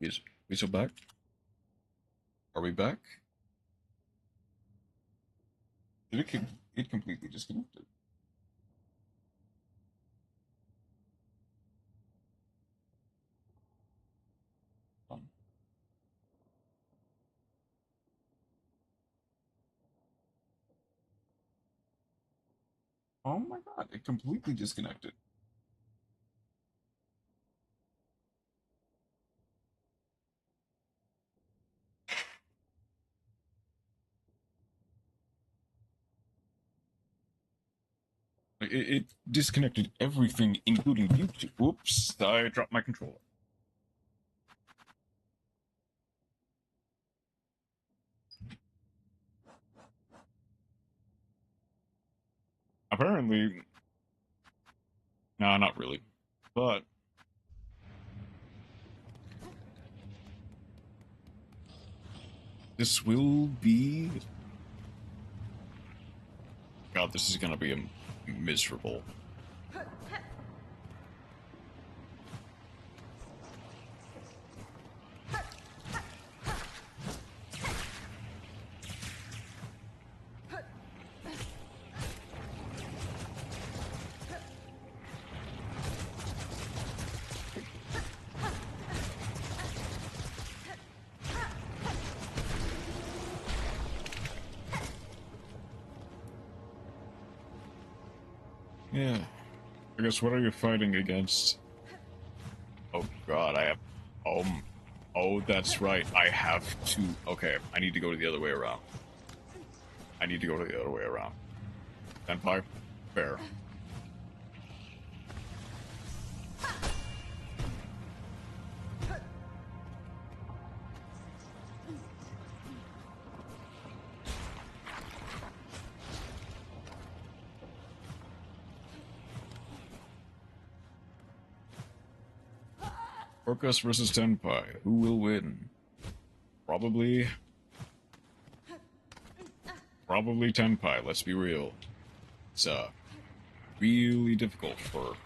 We still back? Are we back? Did it completely disconnected? Oh my god, it completely disconnected. It disconnected everything, including YouTube. Whoops, I dropped my controller. Apparently, no, not really. But this will be... God, this is gonna be miserable. Yeah. I guess what are you fighting against? Oh god, I have... Oh, that's right. I have to... Okay, I need to go the other way around. I need to go the other way around. Senpai? Fair. Orcus versus Senpai. Who will win? Probably Senpai, let's be real. It's really difficult for...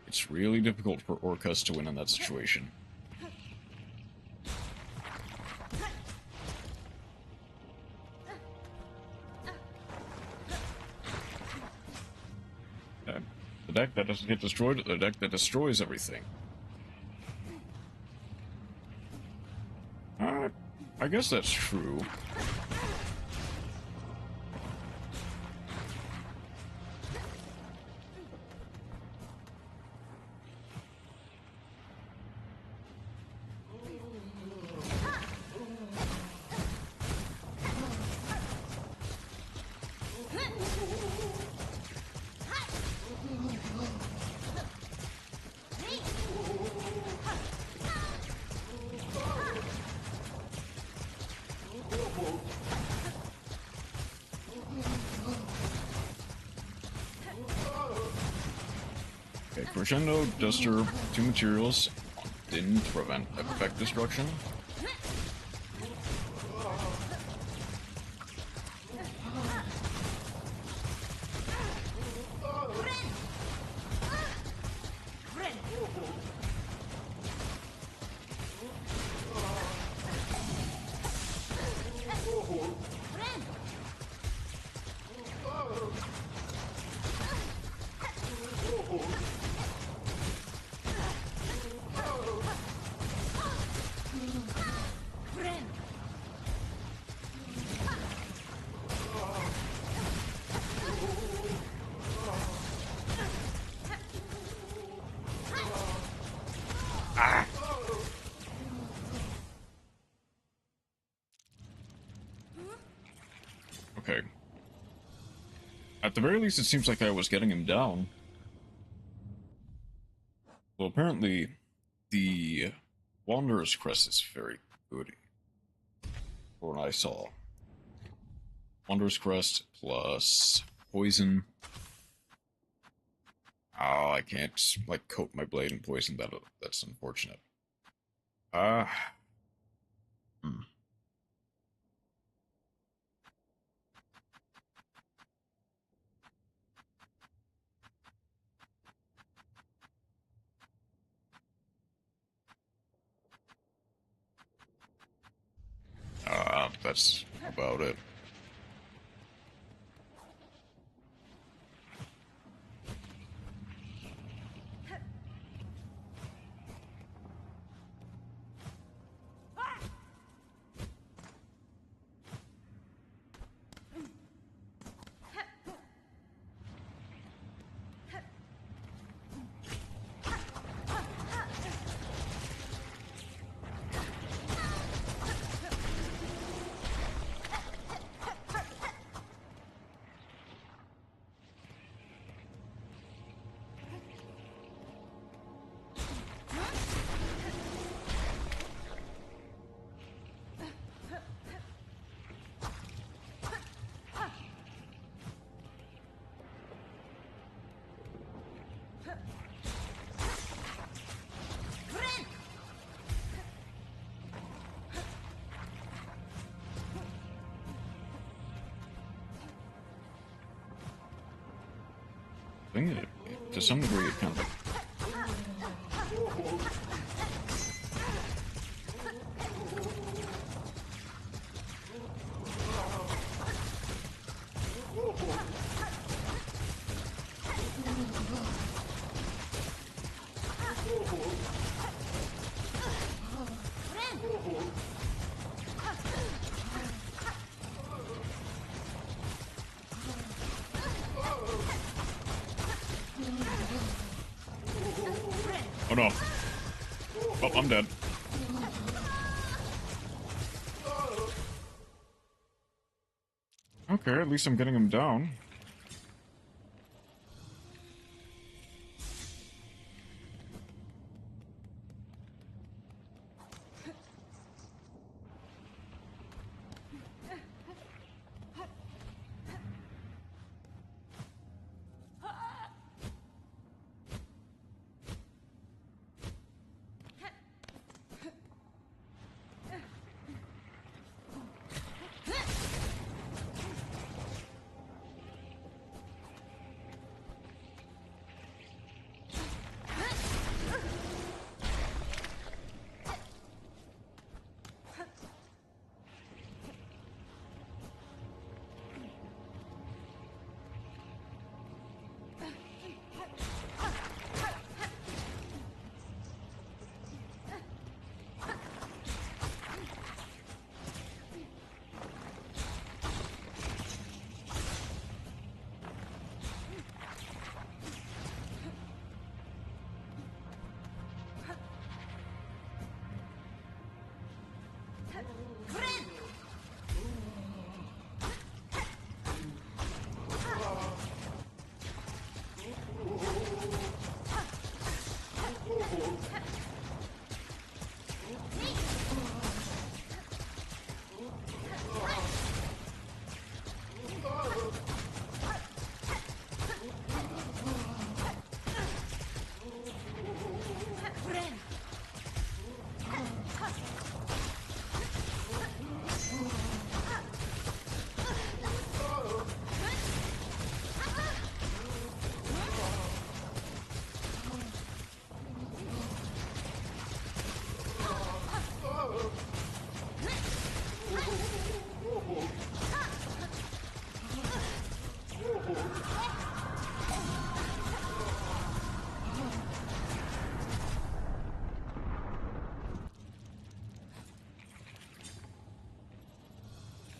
It's really difficult for Orcus to win in that situation. The deck that doesn't get destroyed, the deck that destroys everything. I guess that's true. Crescendo, Duster, 2 materials, didn't prevent effect destruction. Okay. At the very least, it seems like I was getting him down. Well, apparently, the Wanderer's Crest is very good. For what I saw. Wanderer's Crest plus poison. Oh, I can't, like, coat my blade in poison. That's unfortunate. Hmm. that's about it. I think to some degree it kind of oh no. Oh, I'm dead. Okay, at least I'm getting him down.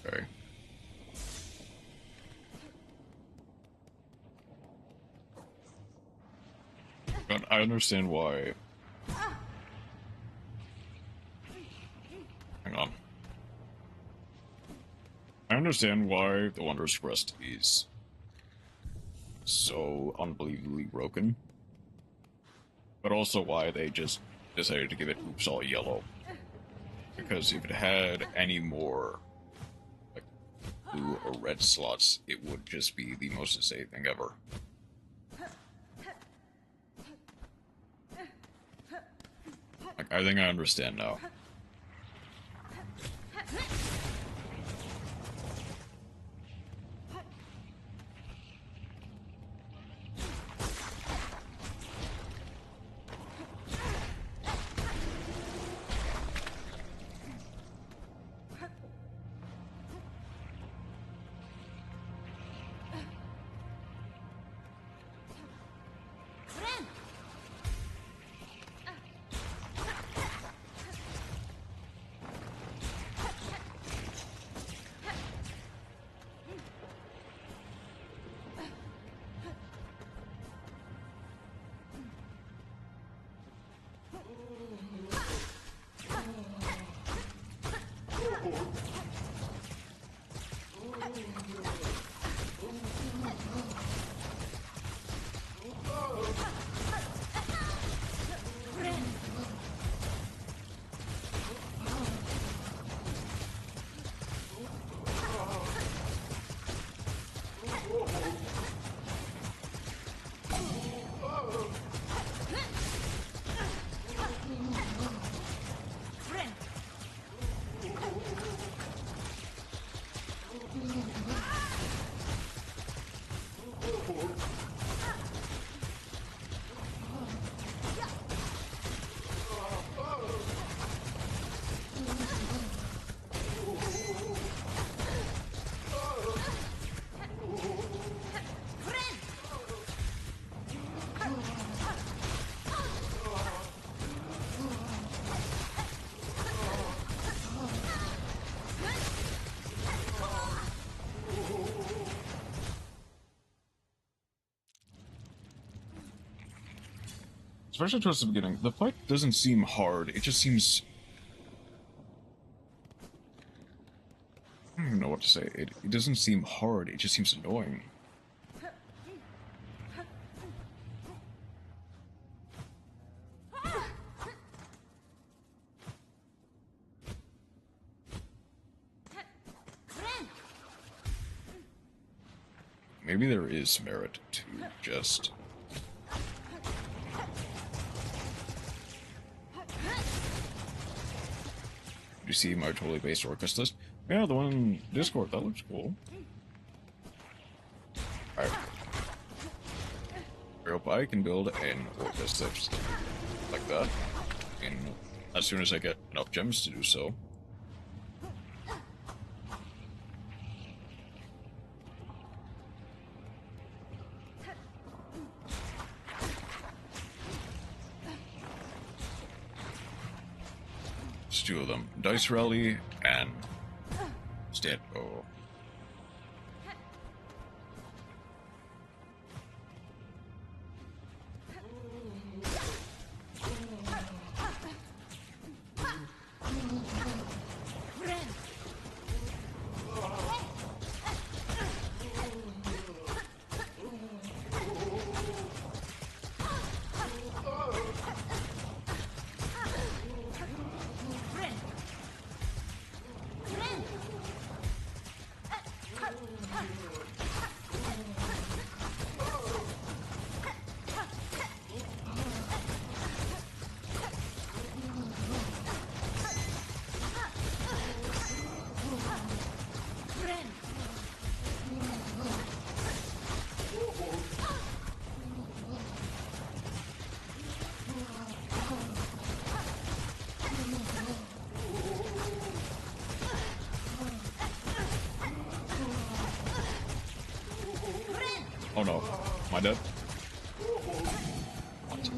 Okay. But I understand why. Hang on. I understand why the Wondrous Crest is so unbelievably broken. But also why they just decided to give it Oops All Yellow. Because if it had any more like blue or red slots, it would just be the most insane thing ever. Like, I think I understand now. especially towards the beginning, the fight doesn't seem hard. It just seems... I don't even know what to say. It doesn't seem hard. It just seems annoying. Maybe there is merit to just... You see my totally based orcus list? Yeah, the one in Discord, that looks cool. Alright. I hope I can build an orcus list like that. And as soon as I get enough gems to do so. It's two of them. Dice Rally and Stand. Oh. Oh no, am I dead? What?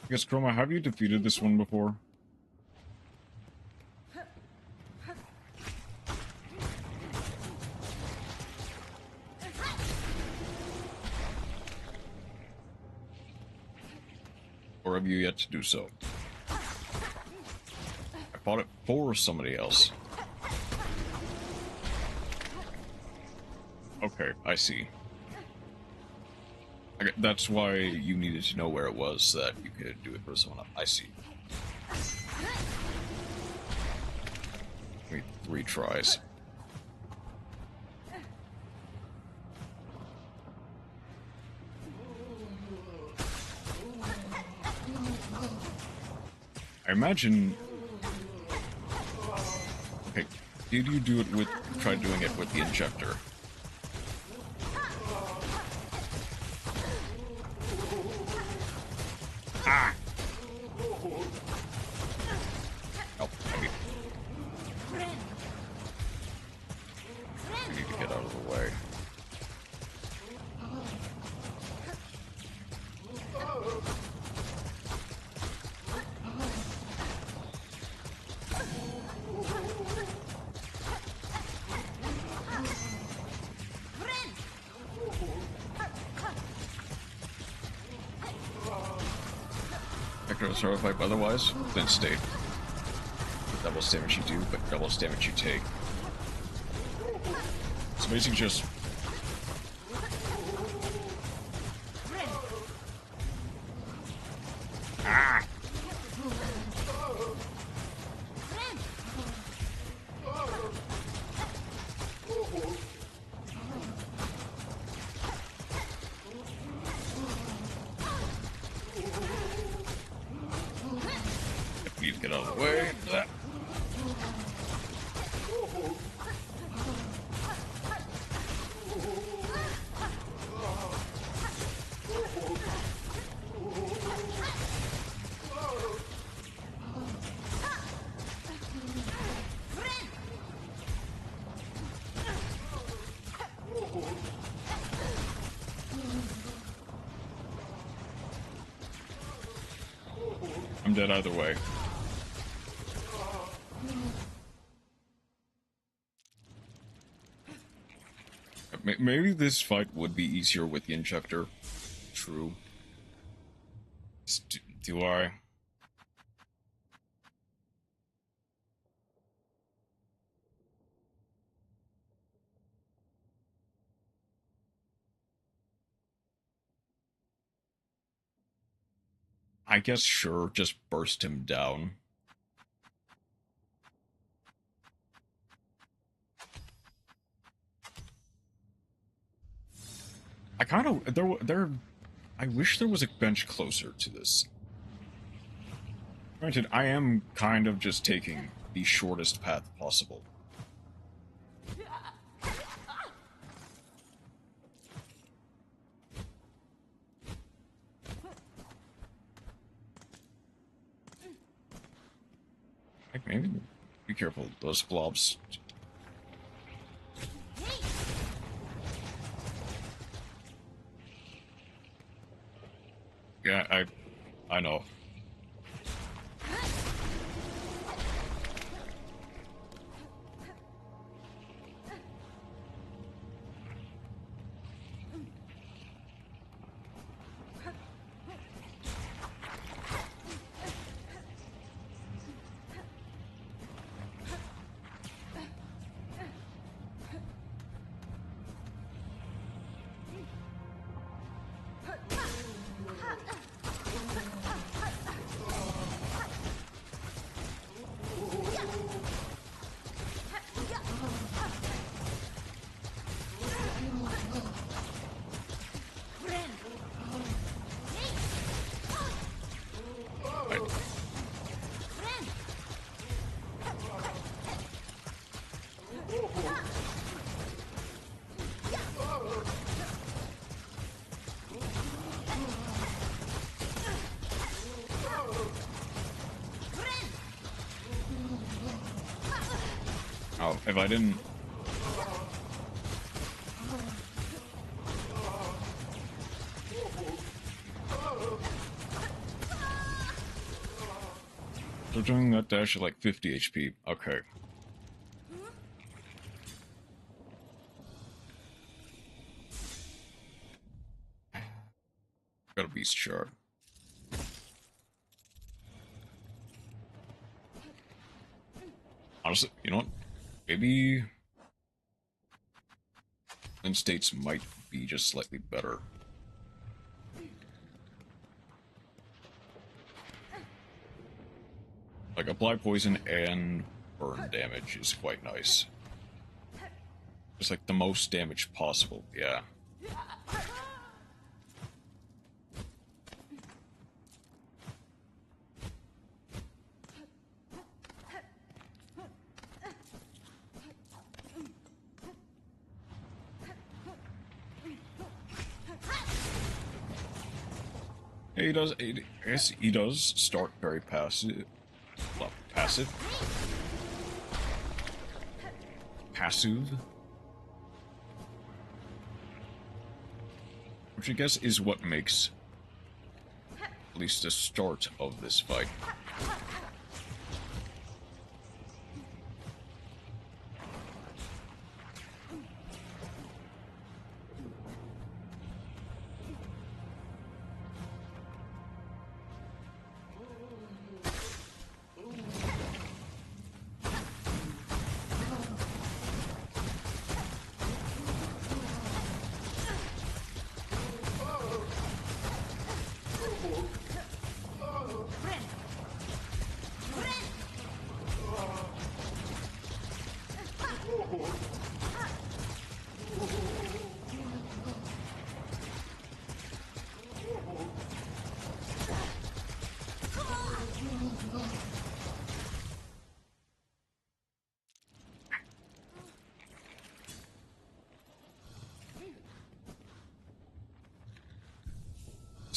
I guess, Chroma, have you defeated this one before? Or have you yet to do so? I fought it for somebody else. Okay, I see. Okay, that's why you needed to know where it was, so that you could do it for someone else. I see. Wait, 3 tries. I imagine... Okay, did you do it with... try doing it with the injector? Ah! Oh, I need to get out of the way. Start a fight otherwise, then stay. Double damage you do, but double damage you take. So basically just... Ah! need to get out of the way. I'm dead either way. Maybe this fight would be easier with the injector. True. Do I? I guess sure, just burst him down. I kind of I wish there was a bench closer to this. Granted, I am kind of just taking the shortest path possible. Like, maybe be careful, those blobs. Yeah, I know. Oh, if I didn't... They're doing that dash at like 50 HP. Okay. Got a beast shard. Honestly, you know what? Maybe... End states might be just slightly better. Like, apply poison and burn damage is quite nice. Just like the most damage possible, yeah. He does. I guess he does start very passive. Well, passive. Passive. Which I guess is what makes at least the start of this fight.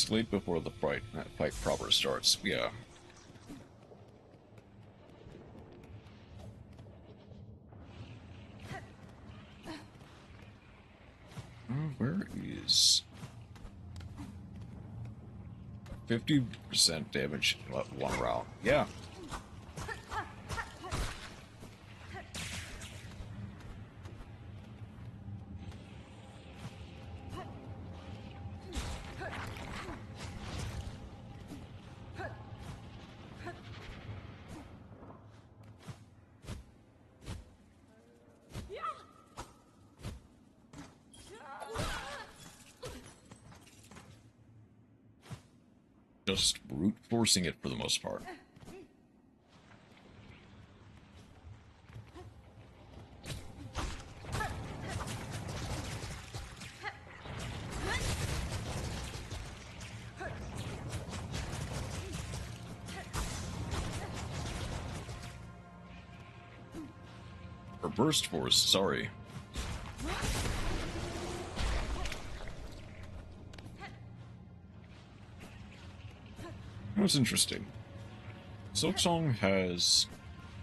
It's late before the fight proper starts. Yeah. Where is 50% damage in one round? Yeah. Just brute forcing it for the most part. Or burst force, sorry. What's interesting, Silksong has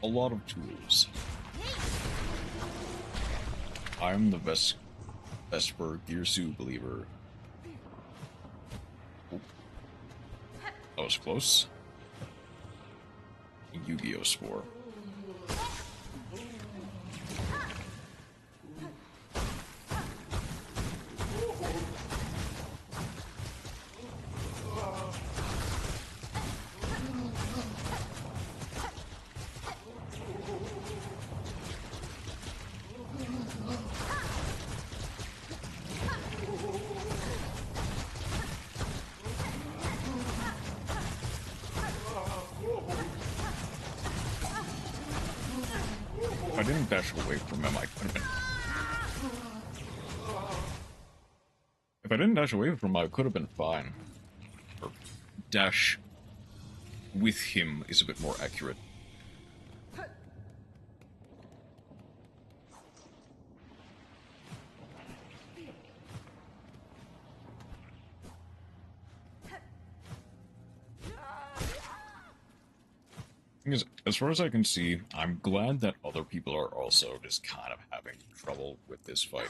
a lot of tools. I'm the Vesper Gearsu believer. Oh, that was close. Yu-Gi-Oh! Spore. If I didn't dash away from him, I could have been... If I didn't dash away from him, I could have been fine. Or dash with him is a bit more accurate. Because as far as I can see, I'm glad that other people are also just kind of having trouble with this fight.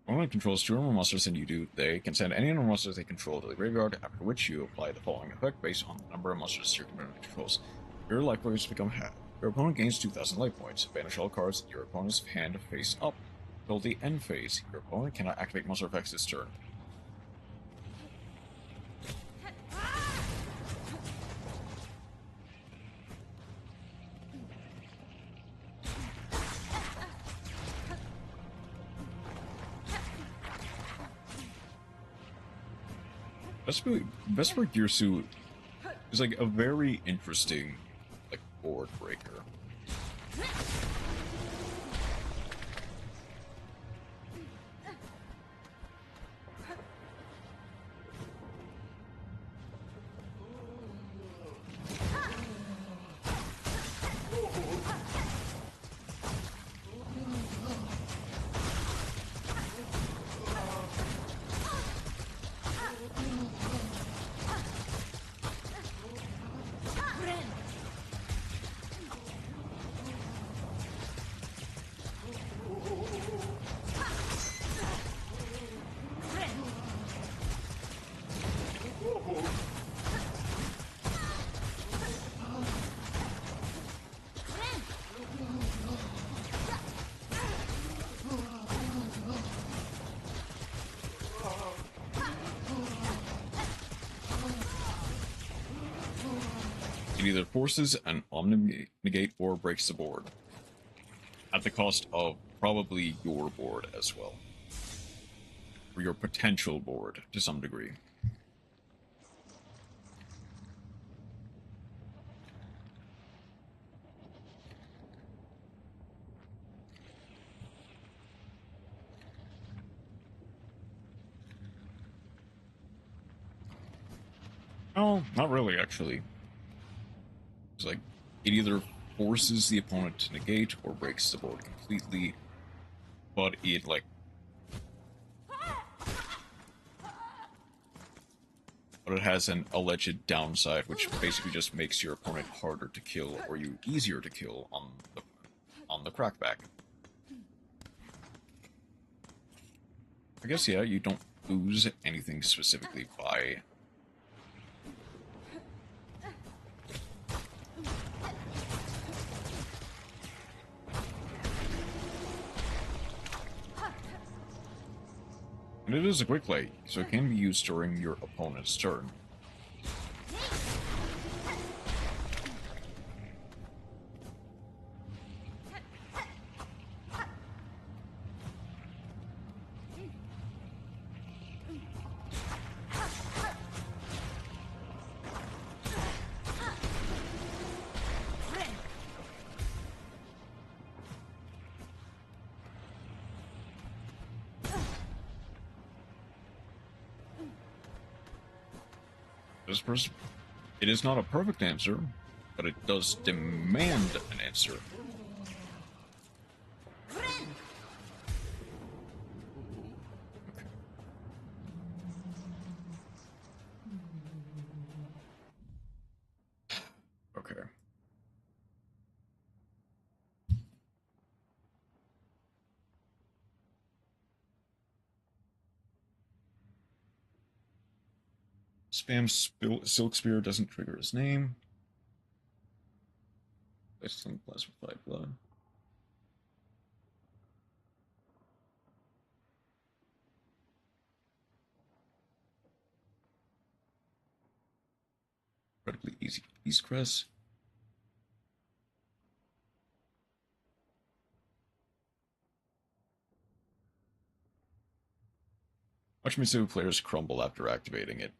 Opponent controls two or more monsters than you do. They can send any number of monsters they control to the graveyard, after which you apply the following effect based on the number of monsters your opponent controls. Your life points become half. Your opponent gains 2,000 life points. Banish all cards in your opponent's hand face up. Until the end phase, your opponent cannot activate monster effects this turn. Vesper Gearsu is like a very interesting board breaker. It either forces an Omni-Negate or breaks the board, at the cost of probably your board as well. Or your potential board, to some degree. No, not really, actually. It's like, it either forces the opponent to negate or breaks the board completely, but it, like... But it has an alleged downside, which basically just makes your opponent harder to kill or you easier to kill on the crackback. I guess, yeah, you don't lose anything specifically by... And it is a quick play, so it can be used during your opponent's turn. It is not a perfect answer, but it does demand an answer. Okay. Spam Silk Spear doesn't trigger his name. Excellent classified blood. Incredibly easy East Crest. Watch Mitsu players crumble after activating it.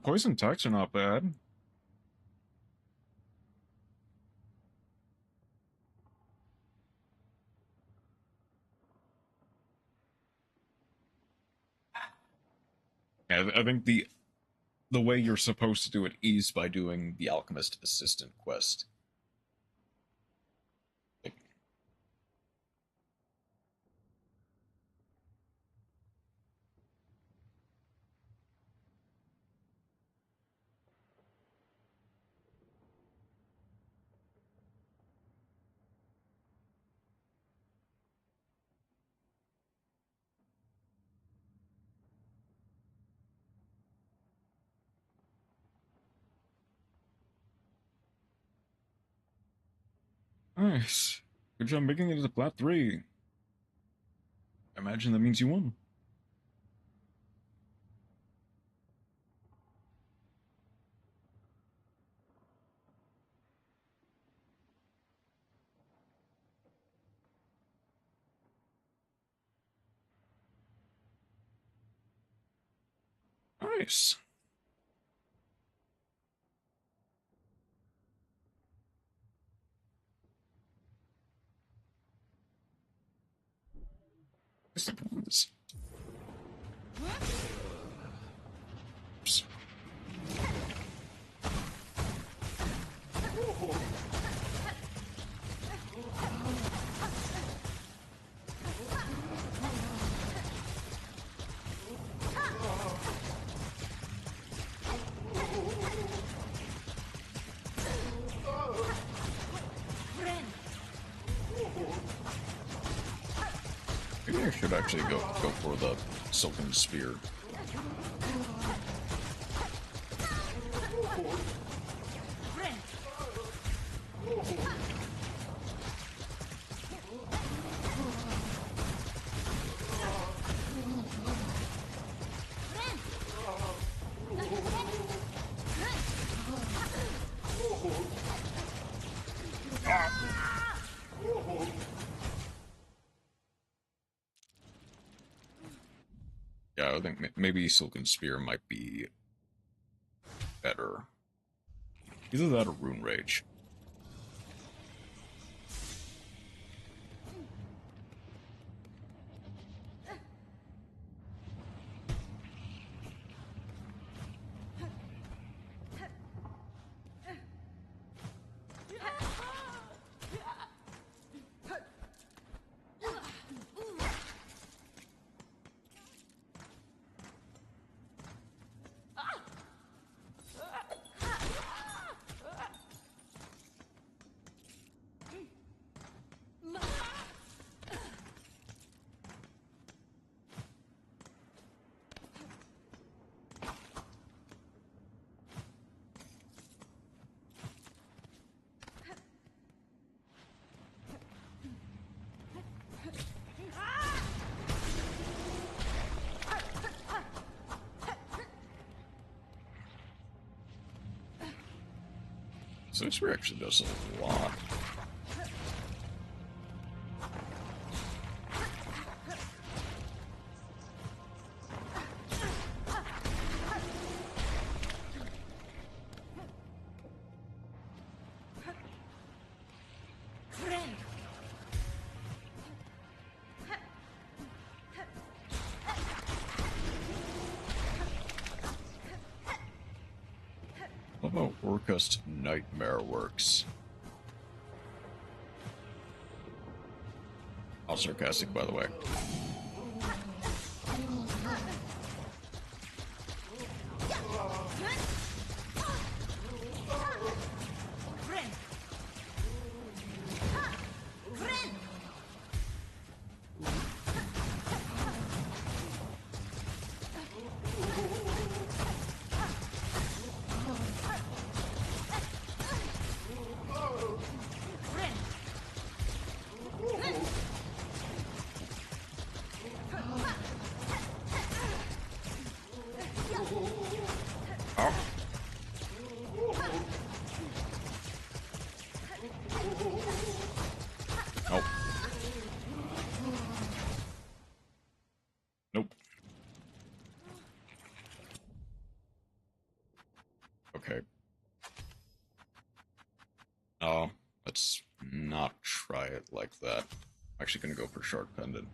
Poison attacks are not bad. Yeah, I think the way you're supposed to do it is by doing the Alchemist Assistant quest. Nice. Good job making it to plat 3. I imagine that means you won. Nice. What's the point of this? Oops. Maybe I should actually go for the Silken Spear. I think maybe Silken Spear might be better. Either that or Rune Rage. So this actually does a lot. How about Orcust Nightmare works? All sarcastic, by the way. Nope. Okay. No, let's not try it like that. I'm actually gonna go for Shark Pendant.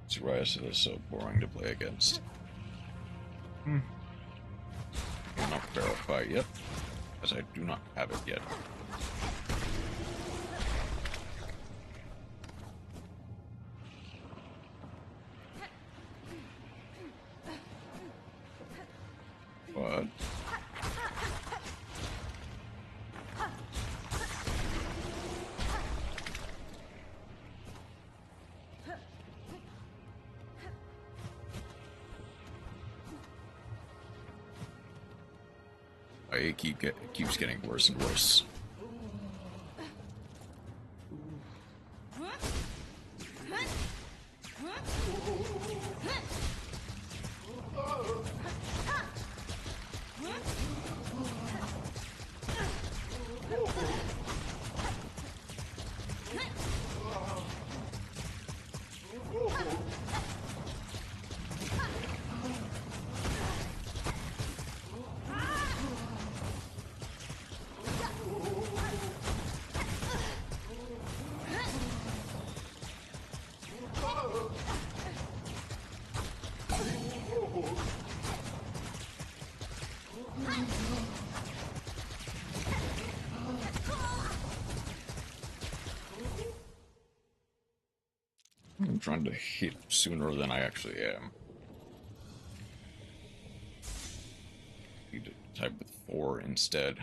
Psoriasis is so boring to play against. Cannot verify yet, as I do not have it yet. But it keeps getting worse and worse. I'm trying to hit sooner than I actually am. Need to type with 4 instead.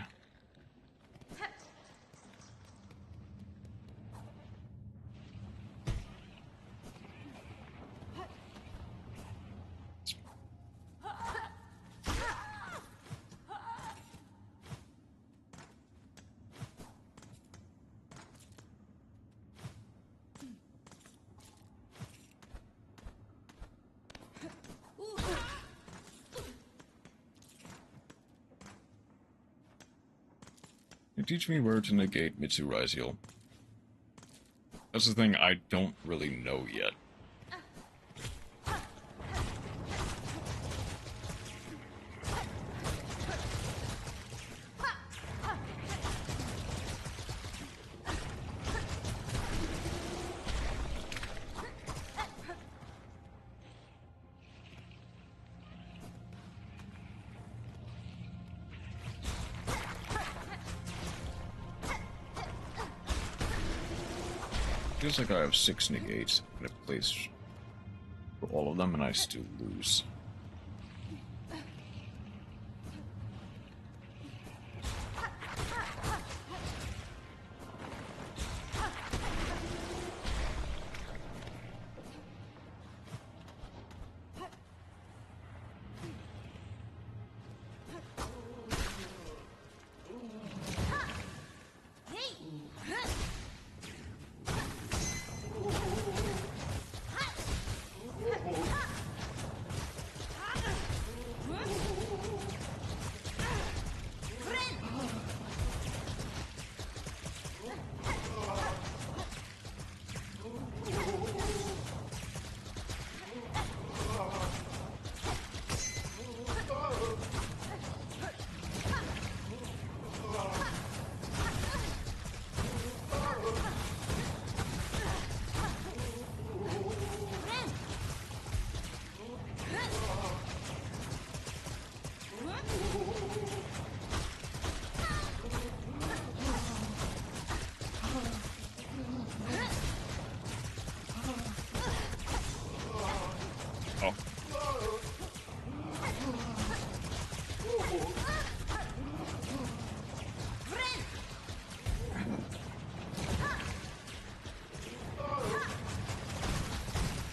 Teach me where to negate Mitsurai's heal. That's the thing I don't really know yet. Feels like I have 6 negates in a place for all of them, and I still lose.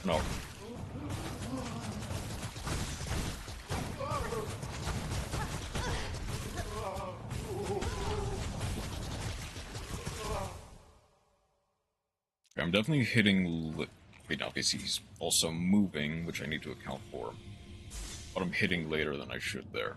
No. I'm definitely hitting... Wait, now, because he's also moving, which I need to account for. But I'm hitting later than I should there.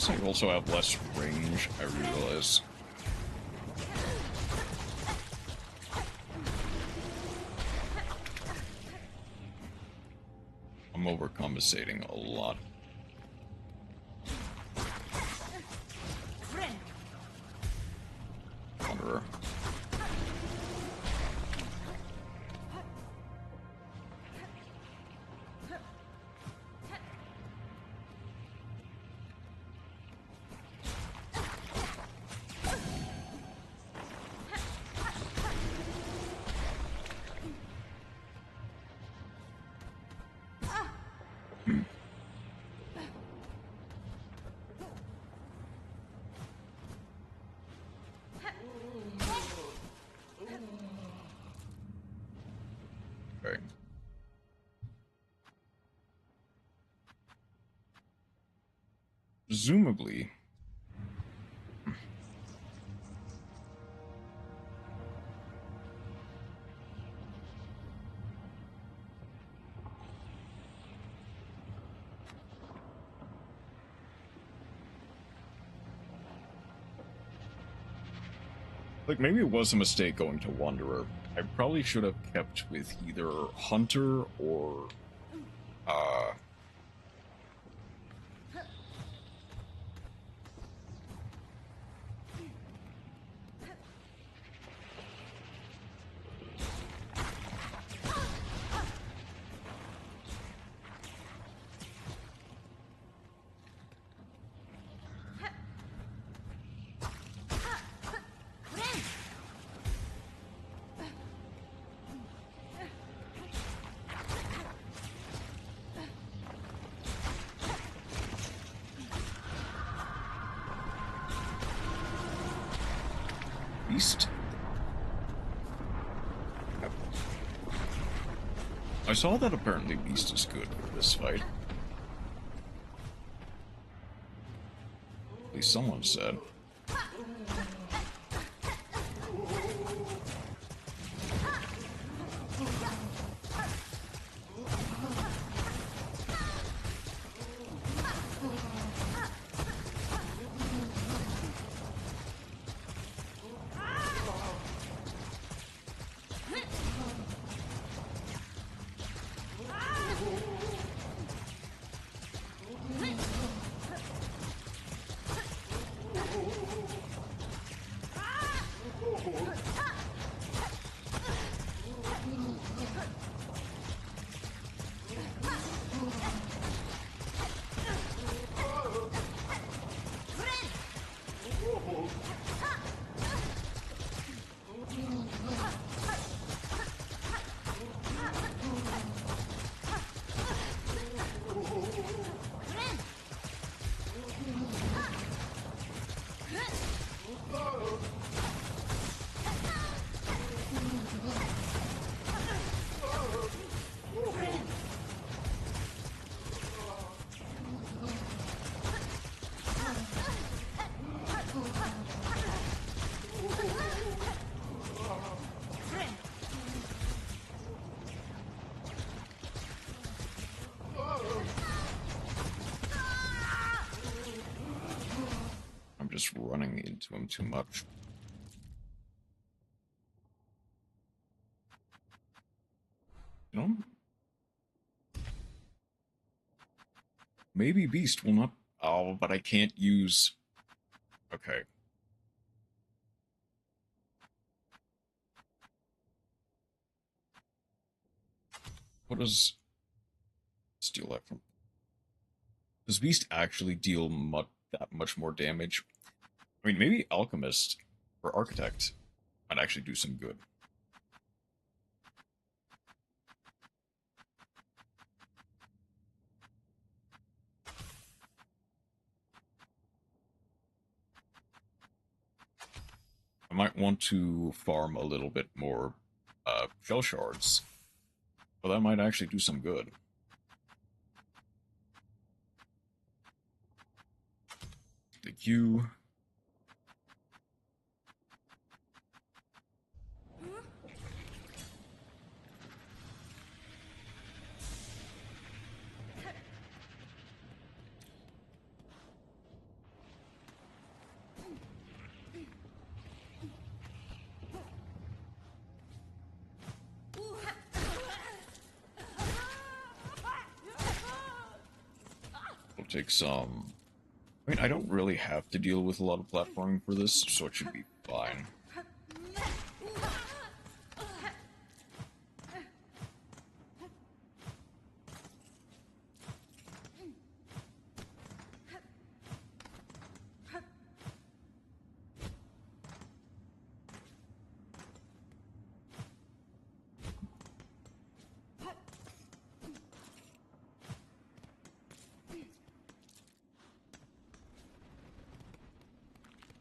I also have less range, I realize. I'm overcompensating a lot. Wanderer. Okay. Presumably... Like, maybe it was a mistake going to Wanderer. I probably should have kept with either Hunter or, uh... Beast? I saw that apparently Beast is good for this fight. At least someone said. Just running into him too much. You know? Maybe Beast will not... Oh, but I can't use... Okay. What does... Steal that from... Does Beast actually deal that much more damage? I mean, maybe Alchemist or Architect might actually do some good. I might want to farm a little bit more shell shards, but that might actually do some good. The Q. We'll take some... I mean, I don't really have to deal with a lot of platforming for this, so it should be fine.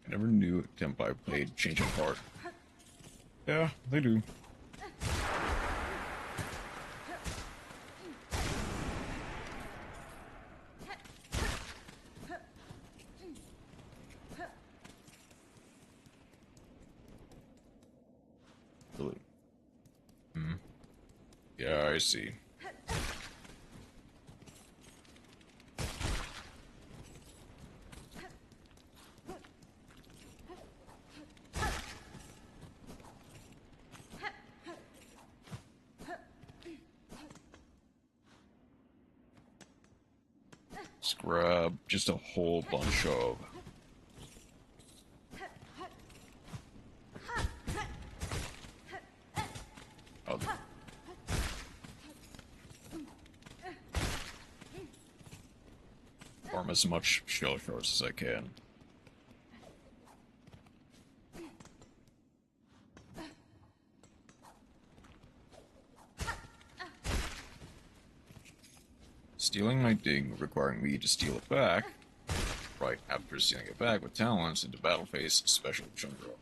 Never knew Pfp Made changing part. Yeah, they do. Really? Hmm. Yeah, I see. Let's grab just a whole bunch of... Oh. Farm as much shell shards as I can. Stealing my ding, requiring me to steal it back. Right after stealing it back with talents into battle phase special jungle.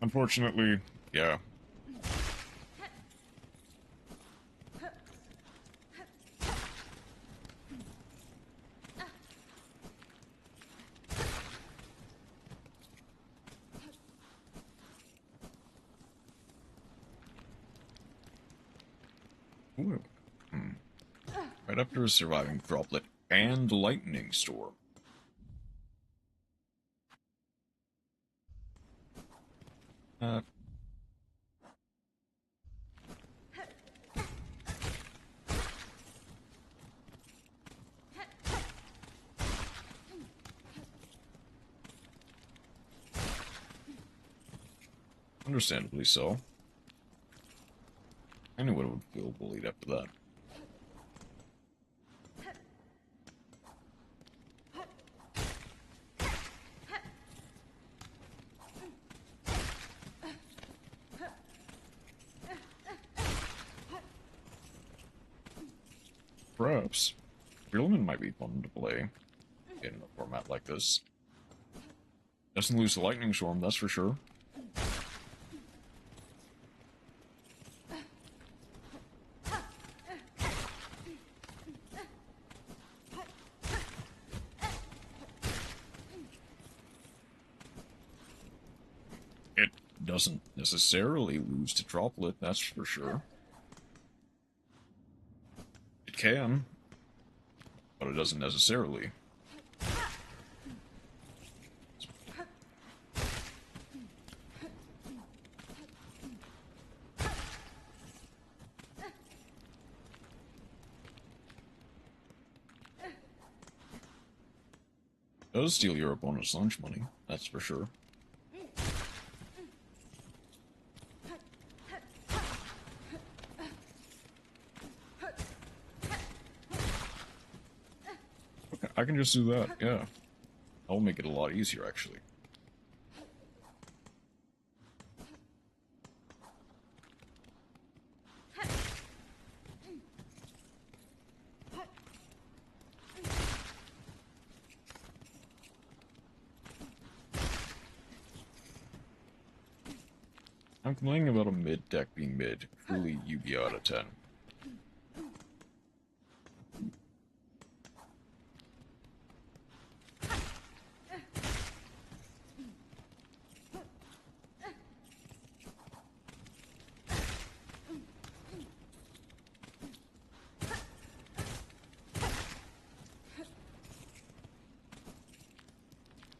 Unfortunately, yeah. Ooh. Right after a surviving droplet and lightning storm. Understandably so. I knew it would feel bullied after that. Perhaps Reelman might be fun to play in a format like this. Doesn't lose the lightning storm, that's for sure. It doesn't necessarily lose to droplet, that's for sure. It can, but it doesn't necessarily. It does steal your opponent's lunch money, that's for sure. I can just do that, yeah. That'll make it a lot easier, actually. I'm complaining about a mid deck being mid. Truly, Yu-Gi-Oh! Out of 10.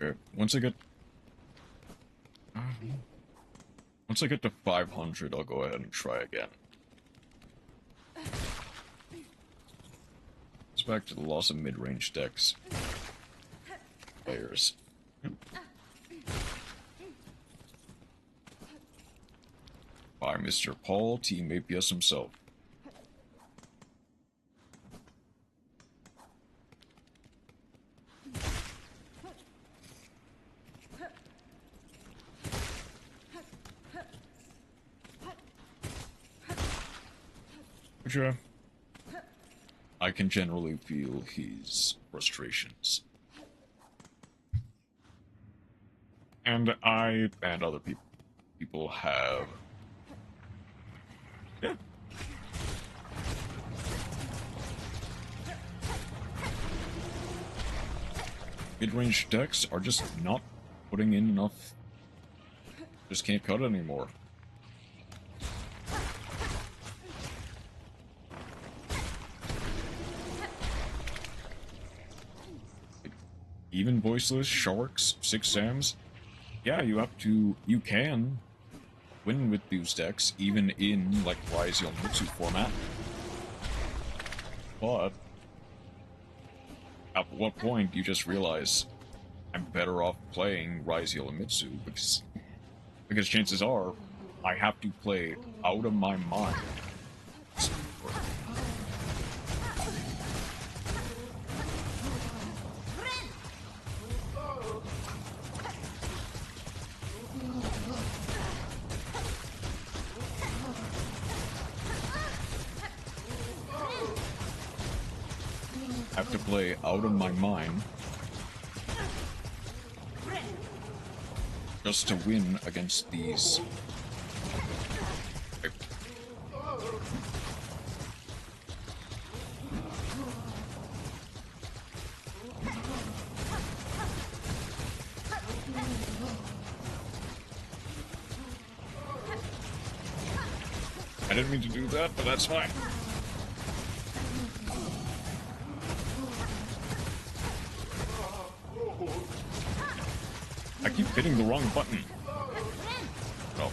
Okay, once I get to 500, I'll go ahead and try again. It's back to the loss of mid-range decks. Players. By Mr. Paul T. Mapius himself. I can generally feel his frustrations. And I and other people have... Yeah. Mid-range decks are just not putting in enough. Just can't cut anymore. Even voiceless, sharks, 6 Sams. yeah, you can win with these decks, even in, like, Rise Mitsu format. But at what point do you just realize I'm better off playing Rise Mitsu because chances are I have to play out of my mind. I have to play out of my mind just to win against these. I didn't mean to do that, but that's fine. I keep hitting the wrong button. Oh.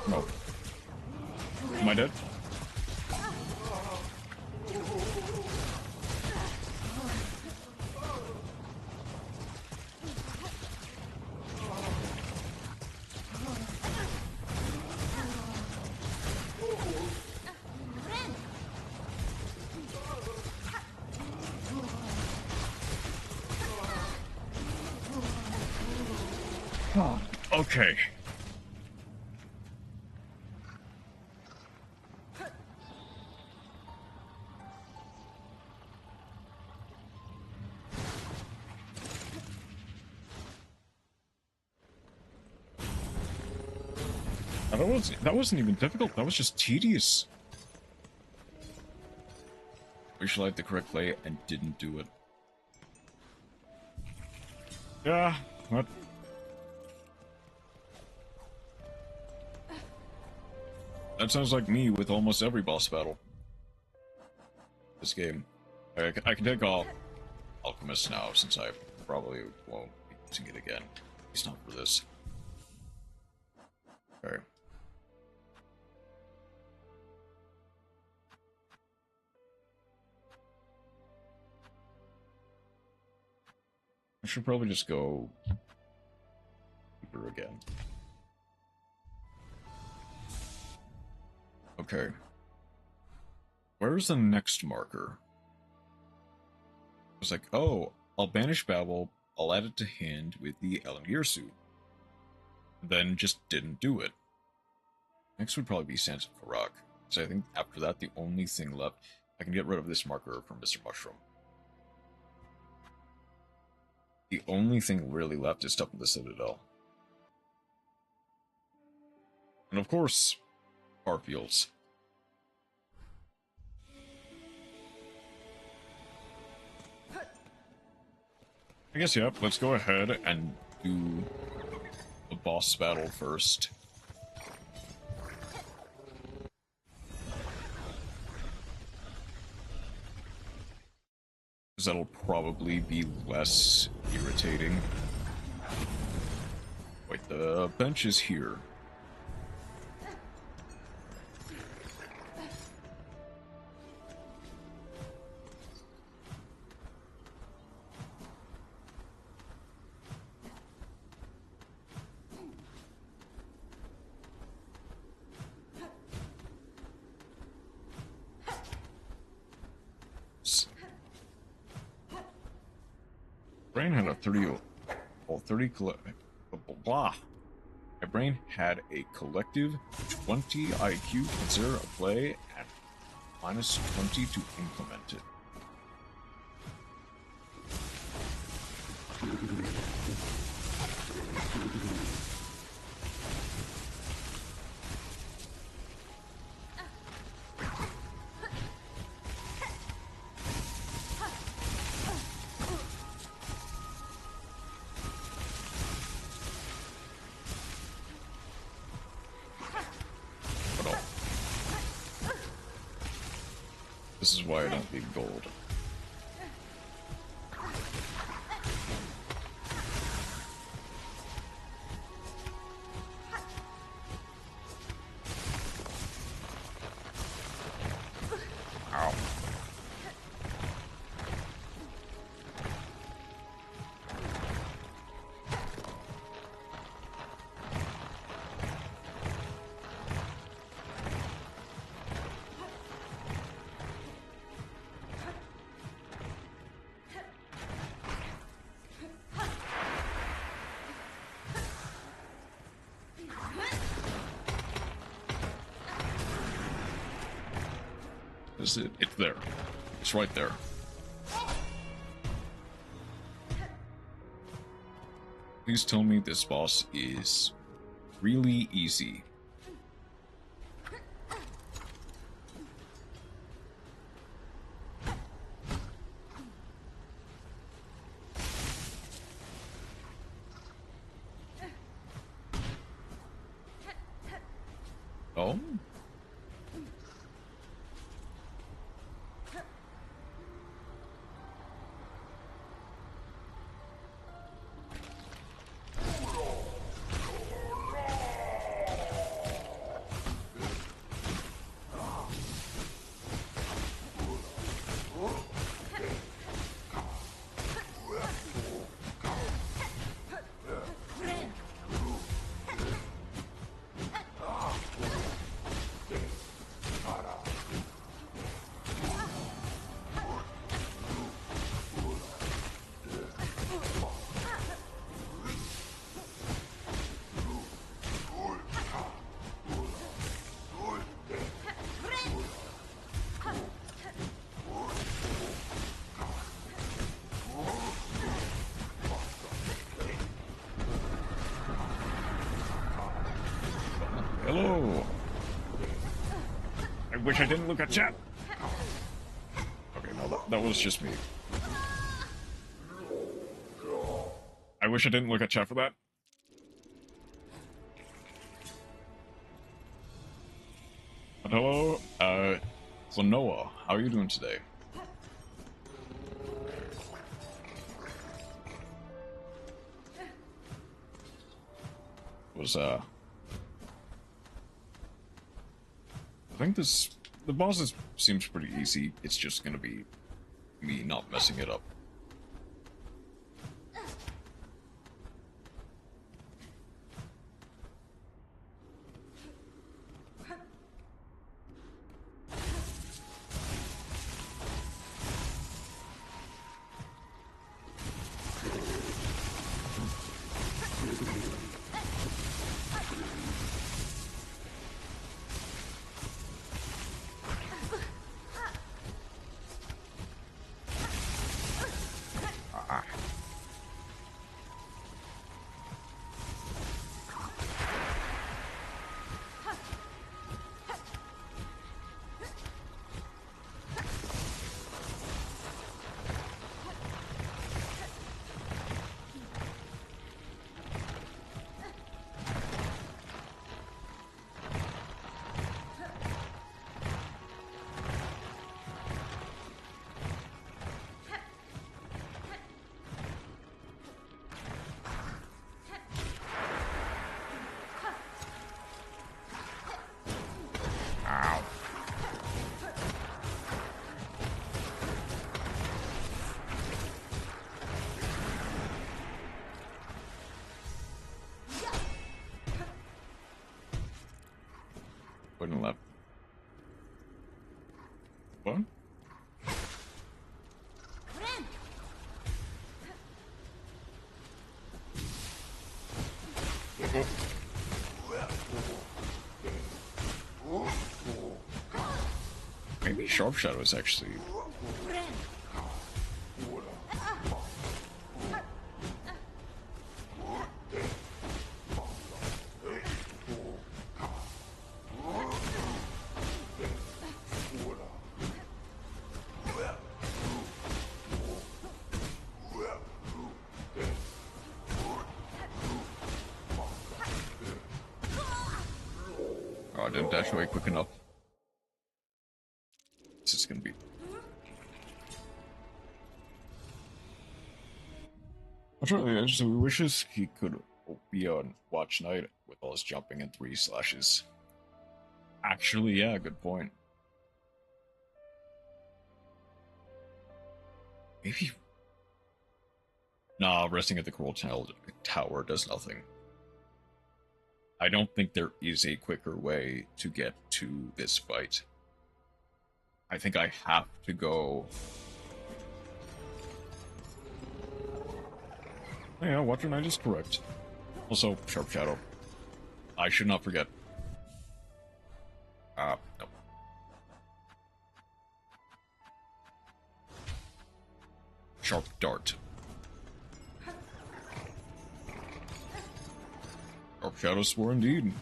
No. Am I dead? Okay. That wasn't even difficult. That was just tedious. Visualized the correct play and didn't do it. Yeah, what? That sounds like me with almost every boss battle. This game. I can take off Alchemist now, since I probably won't be using it again. At least not for this. Okay. I should probably just go deeper again. Okay. Where's the next marker? I was like, oh, I'll banish Babel, I'll add it to hand with the Elengirsu. Then just didn't do it. Next would probably be Sands of Karak. So I think after that, the only thing left, I can get rid of this marker from Mr. Mushroom. The only thing really left is stuff in the Citadel. And of course, Farfields. I guess, yeah, let's go ahead and do the boss battle first. Because that'll probably be less irritating. Wait, the bench is here. Brain had a 30 blah. My brain had a collective 20 IQ. Consider a play at minus 20 to implement it. why I don't need gold. Ow. Is it? It's there. It's right there. Please tell me this boss is really easy. Oh? Hello. I wish I didn't look at chat. Okay, no, that was just me. I wish I didn't look at chat for that. But hello, so Noah, how are you doing today? I think the boss seems pretty easy. It's just gonna be me not messing it up. Wouldn't left. What? Maybe Sharp Shadow is actually. Oh, I didn't dash away quick enough. This is gonna be Actually, so he wishes he could be on watch night with all his jumping and 3 slashes. Actually, yeah, good point. Maybe. Nah, resting at the Coral Tower does nothing. I don't think there is a quicker way to get to this fight. I think I have to go. Yeah, Watcher Knight is correct. Also, Sharp Shadow. I should not forget. No. Sharp Dart. Sharp Shadow Spore indeed.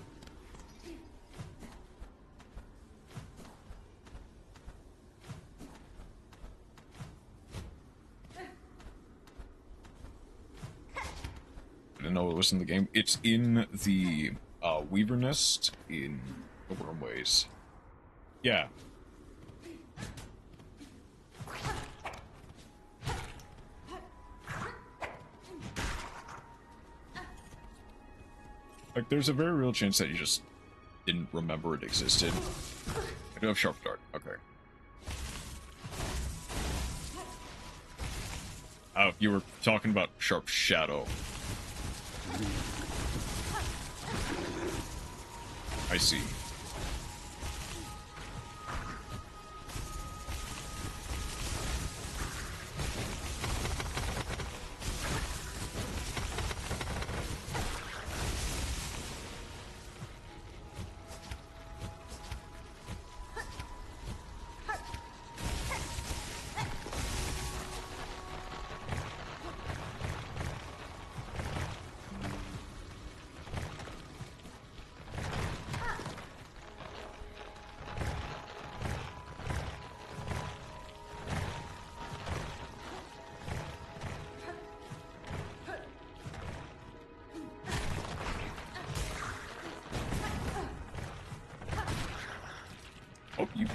I didn't know it was in the game. It's in the Weaver Nest in the Wormways. Yeah. Like, there's a very real chance that you just didn't remember it existed. I do have Sharp Dart. Okay. You were talking about Sharp Shadow. I see. Oh, you.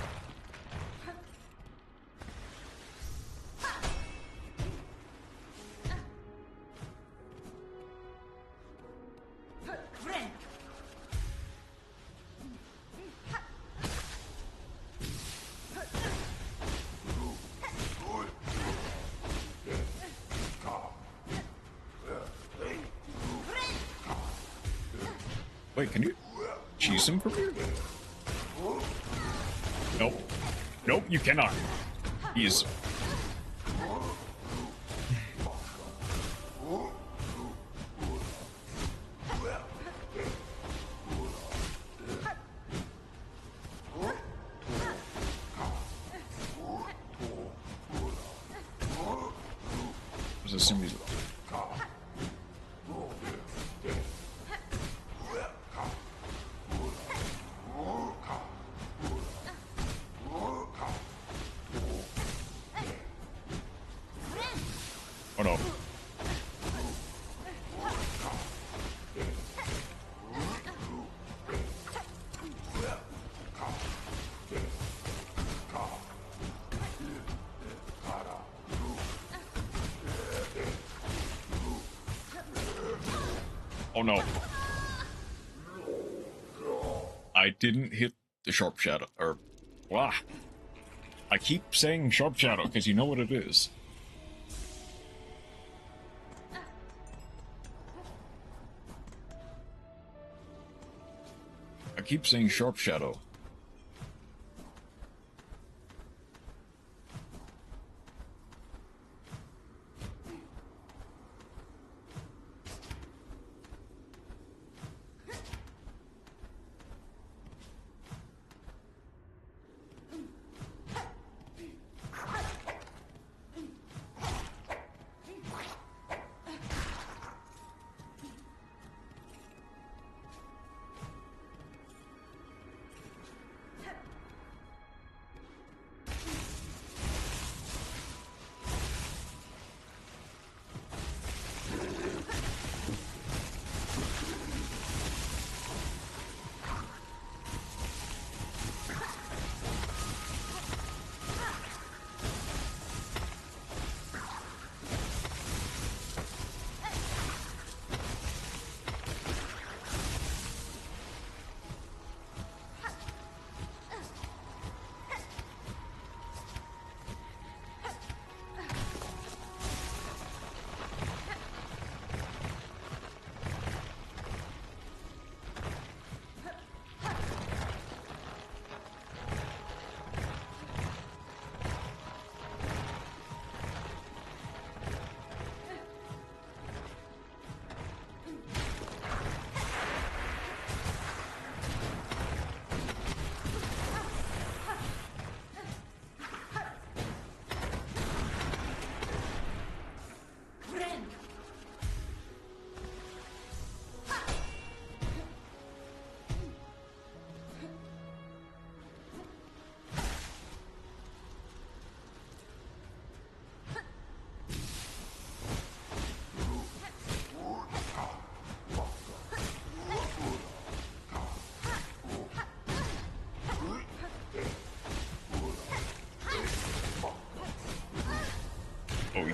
Wait, can you cheese him from here? Nope. Nope, you cannot. He is... Let's assume he's... Oh no. Oh no. I didn't hit the Sharp Shadow, or... Wow. I keep saying Sharp Shadow, because you know what it is. I keep saying Sharp Shadow.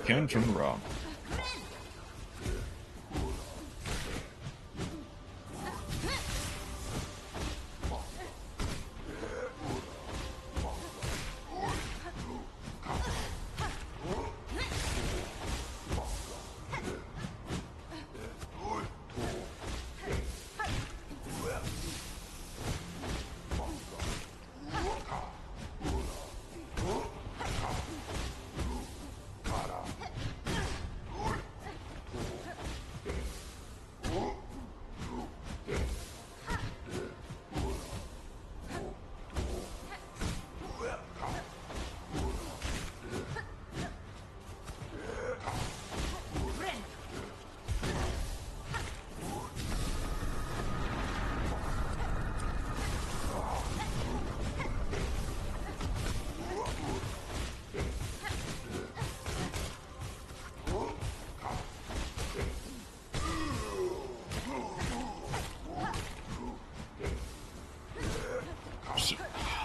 can turn around.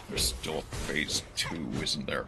There's still phase 2, isn't there?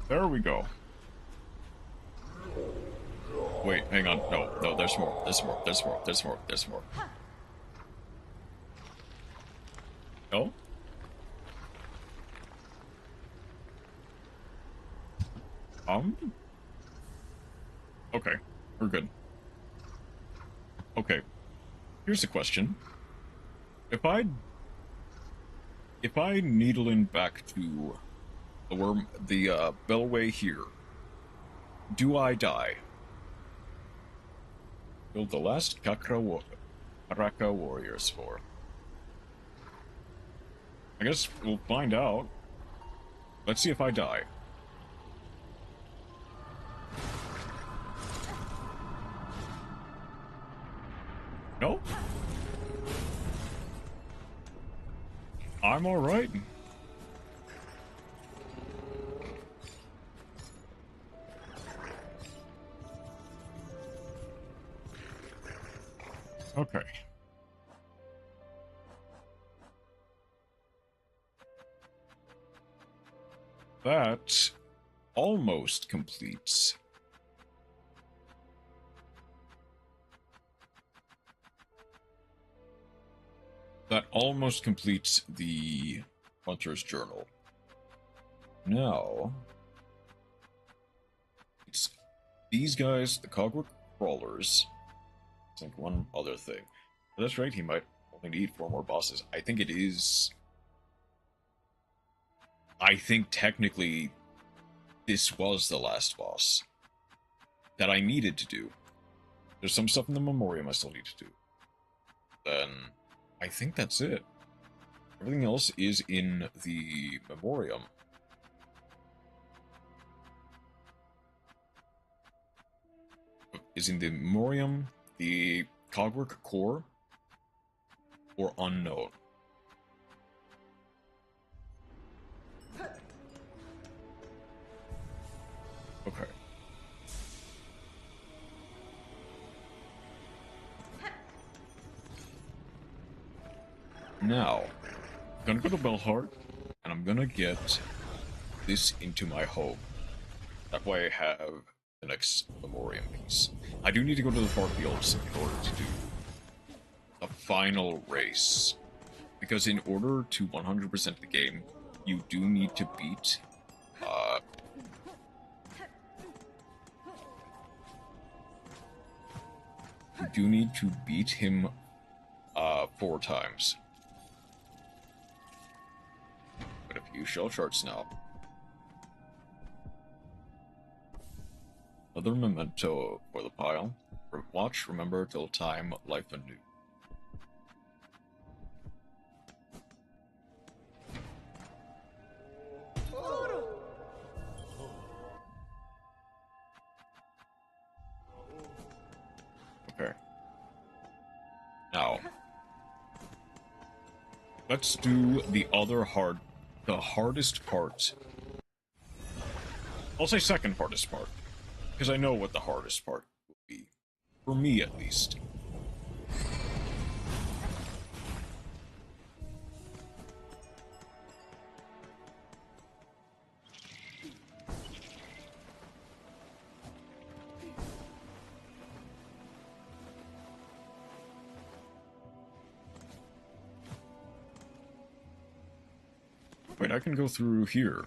There we go. Wait, hang on. No, there's more. There's more. There's more. There's more. There's more. No? Okay, we're good. Okay, here's a question. If I needle in back to the Bellway here, do I die? Build the last Karaka warriors for. I guess we'll find out. Let's see if I die. No? I'm alright. Okay. That almost completes. That almost completes the Hunter's Journal. Now, it's these guys, the Cogwork Crawlers. I think one other thing. But that's right, he might only need 4 more bosses. I think it is. I think technically this was the last boss that I needed to do. There's some stuff in the Memoriam I still need to do. Then I think that's it. Everything else is in the Memoriam. Is in the Memoriam, the Cogwork Core, or Unknown. Okay. Now, I'm gonna go to Belhart, and I'm gonna get this into my home. That way I have the next Memoriam piece. I do need to go to the far fields in order to do the final race. Because in order to 100% the game, you do need to beat him 4 times. But a few shell charts now. Another memento for the pile. Watch, remember, till time, life anew. Okay. Now, let's do the hardest part. I'll say second hardest part, because I know what the hardest part will be. For me, at least. Wait, I can go through here.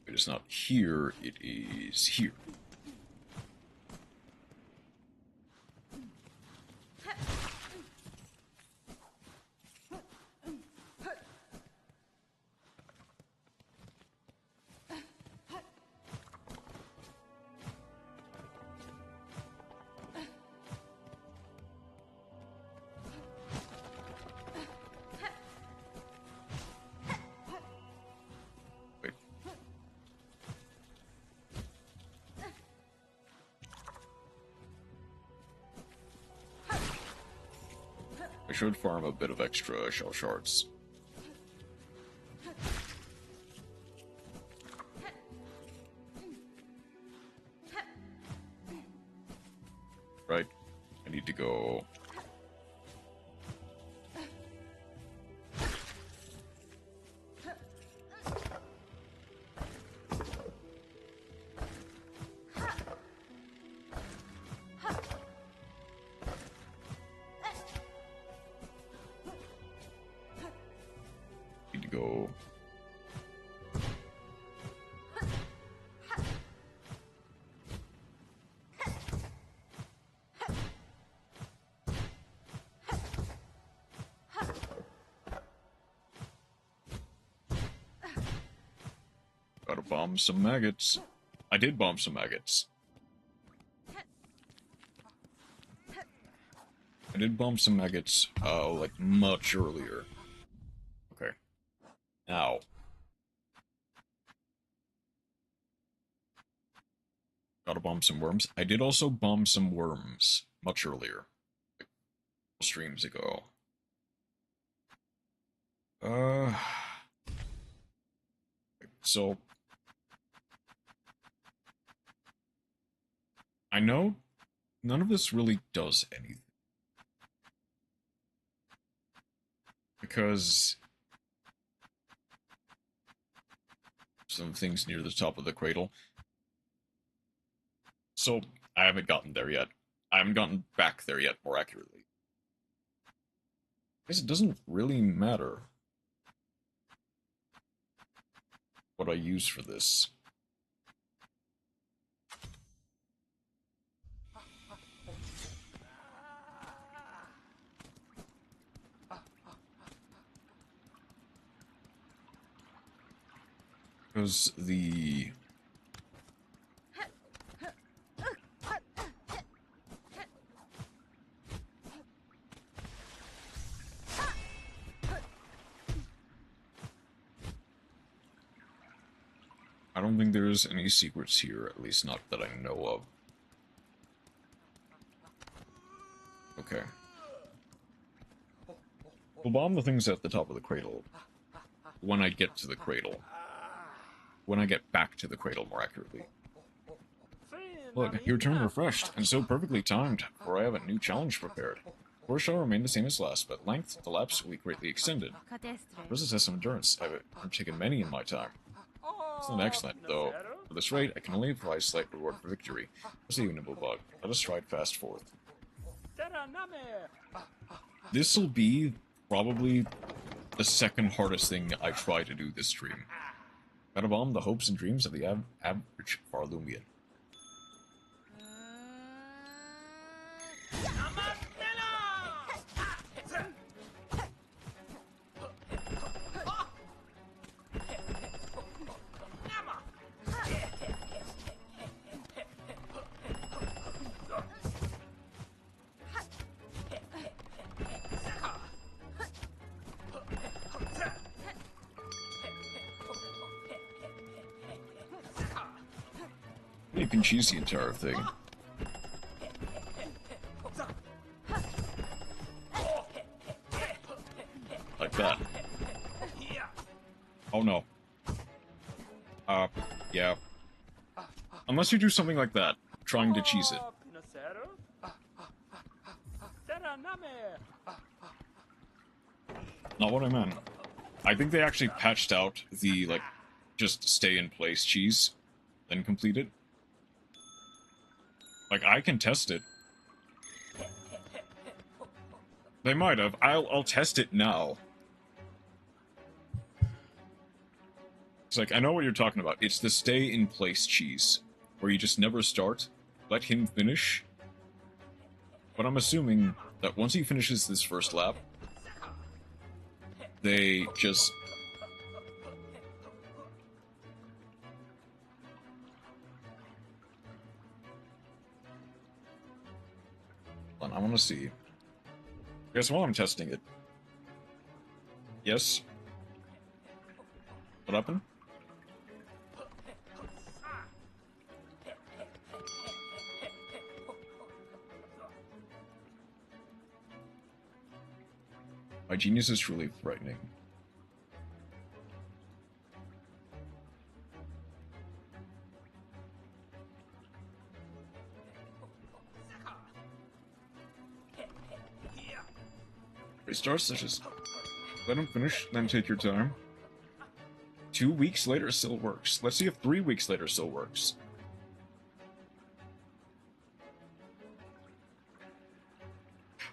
It is not here, it is here. I should farm a bit of extra shell shards. Right? I need to go... go. Gotta bomb some maggots. I did bomb some maggots. I did bomb some maggots, like much earlier. Okay. Now. Gotta bomb some worms. I did also bomb some worms much earlier. Like, streams ago. So. I know none of this really does anything. Because some things near the top of the cradle. So, I haven't gotten there yet. I haven't gotten back there yet, more accurately. I guess it doesn't really matter what I use for this. Because the... I don't think there's any secrets here, at least not that I know of. Okay. We'll bomb the things at the top of the cradle when I get to the cradle. When I get back to the cradle, more accurately. Look, you returned refreshed, and so perfectly timed, for I have a new challenge prepared. Course shall remain the same as last, but length, the lapse will be greatly extended. First a test of endurance. I've undertaken many in my time. It's not excellent, though. For this rate, I can only provide slight reward for victory. What's you, Nimblebug? Let us stride fast forth. This'll be probably the second hardest thing I try to do this stream. Gotta bomb the hopes and dreams of the average Farloomian. You can choose the entire thing. Like that. Oh no. Yeah. Unless you do something like that, trying to cheese it. Not what I meant. I think they actually patched out the, like, just stay in place cheese, then complete it. Like, I can test it. They might have. I'll test it now. It's like, I know what you're talking about. It's the stay in place cheese, where you just never start, let him finish. But I'm assuming that once he finishes this first lap, they just... Hold on, I want to see. I guess while I'm testing it. Yes? What happened? My genius is truly frightening. Restart sessions. Let him finish, then take your time. 2 weeks later still works. Let's see if 3 weeks later still works.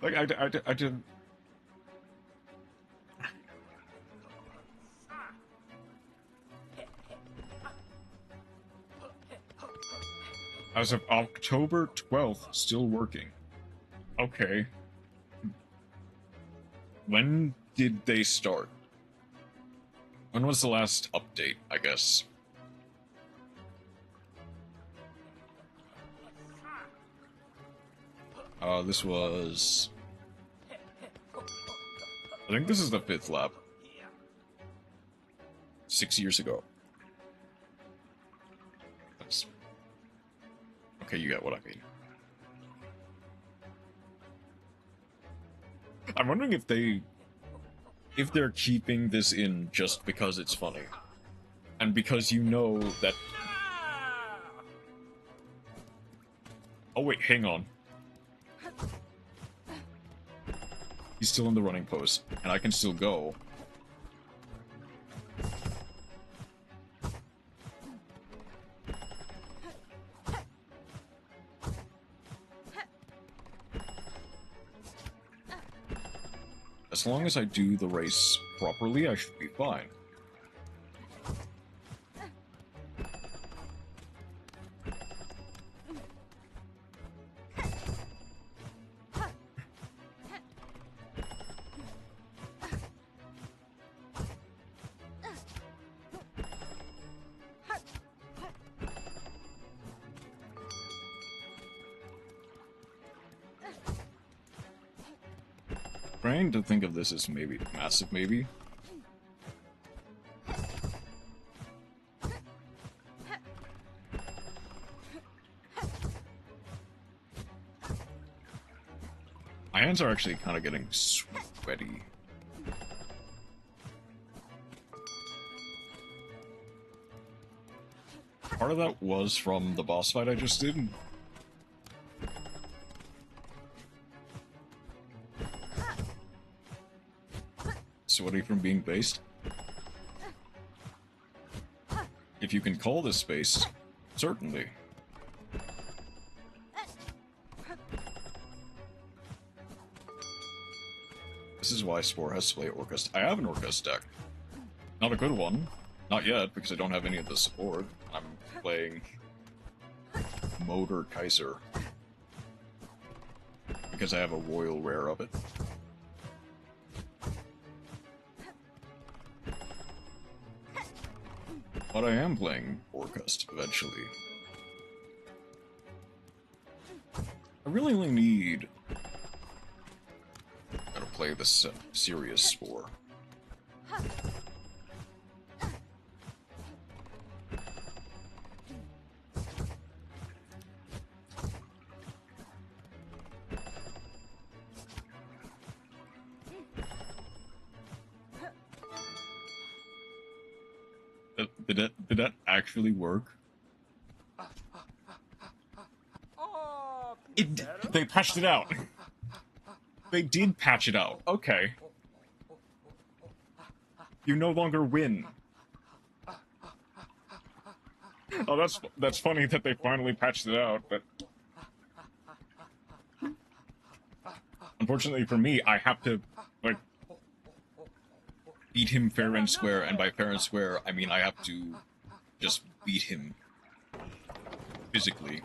Like, I did... As of October 12th, still working. Okay. When did they start? When was the last update, I guess? This was... I think this is the 5th lap. 6 years ago. That's... Okay, you get what I mean. I'm wondering if they're keeping this in just because it's funny. And because you know that... Oh wait, hang on. He's still in the running pose, and I can still go. As long as I do the race properly, I should be fine. Trying to think of this as maybe massive, maybe. My hands are actually kind of getting sweaty. Part of that was from the boss fight I just did. Sweaty from being based. If you can call this space, certainly. This is why Spore has to play Orcust. I have an Orcust deck. Not a good one. Not yet, because I don't have any of the support. I'm playing Motor Kaiser. because I have a royal rare of it. But I am playing Orcust eventually. I really only need... Gotta play this serious Spore. Did that actually work? They patched it out. They did patch it out. Okay. You no longer win. Oh, that's funny that they finally patched it out, but unfortunately for me, I have to like beat him fair and square, and by fair and square, I mean I have to just beat him physically.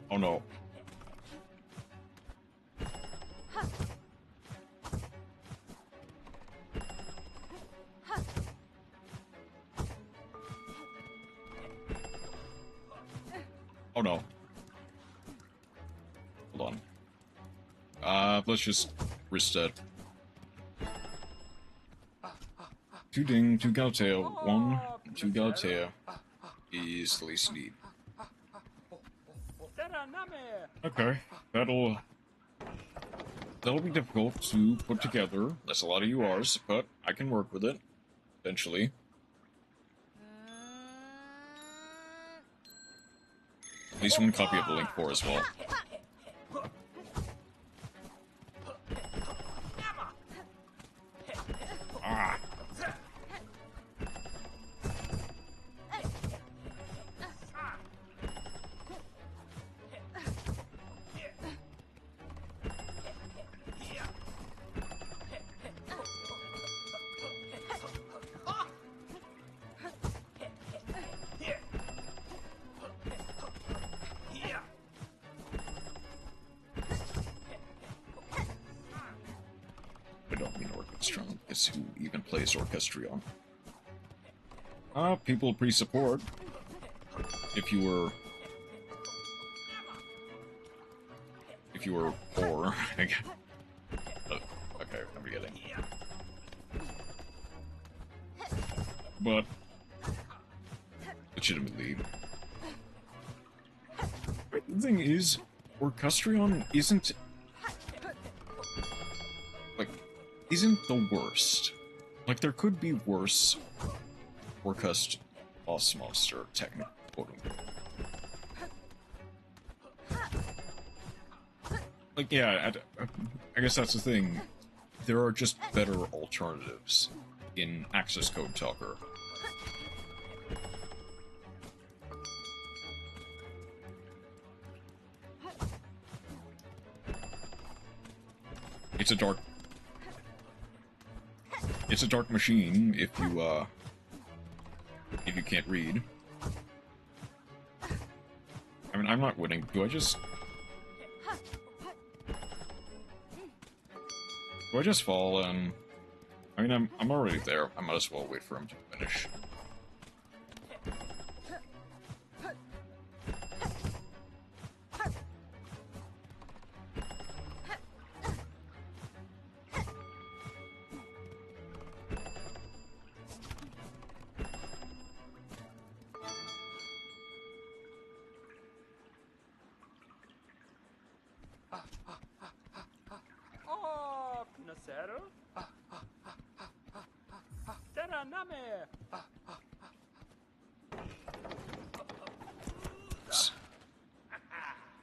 Oh no. Oh no. Hold on. Let's just reset. 2 ding, 2 Gautea, 1, 2 Gautea is the least need. Okay, that'll be difficult to put together. That's a lot of URs, but I can work with it eventually. At least 1 copy of the link 4 as well. Ah. Is who even plays Orchestrion. People pre-support. If you were poor. Okay, I'm forgetting. But legitimately, the thing is, Orchestrion isn't the worst. Like, there could be worse Orcust boss monster, technically, quote-unquote. Like, yeah, I guess that's the thing. There are just better alternatives in Access Code Talker. It's a dark machine if you can't read. I mean, I'm not winning. Do I just fall and... I mean, I'm already there. I might as well wait for him to finish.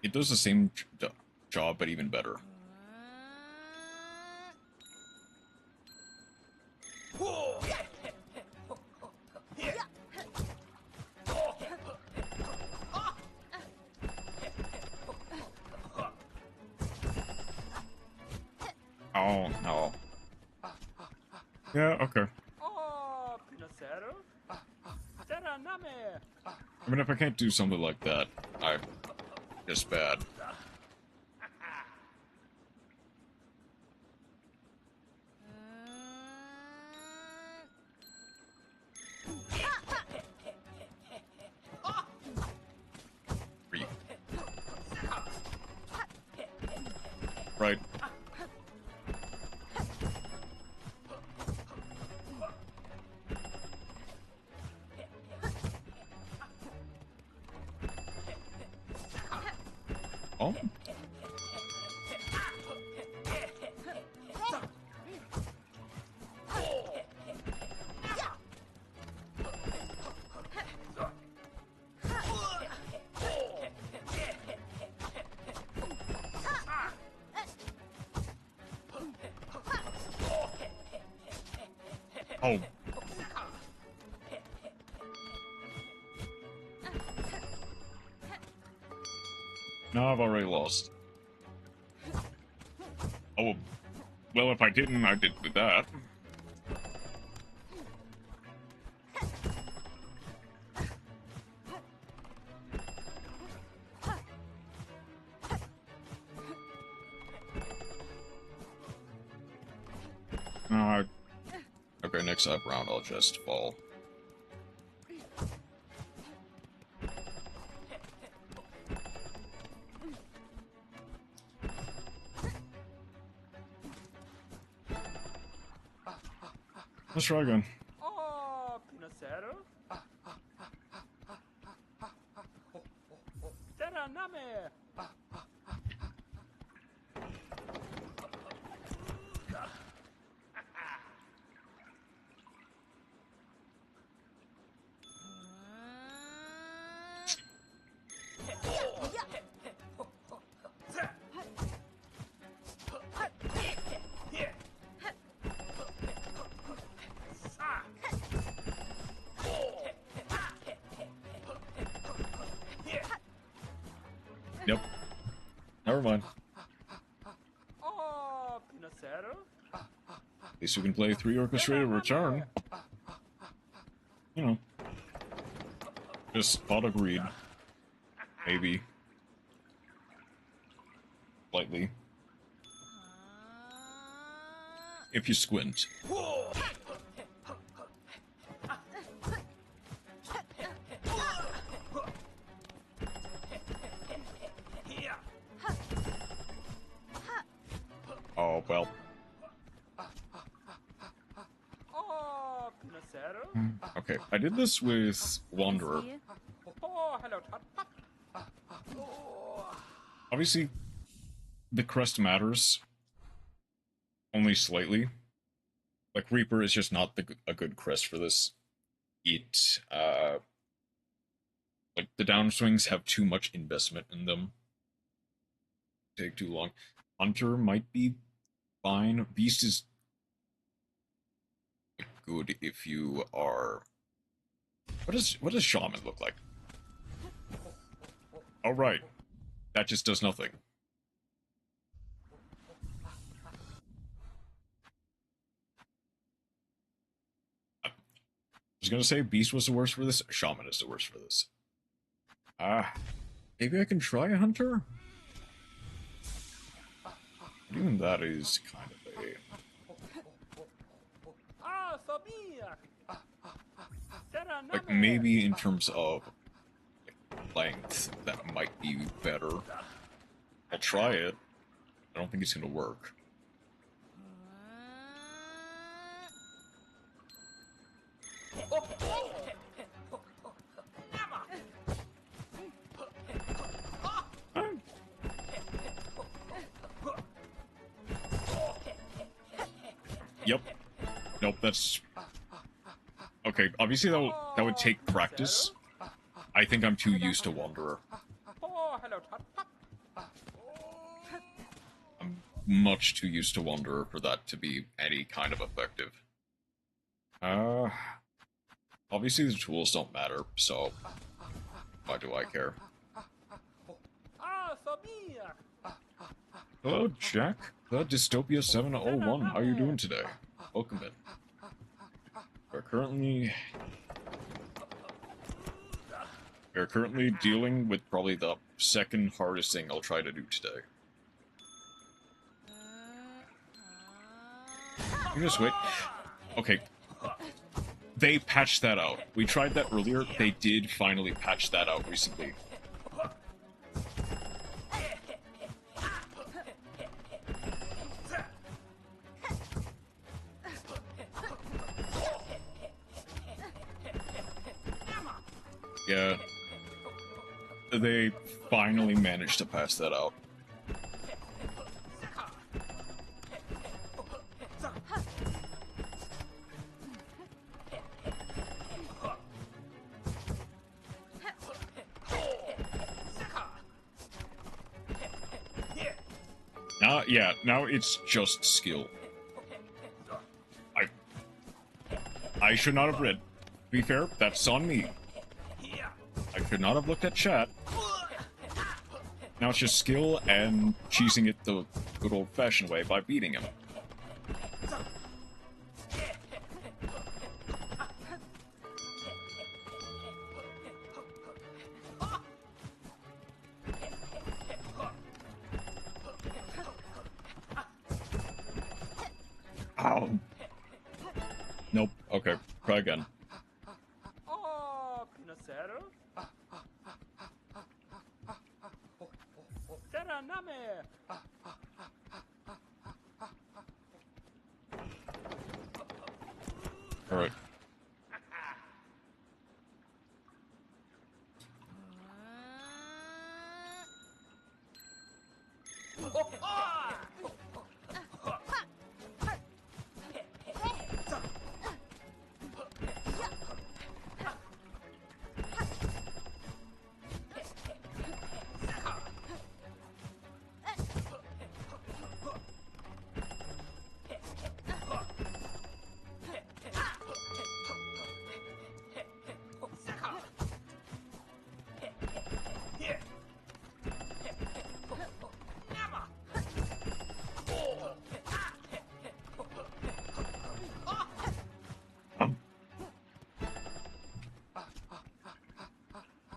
It does the same job, but even better. Oh, no. Yeah, okay. I mean, if I can't do something like that, I'm just bad. Right. Oh. Oh. No, I've already lost. Oh, well, if I didn't, I did with that. No, okay, next up round, I'll just fall. Let's try again. Yep. Never mind. At least we can play 3 orchestrated return. You know. Just spot agreed. Maybe. Slightly. If you squint. Oh, well. Okay, I did this with Wanderer. Obviously, the crest matters. Only slightly. Like, Reaper is just not a good crest for this. It, like, the downswings have too much investment in them. Take too long. Hunter might be fine. Beast is good if you are... What does Shaman look like? Oh, right. That just does nothing. I was gonna say Beast was the worst for this. Shaman is the worst for this. Maybe I can try a Hunter? Even that is kind of a... Like, maybe in terms of length, that might be better. I'll try it. I don't think it's gonna work. Yep. Nope, that's... Okay, obviously that would take practice. I think I'm too used to Wanderer. I'm much too used to Wanderer for that to be any kind of effective. Obviously the tools don't matter, so why do I care? Hello, Jack. The Dystopia 701. How are you doing today? Welcome in. We're currently dealing with probably the second hardest thing I'll try to do today. You just wait. Okay. They patched that out. We tried that earlier. They did finally patch that out recently. Yeah. They finally managed to pass that out. Now it's just skill. I should not have read. To be fair, that's on me. I could not have looked at chat. Now it's just skill and cheesing it the good old-fashioned way by beating him. Ow. Nope. Okay. Try again. Alright.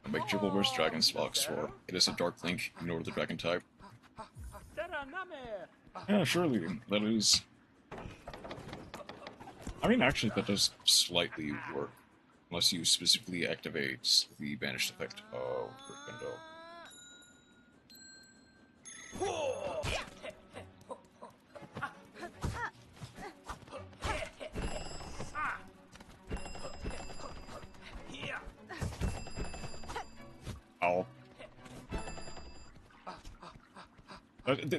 Make Chivalrous Dragon's Fox Sword. It is a Dark Link, ignore the Dragon type. Yeah, surely, that is... I mean, actually, that does slightly work. Unless you specifically activate the banished effect of Gryffindor.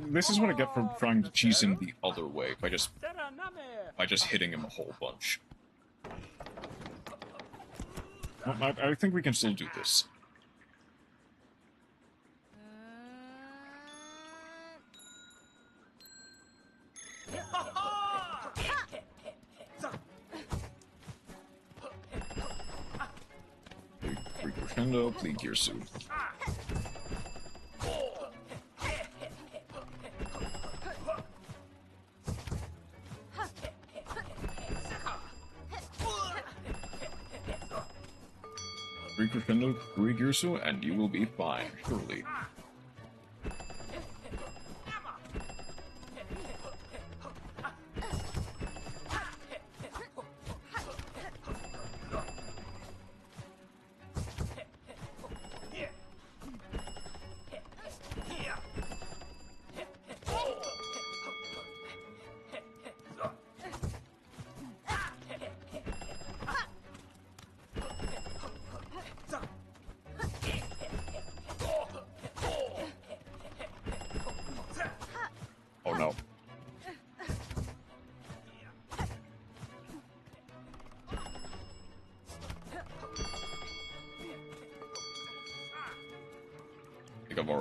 This is what I get from trying to cheese him the other way, by just hitting him a whole bunch. Well, I think we can still do this. Crescendo, plead Girsu. Crescendo, Girsu, and you will be fine, surely.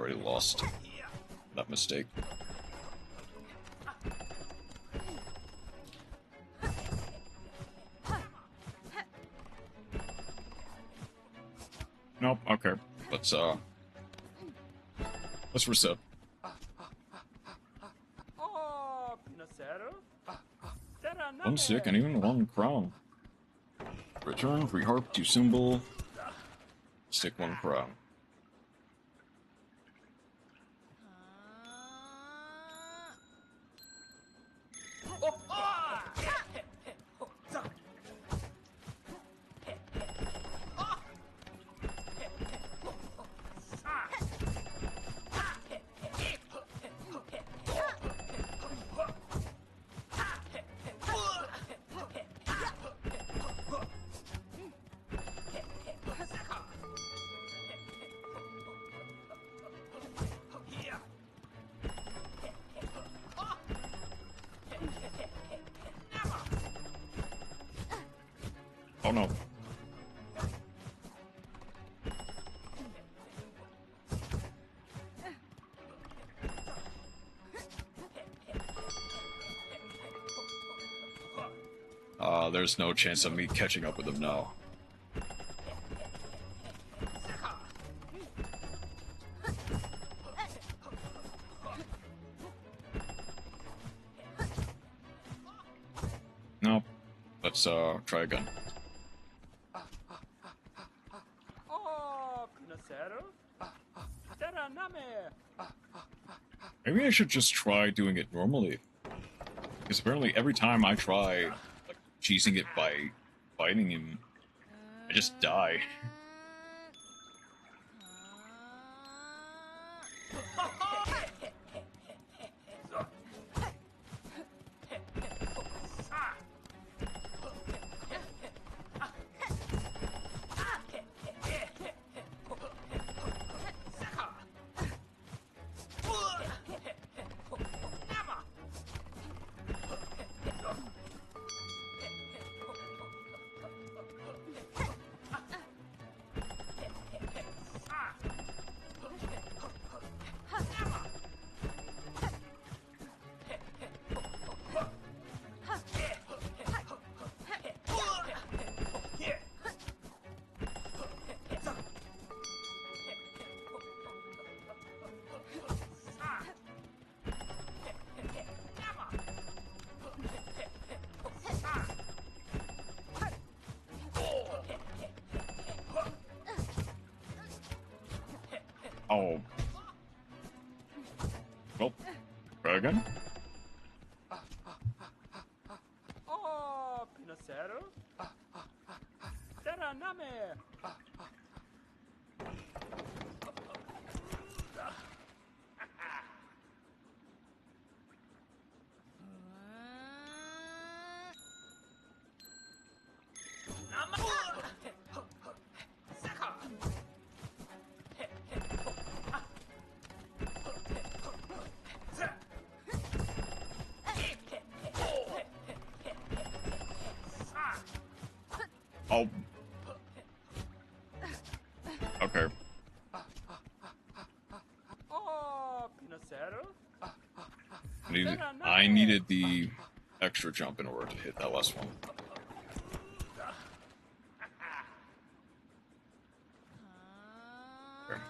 already lost that mistake. Nope, okay. Let's reset. One stick and even 1 crown. Return free harp to symbol. Stick 1 crown. Oh no. There's no chance of me catching up with him now. Nope. Let's try again. Maybe I should just try doing it normally. Because apparently every time I try like cheesing it by fighting him, I just die. Oh. Well, try again. Oh. Okay. I needed the extra jump in order to hit that last one. Okay.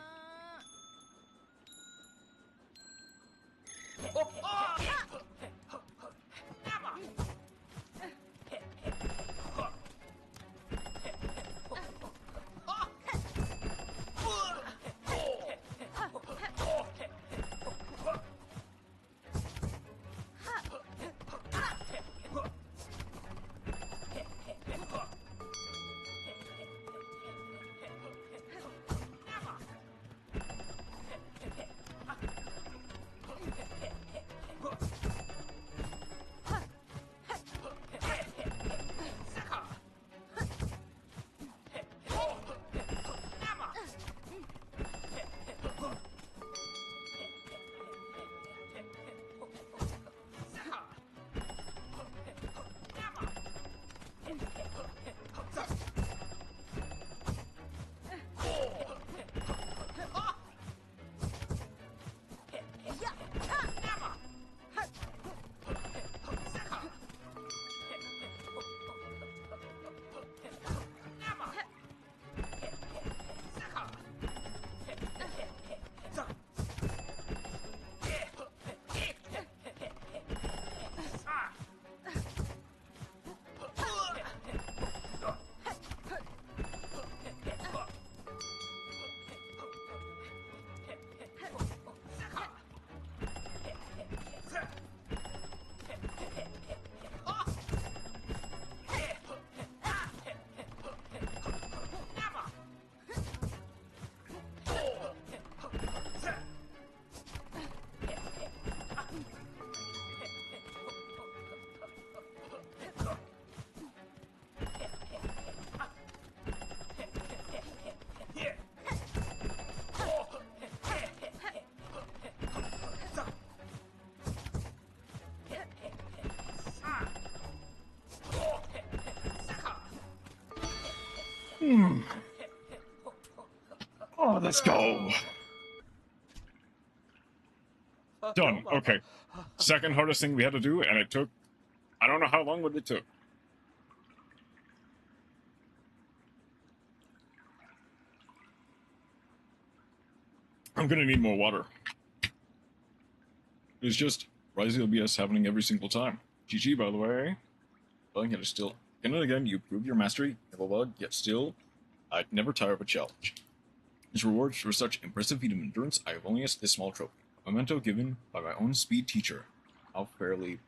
Oh, let's go. Done. Okay. Second hardest thing we had to do, and it took... I don't know how long it took. I'm gonna need more water. It's just Rising OBS happening every single time. GG, by the way. Well, yet still... Again and again, you prove your mastery, never bug, yet still, I'd never tire of a challenge. As rewards for such impressive feat of endurance, I have only asked this small trophy. A memento given by my own speed teacher. How fairly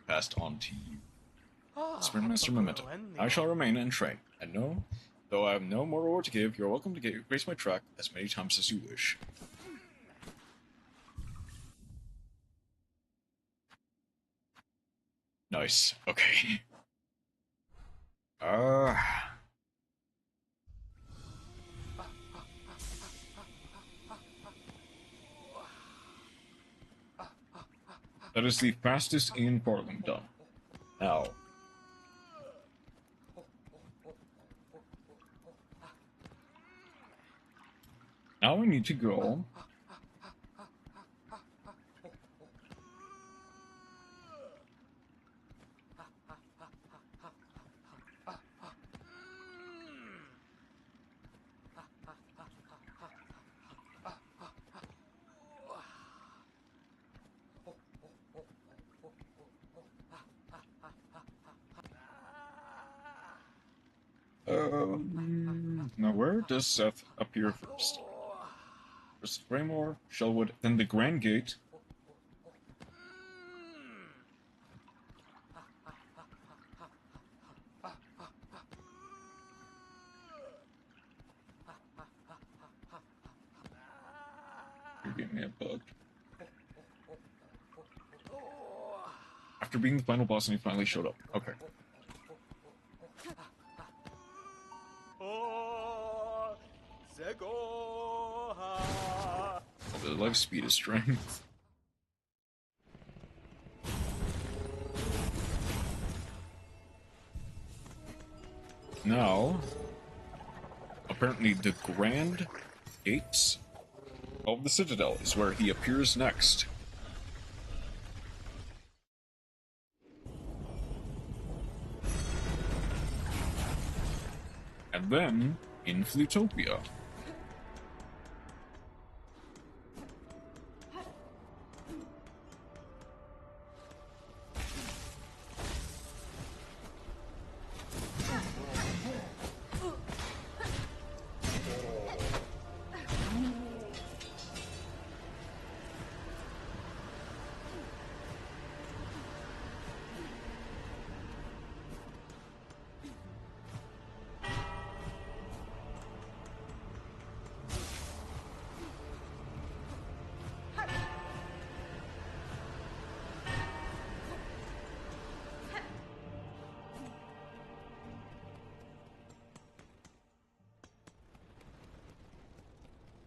passed on to you. Sprint Master Memento. I shall remain and train. And no, though I have no more reward to give, you are welcome to grace my track as many times as you wish. Nice. Okay. That is the fastest in Portland done. Now. Now we need to go. Now where does Seth appear first? First Raymore, Shellwood, then the Grand Gate. You're giving me a bug. After being the final boss and he finally showed up. Okay. The life speed is strength. Now, apparently the Grand Gates of the Citadel is where he appears next. And then, in Flutopia.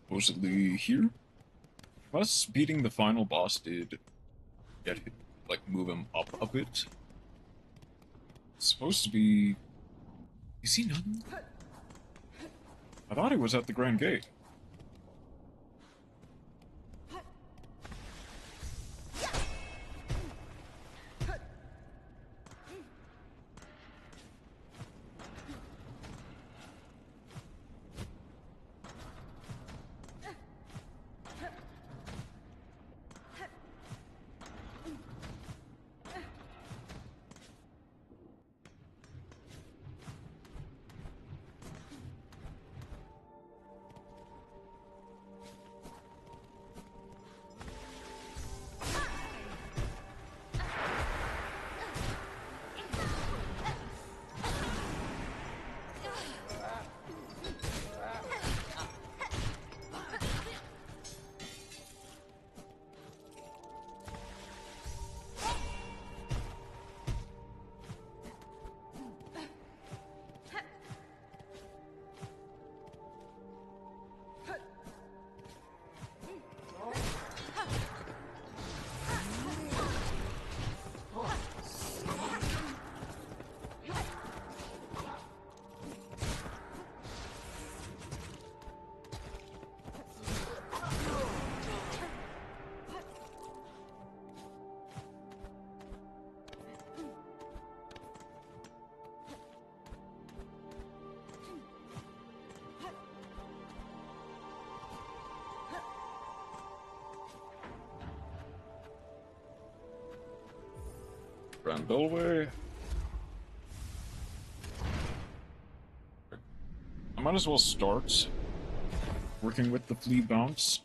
Supposedly here? Plus, beating the final boss did get him, like, move him up a bit. It's supposed to be... Is he none? I thought he was at the Grand Gate. Grand Bellway. I might as well start working with the flea bounce.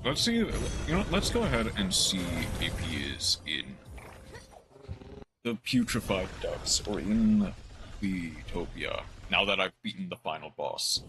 Let's see, you know, let's go ahead and see if he is in the Putrefied Depths or in the Utopia, now that I've beaten the final boss.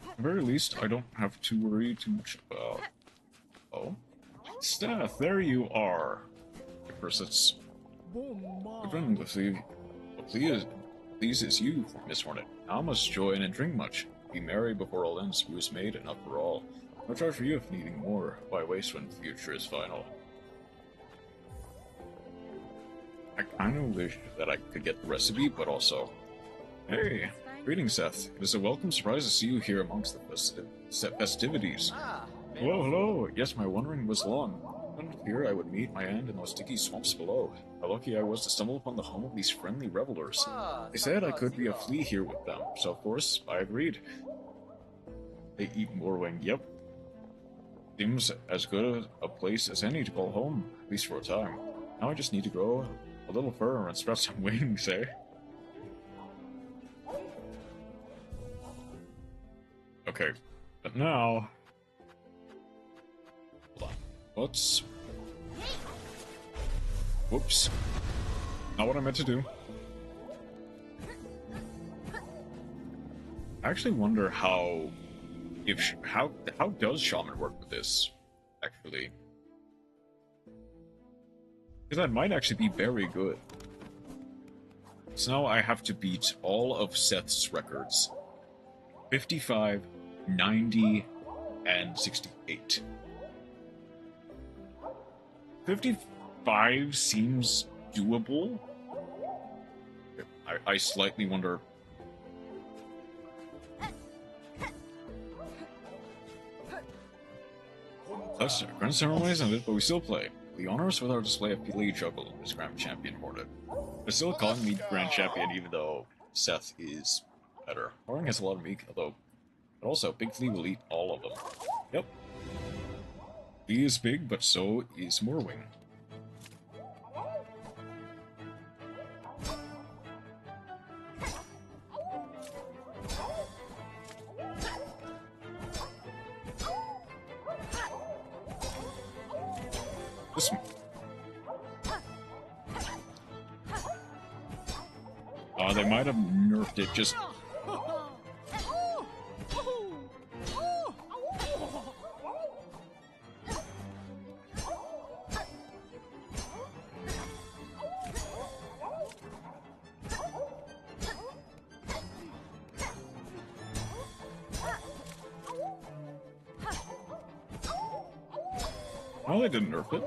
At the very least, I don't have to worry too much about... Oh? Steph, there you are! Of course, it's... Even pleases you, Miss Hornet. How much joy and drink much. Be merry before all ends, who is made enough for all. No charge for you if needing more. Why waste when the future is final? I kind of wish that I could get the recipe, but also... Hey! Greetings, Seth. It is a welcome surprise to see you here amongst the festivities. Hello, hello. Yes, my wandering was long. Here I would meet my end in those sticky swamps below. How lucky I was to stumble upon the home of these friendly revelers. They said I could be a flea here with them, so of course, I agreed. They eat morwing, yep. Seems as good a place as any to call home, at least for a time. Now I just need to grow a little fur and spread some wings, eh? Okay, but now... Hold on. Let's... Whoops. Not what I meant to do. I actually wonder how... How does Shaman work with this, actually? Because that might actually be very good. So now I have to beat all of Seth's records. 55, 90, and 68. 55 seems doable. I slightly wonder... That's grand ceremonies ended, but we still play. The honors with our display of Pele Juggle is Grand Champion Hornet. They're still calling me Grand Champion even though Seth is better. Hornet has a lot of meat, although... But also, Big Flea will eat all of them. Yep. Flea is big, but so is Morwing. This... they might have nerfed it just... Well, they didn't nerf it.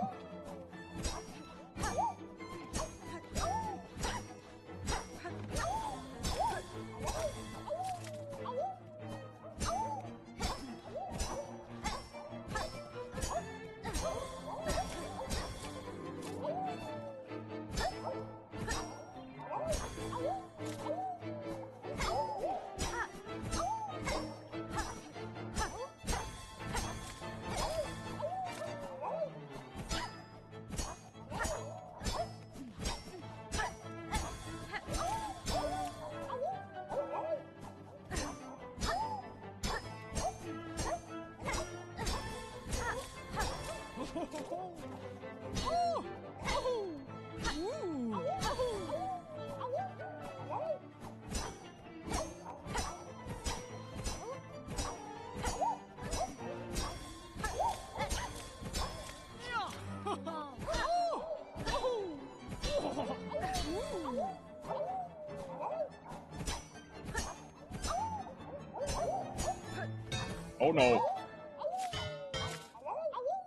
Oh no.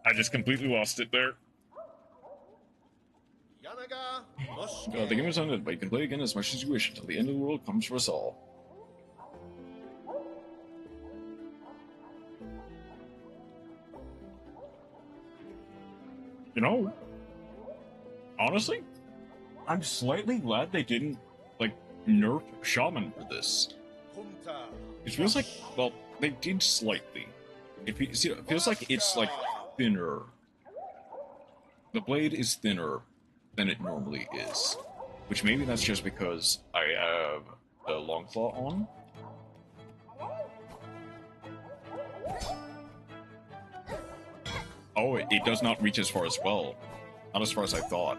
I just completely lost it there. The game is ended, but you can play again as much as you wish until the end of the world comes for us all. You know, honestly, I'm slightly glad they didn't, like, nerf Shaman for this. It feels like, well, they did slightly. It feels like it's, like, thinner. The blade is thinner than it normally is. Which maybe that's just because I have the long claw on. Oh, it does not reach as far as well. Not as far as I thought.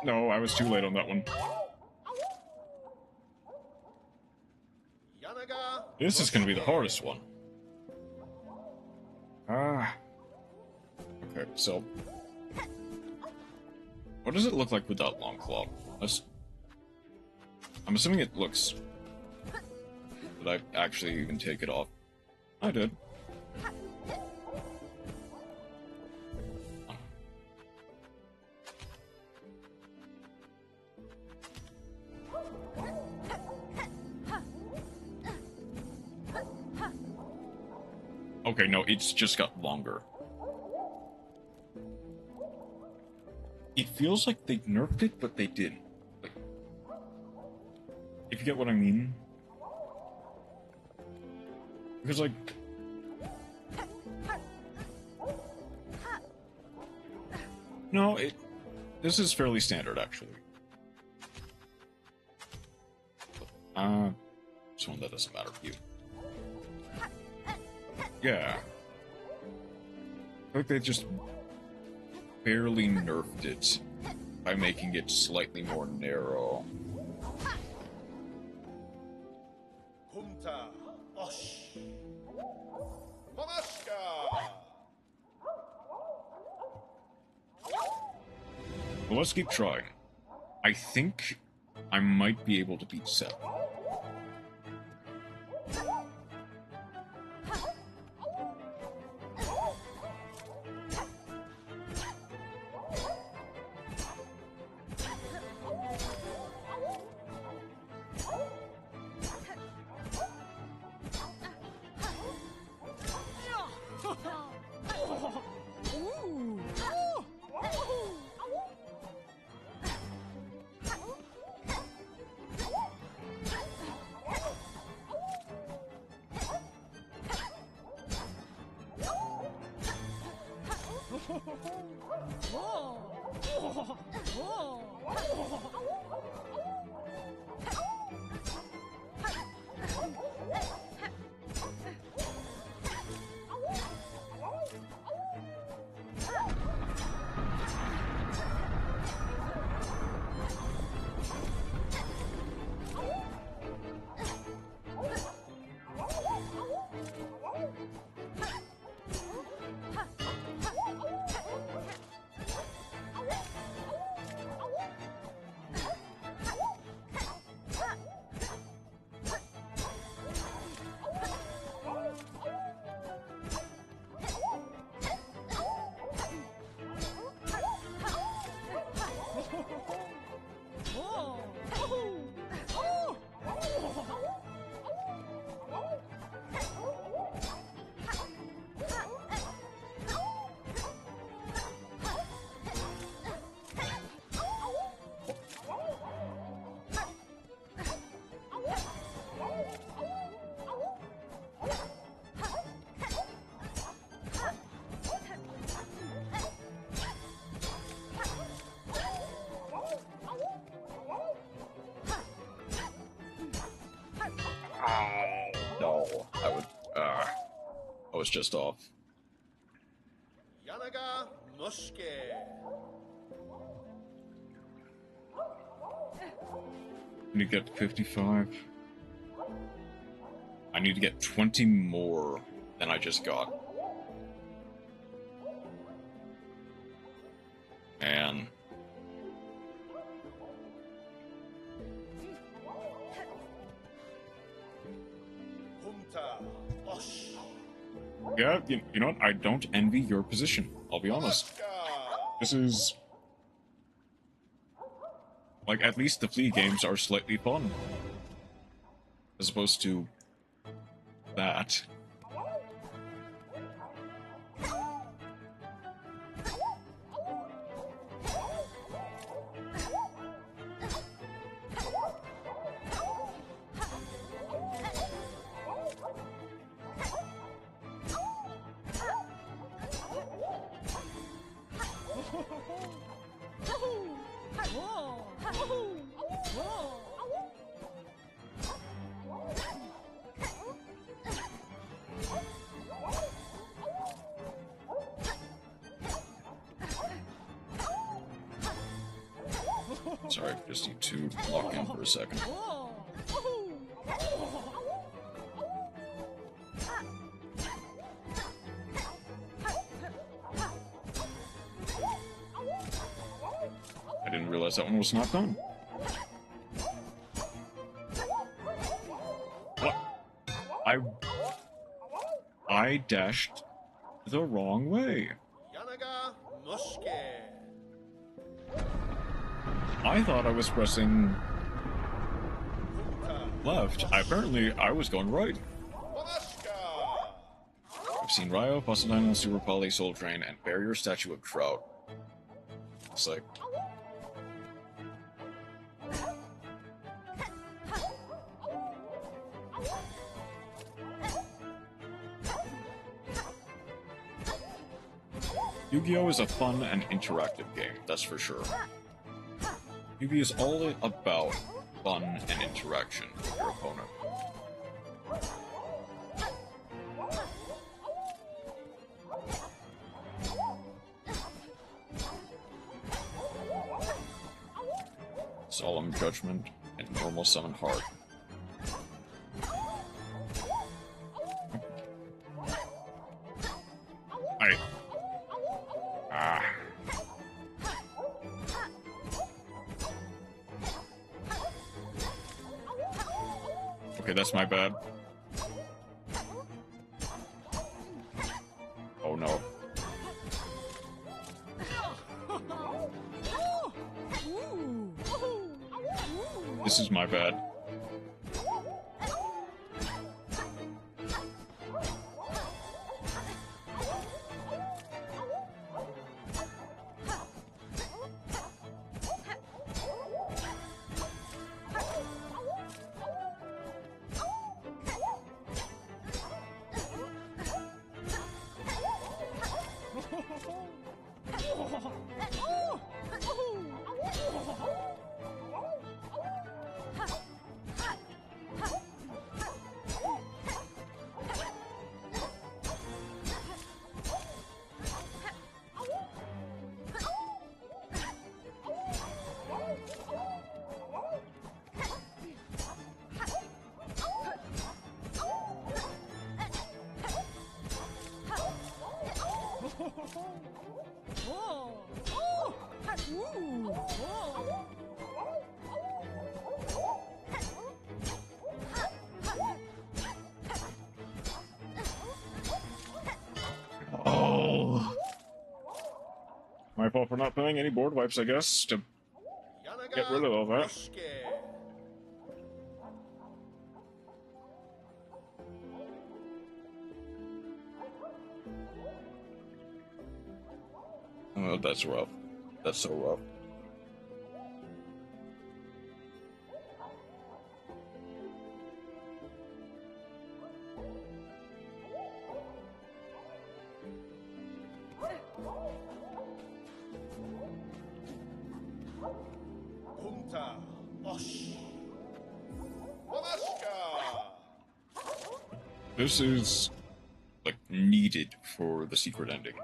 No, I was too late on that one. This is going to be the hardest one. Okay, so... what does it look like without long claw? I'm assuming it looks... Did I actually even take it off? I did. Okay, no, it's just got longer. It feels like they nerfed it, but they didn't. Like, if you get what I mean. Because, like... no, this is fairly standard, actually. This one that doesn't matter for you. Yeah. I think they just barely nerfed it by making it slightly more narrow. Well, let's keep trying. I think I might be able to beat 7. was just off. Yanaga Mushke. I need to get 55. I need to get 20 more than I just got. Man. Yeah, you know what? I don't envy your position. I'll be honest. This is... like, at least the Flea games are slightly fun. As opposed to... that. Sorry, just need to lock in for a second. I didn't realize that one was not done. What? I dashed the wrong way. I thought I was pressing left. Apparently, I was going right. I've seen Ryo, Poseidon, Super Poly, Soul Train, and Barrier Statue of Trout. It's like... Yu-Gi-Oh! Is a fun and interactive game, that's for sure. Yu-Gi is all about fun and interaction with your opponent. Solemn Judgment and Normal Summon Heart. Okay, that's my bad. Oh no. This is my bad. Oh. My fault for not playing any board wipes, I guess, to get rid of all that. Oh, that's rough. That's so rough. This is, like, needed for the secret ending.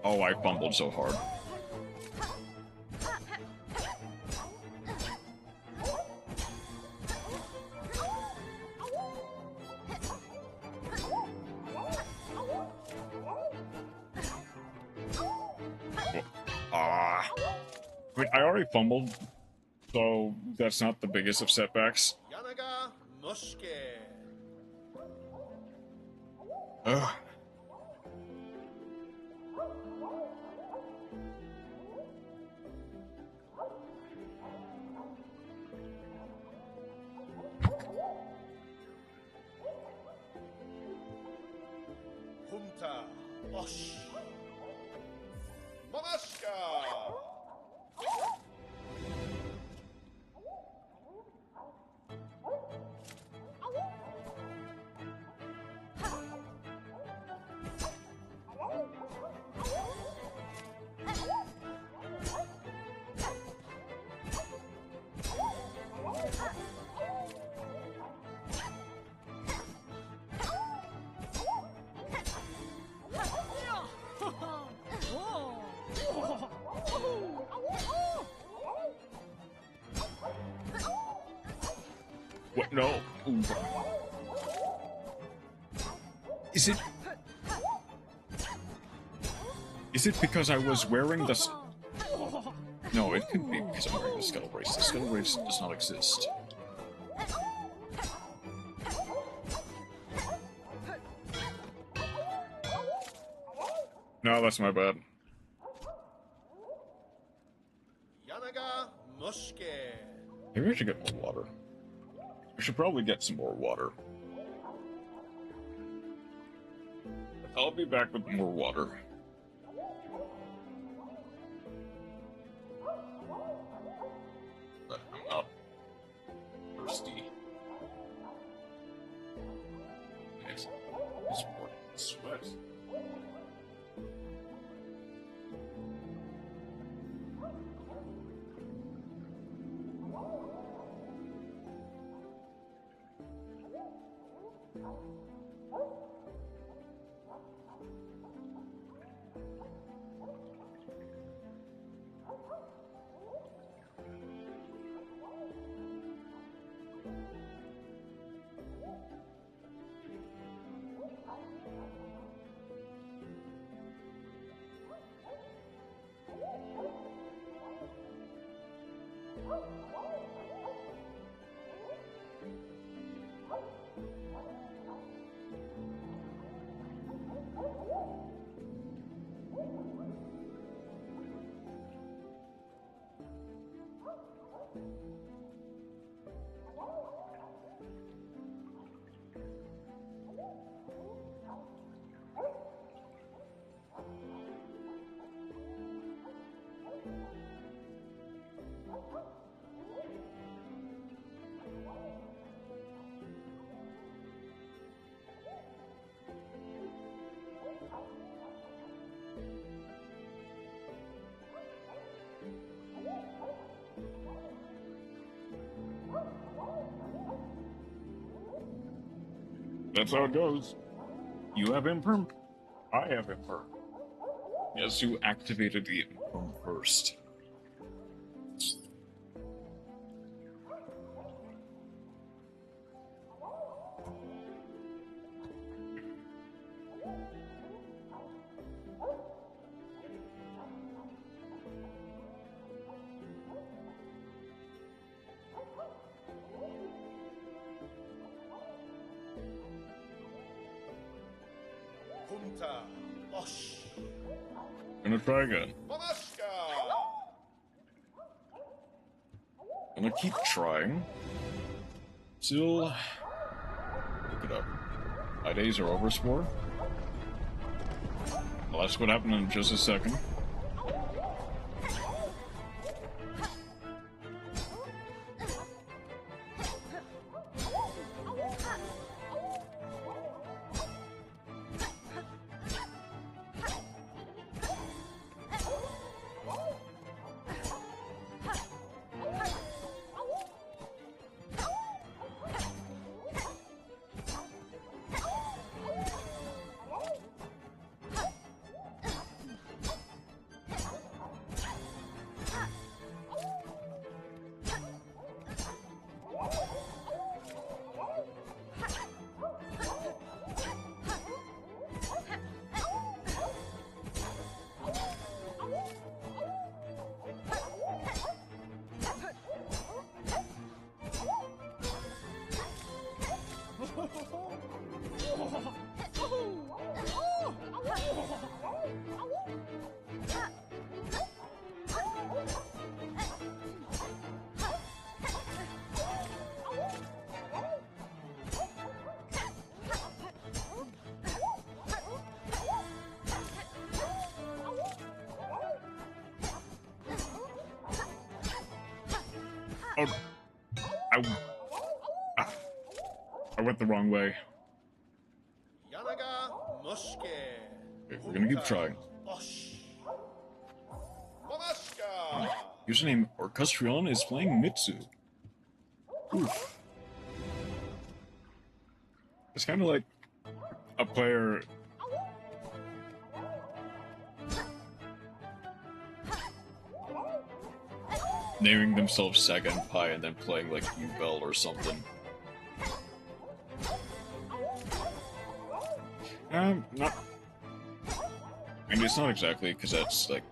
Oh, I fumbled so hard. I mean, I already fumbled, so that's not the biggest of setbacks. Ugh. What? No. Ooh. Is it... Is it because I was wearing the... No, it couldn't be because I'm wearing the Scuttle Brace. The Scuttle Brace does not exist. No, that's my bad. Maybe I should get more water. I should probably get some more water. I'll be back with more water. But I'm not thirsty. It's more sweat. That's how it goes. You have imperm, I have imperm. Yes, you activated the imperm first. Gonna try again. Gonna keep trying. Still... Look it up. My days are over, Spore. Well, that's what happened in just a second. Oh, I went the wrong way. Okay, we're gonna keep trying. Username Orchestrion is playing Mitsu. Oof. It's kind of like a player... naming themselves Second Pie and then playing like U-Bell or something. Not... I mean, it's not exactly, because that's like...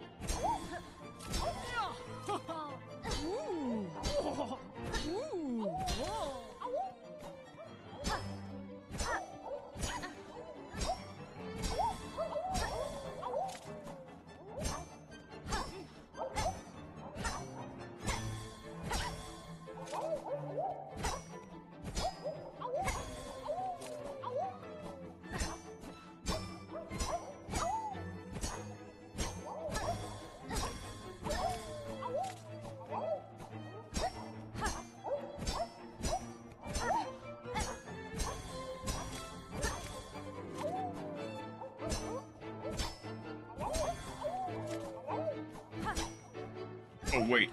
Oh, wait.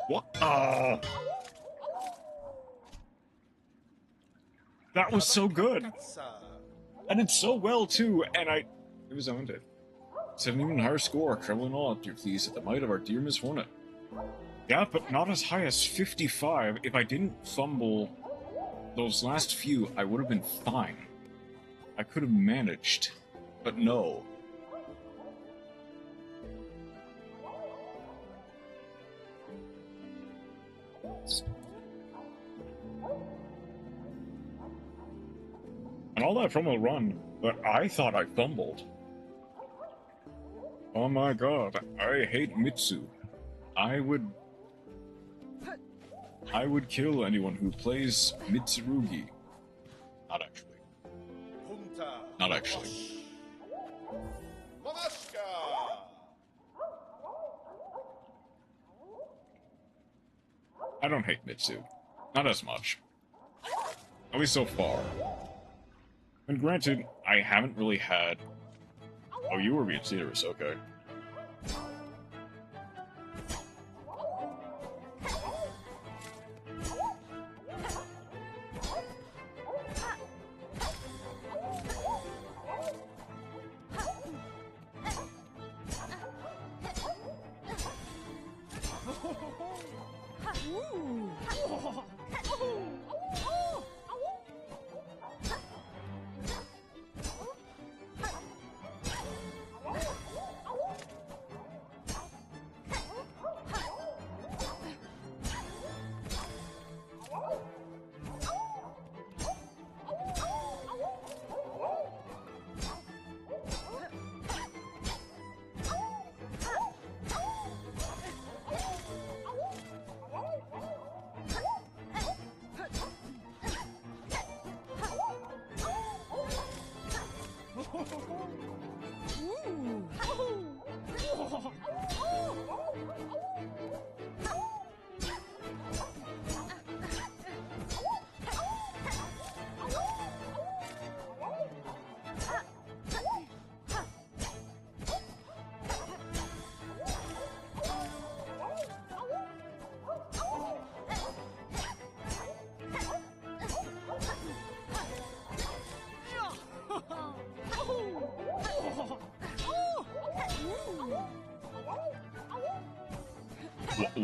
What? That was so good! I did so well, too, and it was owned it. Set an even higher score, traveling all up, dear please, at the might of our dear Miss Hornet. Yeah, but not as high as 55 if I didn't fumble Those last few, I would have been fine. I could have managed, but no. And all that promo run, but I thought I fumbled. Oh my god, I hate Mitsu. I would kill anyone who plays Mitsurugi. Not actually. Not actually. I don't hate Mitsu. Not as much. At least so far. And granted, I haven't really had... Oh, you were being serious, okay.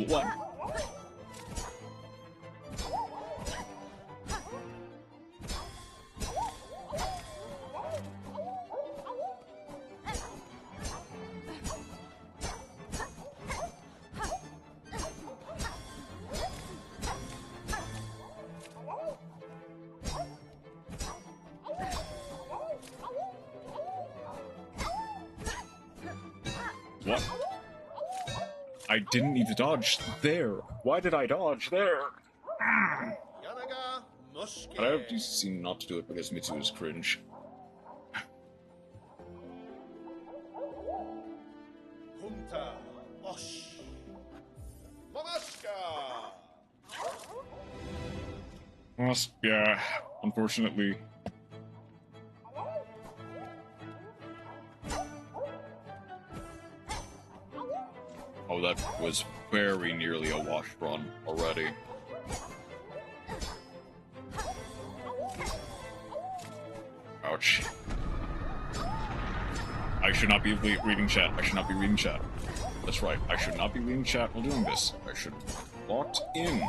What? What? I didn't need to dodge there. Why did I dodge there? But I have to seem not to do it because Mitsu is cringe. Yeah, unfortunately. Oh, that was very nearly a wash run already. Ouch. I should not be reading chat. I should not be reading chat. That's right. I should not be reading chat while doing this. I should be locked in.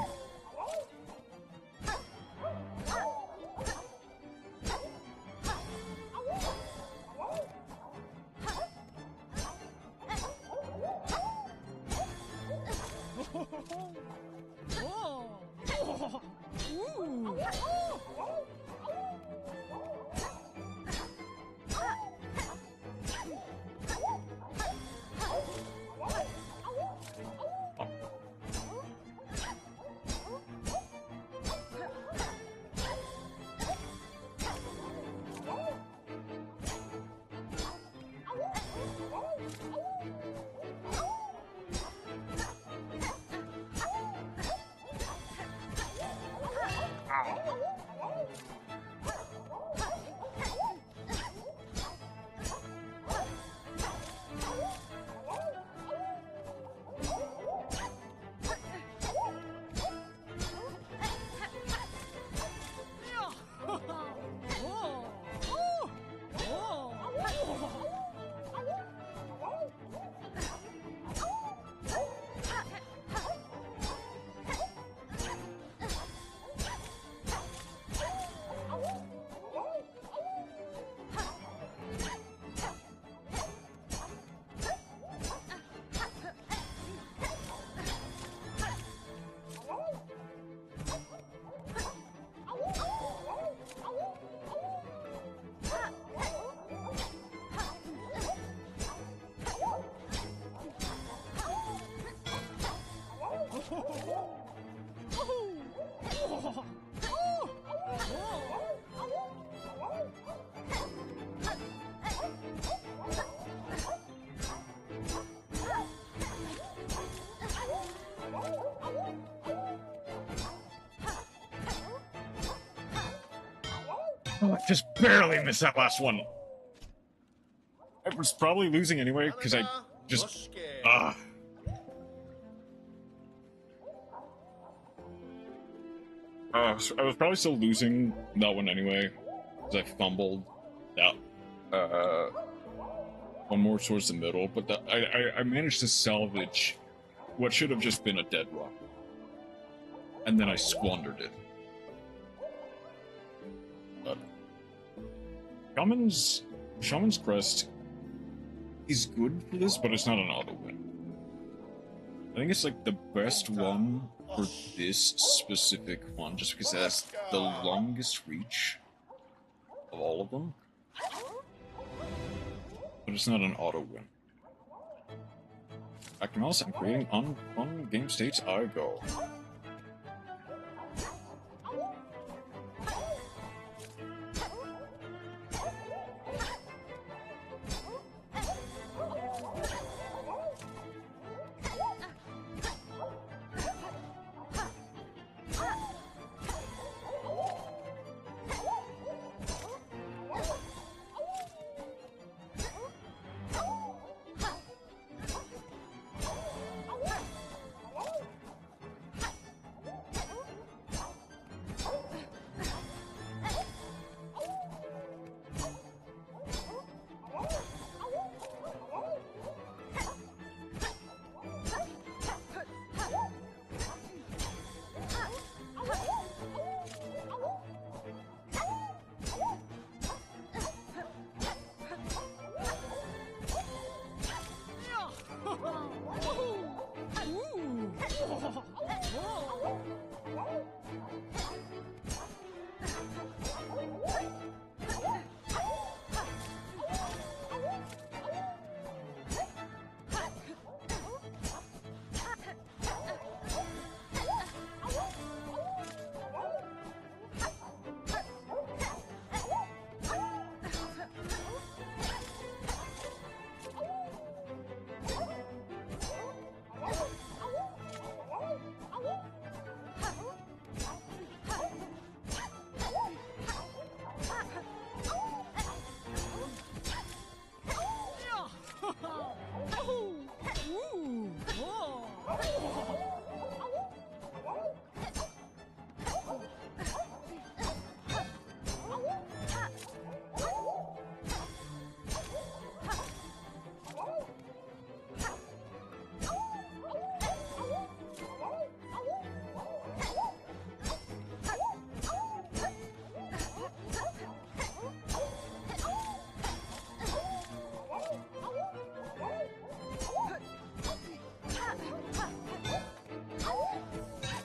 Oh, I just barely missed that last one. I was probably losing anyway, because I just... So I was probably still losing that one anyway, because I fumbled that one more towards the middle, but I managed to salvage what should have just been a dead run. And then I squandered it. But Shaman's Crest is good for this, but it's not an auto win. I think it's like the best one for this specific one, just because it has the longest reach of all of them. But it's not an auto win. Back to mouse, I'm creating unfun game states. I go.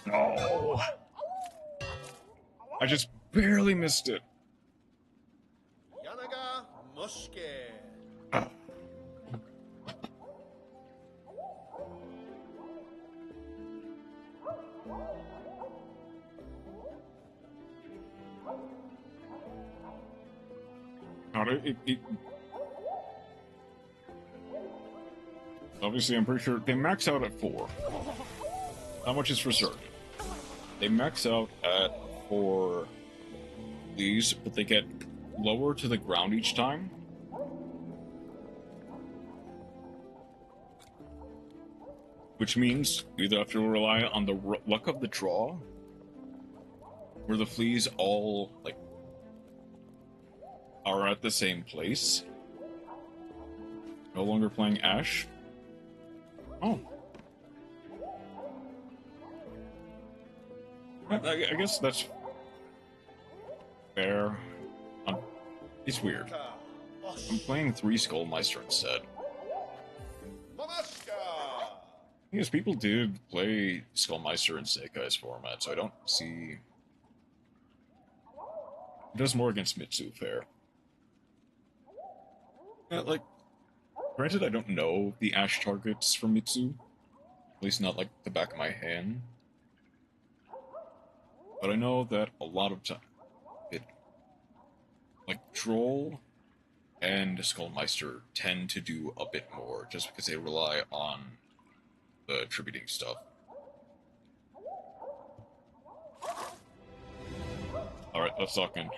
No! I just barely missed it. Oh. Obviously, I'm pretty sure they max out at 4. How much is for certain? They max out at 4 these, but they get lower to the ground each time. Which means you either have to rely on the luck of the draw, where the fleas all, like, are at the same place. No longer playing Ash. Oh. I guess that's fair. It's weird. I'm playing 3 Skullmeister instead. Because people did play Skullmeister in Seikai's format, so I don't see... It does more against Mitsu, fair. Yeah, like, granted I don't know the Ash targets from Mitsu. At least not like the back of my hand. But I know that a lot of time, like, Droll and Skullmeister tend to do a bit more, just because they rely on the attributing stuff. Alright, let's talk in.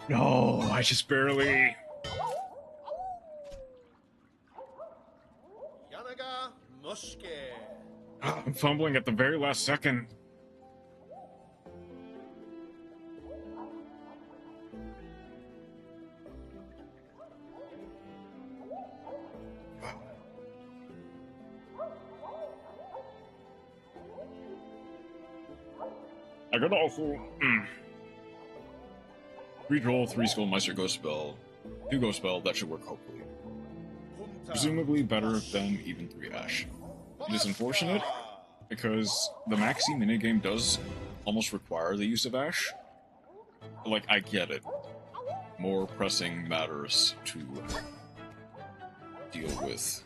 No, I just barely. I'm fumbling at the very last second. I gotta also reroll 3 Skullmeister Ghost Spell, 2 Ghost Spell. That should work hopefully. Presumably better than even 3 Ash. It is unfortunate because the Maxi minigame does almost require the use of Ash. Like, I get it. More pressing matters to deal with.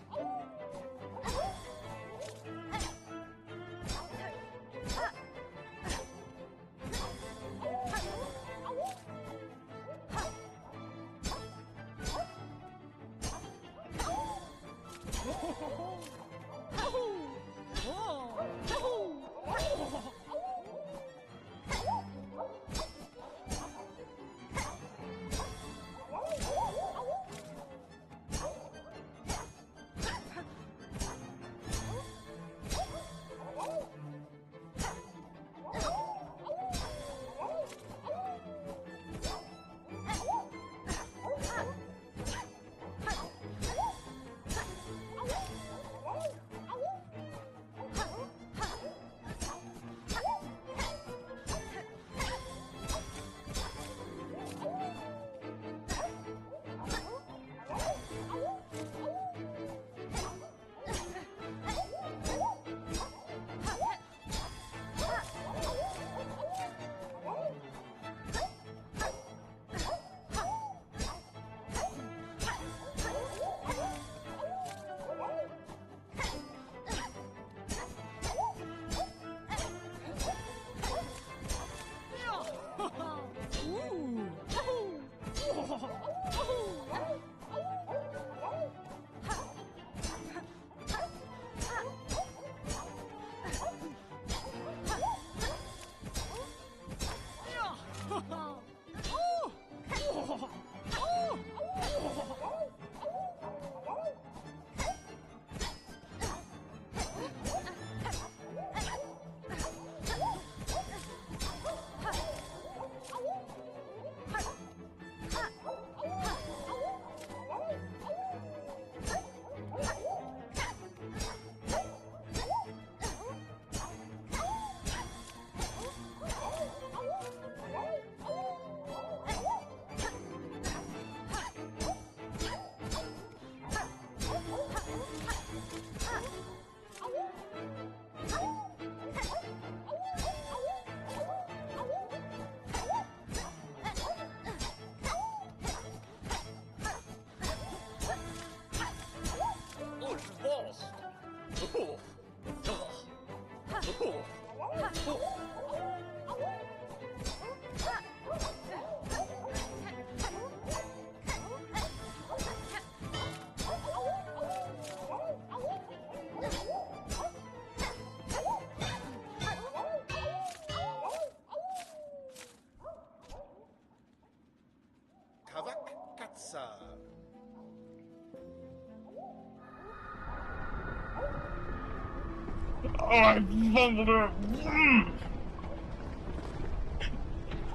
Oh, I fumbled it!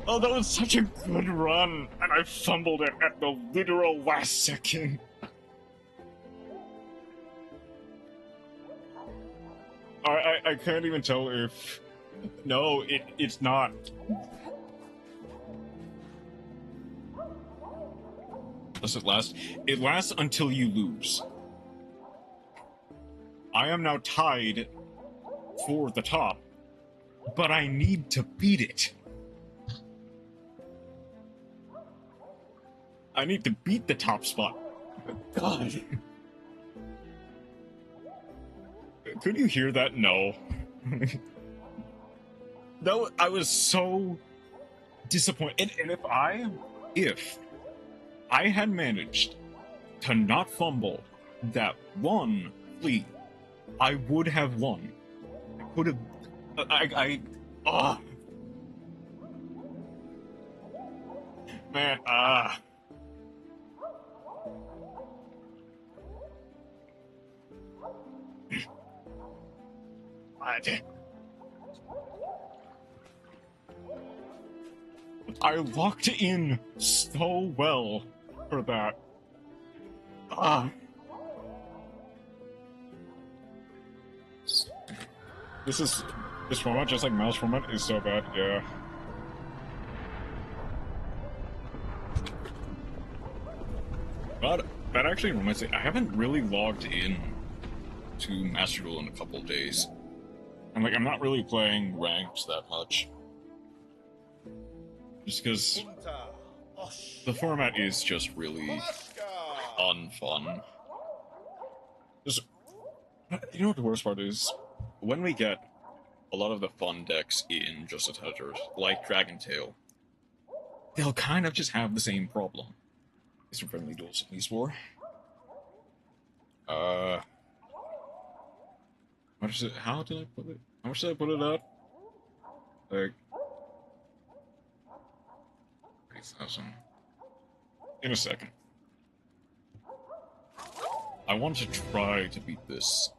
Oh, that was such a good run, and I fumbled it at the literal last second. I can't even tell if... No, it's not. Does it last? It lasts until you lose. I am now tied for the top, but I need to beat it. I need to beat the top spot. God. Could you hear that? No. No, I was so disappointed. And if I had managed to not fumble that one fleet, I would have won. I could have... Man, I locked in so well for that. This format, just like mouse format, is so bad, yeah. But that actually reminds me, I haven't really logged in to Master Duel in a couple of days. And like, I'm not really playing ranked that much. Just because the format is just really unfun. Just, you know what the worst part is? When we get a lot of the fun decks in Just a Tether, like Dragon Tail, they'll kind of just have the same problem. Some friendly duels at least war. What is it? How did I put it? How much did I put it at? Like 8,000. In a second. I want to try to beat this.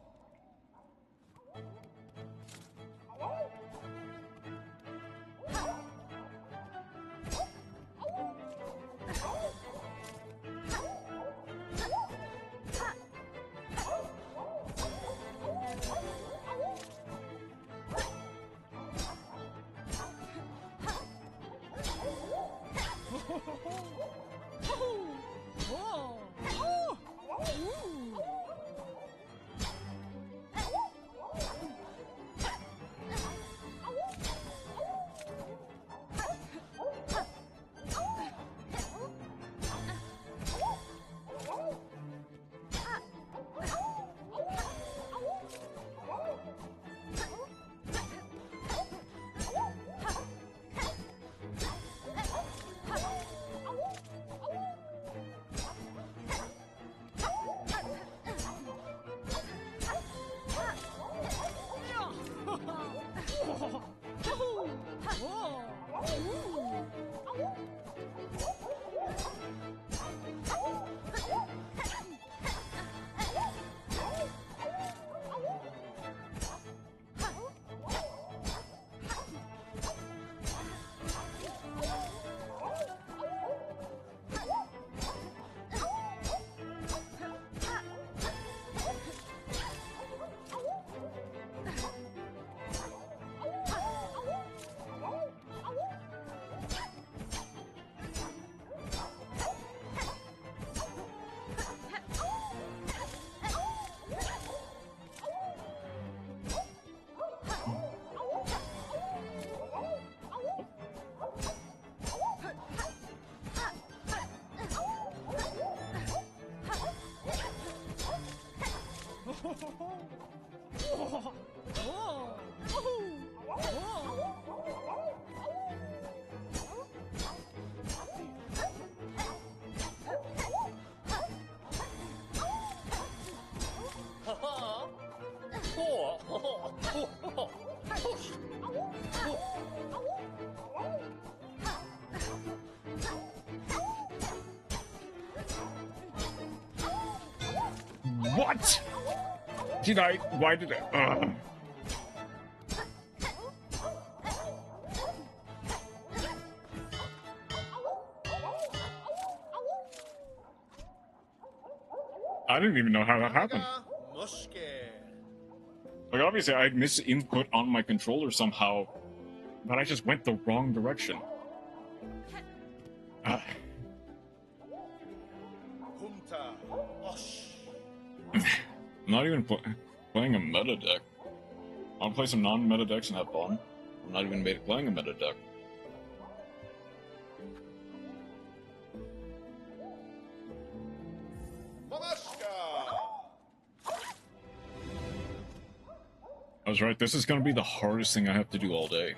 What? Did I? Why did I? I didn't even know how that happened. Like, obviously, I misinput on my controller somehow, but I just went the wrong direction. I'm not even playing a meta deck. I want to play some non-meta decks and have fun. I'm not even playing a meta deck. I was right, this is going to be the hardest thing I have to do all day.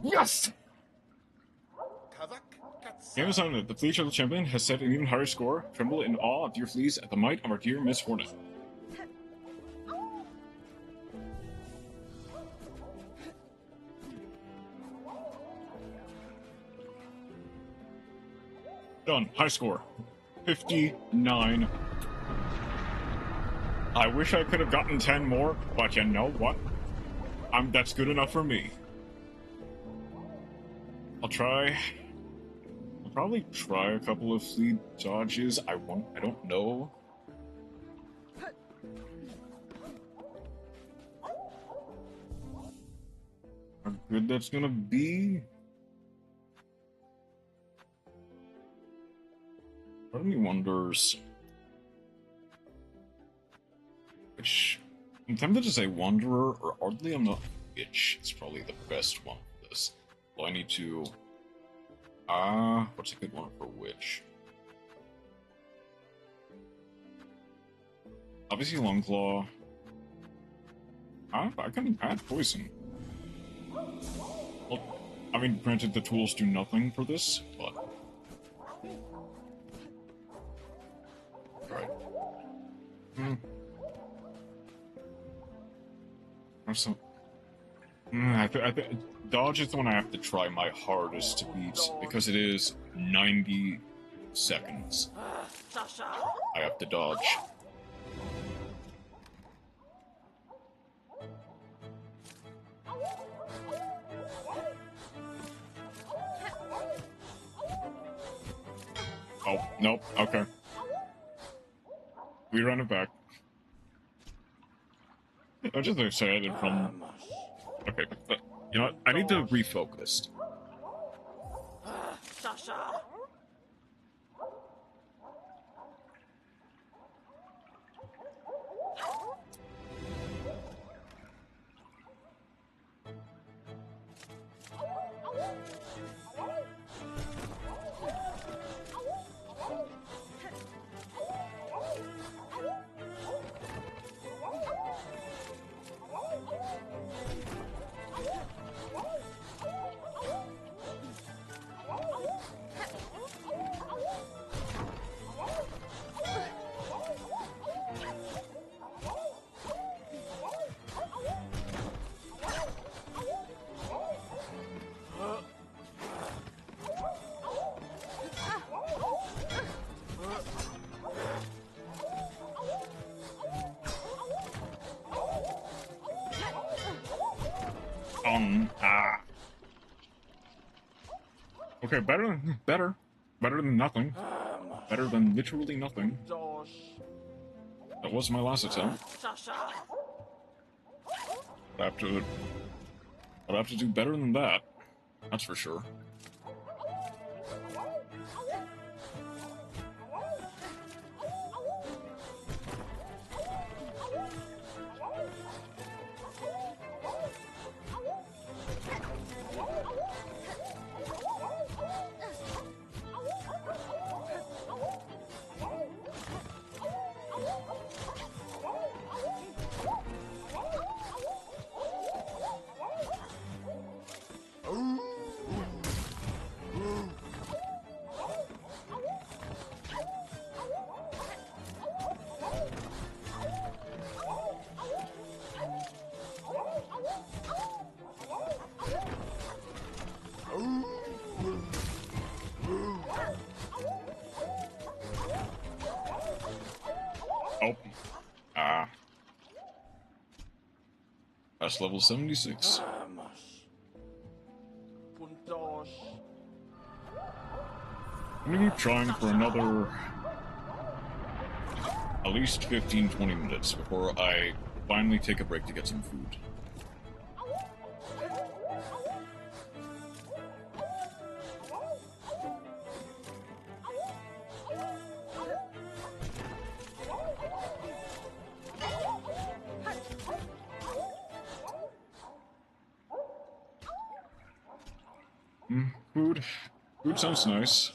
Yes! Amazon, the Flea Shuttle Champion, has set an even higher score. Tremble in awe of dear fleas at the might of our dear Miss Hornet. Done. High score. 59. I wish I could have gotten 10 more, but you know what? That's good enough for me. I'll probably try a couple of fleet dodges. I don't know. How good that's gonna be. Part of me wonders. Which I'm tempted to say Wanderer, or oddly I'm not FlipWitch. It's probably the best one for this. Well, I need to... what's a good one for witch? Obviously Longclaw. I can add poison. Well, I mean, granted the tools do nothing for this, but... Right. So, I think dodge is the one I have to try my hardest to beat, because it is 90 seconds. I have to dodge. Oh, nope, okay. We run it back. I'm just excited from... Okay, but, you know what? I need to refocus. Okay, better than nothing. Better than literally nothing. That was my last attempt. I'd have to do better than that. That's for sure. That's level 76. I'm gonna keep trying for another at least 15-20 minutes before I finally take a break to get some food. Food sounds nice.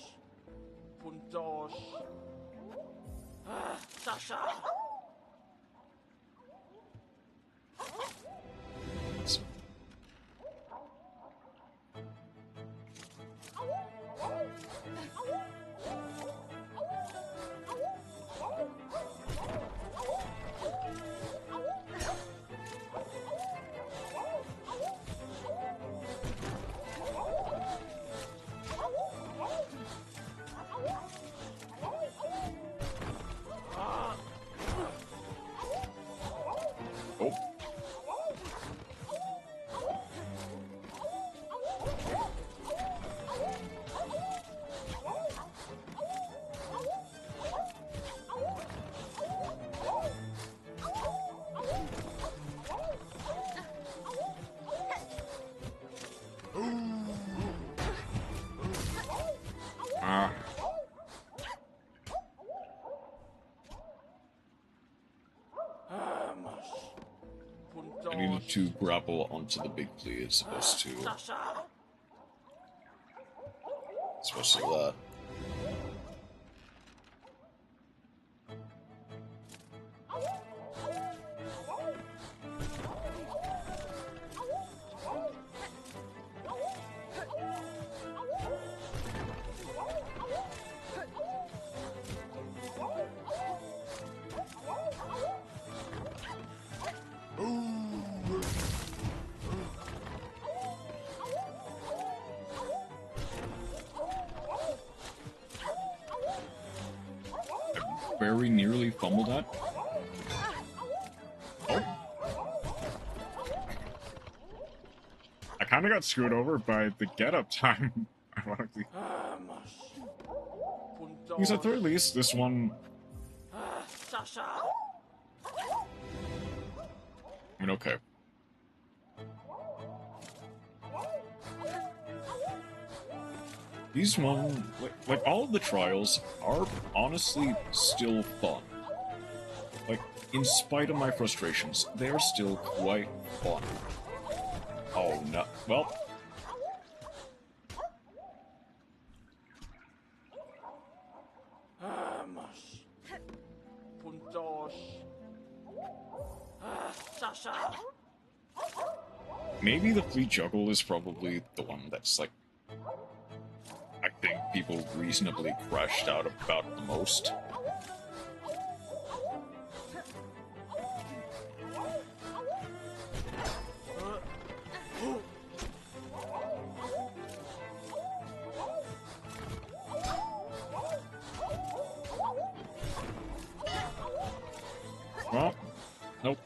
to grapple onto the big flea. It's supposed to. It's supposed to do that. Very nearly fumbled that. Oh. I kind of got screwed over by the get-up time, ironically. Because at the very least, this one... I mean, okay. These one, like all of the trials are honestly still fun. Like, in spite of my frustrations, they're still quite fun. Oh no, well. Maybe the flea juggle is probably the one that's like, I think people reasonably crashed out about the most. Well, nope.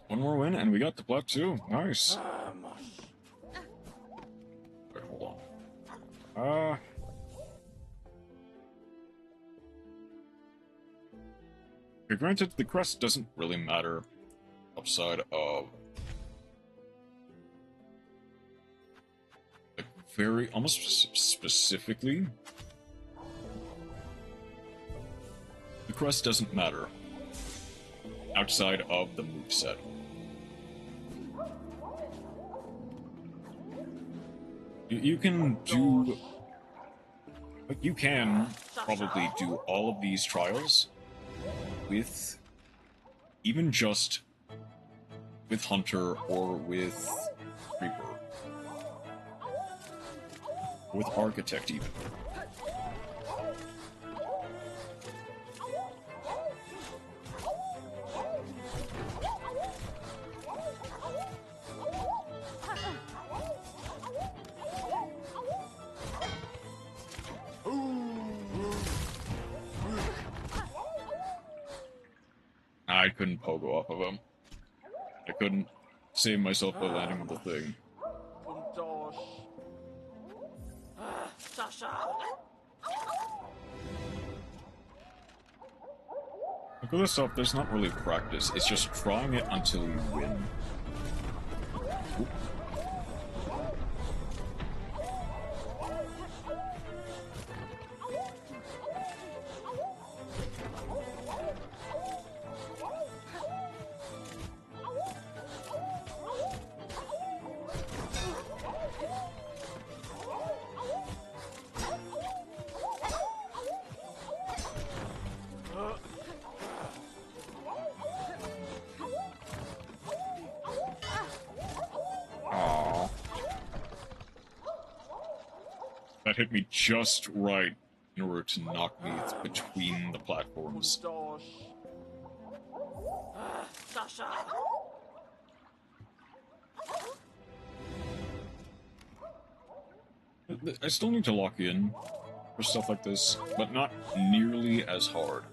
One more win and we got the plat too. Nice. Wait, hold on. Okay, granted, the crest doesn't really matter outside of like very almost specifically. The crest doesn't matter outside of the moveset. You can do... Like, you can probably do all of these trials with... even just with Hunter or with Reaper. With Architect, even. I couldn't pogo off of him. I couldn't save myself by landing on the thing. Look at this stuff, there's not really practice, it's just trying it until you win. Oop. That hit me just right in order to knock me between the platforms. I still need to lock in for stuff like this, but not nearly as hard.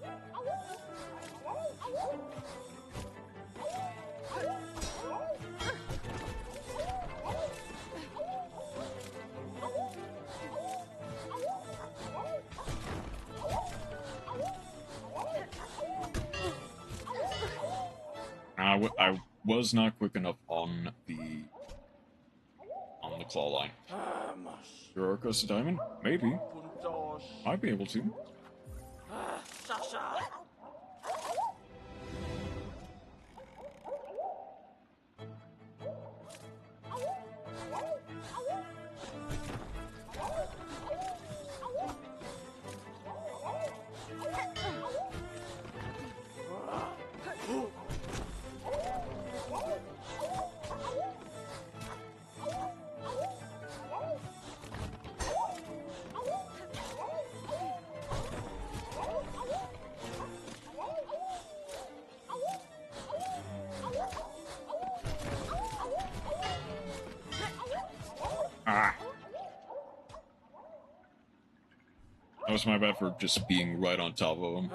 I was not quick enough on the claw line. Your Orcos a diamond? Maybe. Might be able to. That was my bad for just being right on top of him.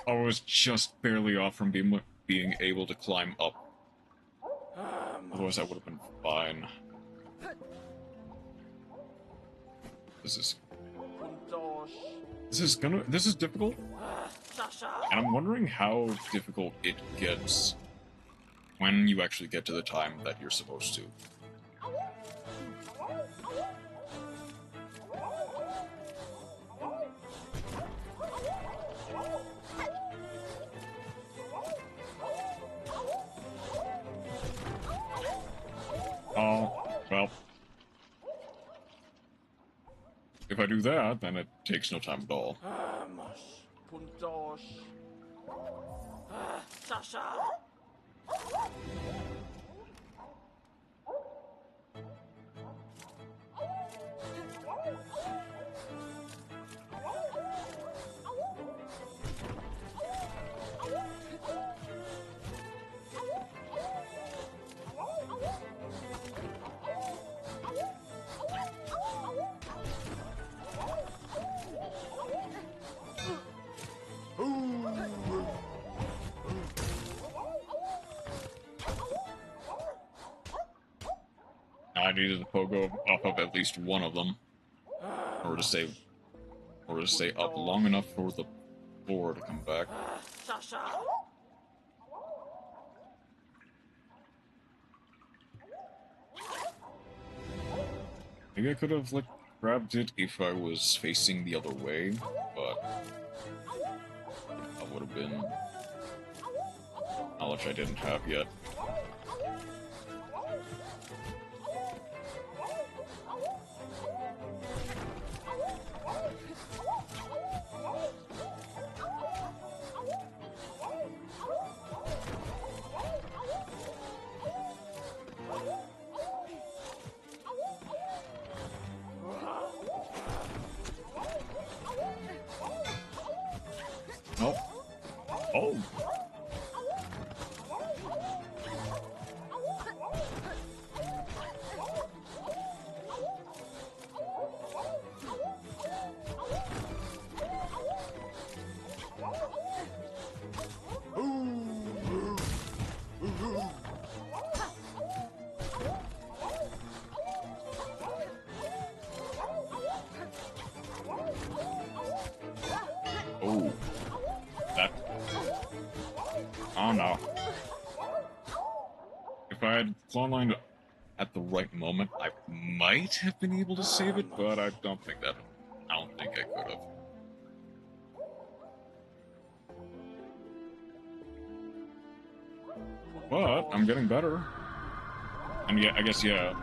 I was just barely off from being able to climb up. Otherwise, I would have been fine. This is difficult. And I'm wondering how difficult it gets when you actually get to the time that you're supposed to. Oh, well. If I do that, then it takes no time at all. I needed to pogo up at least one of them, or to stay up long enough for the floor to come back. Maybe I could have grabbed it if I was facing the other way, but that would have been knowledge I didn't have yet. Nope. Oh. Oh. That. Oh no. If I had clone lined at the right moment, I might have been able to save it, but I don't think I could have. But I'm getting better. And yeah, I guess yeah,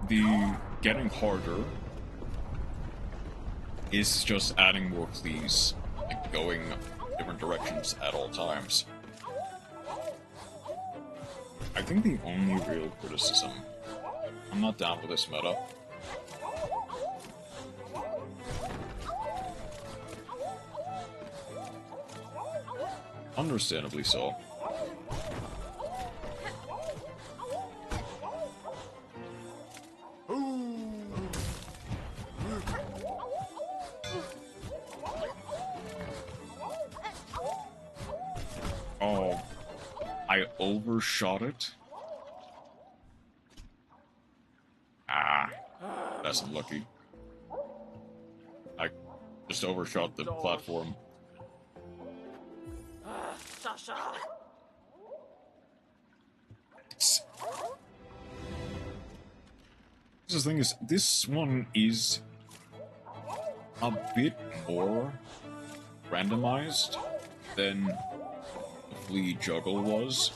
the getting harder is just adding more pleas, like going different directions at all times. I think the only real criticism, I'm not down with this meta. Understandably so. Oh, I overshot it. That's unlucky. I just overshot the platform. The thing is, this one is a bit more randomized than the Flea Juggle was.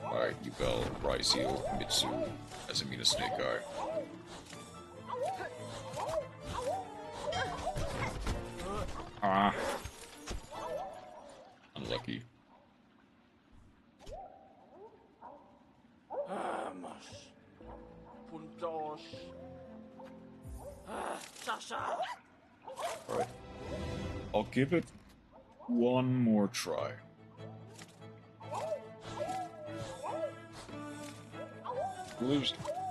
Alright, Yubel, Raizio, Mitsu, Azamina Snake Eye. Ah. Unlucky. Alright. I'll give it one more try.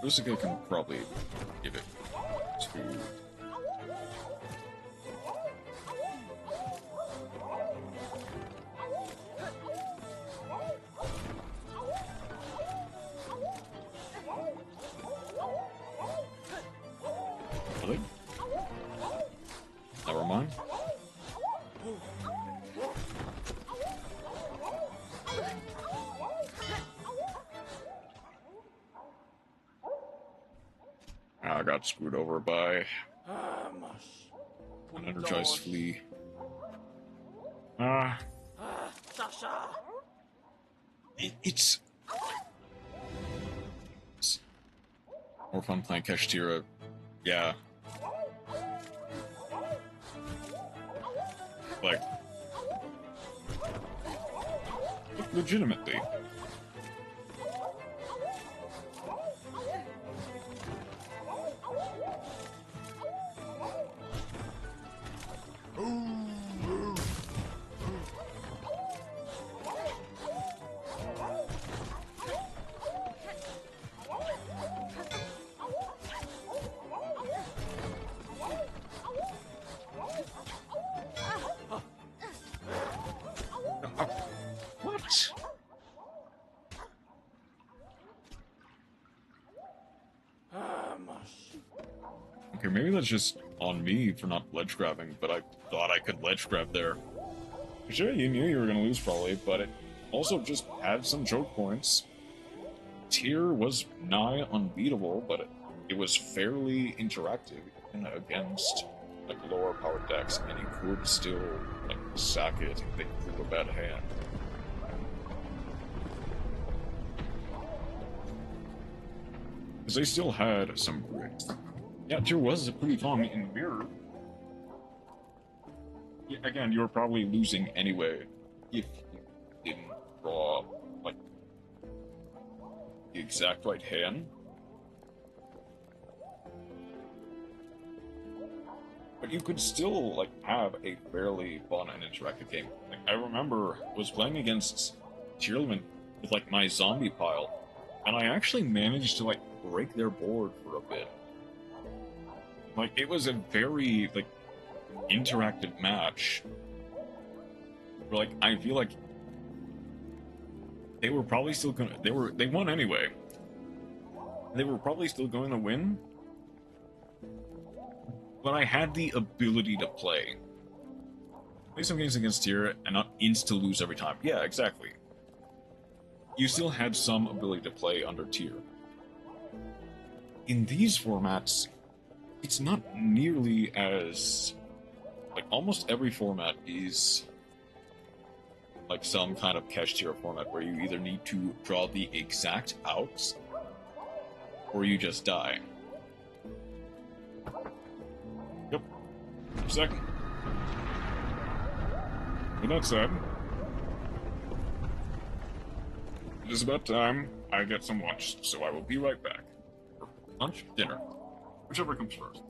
Lucica can probably give it two. Really? Never mind. I got screwed over by an energized flea. It's more fun playing Kashtira. Yeah. Like, legitimately. What? Okay, maybe that's just on me for not ledge grabbing, but I thought I could ledge grab there. Sure, you knew you were gonna lose probably, but it also just had some choke points. Tier was nigh unbeatable, but it was fairly interactive against like lower power decks, and you could still like sack it if they threw a bad hand. Because they still had some grit. Yeah, Tier was pretty fun in the mirror. Yeah, again, you were probably losing anyway if you didn't draw like the exact right hand. But you could still like have a fairly fun and interactive game. Like, I remember I was playing against Tierlman with like my zombie pile, and I actually managed to like break their board for a bit. Like, it was a very like interactive match. Where, like, I feel like they were probably still gonna they won anyway. They were probably still going to win. But I had the ability to play some games against Tier and not insta lose every time. Yeah, exactly. You still had some ability to play under Tier. In these formats, it's not nearly as like almost every format is like some kind of cash tier format where you either need to draw the exact outs or you just die. Yep. Second. With that said, it is about time I get some lunch, so I will be right back. Lunch, dinner, whichever comes first.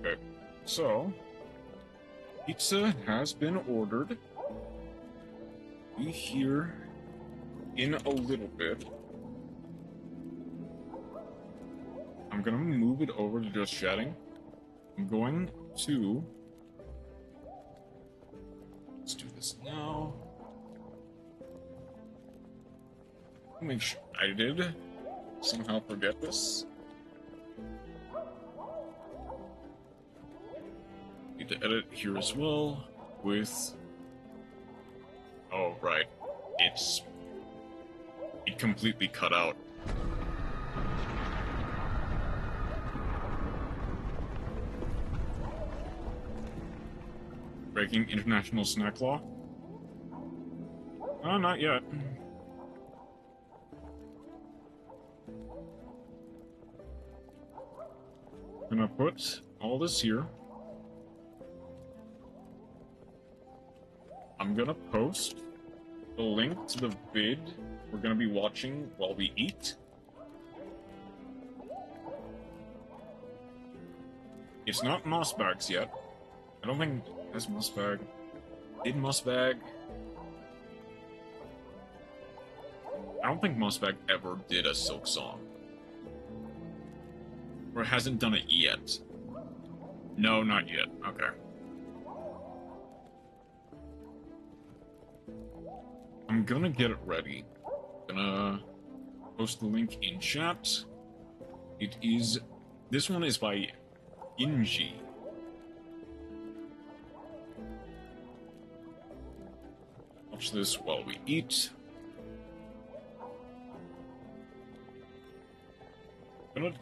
Okay, so pizza has been ordered. Be here in a little bit. I'm gonna move it over to just chatting. I'm going to... Let's do this now. Make sure I did somehow forget this. Need to edit here as well with... Oh, right. It completely cut out. Breaking international snack law? Oh, not yet. Gonna put all this here. I'm gonna post the link to the vid we're gonna be watching while we eat. It's not Mossbag's yet. I don't think that's Mossbag. Did Mossbag? I don't think Mossbag ever did a Silksong. Or hasn't done it yet. No, not yet. Okay. I'm gonna get it ready. Gonna post the link in chat. It is... This one is by Inji. Watch this while we eat. I'm gonna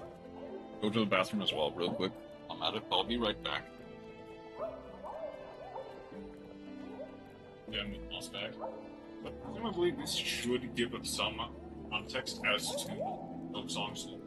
go to the bathroom as well, real quick. I'm at it, I'll be right back. Again, with Mossbag. But presumably this should give it some context as to Silksong's lore.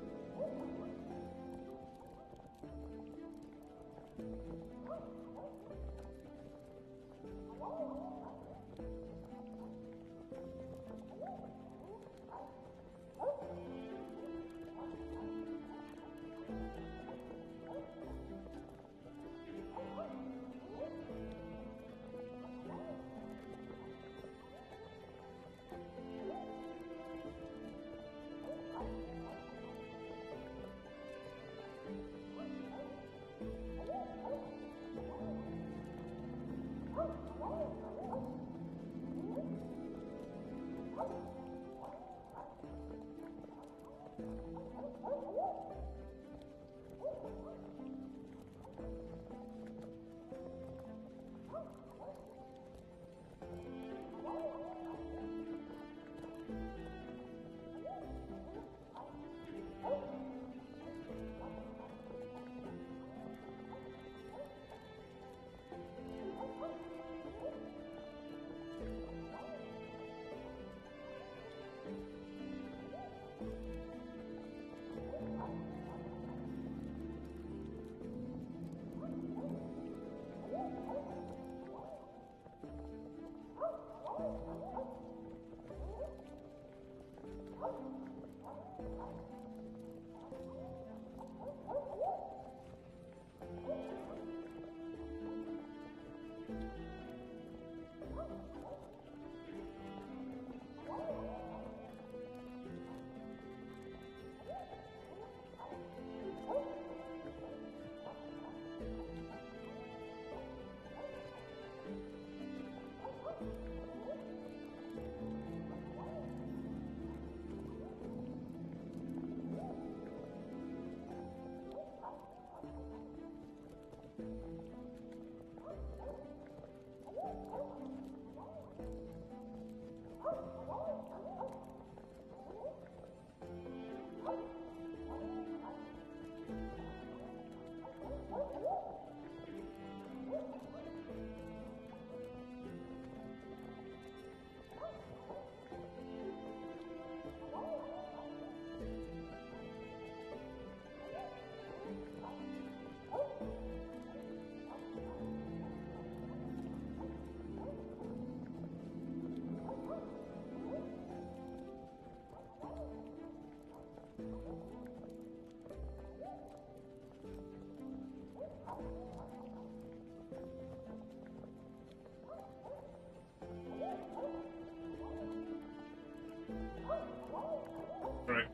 Alright,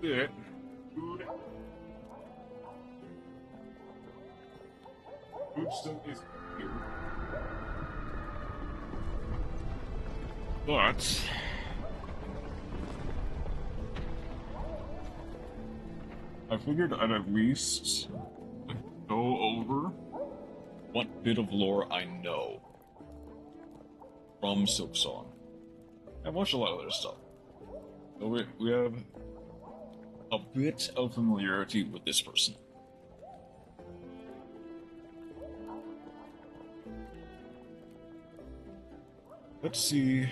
good. Food. Food still is here. But I figured I'd at least go over what bit of lore I know from Silksong. I've watched a lot of other stuff. So we have a bit of familiarity with this person. Let's see.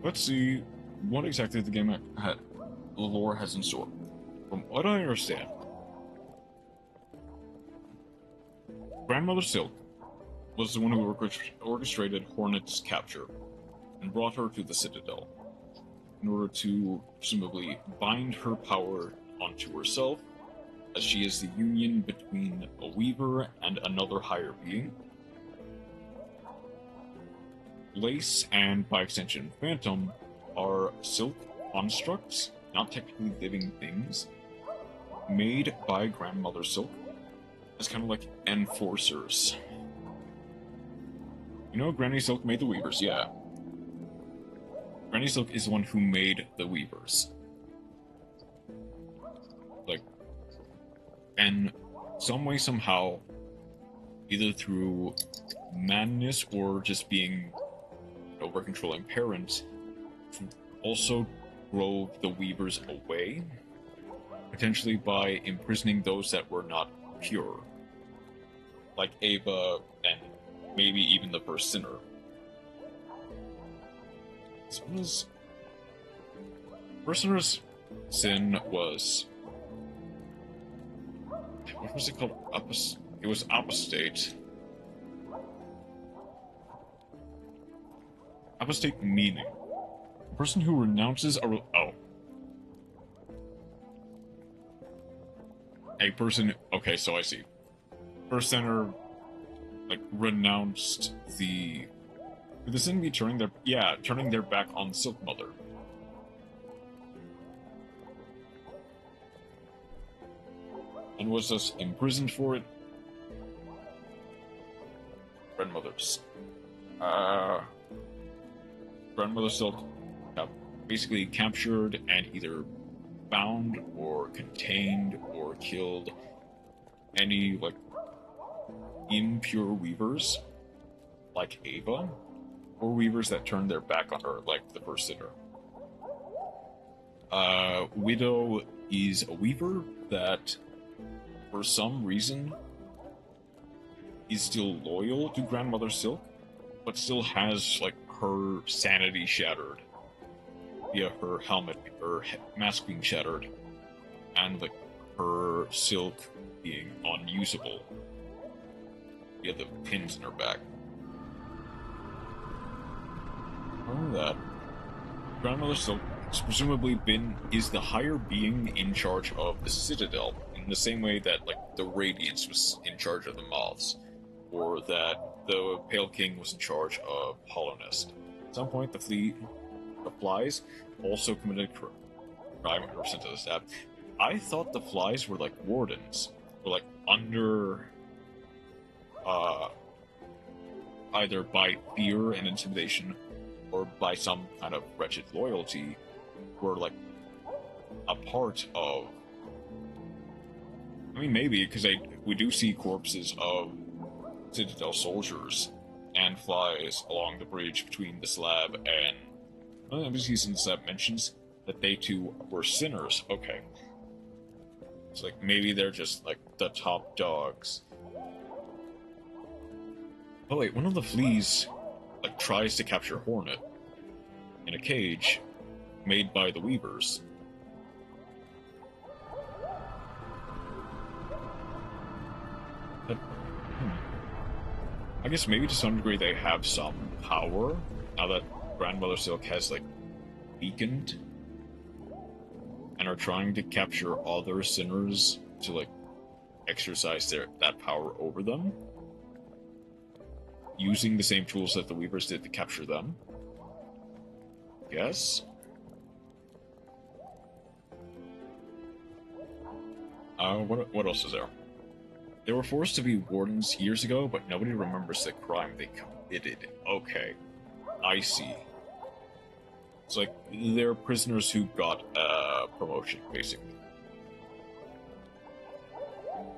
Let's see what exactly the game lore has in store. From what I understand, Grandmother Silk was the one who orchestrated Hornet's capture and brought her to the Citadel in order to presumably bind her power onto herself, as she is the union between a Weaver and another higher being. Lace, and by extension Phantom, are silk constructs, not technically living things, made by Grandmother Silk as kind of like enforcers. You know, Granny Silk made the Weavers, yeah. Granny Silk is the one who made the Weavers. Like, and some way, somehow, either through madness or just being over-controlling parents, also drove the Weavers away, potentially by imprisoning those that were not pure, like Ava and maybe even the first sinner. First sinner's sin was, what was it called? It was apostate. Apostate meaning a person who renounces a person. Okay, so I see. First sinner, like, renounced the. Would the sin be turning their back on Silk Mother? And was thus imprisoned for it? Grandmother Silk basically captured and either bound or contained or killed any, like, impure Weavers, like Ava, or Weavers that turned their back on her, like the first sinner. Widow is a Weaver that, for some reason, is still loyal to Grandmother Silk, but still has, like, her sanity shattered via her helmet, her mask being shattered, and like her silk being unusable via the pins in her back. All that. Grandmother Silk has presumably is the higher being in charge of the Citadel, in the same way that like the Radiance was in charge of the Moths, or that the Pale King was in charge of Hollow Nest. At some point, the Flies also committed crime and were sent to the stab. I thought the Flies were like wardens, or like under either by fear and intimidation, or by some kind of wretched loyalty, were like a part of. I mean, maybe because we do see corpses of Citadel soldiers and Flies along the bridge between the slab and. Well, NPCs in the slab mentions that they too were sinners. Okay, it's like maybe they're just like the top dogs. Oh wait, one of the fleas like tries to capture Hornet in a cage made by the Weavers. But, I guess maybe to some degree they have some power now that Grandmother Silk has like weakened and are trying to capture other sinners to like exercise that power over them, using the same tools that the Weavers did to capture them. Yes. What else is there? They were forced to be wardens years ago, but nobody remembers the crime they committed. Okay, I see. It's like they're prisoners who got a promotion, basically.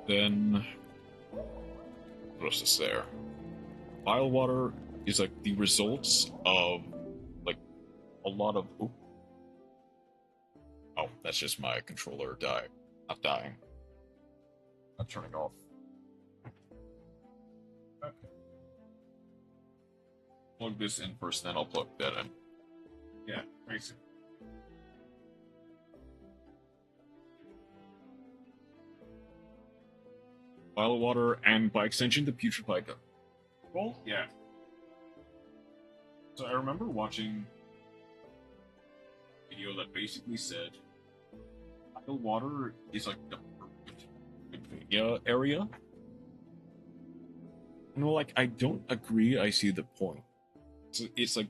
Then, what else is there? Bile water is like the results of like a lot of. Ooh. Oh, that's just my controller not dying. Not turning off. Okay. Plug this in first, then I'll plug that in. Yeah, crazy. Bile water and by extension the putrefied. Well, yeah. So I remember watching a video that basically said bile water is like the perfect area. And well, like I don't agree. I see the point. It's like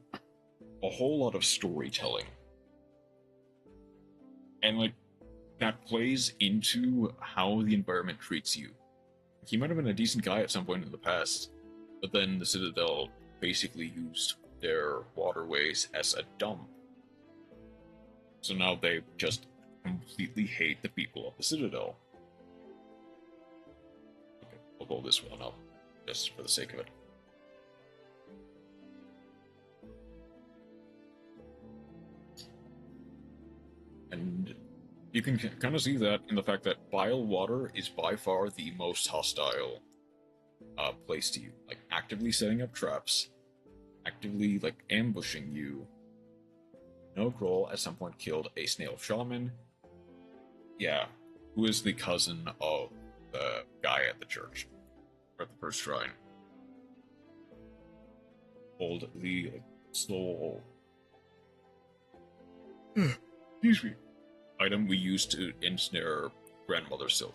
a whole lot of storytelling, and like that plays into how the environment treats you. He might have been a decent guy at some point in the past, but then the Citadel basically used their waterways as a dump. So now they just completely hate the people of the Citadel. Okay, I'll blow this one up, just for the sake of it. And you can kind of see that in the fact that bile water is by far the most hostile place to you. Like, actively setting up traps, actively, like, ambushing you. No Grohl at some point killed a snail shaman. Yeah, who is the cousin of the guy at the church, or at the first shrine. Hold the soul. Excuse me. Item we used to ensnare Grandmother Silk.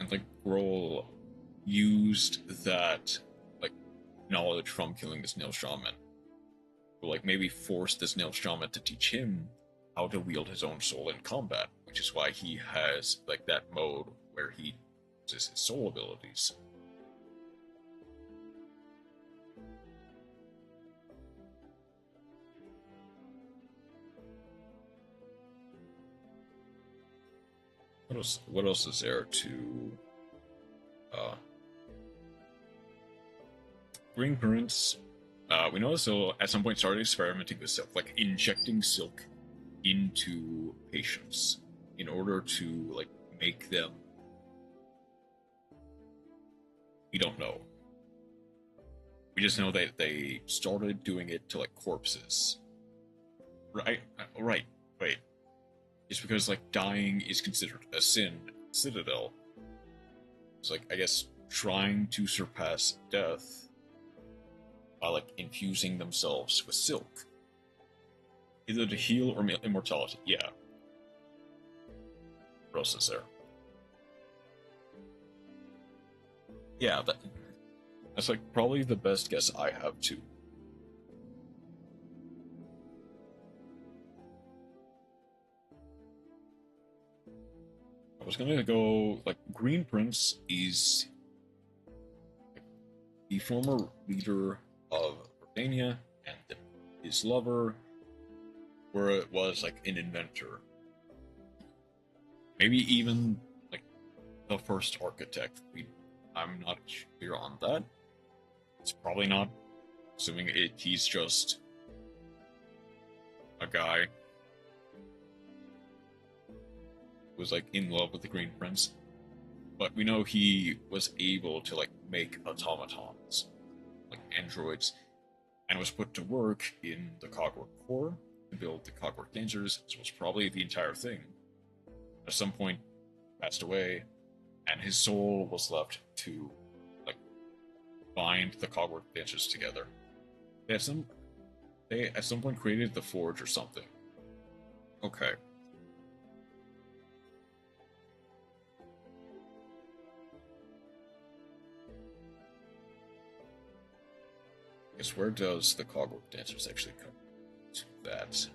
And like Grohl used that like knowledge from killing the snail shaman. Or like maybe force the snail shaman to teach him how to wield his own soul in combat, which is why he has like that mode where he uses his soul abilities. What else is there to Green Currents? We know so at some point started experimenting with silk, like injecting silk into patients in order to like make them. We don't know. We just know that they started doing it to like corpses. Right? Right. Wait. Just because like dying is considered a sin, Citadel. It's like, I guess, trying to surpass death by like infusing themselves with silk. Either to heal or immortality. Yeah. What else is there? Yeah, that's like probably the best guess I have too. I was gonna go like Green Prince is the former leader of Romania, and his lover, where it was like an inventor. Maybe even like the first architect. I'm not clear on that. It's probably not, assuming he's just a guy who was like in love with the Green Prince. But we know he was able to like make automatons, like androids, and was put to work in the Cogwork core to build the Cogwork Dancers, so it's probably the entire thing. At some point, passed away, and his soul was left to like bind the Cogwork Dancers together. They at some point created the Forge or something. Okay. I guess where does the Cogwork Dancers actually come to that?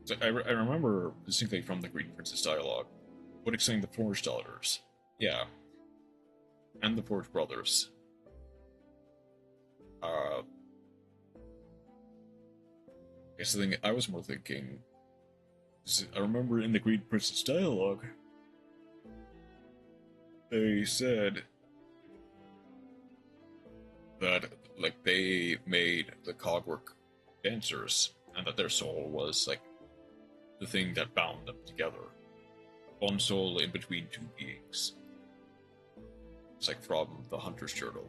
So I remember distinctly from the Green Princess dialogue, witnessing the Forge daughters. Yeah. And the Forge brothers. I guess the thing I was more thinking is I remember in the Green Princess dialogue, they said that like they made the Cogwork Dancers, and that their soul was like the thing that bound them together. One soul in between two beings. It's like from the Hunter's Journal.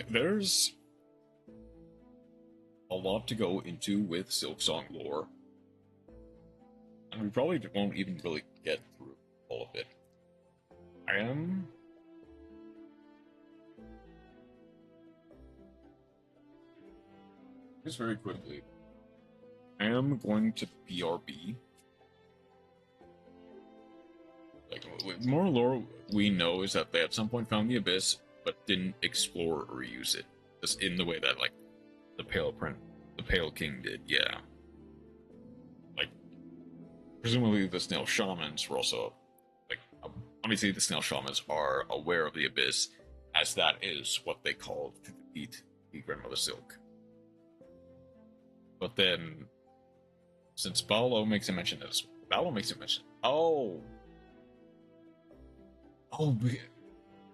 There's a lot to go into with Silksong Lore, and we probably won't even really get through all of it. I am just very quickly. I am going to BRB. Like, more lore we know is that they at some point found the Abyss, but didn't explore or use it. Just in the way that, like, the Pale King did, yeah. Like, presumably the Snail Shamans were also, like, obviously the Snail Shamans are aware of the Abyss, as that is what they called to defeat the Grandmother Silk. But then, since Ballo makes a mention of this, oh,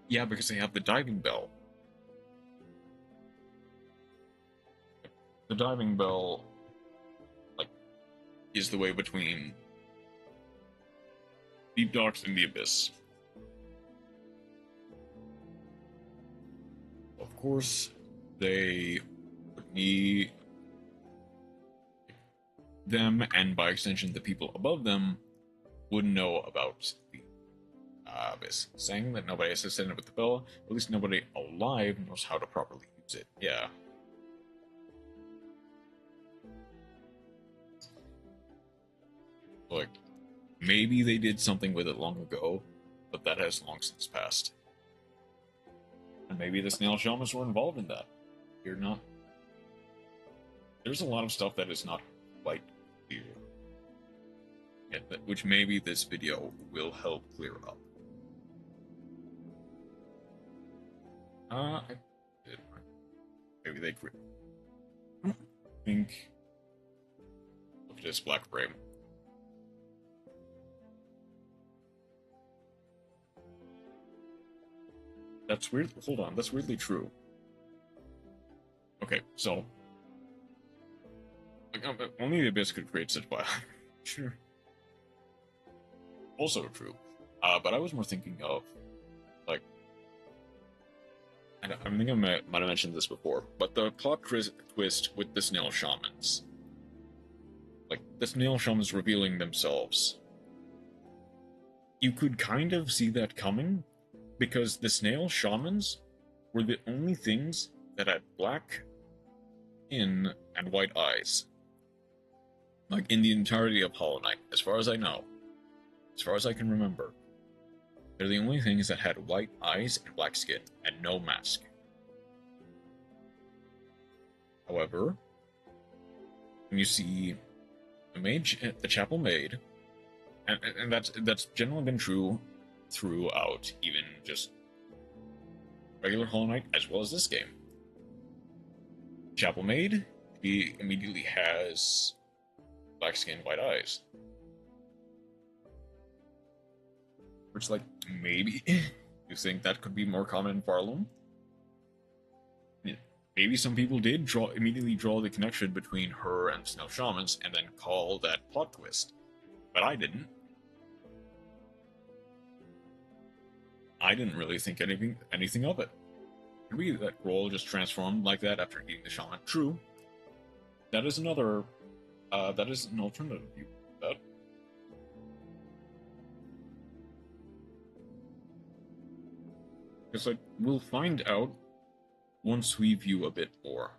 yeah, because they have the diving bell. The diving bell, like, is the way between Deep Docks and the Abyss. Of course, they would need them, and by extension, the people above them, would know about the Abyss. Saying that nobody has assisted with the bell, or at least nobody alive knows how to properly use it. Yeah. Like, maybe they did something with it long ago, but that has long since passed. And maybe the Snail Shamans were involved in that. You're not. There's a lot of stuff that is not quite clear. Yet, which maybe this video will help clear up. Maybe they agree. I think. Look at this black frame. That's weird. Hold on, that's weirdly true. Okay, so like, only the Abyss could create such bio. Sure. also true. But I was more thinking of, like, and I think I might have mentioned this before, but the plot twist with the snail shamans. Like, the snail shamans revealing themselves. You could kind of see that coming, because the snail shamans were the only things that had black skin and white eyes. Like, in the entirety of Hollow Knight, as far as I know. As far as I can remember. They're the only things that had white eyes and black skin, and no mask. However, when you see the Chapel Made, and that's generally been true throughout, even just regular Hollow Knight, as well as this game. Chapel Made, he immediately has black skin, white eyes. Which, like, maybe you think that could be more common in Farloom? Yeah. Maybe some people did immediately draw the connection between her and Snow Shamans and then call that plot twist. But I didn't. I didn't really think anything of it. Maybe that Grohl just transformed like that after eating the shaman. True. That is another. That is an alternative view. That. Because, like, we'll find out once we view a bit more.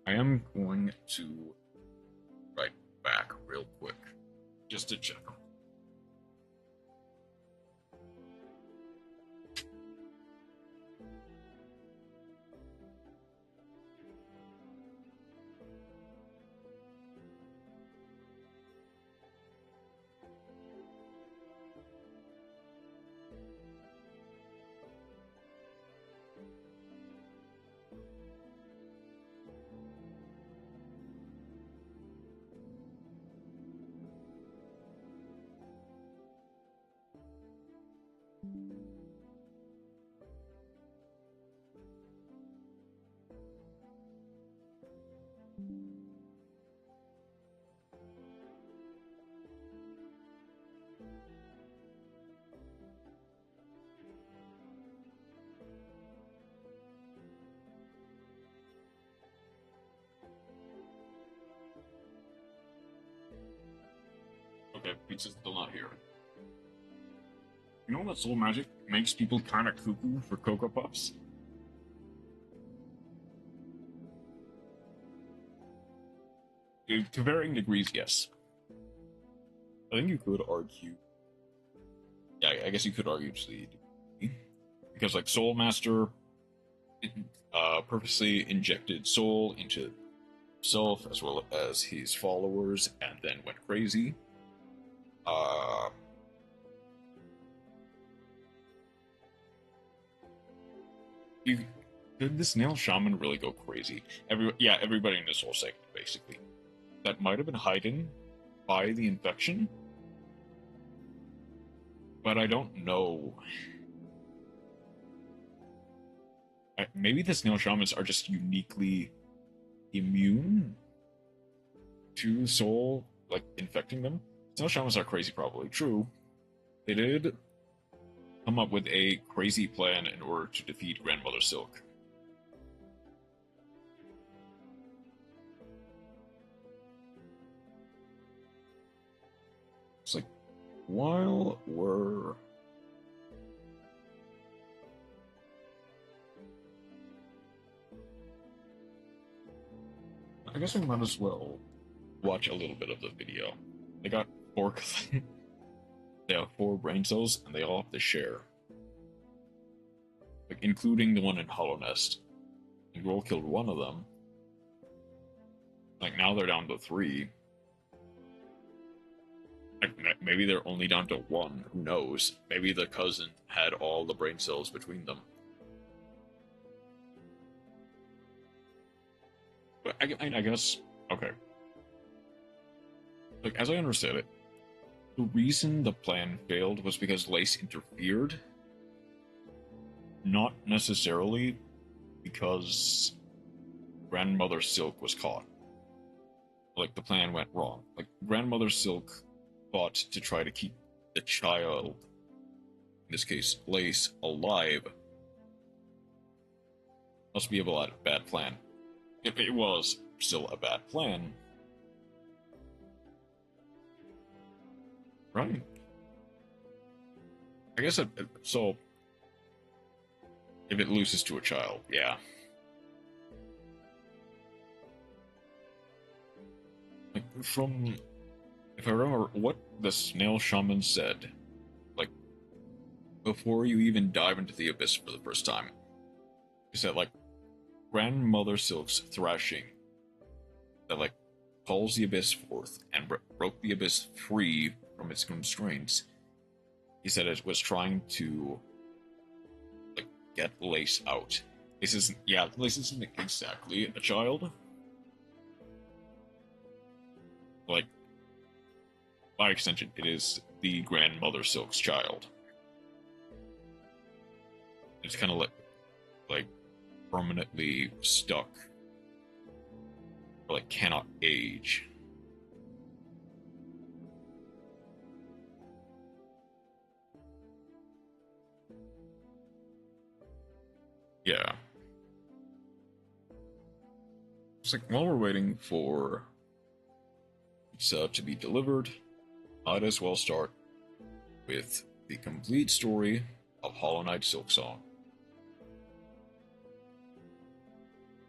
I am going to write back real quick, just to check. Okay, pizza's still not here. You know that Soul Magic makes people kind of cuckoo for Cocoa Puffs? To varying degrees, yes. I think you could argue. Yeah, I guess you could argue to the degree. Because, like, Soul Master purposely injected soul into himself as well as his followers and then went crazy. Did the snail shaman really go crazy? Everybody in this whole segment, basically. That might have been hidden by the infection, but I don't know. Maybe the snail shamans are just uniquely immune to soul, like, infecting them. Snail shamans are crazy, probably. True. They did come up with a crazy plan in order to defeat Grandmother Silk. It's like, while we're... I guess we might as well watch a little bit of the video. They got 4... they have 4 brain cells, and they all have to share. Like, including the one in Hollow Nest. And Grohl killed one of them. Like, now they're down to 3. Like, maybe they're only down to 1. Who knows? Maybe the cousin had all the brain cells between them. But I guess... Okay. Like, as I understood it, the reason the plan failed was because Lace interfered. Not necessarily because Grandmother Silk was caught. Like, the plan went wrong. Like, Grandmother Silk fought to try to keep the child, in this case, Lace, alive, must be a bad plan. If it was still a bad plan, right? I guess so. If it loses to a child, yeah. Like if I remember what the snail shaman said, like before you even dive into the abyss for the first time, he said like Grandmother Silk's thrashing that like calls the abyss forth and broke the abyss free from its constraints. He said it was trying to like get Lace out. Lace isn't exactly a child. Like by extension, it is the Grandmother Silk's child. It's kind of like permanently stuck, or like cannot age. Yeah. It's like while we're waiting for pizza to be delivered, might as well start with the complete story of Hollow Knight Silksong.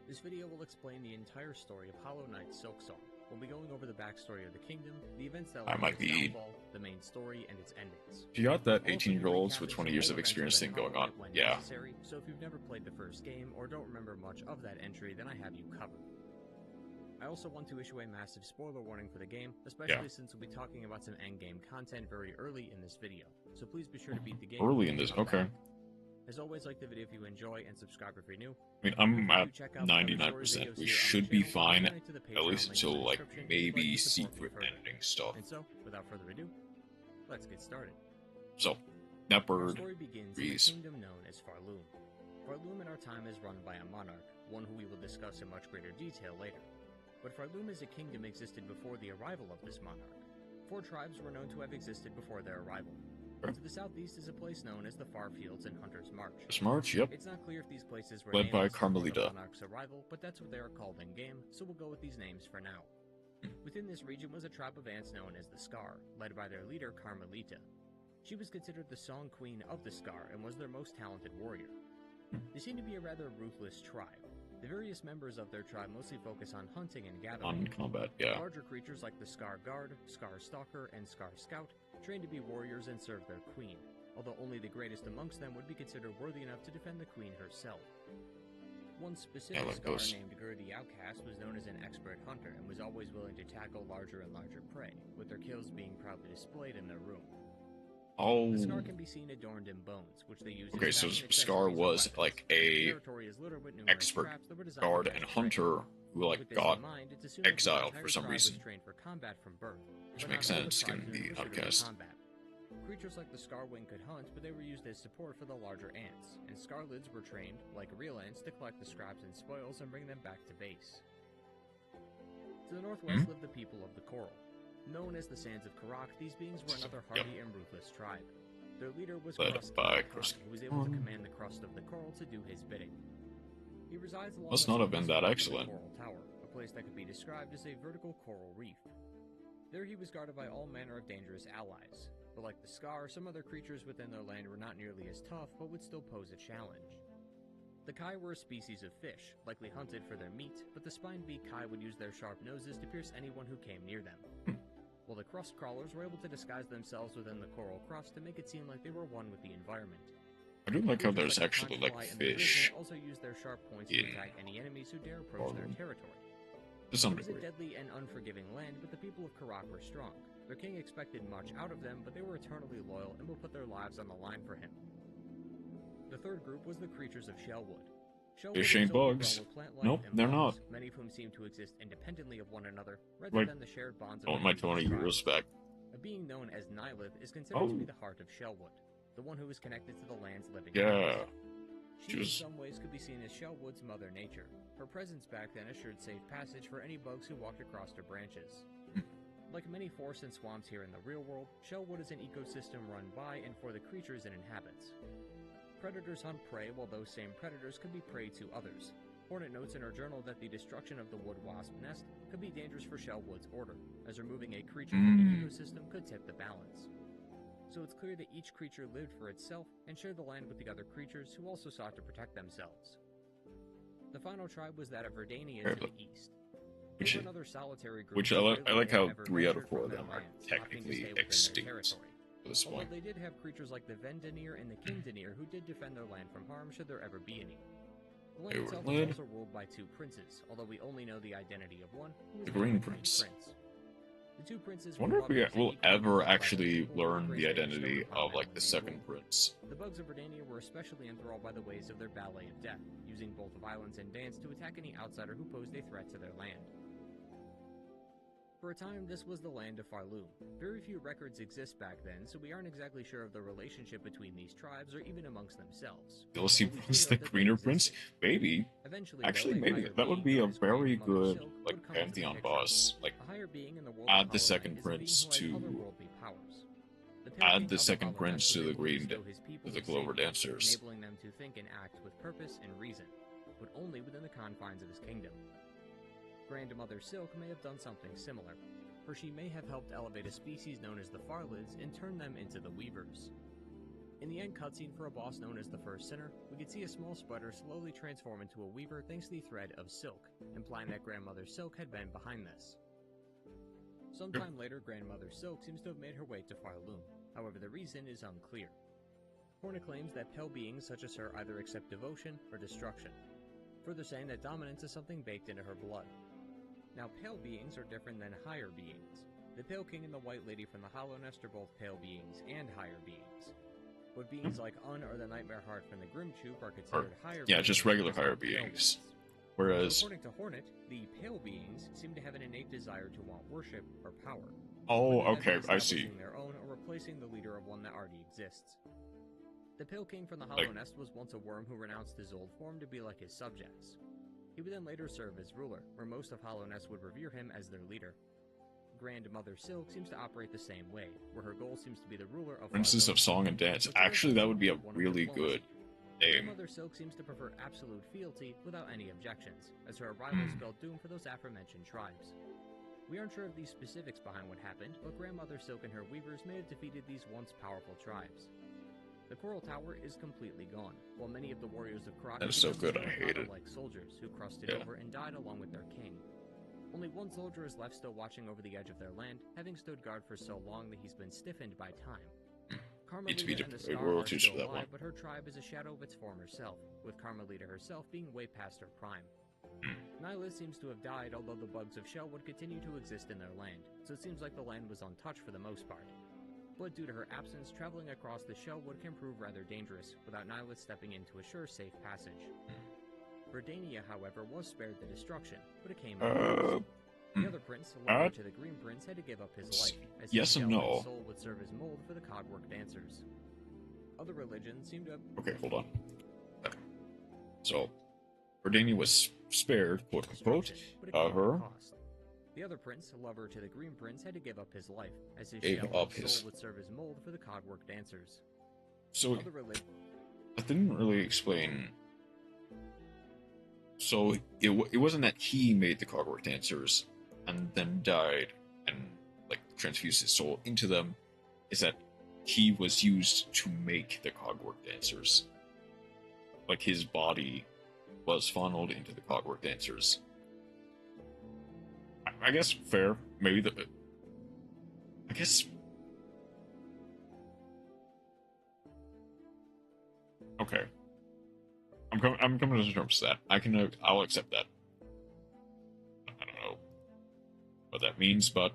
This video will explain the entire story of Hollow Knight Silksong. We'll be going over the backstory of the kingdom, the events that led to its downfall, the main story, and its endings. You got that 18-year-olds with 20 years of experience thing going on. Yeah. So if you've never played the first game or don't remember much of that entry, then I have you covered. I also want to issue a massive spoiler warning for the game, especially since we'll be talking about some endgame content very early in this video. So please be sure to beat the game. Early in this, okay. As always, like the video if you enjoy and subscribe if you're new. I mean, I'm at 99%. We should be fine, at least until, like, maybe secret ending stuff. And so, without further ado, let's get started. So, that bird, the story begins in a kingdom known as Farloom. Farloom in our time is run by a monarch, one who we will discuss in much greater detail later. But Farloom as a kingdom existed before the arrival of this monarch. 4 tribes were known to have existed before their arrival. To the southeast is a place known as the Far Fields and Hunter's March. Yep. It's not clear if these places were led by named Carmelita. Monarch's arrival, but that's what they are called in game, so we'll go with these names for now. Within this region was a tribe of ants known as the Scar, led by their leader Carmelita. She was considered the song queen of the Scar and was their most talented warrior. They seem to be a rather ruthless tribe. The various members of their tribe mostly focus on hunting and gathering. On combat, yeah. Larger creatures like the Scar Guard, Scar Stalker, and Scar Scout trained to be warriors and serve their queen, although only the greatest amongst them would be considered worthy enough to defend the queen herself. One specific Scar named Gur the Outcast was known as an expert hunter and was always willing to tackle larger and larger prey, with their kills being proudly displayed in their room. Oh. The Scar can be seen adorned in bones, which they use. Okay, so Scar was like a expert guard and hunter who like got exiled for some reason. Which makes sense, given the outcast. Creatures like the Scarwing could hunt, but they were used as support for the larger ants, and Scarlids were trained, like real ants, to collect the scraps and spoils and bring them back to base. To the northwest lived the people of the Coral. Known as the Sands of Karak, these beings were another hardy and ruthless tribe. Their leader was Krust, who was able to command the crust of the coral to do his bidding. He resides along Must not have been that excellent. Coral Tower, a place that could be described as a vertical coral reef. There he was guarded by all manner of dangerous allies, but like the Scar, some other creatures within their land were not nearly as tough, but would still pose a challenge. The Kai were a species of fish, likely hunted for their meat, but the spine-beak Kai would use their sharp noses to pierce anyone who came near them. While the crust crawlers were able to disguise themselves within the coral crust to make it seem like they were one with the environment. I do like how there's actually like fish also use their sharp points to attack any enemies who dare approach their territory. To some degree. It was a deadly and unforgiving land, but the people of Karak were strong. Their king expected much out of them, but they were eternally loyal and will put their lives on the line for him. The third group was the creatures of Shellwood. Fish ain't bugs. Nope, they're not. Many of whom seem to exist independently of one another, rather than the shared bonds of my 20 years back. A being known as Nylith is considered to be the heart of Shellwood, the one who is connected to the land's living beings. She in some ways could be seen as Shellwood's mother nature. Her presence back then assured safe passage for any bugs who walked across her branches. Like many forests and swamps here in the real world, Shellwood is an ecosystem run by and for the creatures it inhabits. Predators hunt prey, while those same predators could be prey to others. Hornet notes in her journal that the destruction of the wood wasp nest could be dangerous for Shellwood's order, as removing a creature from the ecosystem could tip the balance. So it's clear that each creature lived for itself and shared the land with the other creatures who also sought to protect themselves. The final tribe was that of Verdania to the east. Another solitary group I like how 3 out of 4 of them are technically extinct for this point. They did have creatures like the Vendanier and the Kindanier who did defend their land from harm should there ever be any. The land itself was also ruled by 2 princes, although we only know the identity of one, who was the Green Prince. The 2 princes I wonder if we will ever actually learn the identity of, like, the 2nd prince. The bugs of Verdania were especially enthralled by the ways of their ballet of death, using both violence and dance to attack any outsider who posed a threat to their land. For a time, this was the land of Farloom. Very few records exist back then, so we aren't exactly sure of the relationship between these tribes or even amongst themselves. Jealousy was the Greener Prince? Maybe. Actually, maybe. That would be a very good, like, Pantheon boss. Like, add the 2nd prince to... Add the 2nd prince to the to the Clover Dancers. Enabling them to think and act with purpose and reason, but only within the confines of his kingdom. Grandmother Silk may have done something similar, for she may have helped elevate a species known as the Farlids and turn them into the Weavers. In the end cutscene for a boss known as the First Sinner, we could see a small spider slowly transform into a weaver thanks to the thread of silk, implying that Grandmother Silk had been behind this. Sometime later, Grandmother Silk seems to have made her way to Farloom. However, the reason is unclear. Hornet claims that pale beings such as her either accept devotion or destruction, further saying that dominance is something baked into her blood. Now, pale beings are different than higher beings. The Pale King and the White Lady from the Hollow Nest are both pale beings and higher beings. But beings like Un or the Nightmare Heart from the Grim Troop are considered higher beings. Yeah, just regular higher beings. Whereas... According to Hornet, the pale beings seem to have an innate desire to want worship or power. Oh, okay, I see. Their own or replacing the leader of one that already exists. The Pale King from the Hollow Nest was once a worm who renounced his old form to be like his subjects. He would then later serve as ruler, where most of Hollow Nest would revere him as their leader. Grandmother Silk seems to operate the same way, where her goal seems to be the ruler of Princess of Song and Dance. Actually, that would be a really good name. Grandmother Silk seems to prefer absolute fealty without any objections, as her arrival spelled doom for those aforementioned tribes. We aren't sure of the specifics behind what happened, but Grandmother Silk and her weavers may have defeated these once powerful tribes. The Coral Tower is completely gone, while many of the warriors of Croc that is so good, I hate it. Like soldiers who crossed it over and died along with their king. Only one soldier is left still watching over the edge of their land, having stood guard for so long that he's been stiffened by time. Carmelita and the Star are still alive, but her tribe is a shadow of its former self, with Carmelita herself being way past her prime. Nyla seems to have died, although the bugs of Shellwood continue to exist in their land, so it seems like the land was untouched for the most part. But due to her absence, traveling across the Shellwood can prove rather dangerous, without Nyla stepping into a sure safe passage. Verdania, however, was spared the destruction, but it came at the other prince, loyal to the Green Prince, had to give up his life, as his soul would serve as mold for the cogwork dancers. Other religions seem to have... Okay, hold on. So, Verdania was spared, quote-unquote, her... The other prince, lover to the Green Prince, had to give up his life, as his soul would serve as mold for the cogwork dancers. So, that didn't really explain... So, it wasn't that he made the cogwork dancers, and then died, and, like, transfused his soul into them. It's that he was used to make the cogwork dancers. Like, his body was funneled into the cogwork dancers. I guess fair. Maybe the... I guess... Okay. I'm coming to terms with that. I'll accept that. I don't know what that means, but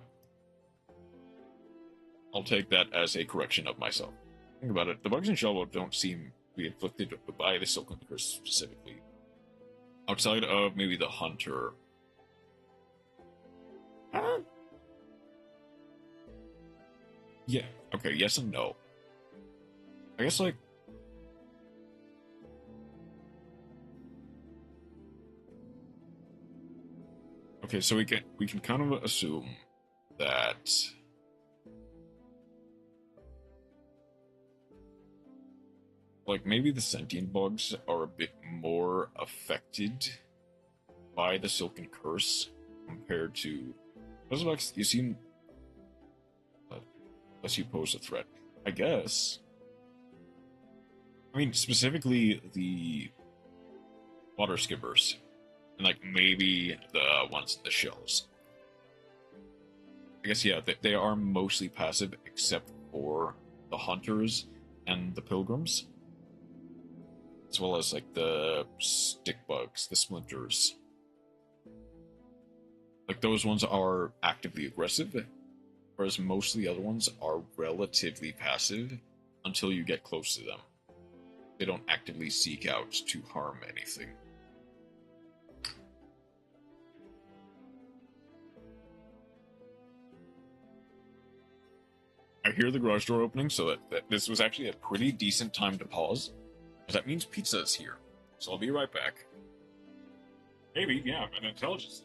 I'll take that as a correction of myself. Think about it. The bugs in Shellwood don't seem to be inflicted by the Silken Curse specifically. Outside of maybe the Hunter... Yeah, okay, yes and no. I guess, like... Okay, so we can kind of assume that like maybe the sentient bugs are a bit more affected by the Silken Curse compared to you seem unless you pose a threat. I guess. I mean, specifically the water skippers, and like maybe the ones in the shells. I guess yeah, they are mostly passive, except for the hunters and the pilgrims, as well as like the stick bugs, the splinters. Like those ones are actively aggressive, whereas most of the other ones are relatively passive until you get close to them. They don't actively seek out to harm anything. I hear the garage door opening, so that this was actually a pretty decent time to pause. Because that means pizza is here. So I'll be right back. Maybe, yeah, an intelligence.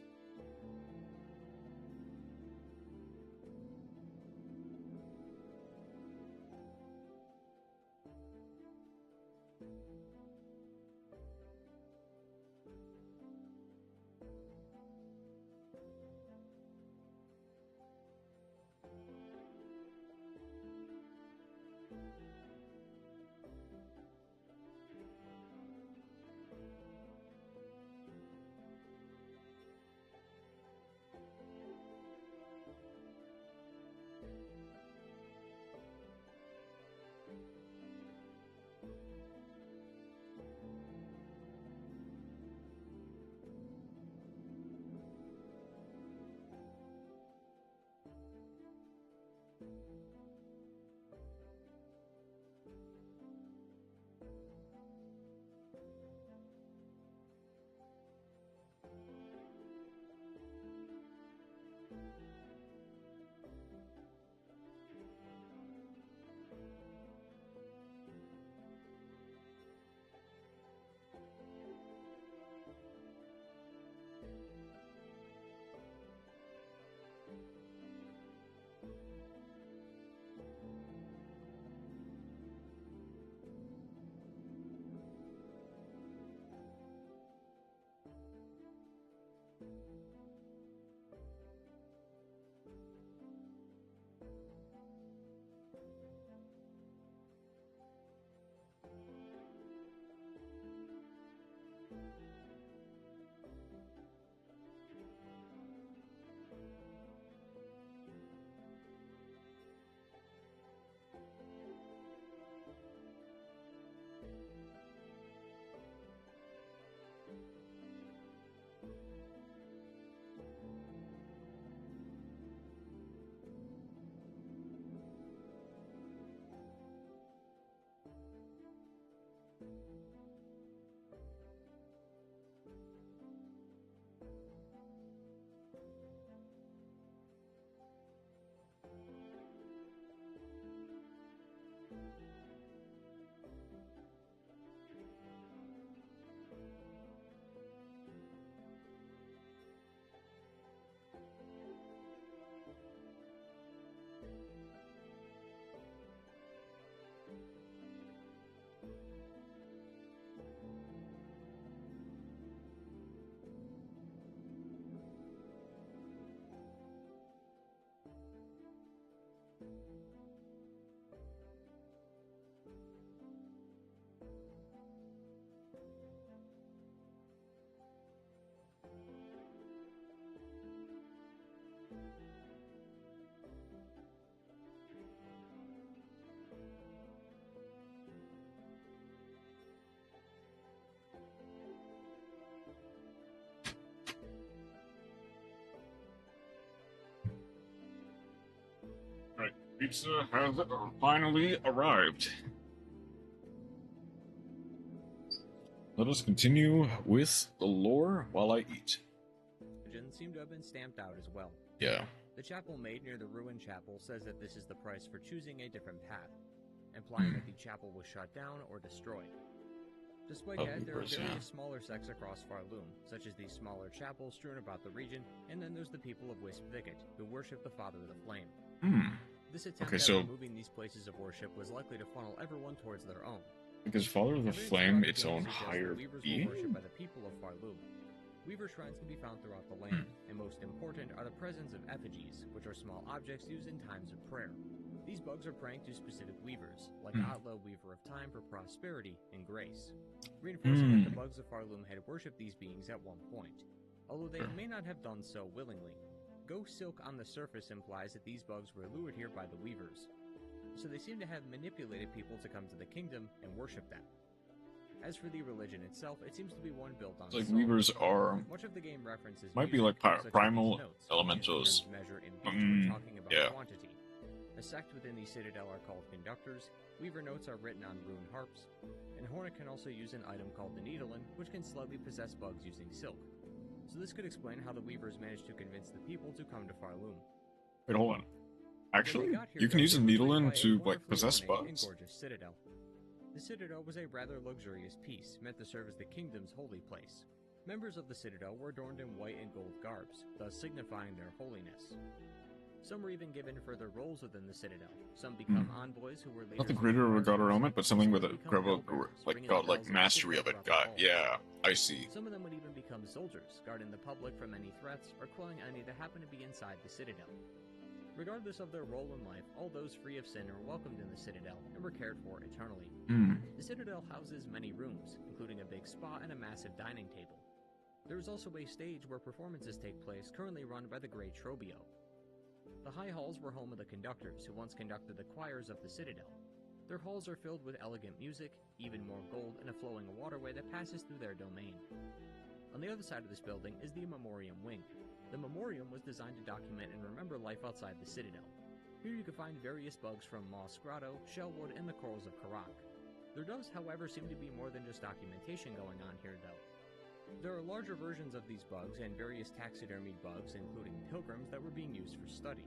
Right, pizza has finally arrived. Let us continue with the lore while I eat. Legends seem to have been stamped out as well. Yeah. The chapel made near the ruined chapel says that this is the price for choosing a different path, implying that the chapel was shut down or destroyed. Despite that, there are various smaller sects across Farloom, such as these smaller chapels strewn about the region, and then there's the people of Wisp Thicket, who worship the Father of the Flame. This attempt at removing these places of worship was likely to funnel everyone towards their own. Because Father of the Flame, its own higher being? Worshipped by the people of Farloom. Weaver shrines can be found throughout the land, and most important are the presence of effigies, which are small objects used in times of prayer. These bugs are praying to specific weavers, like Atla, Weaver of Time, for prosperity and grace, reinforcing that the bugs of Farloom had worshipped these beings at one point, although they may not have done so willingly. Ghost silk on the surface implies that these bugs were lured here by the weavers, so they seem to have manipulated people to come to the kingdom and worship them. As for the religion itself, it seems to be one built on like weavers are much of the game references might be like primal elementals. Yeah. Quantity. A sect within the Citadel are called conductors, weaver notes are written on rune harps, and Hornet can also use an item called the Needlin, which can slightly possess bugs using silk. So this could explain how the weavers managed to convince the people to come to Farloom. Wait, hold on. Actually, you can use a Needlin to, like, possess bugs. Citadel. The Citadel was a rather luxurious piece, meant to serve as the kingdom's holy place. Members of the Citadel were adorned in white and gold garbs, thus signifying their holiness. Some were even given further roles within the Citadel. Some become envoys who were later... Not the greater of a god or element, but something with a godlike mastery of it. Yeah, I see. Some of them would even become soldiers, guarding the public from any threats or quelling any that happen to be inside the Citadel. Regardless of their role in life, all those free of sin are welcomed in the Citadel and were cared for eternally. The Citadel houses many rooms, including a big spa and a massive dining table. There is also a stage where performances take place, currently run by the Great Trobio. The high halls were home of the conductors, who once conducted the choirs of the Citadel. Their halls are filled with elegant music, even more gold, and a flowing waterway that passes through their domain. On the other side of this building is the Memoriam Wing. The Memoriam was designed to document and remember life outside the Citadel. Here you can find various bugs from Moss Grotto, Shellwood, and the Corals of Karak. There does, however, seem to be more than just documentation going on here, though. There are larger versions of these bugs and various taxidermied bugs, including pilgrims, that were being used for study.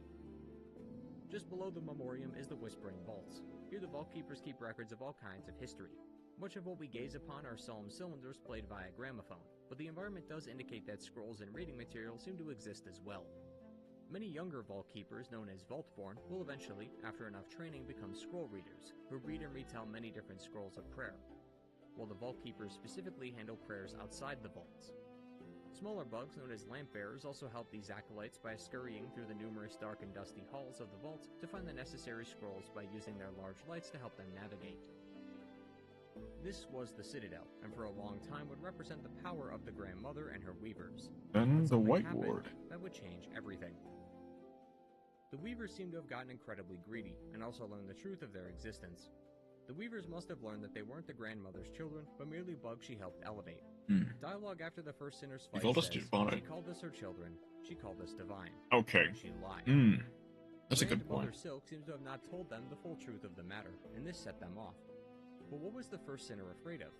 Just below the Memoriam is the Whispering Vaults. Here the Vault Keepers keep records of all kinds of history. Much of what we gaze upon are solemn cylinders played via gramophone, but the environment does indicate that scrolls and reading material seem to exist as well. Many younger Vault Keepers, known as Vaultborn, will eventually, after enough training, become scroll readers, who read and retell many different scrolls of prayer, while the Vault Keepers specifically handle prayers outside the vaults. Smaller bugs, known as lamp bearers, also help these acolytes by scurrying through the numerous dark and dusty halls of the vault to find the necessary scrolls by using their large lights to help them navigate. This was the Citadel, and for a long time would represent the power of the Grandmother and her weavers. Then the White Ward. That would change everything. The weavers seem to have gotten incredibly greedy, and also learned the truth of their existence. The weavers must have learned that they weren't the grandmother's children, but merely bugs she helped elevate. Dialogue after the first sinner's fight says, "She called us her children, she called us divine." Okay. She lied. That's a good point. Mother Silk seems to have not told them the full truth of the matter, and this set them off. But what was the first sinner afraid of?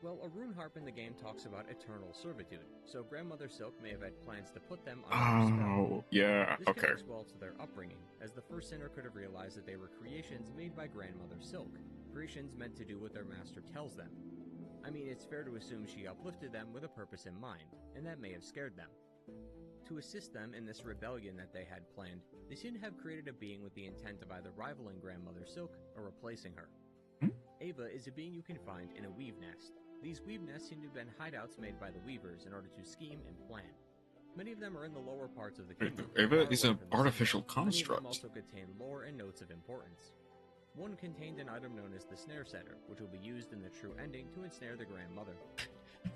Well, a rune harp in the game talks about eternal servitude, so Grandmother Silk may have had plans to put them under a spell. Yeah, this okay. connects well to their upbringing, as the first sinner could have realized that they were creations made by Grandmother Silk, creations meant to do what their master tells them. I mean, it's fair to assume she uplifted them with a purpose in mind, and that may have scared them. To assist them in this rebellion that they had planned, they seem to have created a being with the intent of either rivaling Grandmother Silk or replacing her. Ava is a being you can find in a weave nest. These weave nests seem to have been hideouts made by the weavers in order to scheme and plan. Many of them are in the lower parts of the kingdom. Ava is an artificial construct. Many of them also contain lore and notes of importance. One contained an item known as the Snare Setter, which will be used in the true ending to ensnare the Grandmother.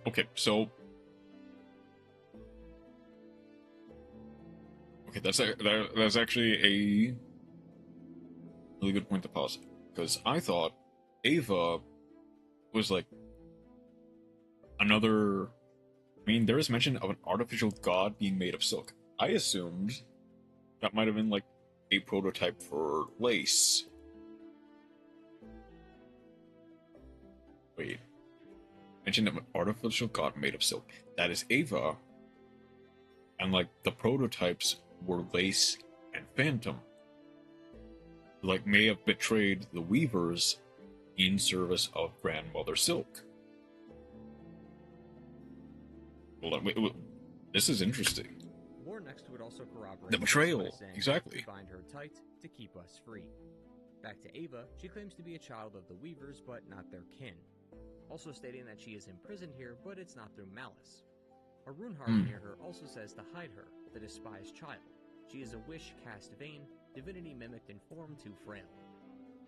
Okay, so... Okay, that's actually a really good point to pause. Because I thought Ava was like another... I mean, there is mention of an artificial god being made of silk. I assumed that might have been like a prototype for lace. Wait. Mention of an artificial god made of silk. That is Ava. And like the prototypes were lace and phantom. Like may have betrayed the weavers in service of Grandmother Silk. Hold on, wait, this is interesting. Lore next to it also corroborates The betrayal, by saying, exactly. "To bind her tight, to keep us free." Back to Ava, she claims to be a child of the Weavers, but not their kin. Also stating that she is imprisoned here, but it's not through malice. A rune harp near her also says to hide her, the despised child. She is a wish cast vain, divinity mimicked in form too frail.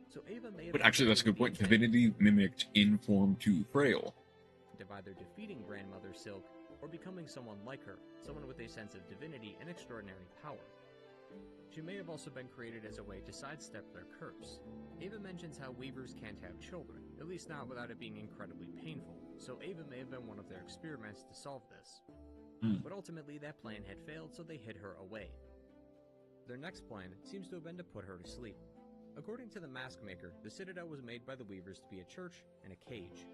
So Ava may have... But actually, that's a good point. Divinity mimicked in form too frail. ...of either defeating Grandmother Silk, or becoming someone like her, someone with a sense of divinity and extraordinary power. She may have also been created as a way to sidestep their curse. Ava mentions how Weavers can't have children, at least not without it being incredibly painful, so Ava may have been one of their experiments to solve this. But ultimately that plan had failed, so they hid her away. Their next plan seems to have been to put her to sleep. According to the mask maker, the Citadel was made by the Weavers to be a church and a cage.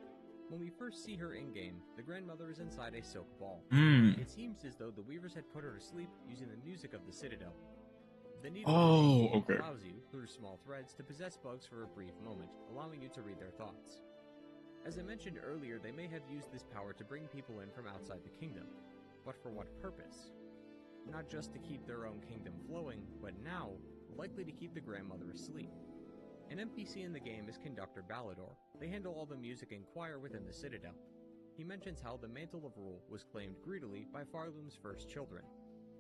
When we first see her in-game, the grandmother is inside a silk ball. It seems as though the Weavers had put her to sleep using the music of the Citadel. The needle allows you, through small threads, to possess bugs for a brief moment, allowing you to read their thoughts. As I mentioned earlier, they may have used this power to bring people in from outside the kingdom. But for what purpose? Not just to keep their own kingdom flowing, but now, likely to keep the grandmother asleep. An NPC in the game is Conductor Ballador. They handle all the music and choir within the Citadel. He mentions how the Mantle of Rule was claimed greedily by Farloom's first children,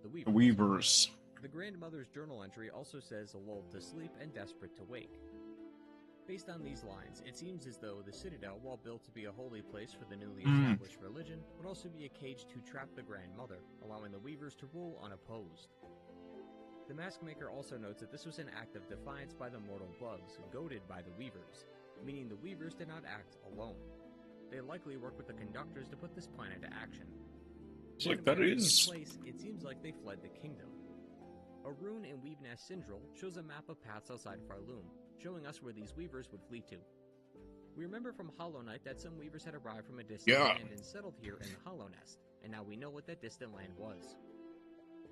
the Weavers. The grandmother's journal entry also says lulled to sleep and desperate to wake. Based on these lines, it seems as though the Citadel, while built to be a holy place for the newly established religion, would also be a cage to trap the grandmother, allowing the Weavers to rule unopposed. The mask maker also notes that this was an act of defiance by the mortal bugs, goaded by the Weavers, meaning the Weavers did not act alone. They likely worked with the conductors to put this plan into action. It's like that is... It seems like they fled the kingdom. A rune in Weaveness Syndrome shows a map of paths outside Farloom, showing us where these Weavers would flee to. We remember from Hollow Knight that some Weavers had arrived from a distant land and settled here in the Hollow Nest, and now we know what that distant land was.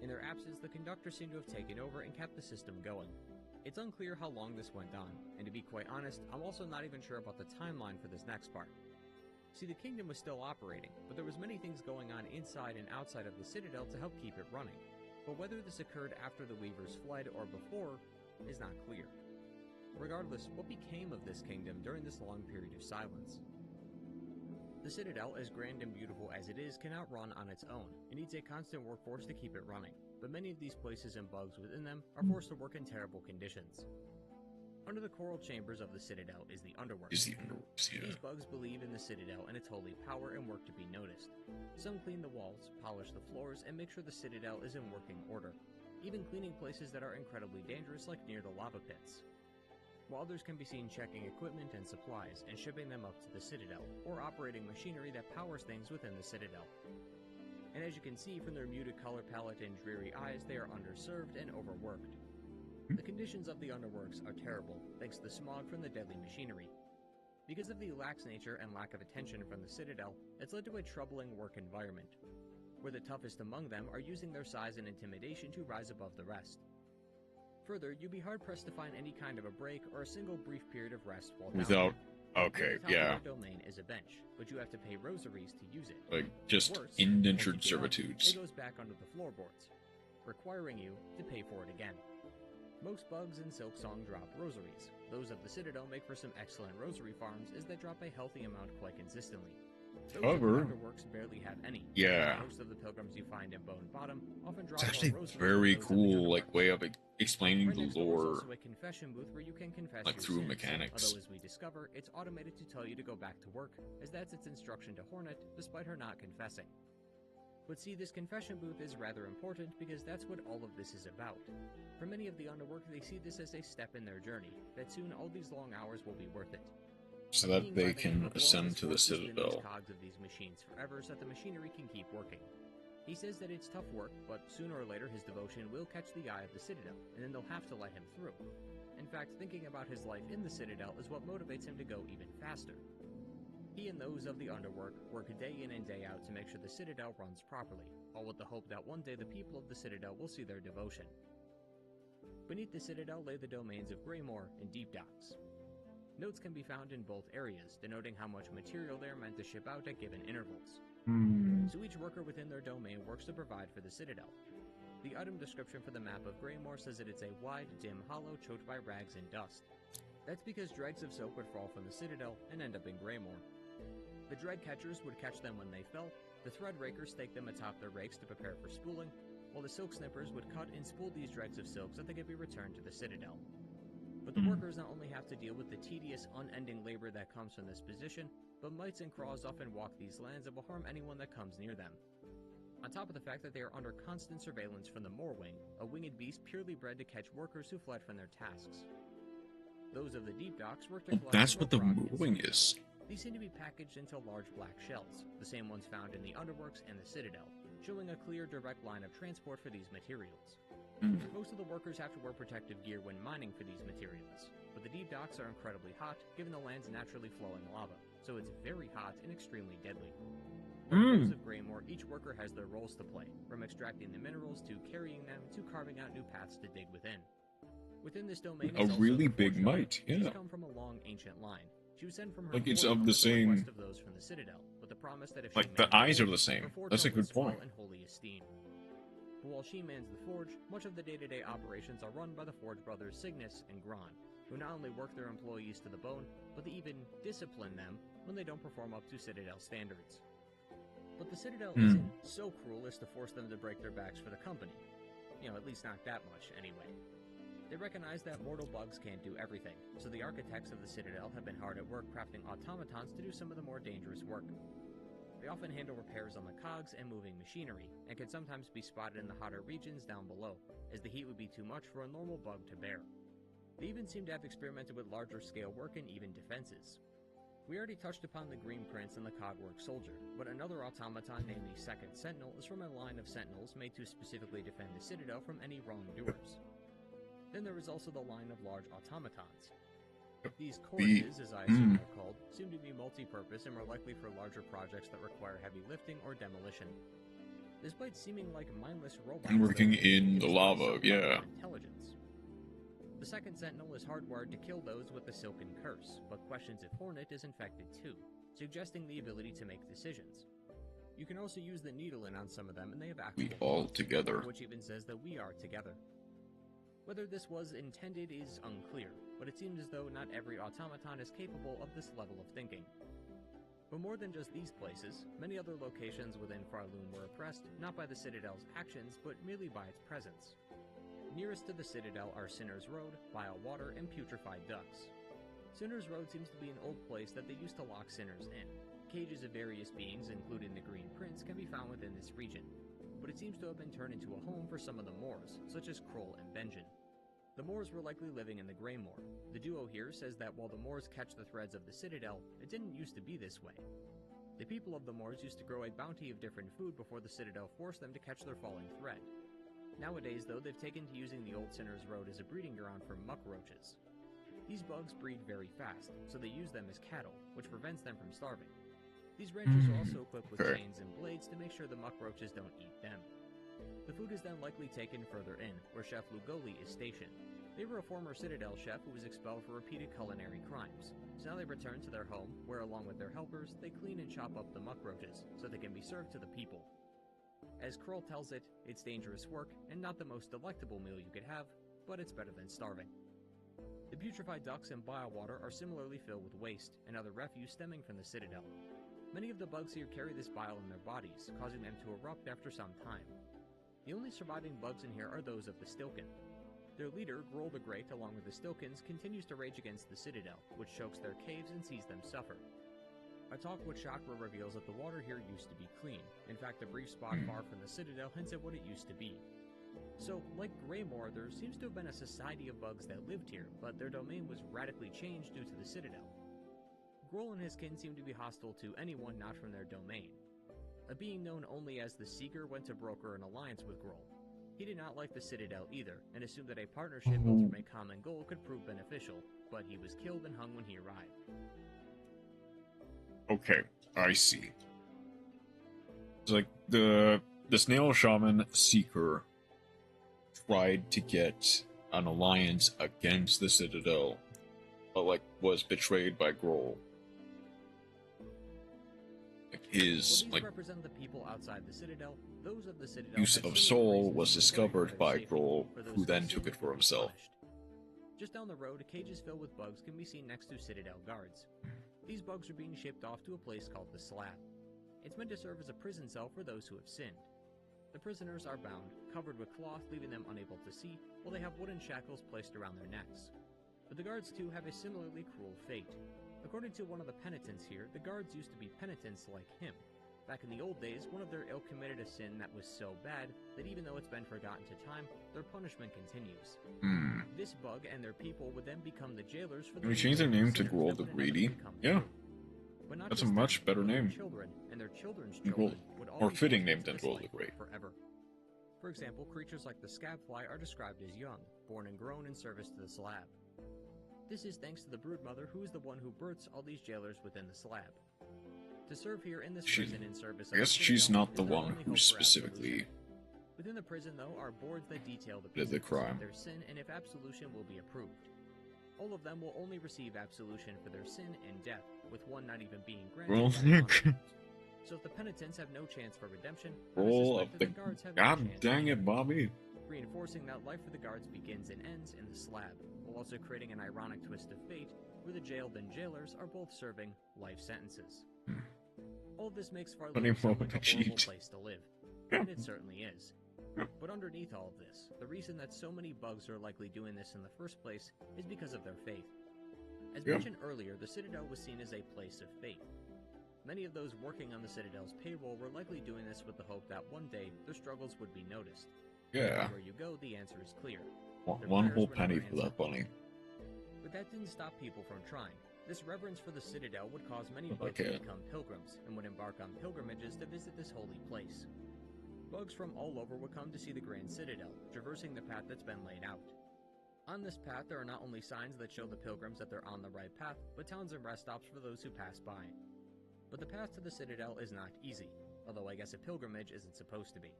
In their absence, the conductors seem to have taken over and kept the system going. It's unclear how long this went on, and to be quite honest, I'm also not even sure about the timeline for this next part. See, the kingdom was still operating, but there was many things going on inside and outside of the Citadel to help keep it running. But whether this occurred after the Weavers fled or before is not clear. Regardless, what became of this kingdom during this long period of silence? The Citadel, as grand and beautiful as it is, cannot run on its own. It needs a constant workforce to keep it running, but many of these places and bugs within them are forced to work in terrible conditions. Under the coral chambers of the Citadel is the Underworks. These bugs believe in the Citadel and its holy power and work to be noticed. Some clean the walls, polish the floors, and make sure the Citadel is in working order, even cleaning places that are incredibly dangerous like near the lava pits. While others can be seen checking equipment and supplies and shipping them up to the Citadel, or operating machinery that powers things within the Citadel. And as you can see from their muted color palette and dreary eyes, they are underserved and overworked. The conditions of the Underworks are terrible, thanks to the smog from the deadly machinery. Because of the lax nature and lack of attention from the Citadel, it's led to a troubling work environment, where the toughest among them are using their size and intimidation to rise above the rest. Further, you'd be hard-pressed to find any kind of a break or a single brief period of rest while without... Okay, yeah. The domain is a bench, but you have to pay rosaries to use it. Like, just indentured servitudes. It goes back under the floorboards, requiring you to pay for it again. Most bugs in Silksong drop rosaries. Those of the Citadel make for some excellent rosary farms, as they drop a healthy amount quite consistently. Those However, of the Underworks barely have any. Yeah. Most of the pilgrims you find in Bone Bottom often drop It's actually rosaries very than those cool, of like, way of explaining Right the next door is lore, also a confession booth where you can confess like, your through sins. mechanics. Although, as we discover, it's automated to tell you to go back to work, as that's its instruction to Hornet, despite her not confessing. But see, this confession booth is rather important because that's what all of this is about. For many of the Underwork, they see this as a step in their journey, that soon all these long hours will be worth it. So that they can ascend to the Citadel. Cogs of these machines forever so that the machinery can keep working. He says that it's tough work, but sooner or later his devotion will catch the eye of the Citadel, and then they'll have to let him through. In fact, thinking about his life in the Citadel is what motivates him to go even faster. He and those of the Underwork work day in and day out to make sure the Citadel runs properly, all with the hope that one day the people of the Citadel will see their devotion. Beneath the Citadel lay the domains of Greymore and Deep Docks. Notes can be found in both areas, denoting how much material they are meant to ship out at given intervals. So each worker within their domain works to provide for the Citadel. The item description for the map of Greymoor says that it's a wide, dim hollow choked by rags and dust. That's because dregs of soap would fall from the Citadel and end up in Greymoor. The dreg catchers would catch them when they fell, the thread rakers stake them atop their rakes to prepare for spooling, while the silk snippers would cut and spool these dregs of silk so they could be returned to the Citadel. But the workers not only have to deal with the tedious, unending labor that comes from this position, but mites and craws often walk these lands and will harm anyone that comes near them. On top of the fact that they are under constant surveillance from the Moorwing, a winged beast purely bred to catch workers who fled from their tasks. Those of the deep docks work to collect That's what the rock and Moorwing seaweed. is. These seem to be packaged into large black shells, the same ones found in the Underworks and the Citadel, showing a clear, direct line of transport for these materials. Most of the workers have to wear protective gear when mining for these materials, but the deep docks are incredibly hot given the land's naturally flowing lava, so it's very hot and extremely deadly. Like those of Greymoor, each worker has their roles to play, from extracting the minerals to carrying them to carving out new paths to dig within. Within this domain A is also really the big Forge mite, Daughter. She's yeah. come from a long ancient line. She was sent from her Like it's forge of the home at same- request of those from the Citadel, with the promise that if she Like, the manned eyes are forge, the same. her forge That's a home good would swell point. in holy esteem. But while she mans the forge, much of the day-to-day operations are run by the Forge brothers Cygnus and Gron, who not only work their employees to the bone, but they even discipline them when they don't perform up to Citadel standards. But the Citadel isn't so cruel as to force them to break their backs for the company. You know, at least not that much, anyway. They recognize that mortal bugs can't do everything, so the architects of the Citadel have been hard at work crafting automatons to do some of the more dangerous work. They often handle repairs on the cogs and moving machinery, and can sometimes be spotted in the hotter regions down below, as the heat would be too much for a normal bug to bear. They even seem to have experimented with larger scale work and even defenses. We already touched upon the Green Prince and the Cogwork Soldier, but another automaton named the Second Sentinel is from a line of sentinels made to specifically defend the Citadel from any wrongdoers. Then there is also the line of large automatons. These corpses, as I assume they're called, seem to be multi-purpose and more likely for larger projects that require heavy lifting or demolition. Despite seeming like mindless robots, And working though, in they the display lava, some level yeah. of intelligence. The Second Sentinel is hardwired to kill those with the Silken Curse, but questions if Hornet is infected too, suggesting the ability to make decisions. You can also use the Needle-In on some of them, and they have actual We all thoughts, together. which even says that we are together. Whether this was intended is unclear, but it seems as though not every automaton is capable of this level of thinking. But more than just these places, many other locations within Farloon were oppressed, not by the Citadel's actions, but merely by its presence. Nearest to the Citadel are Sinner's Road, Bile Water, and Putrefied Ducks. Sinner's Road seems to be an old place that they used to lock sinners in. Cages of various beings, including the Green Prince, can be found within this region, but it seems to have been turned into a home for some of the Moors, such as Kroll and Benjen. The Moors were likely living in the Greymoor. The duo here says that while the Moors catch the threads of the Citadel, it didn't used to be this way. The people of the Moors used to grow a bounty of different food before the Citadel forced them to catch their falling thread. Nowadays, though, they've taken to using the old Sinner's Road as a breeding ground for muck roaches. These bugs breed very fast, so they use them as cattle, which prevents them from starving. These ranchers are also equipped with chains and blades to make sure the muck roaches don't eat them. The food is then likely taken further in, where Chef Lugoli is stationed. They were a former Citadel chef who was expelled for repeated culinary crimes, so now they return to their home, where along with their helpers, they clean and chop up the muck roaches, so they can be served to the people. As Kroll tells it, it's dangerous work, and not the most delectable meal you could have, but it's better than starving. The putrefied ducks and bile water are similarly filled with waste, and other refuse stemming from the Citadel. Many of the bugs here carry this bile in their bodies, causing them to erupt after some time. The only surviving bugs in here are those of the Stilken. Their leader, Groll the Great, along with the Stilkens, continues to rage against the Citadel, which chokes their caves and sees them suffer. A talk with Chakra reveals that the water here used to be clean. In fact, a brief spot far from the Citadel hints at what it used to be. So, like Greymoor, there seems to have been a society of bugs that lived here, but their domain was radically changed due to the Citadel. Groll and his kin seem to be hostile to anyone not from their domain. A being known only as the Seeker went to broker an alliance with Groll. He did not like the Citadel either, and assumed that a partnership built from a common goal could prove beneficial, but he was killed and hung when he arrived. Okay, I see. It's like the snail shaman Seeker tried to get an alliance against the Citadel, like was betrayed by Grohl. Like his While these like represent the people outside the Citadel, those of the Citadel use had of similar soul reasons was to worry for discovered their by safety, Grohl, for those who then sinned took it for would be himself. punished. Just down the road, cages filled with bugs can be seen next to Citadel guards. These bugs are being shipped off to a place called the Slab. It's meant to serve as a prison cell for those who have sinned. The prisoners are bound, covered with cloth, leaving them unable to see, while they have wooden shackles placed around their necks. But the guards too have a similarly cruel fate. According to one of the penitents here, the guards used to be penitents like him. Back in the old days, one of their ilk committed a sin that was so bad that even though it's been forgotten to time, their punishment continues. This bug and their people would then become the jailers for the Can we change their name to sinners Grohl that the would Greedy? inevitably come Yeah. through. But not That's a just much them, better but their name. children and their children's Grohl- children would more always fitting be name than this Grohl life the Great. forever. For example, creatures like the scabfly are described as young, born and grown in service to the slab. This is thanks to the broodmother, who is the one who births all these jailers within the slab. To serve here in this prison in service I of guess the she's Citadel not the is their one only who hope for specifically absolution. Within the prison, though, are boards that detail the did the prisoners, crime. their sin, and if absolution will be approved. All of them will only receive absolution for their sin and death, with one not even being granted. Well, by the punishment. So if the penitents have no chance for redemption, then it's Roll suspected of the the guards have no God chance dang either, it, Bobby. reinforcing that life for the guards begins and ends in the slab, while also creating an ironic twist of fate, where the jailed and jailers are both serving life sentences. All of this makes Funny Farloop sound like moment, a horrible cheat. place to live, and it certainly is. But underneath all of this, the reason that so many bugs are likely doing this in the first place is because of their faith. As Yeah. mentioned earlier, the Citadel was seen as a place of faith. Many of those working on the Citadel's payroll were likely doing this with the hope that one day their struggles would be noticed. Yeah. Everywhere you go, the answer is clear. One whole penny for that bunny. But that didn't stop people from trying. This reverence for the Citadel would cause many bugs Okay. to become pilgrims, and would embark on pilgrimages to visit this holy place. Bugs from all over would come to see the Grand Citadel, traversing the path that's been laid out. On this path, there are not only signs that show the pilgrims that they're on the right path, but towns and rest stops for those who pass by. But the path to the Citadel is not easy, although I guess a pilgrimage isn't supposed to be.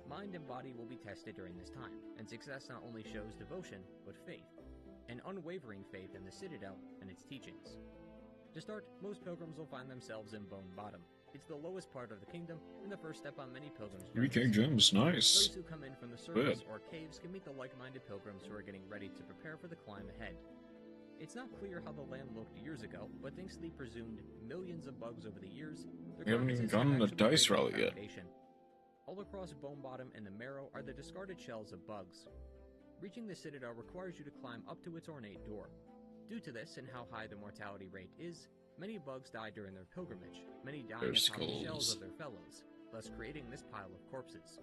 Mind and body will be tested during this time, and success not only shows devotion, but faith. An unwavering faith in the Citadel and its teachings. To start, most pilgrims will find themselves in Bone Bottom. It's the lowest part of the kingdom, and the first step on many pilgrims' 3K journeys. gems, nice. Those who come in from the surface or caves can meet the like-minded pilgrims who are getting ready to prepare for the climb ahead. It's not clear how the land looked years ago, but thanks to the presumed millions of bugs over the years, their We haven't even carcasses have gotten the actually dice created a rally yet. foundation. All across Bone Bottom and the Marrow are the discarded shells of bugs. Reaching the Citadel requires you to climb up to its ornate door. Due to this and how high the mortality rate is, many bugs die during their pilgrimage, many dying Their atop the shells skulls. of their fellows, thus creating this pile of corpses.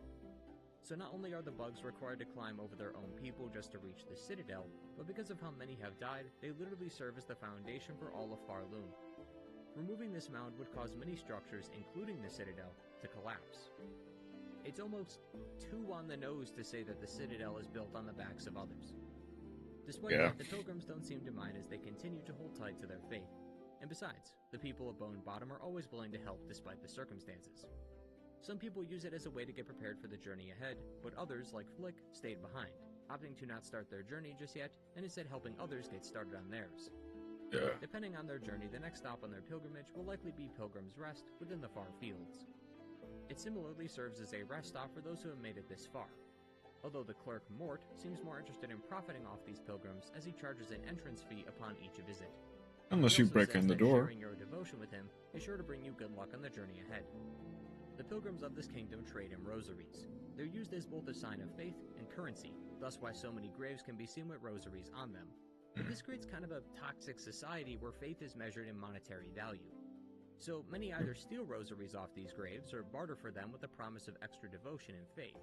So not only are the bugs required to climb over their own people just to reach the Citadel, but because of how many have died, they literally serve as the foundation for all of Farloom. Removing this mound would cause many structures, including the Citadel, to collapse. It's almost too on the nose to say that the Citadel is built on the backs of others. Despite Yeah. that, the pilgrims don't seem to mind as they continue to hold tight to their faith. And besides, the people of Bone Bottom are always willing to help despite the circumstances. Some people use it as a way to get prepared for the journey ahead, but others, like Flick, stayed behind, opting to not start their journey just yet, and instead helping others get started on theirs. Yeah. Depending on their journey, the next stop on their pilgrimage will likely be Pilgrim's Rest within the far fields. It similarly serves as a rest stop for those who have made it this far, although the clerk Mort seems more interested in profiting off these pilgrims as he charges an entrance fee upon each visit. Unless He you also break says in the that door. sharing your devotion with him is sure to bring you good luck on the journey ahead. The pilgrims of this kingdom trade in rosaries. They're used as both a sign of faith and currency, thus why so many graves can be seen with rosaries on them. But this creates kind of a toxic society where faith is measured in monetary value. So many either steal rosaries off these graves or barter for them with the promise of extra devotion and faith.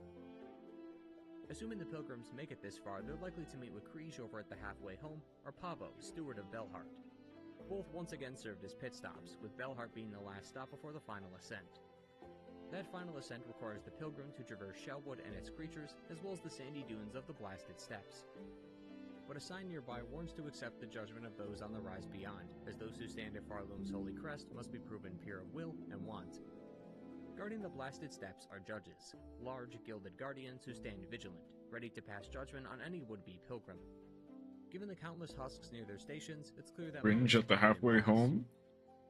Assuming the pilgrims make it this far, they're likely to meet with Kriege over at the halfway home, or Pavo, steward of Belhart. Both once again served as pit stops, with Belhart being the last stop before the final ascent. That final ascent requires the pilgrim to traverse Shellwood and its creatures, as well as the sandy dunes of the Blasted Steppes. But a sign nearby warns to accept the judgment of those on the rise beyond, as those who stand at Farloom's holy crest must be proven pure of will and want. Guarding the Blasted Steppes are judges, large, gilded guardians who stand vigilant, ready to pass judgment on any would-be pilgrim. Given the countless husks near their stations, it's clear that Fringe most at the remain halfway in place. home?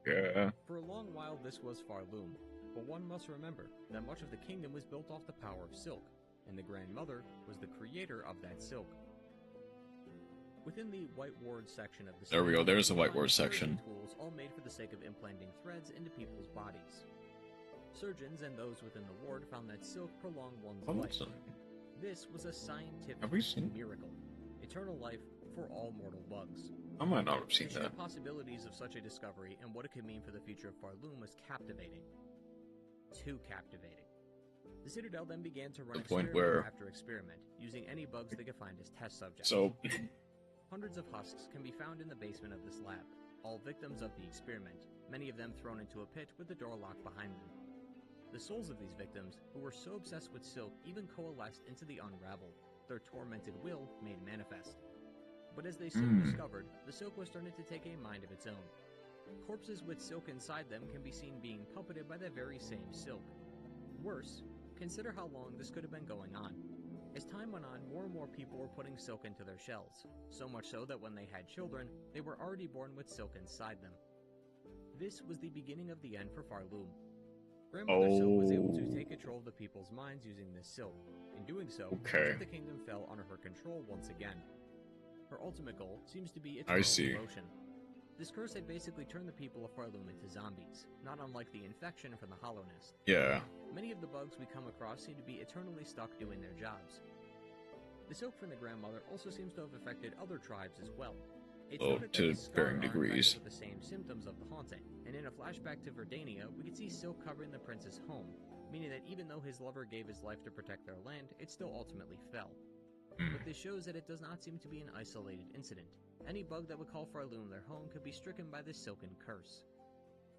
Yeah. For a long while, this was Farloom, but one must remember that much of the kingdom was built off the power of silk, and the Grandmother was the creator of that silk. Within the White Ward section of the There we go, there's the White Ward surgery section. tools all made for the sake of implanting threads into people's bodies. Surgeons and those within the ward found that silk prolonged one's life. This was a scientific miracle. Eternal life for all mortal bugs. I might not have seen The that. possibilities of such a discovery and what it could mean for the future of Farloom was captivating. Too captivating. The Citadel then began to run experiment after experiment, using any bugs they could find as test subjects. So, Hundreds of husks can be found in the basement of this lab, all victims of the experiment, many of them thrown into a pit with the door locked behind them. The souls of these victims, who were so obsessed with silk, even coalesced into the unraveled, their tormented will made manifest. But as they soon discovered, the silk was starting to take a mind of its own. Corpses with silk inside them can be seen being puppeted by the very same silk. Worse, consider how long this could have been going on. As time went on, more and more people were putting silk into their shells, so much so that when they had children, they were already born with silk inside them. This was the beginning of the end for Farloom. Grandmother Silk was able to take control of the people's minds using this silk. In doing so, much of the kingdom fell under her control once again. Her ultimate goal seems to be eternal devotion. This curse had basically turned the people of Farloom into zombies, not unlike the infection from the Hollow Nest. yeah. Many of the bugs we come across seem to be eternally stuck doing their jobs. The silk from the Grandmother also seems to have affected other tribes as well. It's noted that the Scar are infected with the same symptoms of the haunting, and in a flashback to Verdania, we can see Silk covering the prince's home, meaning that even though his lover gave his life to protect their land, it still ultimately fell. But this shows that it does not seem to be an isolated incident. Any bug that would call Farloom their home could be stricken by this silken curse.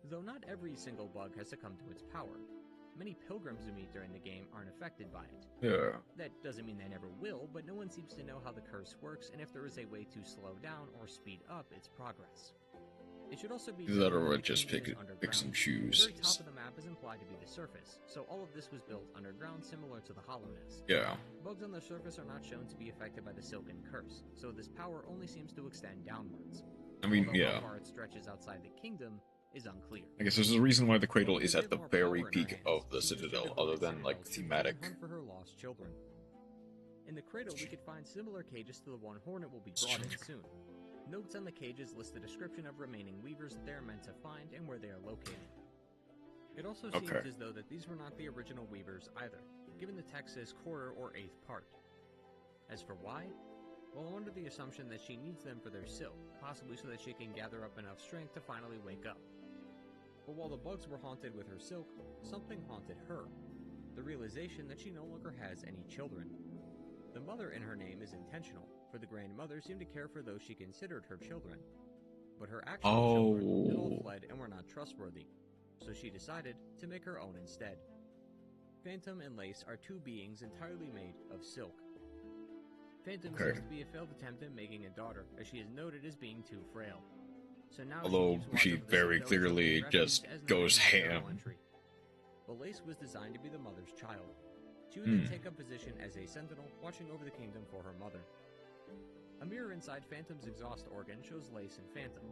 Though not every single bug has succumbed to its power, many pilgrims we meet during the game aren't affected by it. Yeah. That doesn't mean they never will, but no one seems to know how the curse works and if there is a way to slow down or speed up its progress. It should also be that or just pick some shoes. The very top of the map is implied to be the surface, so all of this was built underground similar to the Hollow Nest. Yeah. Bugs on the surface are not shown to be affected by the silken curse, so this power only seems to extend downwards. I mean, Although yeah. how far it stretches outside the kingdom is unclear. I guess there's a reason why the cradle is at the very peak of the Citadel, other than, like, thematic. Hunt for her lost children. In the cradle, we could find similar cages to the one Hornet will be brought in soon. Notes on the cages list the description of remaining weavers that they are meant to find and where they are located. It also seems as though that these were not the original weavers either, given the text says quarter or eighth part. As for why? Well, under the assumption that she needs them for their silk, possibly so that she can gather up enough strength to finally wake up. But while the bugs were haunted with her silk, something haunted her. The realization that she no longer has any children. The mother in her name is intentional, for the Grandmother seemed to care for those she considered her children. But her actual children had all fled and were not trustworthy, so she decided to make her own instead. Phantom and Lace are two beings entirely made of silk. Phantom seems to be a failed attempt at making a daughter, as she is noted as being too frail. So now although she very clearly just goes ham. But Lace was designed to be the mother's child. She would then take up position as a sentinel, watching over the kingdom for her mother. A mirror inside Phantom's exhaust organ shows Lace and Phantom.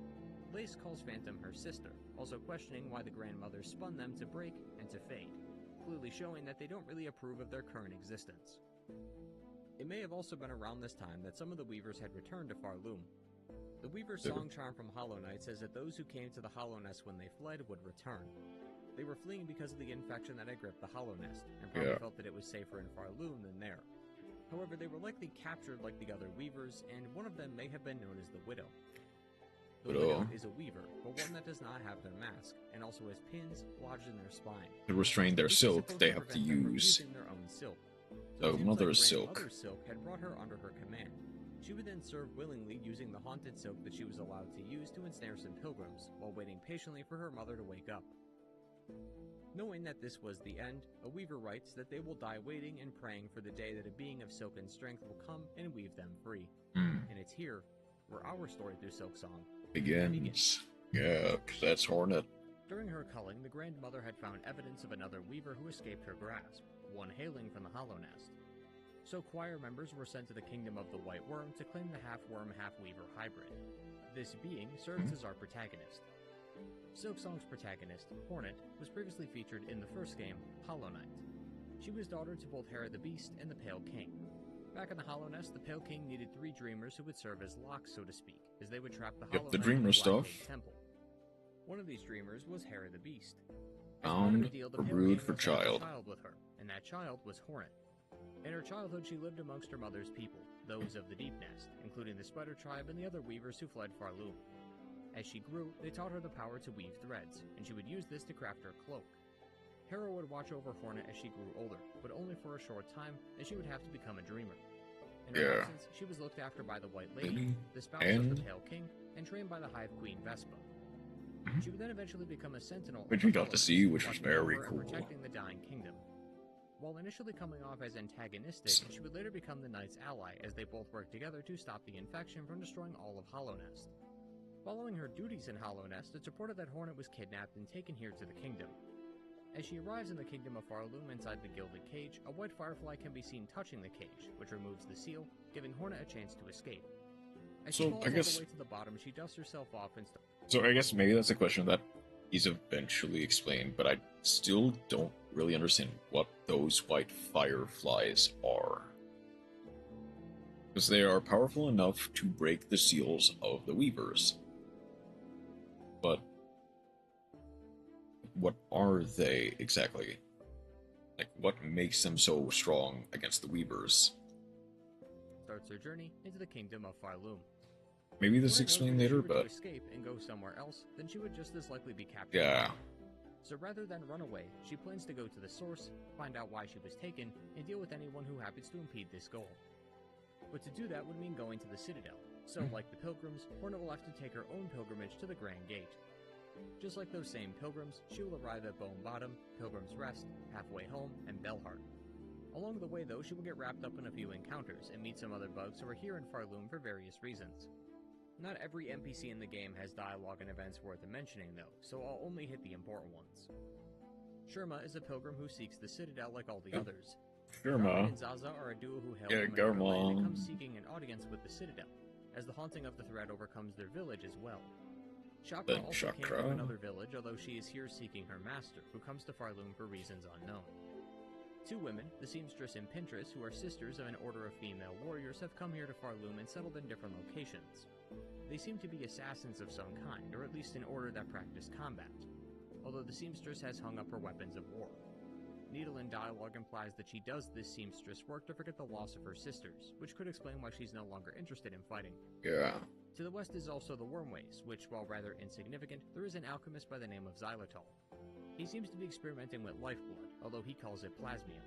Lace calls Phantom her sister, also questioning why the Grandmother spun them to break and to fade, clearly showing that they don't really approve of their current existence. It may have also been around this time that some of the Weavers had returned to Farloom. The Weaver's song charm from Hollow Knight says that those who came to the Hollow Nest when they fled would return. They were fleeing because of the infection that had gripped the Hollow Nest, and probably felt that it was safer in Farloom than there. However, they were likely captured like the other Weavers, and one of them may have been known as the Widow. The Widow is a Weaver, but one that does not have their mask, and also has pins lodged in their spine. To restrain their silk, they have to use their own silk. the mother's silk. Mother's silk had brought her under her command. She would then serve willingly using the haunted silk that she was allowed to use to ensnare some pilgrims, while waiting patiently for her mother to wake up. Knowing that this was the end, a Weaver writes that they will die waiting and praying for the day that a being of silken strength will come and weave them free. And it's here where our story through Silksong begins. Yeah, because that's Hornet. During her culling, the Grandmother had found evidence of another Weaver who escaped her grasp, one hailing from the Hollow Nest. So choir members were sent to the kingdom of the White Worm to claim the half-worm, half-weaver hybrid. This being serves as our protagonist. Silksong's protagonist, Hornet, was previously featured in the first game, Hollow Knight. She was daughter to both Hera the Beast and the Pale King. Back in the Hollow Nest, the Pale King needed 3 dreamers who would serve as locks, so to speak, as they would trap the Hollow the Knight dreamer in the stuff. Black Gate Temple. One of these dreamers was Hera the Beast. Found a brood for child. With her, and that child was Hornet. In her childhood, she lived amongst her mother's people, those of the Deep Nest, including the Spider Tribe and the other weavers who fled Farloom. As she grew, they taught her the power to weave threads, and she would use this to craft her cloak. Hera would watch over Hornet as she grew older, but only for a short time, as she would have to become a dreamer. In her absence, she was looked after by the White Lady, the spouse of the Pale King, and trained by the Hive Queen Vespa. She would then eventually become a sentinel, which we got to see, which was very cool. Protecting the dying kingdom. While initially coming off as antagonistic, she would later become the Knight's ally, as they both worked together to stop the infection from destroying all of Hollow Nest. Following her duties in Hollow Nest, it's reported that Hornet was kidnapped and taken here to the kingdom. As she arrives in the kingdom of Farloom inside the gilded cage, a white firefly can be seen touching the cage, which removes the seal, giving Hornet a chance to escape. As she falls all the way to the bottom, she dusts herself off and So I guess maybe that's a question that is eventually explained, but I still don't really understand what those white fireflies are. Because they are powerful enough to break the seals of the weavers. But what are they exactly? Like, what makes them so strong against the weavers? Starts her journey into the kingdom of Farloom. Maybe this is explained later, but if she were to escape and go somewhere else, then she would just as likely be captured. Yeah. So rather than run away, she plans to go to the source, find out why she was taken, and deal with anyone who happens to impede this goal. But to do that would mean going to the Citadel. So, like the pilgrims, Hornet will have to take her own pilgrimage to the Grand Gate. Just like those same pilgrims, she will arrive at Bone Bottom, Pilgrim's Rest, Halfway Home, and Bellheart. Along the way, though, she will get wrapped up in a few encounters and meet some other bugs who are here in Farloom for various reasons. Not every NPC in the game has dialogue and events worth mentioning, though, so I'll only hit the important ones. Sherma is a pilgrim who seeks the Citadel like all the others. Sherma and Zaza are a duo who hail from and come seeking an audience with the Citadel, as the haunting of the thread overcomes their village as well. Chakra also came from another village, although she is here seeking her master, who comes to Farloom for reasons unknown. 2 women, the seamstress and Pinterest, who are sisters of an order of female warriors, have come here to Farloom and settled in different locations. They seem to be assassins of some kind, or at least an order that practice combat, although the seamstress has hung up her weapons of war. Needle in dialogue implies that she does this seamstress work to forget the loss of her sisters, which could explain why she's no longer interested in fighting. Yeah. To the west is also the Wormways, which, while rather insignificant, there is an alchemist by the name of Xylitol. He seems to be experimenting with lifeblood, although he calls it plasmium.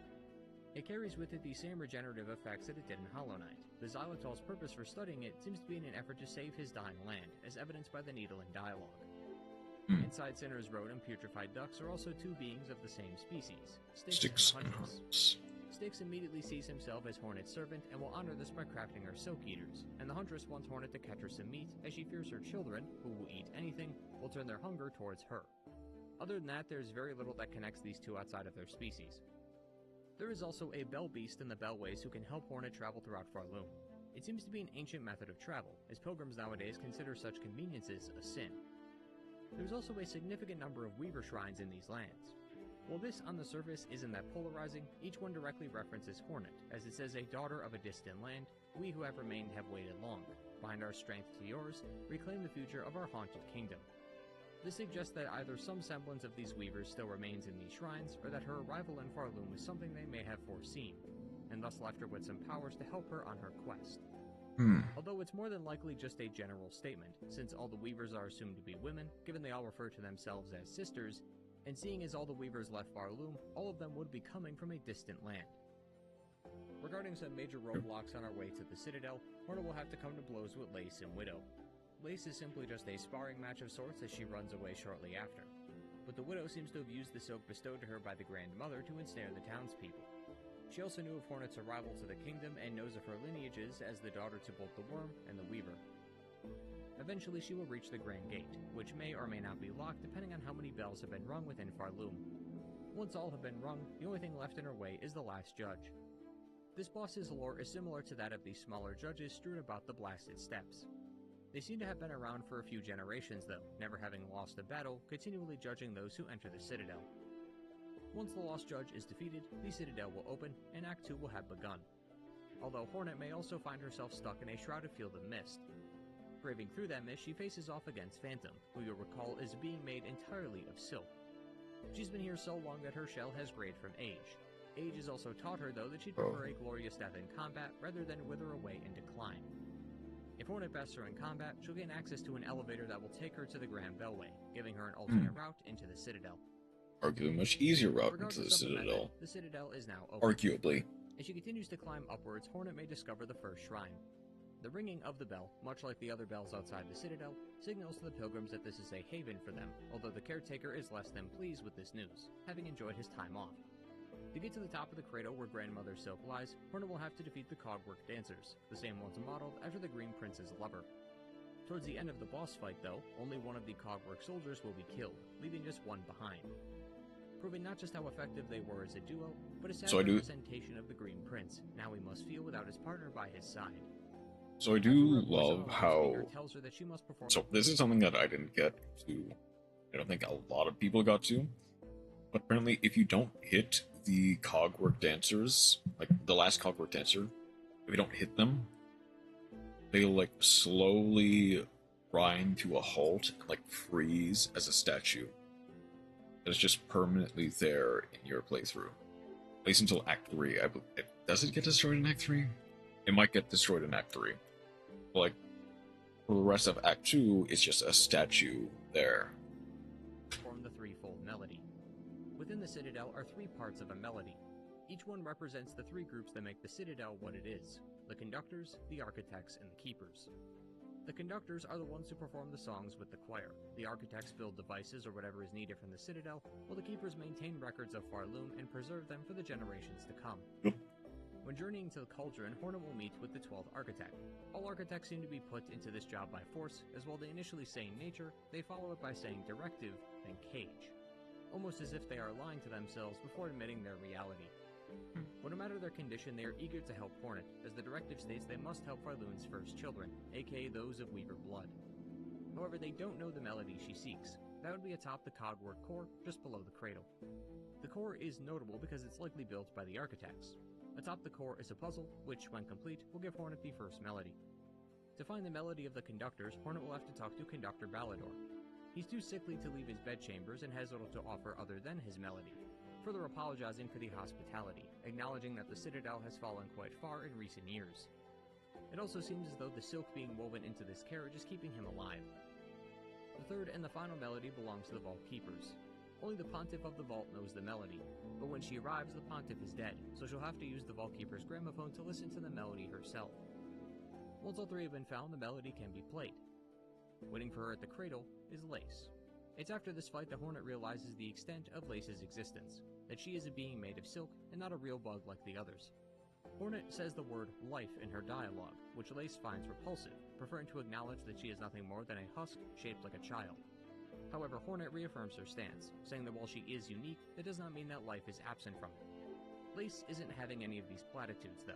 It carries with it the same regenerative effects that it did in Hollow Knight. The Xylitol's purpose for studying it seems to be in an effort to save his dying land, as evidenced by the needle in dialogue. Inside Sinner's Road and Putrefied Ducks are also 2 beings of the same species, Styx and Huntress. Styx immediately sees himself as Hornet's servant and will honor this by crafting her Silk Eaters, and the Huntress wants Hornet to catch her some meat, as she fears her children, who will eat anything, will turn their hunger towards her. Other than that, there's very little that connects these 2 outside of their species. There is also a Bell Beast in the Bellways who can help Hornet travel throughout Farloom. It seems to be an ancient method of travel, as pilgrims nowadays consider such conveniences a sin. There's also a significant number of Weaver shrines in these lands. While this on the surface isn't that polarizing, each one directly references Hornet, as it says a daughter of a distant land, we who have remained have waited long, bind our strength to yours, reclaim the future of our haunted kingdom. This suggests that either some semblance of these weavers still remains in these shrines, or that her arrival in Farloom was something they may have foreseen, and thus left her with some powers to help her on her quest. Although it's more than likely just a general statement, since all the weavers are assumed to be women, given they all refer to themselves as sisters, and seeing as all the weavers left Farloom, all of them would be coming from a distant land. Regarding some major roadblocks on our way to the Citadel, Hornet will have to come to blows with Lace and Widow. Lace is simply just a sparring match of sorts as she runs away shortly after, but the Widow seems to have used the silk bestowed to her by the Grand Mother to ensnare the townspeople. She also knew of Hornet's arrival to the kingdom and knows of her lineages as the daughter to both the Worm and the Weaver. Eventually she will reach the Grand Gate, which may or may not be locked depending on how many bells have been rung within Farloom. Once all have been rung, the only thing left in her way is the Last Judge. This boss's lore is similar to that of the smaller judges strewn about the blasted steppes. They seem to have been around for a few generations though, never having lost a battle, continually judging those who enter the Citadel. Once the Lost Judge is defeated, the Citadel will open, and Act 2 will have begun. Although Hornet may also find herself stuck in a shrouded field of mist. Braving through that mist, she faces off against Phantom, who you'll recall is being made entirely of silk. She's been here so long that her shell has grayed from age. Age has also taught her, though, that she'd prefer a glorious death in combat rather than wither away in decline. If Hornet bests her in combat, she'll gain access to an elevator that will take her to the Grand Bellway, giving her an alternate route into the Citadel. Arguably a much easier route into the Citadel. The Citadel is now open. Arguably. As she continues to climb upwards, Hornet may discover the first shrine. The ringing of the bell, much like the other bells outside the Citadel, signals to the pilgrims that this is a haven for them, although the caretaker is less than pleased with this news, having enjoyed his time off. To get to the top of the cradle where Grandmother Silk lies, Hornet will have to defeat the Cogwork Dancers, the same ones modeled after the Green Prince's lover. Towards the end of the boss fight, though, only one of the Cogwork soldiers will be killed, leaving just one behind. Proving not just how effective they were as a duo, but a sad representation of the Green Prince, now he must feel without his partner by his side. So I do love how... So this is something that I didn't get to, I don't think a lot of people got to, but apparently if you don't hit the Cogwork Dancers, like the last Cogwork Dancer, if you don't hit them, they'll like slowly grind to a halt and like freeze as a statue. It's just permanently there in your playthrough. At least until Act 3. Does it get destroyed in Act 3? It might get destroyed in Act 3. But like, for the rest of Act 2, it's just a statue there. Form the threefold melody. Within the Citadel are three parts of a melody. Each one represents the three groups that make the Citadel what it is: the conductors, the architects, and the keepers. The conductors are the ones who perform the songs with the choir. The architects build devices or whatever is needed from the Citadel, while the keepers maintain records of Farloom and preserve them for the generations to come. When journeying to the Cauldron, Hornet will meet with the 12th Architect. All architects seem to be put into this job by force, as while they initially say nature, they follow it by saying directive, then cage. Almost as if they are lying to themselves before admitting their reality. But no matter their condition, they are eager to help Hornet, as the directive states they must help Farloon's first children, aka those of Weaver blood. However, they don't know the melody she seeks. That would be atop the Cogwork core, just below the cradle. The core is notable because it's likely built by the architects. Atop the core is a puzzle, which, when complete, will give Hornet the first melody. To find the melody of the conductors, Hornet will have to talk to Conductor Ballador. He's too sickly to leave his bedchambers and has little to offer other than his melody, further apologizing for the hospitality, acknowledging that the Citadel has fallen quite far in recent years. It also seems as though the silk being woven into this carriage is keeping him alive. The third and the final melody belongs to the Vault Keepers. Only the Pontiff of the Vault knows the melody, but when she arrives, the Pontiff is dead, so she'll have to use the Vault Keeper's gramophone to listen to the melody herself. Once all three have been found, the melody can be played. Waiting for her at the cradle is Lace. It's after this fight that Hornet realizes the extent of Lace's existence, that she is a being made of silk and not a real bug like the others. Hornet says the word life in her dialogue, which Lace finds repulsive, preferring to acknowledge that she is nothing more than a husk shaped like a child. However, Hornet reaffirms her stance, saying that while she is unique, that does not mean that life is absent from it. Lace isn't having any of these platitudes, though.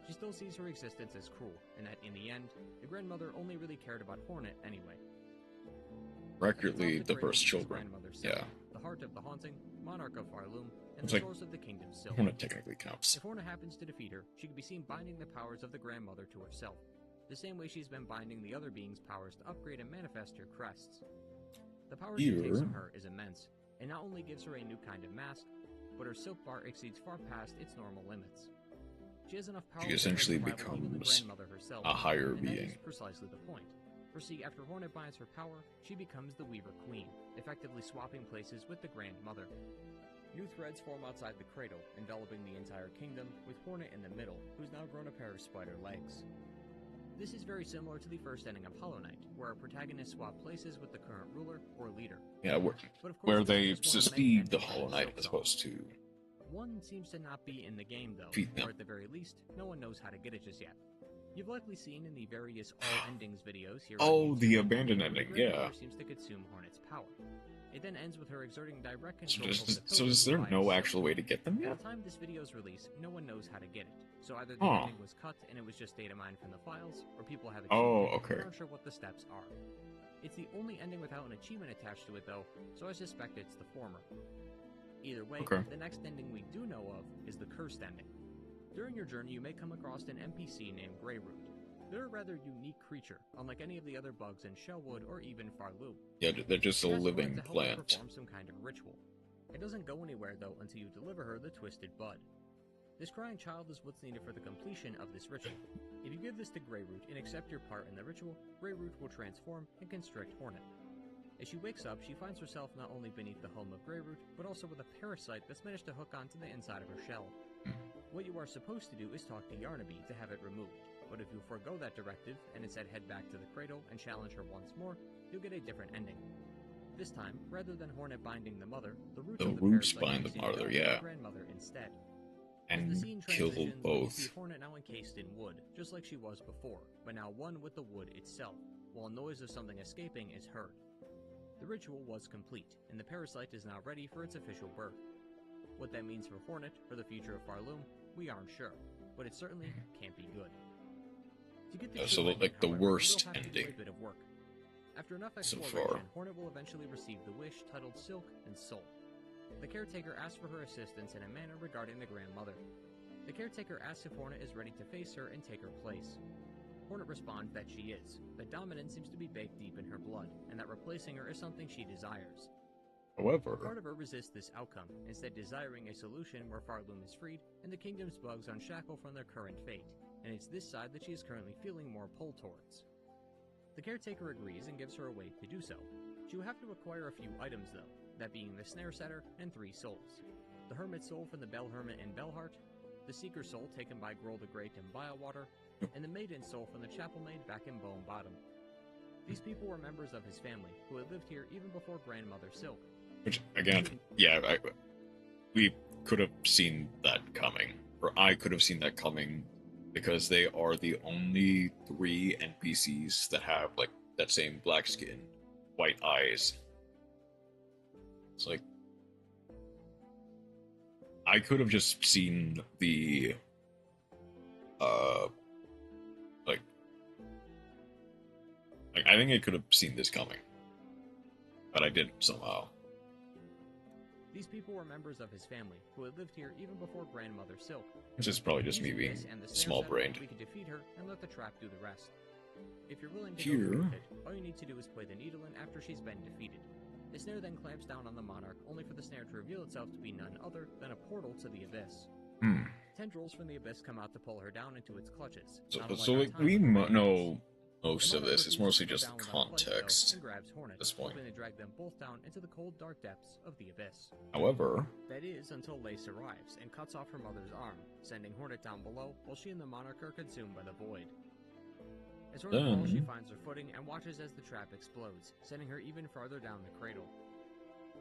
She still sees her existence as cruel, and that in the end, the grandmother only really cared about Hornet anyway. Accurately, the first children. Yeah. The heart of the haunting, monarch of Farloom, and it's the like, source of the kingdom's silk. Hornet technically counts. If Hornet happens to defeat her, she can be seen binding the powers of the grandmother to herself, the same way she's been binding the other beings' powers to upgrade and manifest her crests. The power she takes from her is immense, and not only gives her a new kind of mask, but her silk bar exceeds far past its normal limits. She has enough power she essentially to rival even the becomes grandmother herself, a higher and being. that is precisely the point. For see, after Hornet binds her power, she becomes the Weaver Queen, effectively swapping places with the Grandmother. New threads form outside the cradle, enveloping the entire kingdom, with Hornet in the middle, who's now grown a pair of spider legs. This is very similar to the first ending of Hollow Knight, where our protagonists swap places with the current ruler or leader. Yeah, where they succeed the Hollow Knight as opposed to... One seems to not be in the game though, or at the very least, no one knows how to get it just yet. You've likely seen in the various all endings videos here. Oh, the abandoned ending, yeah. Seems to consume Hornet's power. It then ends with her exerting direct So, control over the so is there pilgrims no via actual way to get them At yet? the time this video's release, no one knows how to get it. So either the Oh. ending was cut and it was just data mined from the files, or people have achieved Oh, it okay. and aren't sure what the steps are. It's the only ending without an achievement attached to it though, so I suspect it's the former. Either way, Okay. the next ending we do know of is the cursed ending. During your journey you may come across an NPC named Greyroot. They're a rather unique creature, unlike any of the other bugs in Shellwood or even Farloom. Yeah, they're just a She asks Hornet living to help her plant. perform some kind of ritual. It doesn't go anywhere though until you deliver her the Twisted Bud. This crying child is what's needed for the completion of this ritual. If you give this to Greyroot and accept your part in the ritual, Greyroot will transform and constrict Hornet. As she wakes up, she finds herself not only beneath the home of Greyroot, but also with a parasite that's managed to hook onto the inside of her shell. What you are supposed to do is talk to Yarnaby to have it removed, but if you forego that directive and instead head back to the cradle and challenge her once more, you'll get a different ending. This time, rather than Hornet binding the mother, the roots of the roots parasite bind the succeed mother, her yeah. grandmother instead. And As the scene kill transitions, we both. see Hornet now encased in wood, just like she was before, but now one with the wood itself, while noise of something escaping is heard. The ritual was complete, and the parasite is now ready for its official birth. What that means for Hornet, or the future of Farloom, we aren't sure, but it certainly can't be good. To get the So, true ending, like, the however, worst we'll have to do ending a bit of work. After enough so exploration, far. Hornet will eventually receive the wish titled Silk and Soul. The caretaker asks for her assistance in a manner regarding the grandmother. The caretaker asks if Hornet is ready to face her and take her place. Hornet responds that she is, that dominance seems to be baked deep in her blood, and that replacing her is something she desires. However, Part of her resists this outcome, instead desiring a solution where Farloom is freed and the kingdom's bugs unshackle from their current fate, and it's this side that she is currently feeling more pull towards. The caretaker agrees and gives her a way to do so. She will have to acquire a few items though, that being the snare setter and 3 souls. The hermit soul from the Bell Hermit in Bellheart, the seeker soul taken by Grohl the Great in Biowater, and the maiden soul from the chapel maid back in Bone Bottom. These people were members of his family, who had lived here even before Grandmother Silk. which, again, yeah, we could have seen that coming. Or I could have seen that coming, because they are the only 3 NPCs that have, like, that same black skin, white eyes. It's like, I could have just seen the, like, I think I could have seen this coming. But I didn't, somehow. These people were members of his family, who had lived here even before Grandmother Silk. Which is probably just me Using being this and the snare small-brained. setter, we can defeat her and let the trap do the rest. If you're willing to Here. go with it, all you need to do is play the needle in after she's been defeated. The snare then clamps down on the monarch, only for the snare to reveal itself to be none other than a portal to the abyss. Tendrils from the abyss come out to pull her down into its clutches. So, not unlike so our like, time we with the know most The of monarch this. It's refuses mostly to go just down the without a fight, though, context and grabs Hornet, at this point. hoping to drag them both down into the cold, dark depths of the abyss. However, That is, until Lace arrives and cuts off her mother's arm, sending Hornet down below, while she and the monarch are consumed by the void. As Hornet falls, she finds her footing and watches as the trap explodes, sending her even farther down the cradle.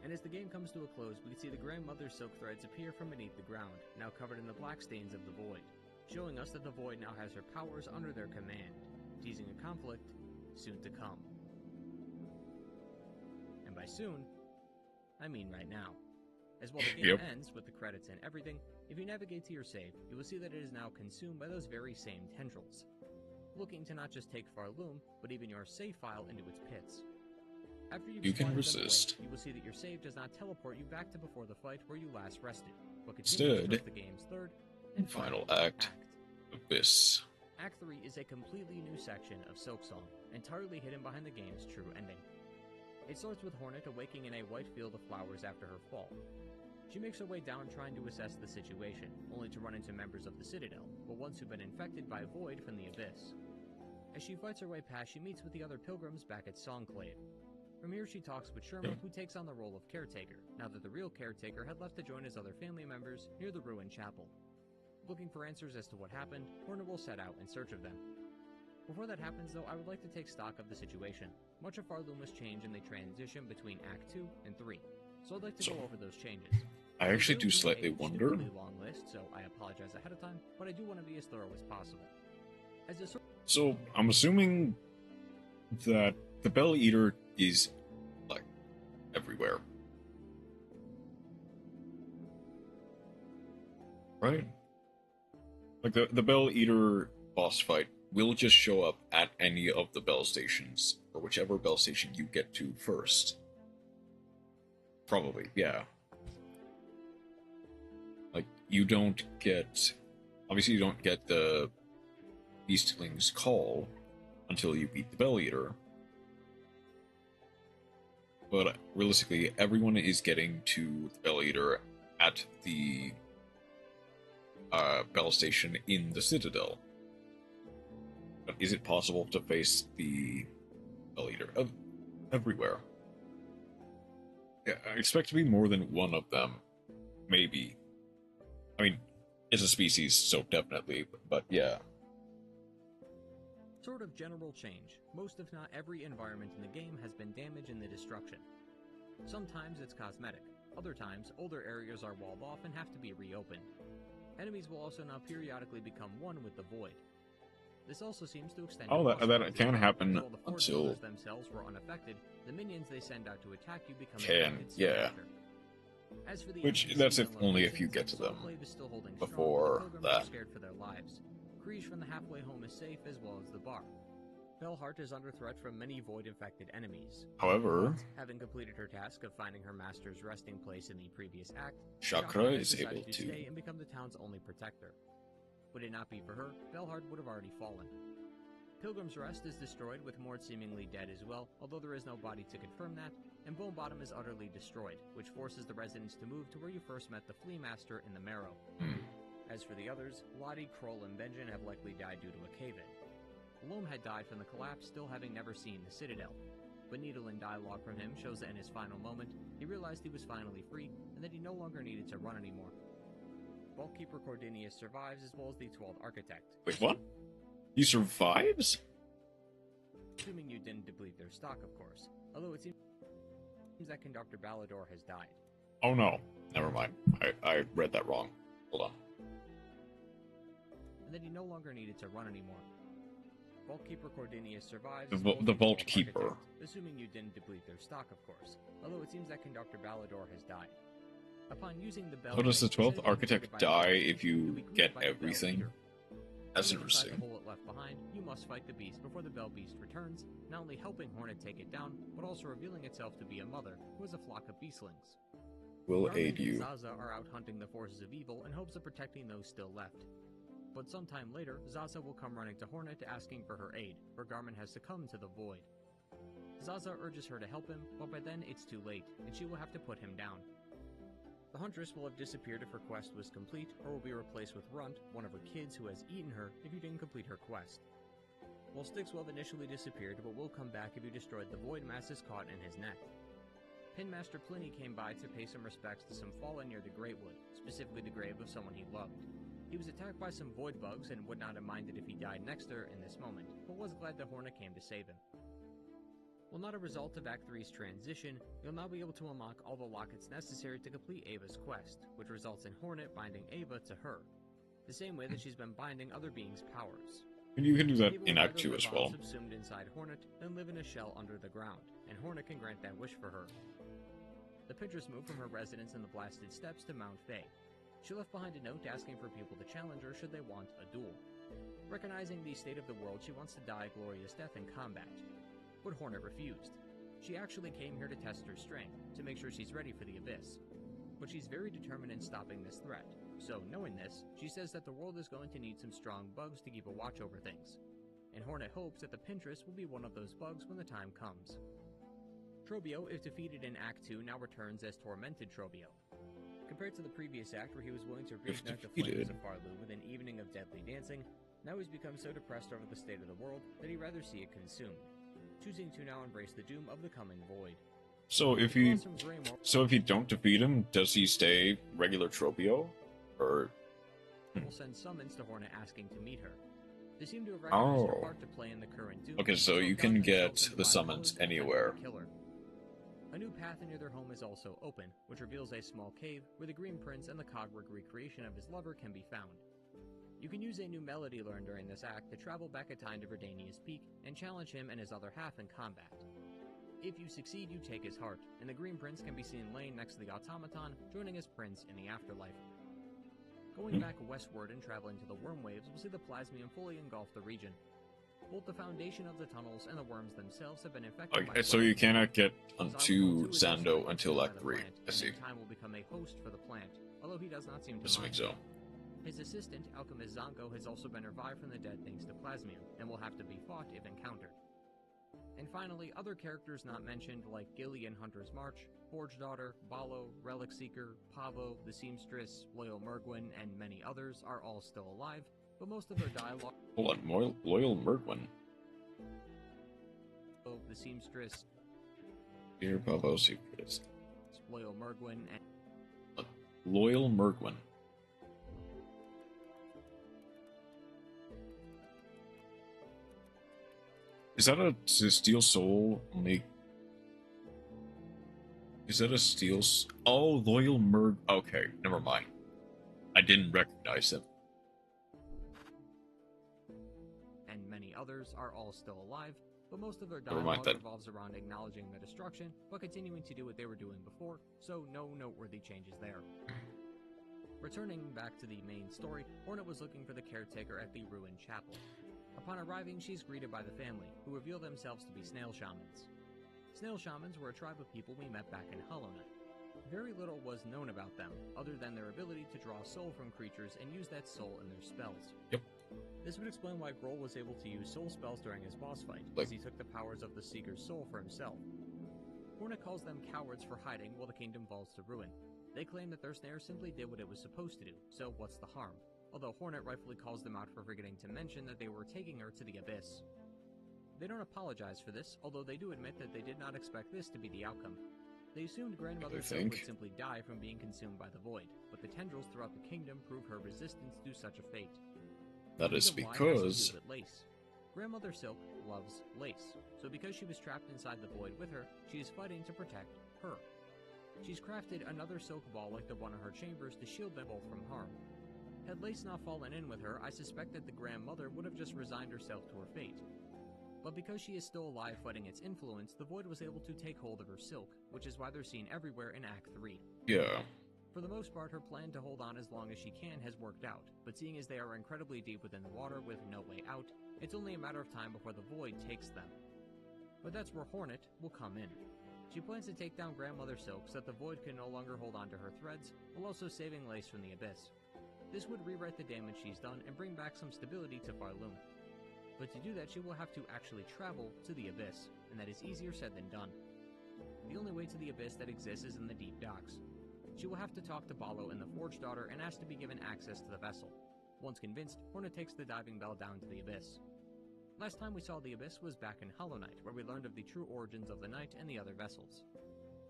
And as the game comes to a close, we can see the grandmother's silk threads appear from beneath the ground, now covered in the black stains of the void, showing us that the void now has her powers under their command, teasing a conflict soon to come. And by soon, I mean right now. As while the game ends with the credits and everything, if you navigate to your save, you will see that it is now consumed by those very same tendrils, looking to not just take Farloom, but even your save file into its pits. After You can swatted them resist. away, you will see that your save does not teleport you back to before the fight where you last rested, but continues Instead, towards the game's third and final act. Abyss. Act 3 is a completely new section of Silksong, entirely hidden behind the game's true ending. It starts with Hornet awaking in a white field of flowers after her fall. She makes her way down trying to assess the situation, only to run into members of the Citadel, but ones who've been infected by Void from the Abyss. As she fights her way past, she meets with the other pilgrims back at Songclave. From here she talks with Sherman, who takes on the role of caretaker, now that the real caretaker had left to join his other family members near the ruined chapel. Looking for answers as to what happened, Hornet will set out in search of them. Before that happens though, I would like to take stock of the situation. Much of Farloom was changed in the transition between Act 2 and 3, so I'd like to go over those changes. I actually do slightly wonder. It's a really long list, so I apologize ahead of time, but I do want to be as thorough as possible. As a So, I'm assuming that the Bell Eater is, like, everywhere. Right? Like the Bell Eater boss fight will just show up at any of the bell stations, or whichever bell station you get to first. Probably, yeah. Like, you don't get... Obviously, you don't get the Beastling's call until you beat the Bell Eater. But realistically, everyone is getting to the Bell Eater at the bell station in the Citadel. But is it possible to face the Bell Eater everywhere? Yeah, I expect to be more than one of them. Maybe. I mean, it's a species, so definitely, but yeah. Sort of general change. Most if not every environment in the game has been damaged in the destruction. Sometimes it's cosmetic. Other times, older areas are walled off and have to be reopened. Enemies will also now periodically become one with the void. This also seems to extend to that can happen while the Ford until... builders themselves were unaffected, the minions they send out to attack you become infected soon yeah. after. As for the Which, NPCs that's if and only if locations, you get to them Soulclave is still holding before strong, but the pilgrims that. are scared for their lives. Kriege from the halfway home is safe, as well as the bar. Bellheart is under threat from many void-infected enemies. However, having completed her task of finding her master's resting place in the previous act, Chakra is has able decided to stay and become the town's only protector. Would it not be for her, Bellheart would have already fallen. Pilgrim's Rest is destroyed, with Mort seemingly dead as well, although there is no body to confirm that, and Bone Bottom is utterly destroyed, which forces the residents to move to where you first met the Flea Master in the Marrow. As for the others, Lottie, Kroll, and Benjen have likely died due to a cave-in. Loam had died from the collapse, still having never seen the Citadel. But Needle-in dialogue from him shows that in his final moment, he realized he was finally free, and that he no longer needed to run anymore. Vaultkeeper Cordinius survives, as well as the 12th Architect. Wait, what? He survives? Assuming you didn't deplete their stock, of course. Although it seems that Conductor Ballador has died. Oh no. Never mind. I read that wrong. Hold on. And that he no longer needed to run anymore. Vaultkeeper Cordinius survives. The Vaultkeeper. Assuming you didn't deplete their stock, of course. Although it seems that Conductor Ballador has died. Upon using the bell... How does the 12th Architect die if you get everything? That's interesting. The bullet left behind, you must fight the beast before the Bell Beast returns, not only helping Hornet take it down, but also revealing itself to be a mother who has a flock of beastlings. Will Garmin aid and you. Zaza are out hunting the forces of evil in hopes of protecting those still left. But sometime later, Zaza will come running to Hornet asking for her aid, where Garmin has succumbed to the void. Zaza urges her to help him, but by then it's too late, and she will have to put him down. The Huntress will have disappeared if her quest was complete, or will be replaced with Runt, one of her kids who has eaten her if you didn't complete her quest. Well, Styx will have initially disappeared, but will come back if you destroyed the Void Masses caught in his net. Pinmaster Pliny came by to pay some respects to some fallen near the Greatwood, specifically the grave of someone he loved. He was attacked by some void bugs and would not have minded if he died next to her in this moment, but was glad that Hornet came to save him. While not a result of Act 3's transition, you'll now be able to unlock all the lockets necessary to complete Ava's quest, which results in Hornet binding Ava to her, the same way that she's been binding other beings' powers. And you can do that Ava in will Act rather 2 as live well. on subsumed inside Hornet, than live in a shell under the ground, and Hornet can grant that wish for her. The Pinterest moved from her residence in the Blasted Steppes to Mount Fae. She left behind a note asking for people to challenge her should they want a duel. Recognizing the state of the world, she wants to die a glorious death in combat. But Hornet refused. She actually came here to test her strength, to make sure she's ready for the Abyss. But she's very determined in stopping this threat, so knowing this, she says that the world is going to need some strong bugs to keep a watch over things. And Hornet hopes that the Pinterest will be one of those bugs when the time comes. Trobio, if defeated in Act 2, now returns as Tormented Trobio. Compared to the previous act where he was willing to reignite the flames of Farlu with an evening of deadly dancing, now he's become so depressed over the state of the world that he'd rather see it consumed, choosing to now embrace the doom of the coming void. So if you don't defeat him, does he stay regular Tropio? Or will send summons to Hornet asking to meet her. They seem to have recognized her part to play in the current doom. Okay, so you can get the summons anywhere. A new path near their home is also open, which reveals a small cave where the Green Prince and the Cogwork recreation of his lover can be found. You can use a new melody learned during this act to travel back in time to Verdania's Peak and challenge him and his other half in combat. If you succeed, you take his heart, and the Green Prince can be seen laying next to the automaton, joining his prince in the afterlife. Going back westward and traveling to the worm waves will see the plasmium fully engulf the region. Both the foundation of the tunnels and the worms themselves have been infected by so you plague. cannot get onto Xylophone 2 is also Zando until by Act the 3. plant, I and see. in time will become a host for the plant, although he does not seem to Assuming mind. so. His assistant, Alchemist Zanko, has also been revived from the dead thanks to plasmium, and will have to be fought if encountered. And finally, other characters not mentioned like Gilly in Hunter's March, Forge Daughter, Balo, Relic Seeker, Pavo, the Seamstress, Loyal Mergwyn, and many others are all still alive, but most of their dialogue... Hold on, Loyal Mergwyn. The Seamstress, Dear Pavo Secrets. Loyal Mergwyn, and... Loyal Mergwyn. Is that a Steel Soul make? Is that a Steel? Oh, Loyal Merg. Okay, never mind. I didn't recognize him. and many others are all still alive, but most of their Never mind dialogue that. revolves around acknowledging the destruction, but continuing to do what they were doing before, so no noteworthy changes there. Returning back to the main story, Hornet was looking for the caretaker at the ruined chapel. Upon arriving, she's greeted by the family, who reveal themselves to be Snail Shamans. Snail Shamans were a tribe of people we met back in Hollow Knight. Very little was known about them, other than their ability to draw soul from creatures and use that soul in their spells. Yep. This would explain why Grohl was able to use soul spells during his boss fight, as he took the powers of the Seeker's soul for himself. Hornet calls them cowards for hiding while the kingdom falls to ruin. They claim that their snare simply did what it was supposed to do, so what's the harm? Although Hornet rightfully calls them out for forgetting to mention that they were taking her to the Abyss. They don't apologize for this, although they do admit that they did not expect this to be the outcome. They assumed Grandmother Silk would simply die from being consumed by the Void, but the tendrils throughout the kingdom prove her resistance to such a fate. That is Reason why has to because do with Lace. Grandmother Silk loves Lace, so because she was trapped inside the Void with her, she is fighting to protect her. She's crafted another silk ball like the one in her chambers to shield them both from harm. Had Lace not fallen in with her, I suspect that the grandmother would have just resigned herself to her fate. But because she is still alive fighting its influence, the Void was able to take hold of her silk, which is why they're seen everywhere in Act 3. yeah, For the most part, her plan to hold on as long as she can has worked out, but seeing as they are incredibly deep within the water with no way out, it's only a matter of time before the Void takes them. But that's where Hornet will come in. She plans to take down Grandmother Silk so that the Void can no longer hold on to her threads, while also saving Lace from the Abyss. This would rewrite the damage she's done and bring back some stability to Farloom. But to do that, she will have to actually travel to the Abyss, and that is easier said than done. The only way to the Abyss that exists is in the deep docks. She will have to talk to Balo and the Forge Daughter and ask to be given access to the vessel. Once convinced, Hornet takes the diving bell down to the Abyss. Last time we saw the Abyss was back in Hollow Knight, where we learned of the true origins of the Knight and the other vessels.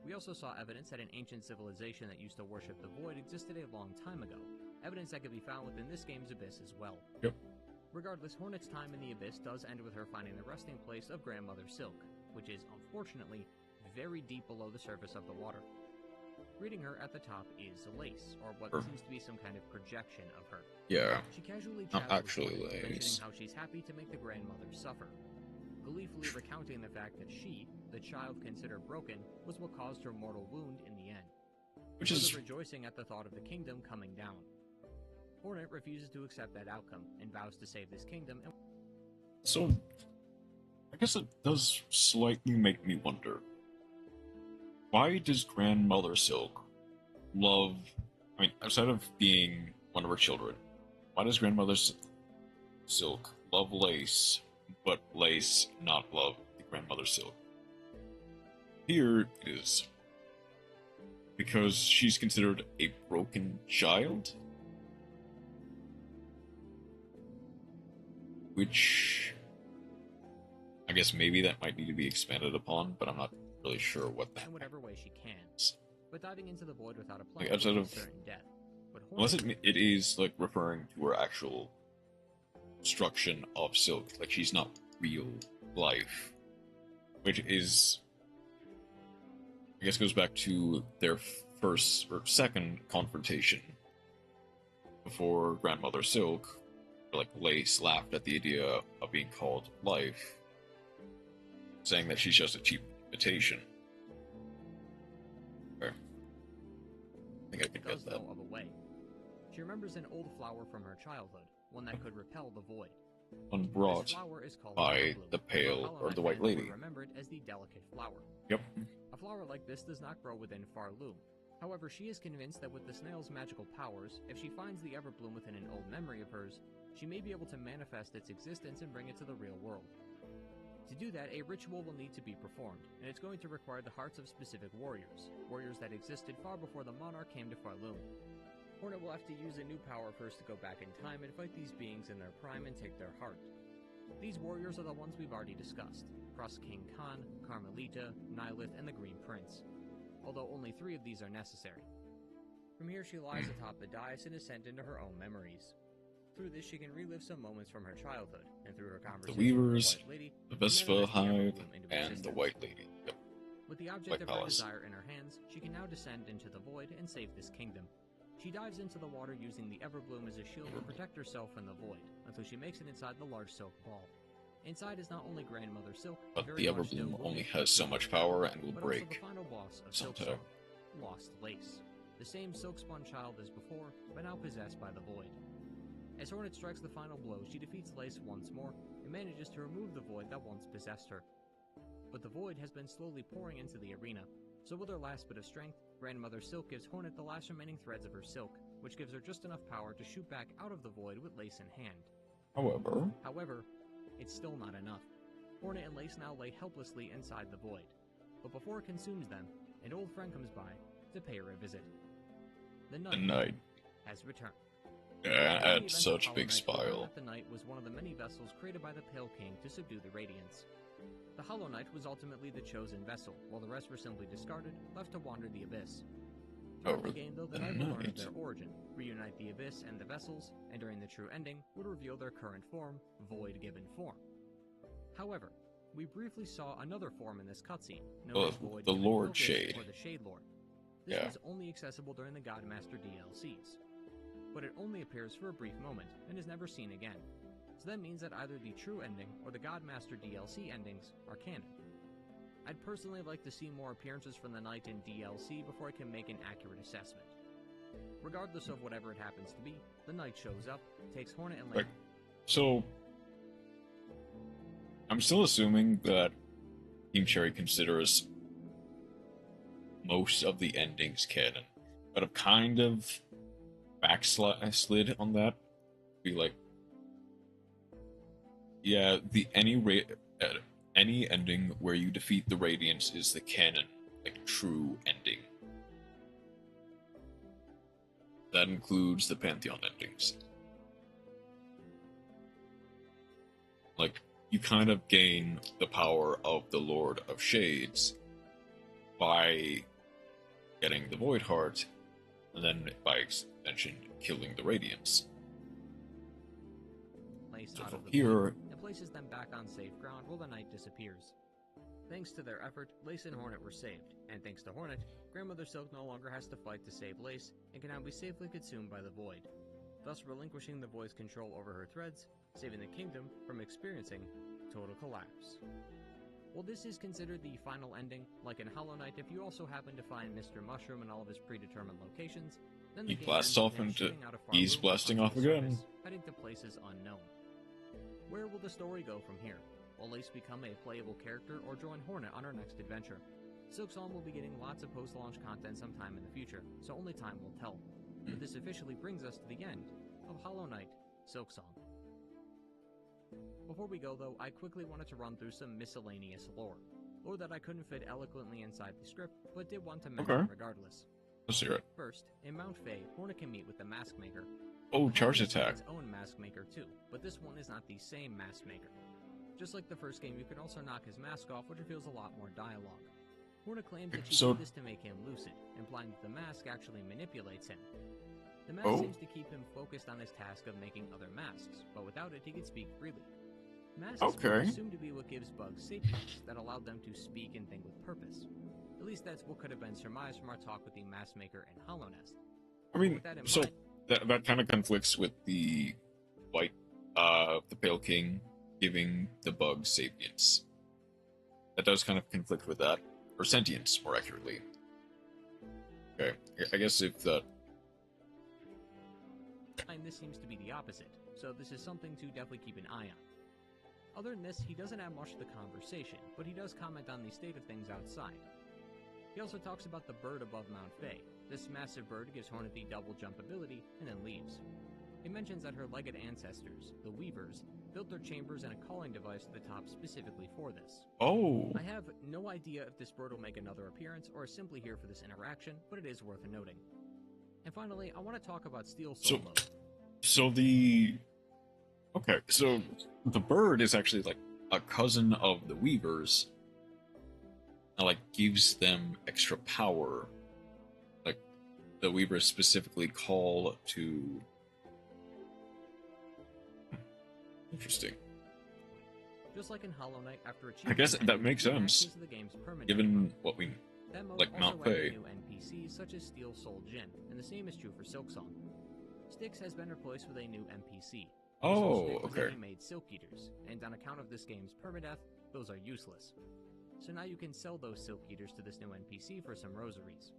We also saw evidence that an ancient civilization that used to worship the Void existed a long time ago, evidence that could be found within this game's Abyss as well. Yep. Regardless, Hornet's time in the Abyss does end with her finding the resting place of Grandmother Silk, which is, unfortunately, very deep below the surface of the water. Greeting her at the top is Lace, or what seems to be some kind of projection of her. yeah. She casually Not chats with actually Hornet, Lace. mentioning how she's happy to make the grandmother suffer, gleefully recounting the fact that she, the child considered broken, was what caused her mortal wound in the end. Which is rejoicing at the thought of the kingdom coming down. Hornet refuses to accept that outcome and vows to save this kingdom. And so. I guess it does slightly make me wonder. Why does Grandmother Silk love... I mean, outside of being one of her children, why does Grandmother Silk love Lace, but Lace not love the Grandmother Silk? Here it is. Because she's considered a broken child? Which... I guess maybe that might need to be expanded upon, but I'm not really sure what that in whatever way she can. But diving into the Void without a plan Like, outside would of- be certain death. But Unless Hornet, it is, like, referring to her actual construction of Silk. Like, she's not real life. Which is... I guess goes back to their first, or second confrontation. Before Grandmother Silk, like, Lace laughed at the idea of being called life. Saying that she's just a cheap imitation. Okay. I think I could Does get that. know of a way. She remembers an old flower from her childhood, one that could repel the void. Unbrought This flower is called by Everbloom, the pale but or the Hollow white Knight fans lady. would remember it as the delicate flower. Yep. A flower like this does not grow within Farloom. However, she is convinced that with the snail's magical powers, if she finds the Everbloom within an old memory of hers, she may be able to manifest its existence and bring it to the real world. To do that, a ritual will need to be performed, and it's going to require the hearts of specific warriors that existed far before the monarch came to Farloom. Hornet will have to use a new power of hers to go back in time and fight these beings in their prime and take their heart. These warriors are the ones we've already discussed: Cross King Khan, Carmelita, Nihilith, and the Green Prince, although only 3 of these are necessary. From here she lies atop the dais and is sent into her own memories. Through this she can relive some moments from her childhood, and through her The conversation Weavers, with the White Lady, the Vespa manifest the Hive, Everbloom into and the existence. White Lady. Yep. With the object White of her Palace. desire in her hands, she can now descend into the void and save this kingdom. She dives into the water using the Everbloom as a shield to protect herself from the void, until she makes it inside the large silk ball. Inside is not only Grandmother Silk, a But very the large Everbloom stone only woman, has so much power and will but break also the final boss of sometime. Silksong, Lost Lace. The same silk-spun child as before, but now possessed by the void. As Hornet strikes the final blow, she defeats Lace once more, and manages to remove the void that once possessed her. But the void has been slowly pouring into the arena, so with her last bit of strength, Grandmother Silk gives Hornet the last remaining threads of her silk, which gives her just enough power to shoot back out of the void with Lace in hand. However, it's still not enough. Hornet and Lace now lay helplessly inside the void, but before it consumes them, an old friend comes by to pay her a visit. The Knight has returned. At such big spile. spile. The Knight was one of the many vessels created by the Pale King to subdue the Radiance. The Hollow Knight was ultimately the chosen vessel, while the rest were simply discarded, left to wander the Abyss. Throughout the game, though, the Knight will learn of their origin, reunite the Abyss and the vessels, and during the true ending, would reveal their current form, Void-given form. However, we briefly saw another form in this cutscene, known as Void, the Lord Focus, Shade. or the Shade Lord. This was only accessible during the Godmaster DLCs, but it only appears for a brief moment and is never seen again. So that means that either the true ending or the Godmaster DLC endings are canon. I'd personally like to see more appearances from the Knight in DLC before I can make an accurate assessment. Regardless of whatever it happens to be, the Knight shows up, takes Hornet and Link. So, I'm still assuming that Team Cherry considers most of the endings canon, but I've kind of backslid on that. Be like, yeah, any ending where you defeat the Radiance is the canon, like true ending. That includes the Pantheon endings. Like, you kind of gain the power of the Lord of Shades by getting the Void Heart, and then by extension, killing the Radiance. So from here, and places them back on safe ground while the Knight disappears. Thanks to their effort, Lace and Hornet were saved, and thanks to Hornet, Grandmother Silk no longer has to fight to save Lace, and can now be safely consumed by the Void, thus relinquishing the Void's control over her threads, saving the kingdom from experiencing total collapse. While this is considered the final ending, like in Hollow Knight, if you also happen to find Mr. Mushroom in all of his predetermined locations, then the he game blasts ends with off him into... shooting out of He's Farloom blasting onto off the again. surface, heading to places unknown. Where will the story go from here? Will Lace become a playable character or join Hornet on her next adventure? Silksong will be getting lots of post-launch content sometime in the future, so only time will tell. But this officially brings us to the end of Hollow Knight Silksong. Before we go though, I quickly wanted to run through some miscellaneous lore that I couldn't fit eloquently inside the script, but did want to mention regardless. Let's hear it. First, in Mount Fae, Hornet can meet with the Mask Maker. Oh, charge attack. Its own Mask Maker too, but this one is not the same Mask Maker. Just like the first game, you can also knock his mask off, which reveals a lot more dialogue. Hornet claims that she did this to make him lucid, implying that the mask actually manipulates him. The mask seems to keep him focused on his task of making other masks, but without it, he could speak freely. Masks were assumed to be what gives bugs sapience, that allowed them to speak and think with purpose. At least that's what could have been surmised from our talk with the Mask Maker and Hollow Nest. I mean, so that kind of conflicts with the the Pale King giving the bugs sapience. that does kind of conflict with that. Or sentience, more accurately. Okay, I guess if that... And this seems to be the opposite, so this is something to definitely keep an eye on. Other than this, he doesn't have much of the conversation, but he does comment on the state of things outside. He also talks about the bird above Mount Fae. This massive bird gives Hornet the double jump ability, and then leaves. He mentions that her legged ancestors, the Weavers, built their chambers and a calling device at the top specifically for this. Oh! I have no idea if this bird will make another appearance or is simply here for this interaction, but it is worth noting. And finally, I want to talk about Silksong Lore. So the... Okay, so the bird is actually like a cousin of the Weavers, and like gives them extra power. Like the Weavers specifically call to... Interesting. Just like in Hollow Knight, after achieving... I guess that makes sense, given what we... like Mount Fae. New NPCs such as Steel Soul Jin, and the same is true for Silksong. Styx has been replaced with a new NPC. Oh, okay. They made Silk Eaters, and on account of this game's permadeath, those are useless. So now you can sell those Silk Eaters to this new NPC for some rosaries.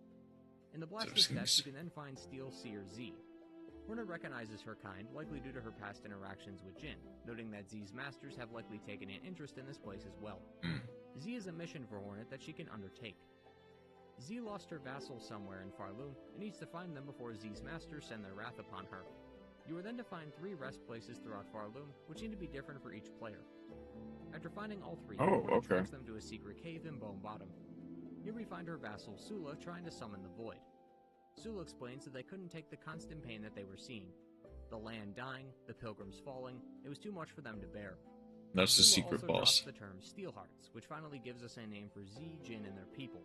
In the Blasted Steppes, you can then find Steel Seer Z. Hornet recognizes her kind, likely due to her past interactions with Jin, noting that Z's masters have likely taken an interest in this place as well. Z is a mission for Hornet that she can undertake. Z lost her vassal somewhere in Farloon and needs to find them before Z's masters send their wrath upon her. You are then to find 3 rest places throughout Farloon, which need to be different for each player. After finding all 3, Hornet tracks them to a secret cave in Bone Bottom. Here we find her vassal Sula trying to summon the Void. Sula explains that they couldn't take the constant pain that they were seeing. The land dying, the pilgrims falling, it was too much for them to bear. That's the secret also boss. drops the term Steelhearts, which finally gives us a name for Z, Jin, and their people.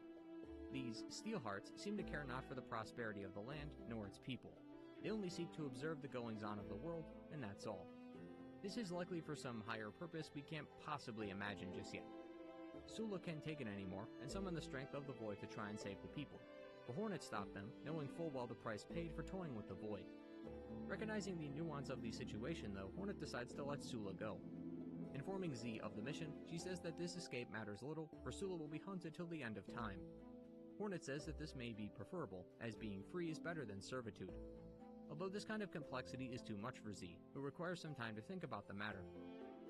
These Steelhearts seem to care not for the prosperity of the land, nor its people. They only seek to observe the goings-on of the world, and that's all. This is likely for some higher purpose we can't possibly imagine just yet. Sula can't take it anymore, and summon the strength of the Void to try and save the people. But Hornet stopped them, knowing full well the price paid for toying with the Void. Recognizing the nuance of the situation, though, Hornet decides to let Sula go. Informing Z of the mission, she says that this escape matters little, for Sula will be hunted till the end of time. Hornet says that this may be preferable, as being free is better than servitude. Although this kind of complexity is too much for Z, who requires some time to think about the matter.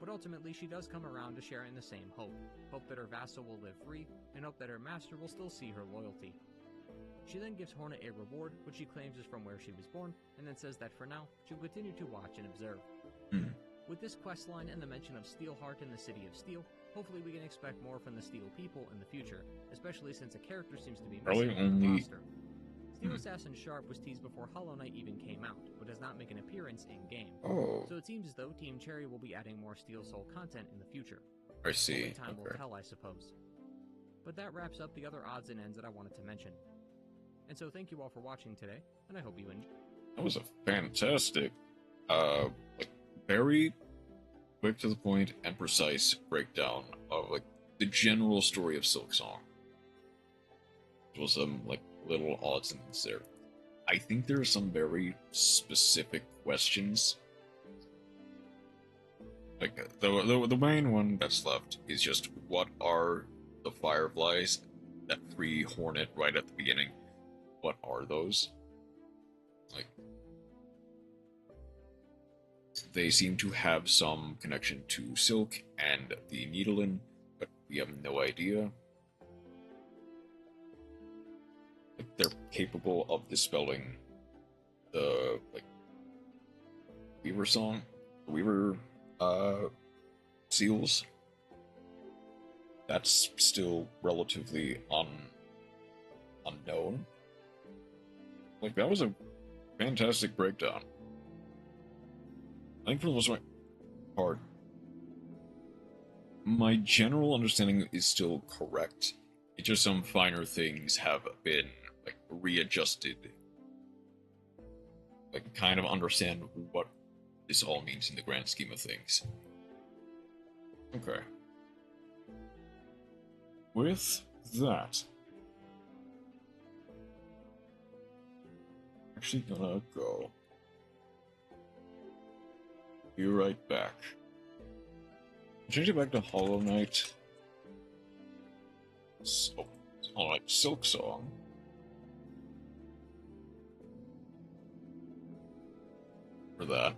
But ultimately she does come around to sharing the same hope. Hope that her vassal will live free, and hope that her master will still see her loyalty. She then gives Hornet a reward, which she claims is from where she was born, and then says that for now, she'll continue to watch and observe. With this questline and the mention of Steelheart in the City of Steel, hopefully we can expect more from the Steel people in the future, especially since a character seems to be missing from the roster. Steel Assassin Sharp was teased before Hollow Knight even came out, but does not make an appearance in-game. So it seems as though Team Cherry will be adding more Steel Soul content in the future. I see. Only time will tell, I suppose. But that wraps up the other odds and ends that I wanted to mention. And so thank you all for watching today, and I hope you enjoyed. That was a fantastic, like, very quick to the point and precise breakdown of, like, the general story of Silksong. There was some, like, little odds and ends there. I think there are some very specific questions. Like, the main one that's left is just, what are the fireflies that free Hornet right at the beginning? What are those? Like, they seem to have some connection to Silk and the Needlein, but we have no idea. Like, they're capable of dispelling the, like, Weaver song, Weaver, seals. That's still relatively unknown. Like, that was a fantastic breakdown. I think for the most part, my general understanding is still correct. It's just some finer things have been, like, readjusted. Like, kind of understand what this all means in the grand scheme of things. Okay. With that, actually gonna go. Be right back. Change it back to Hollow Knight. So, like Silksong. For that.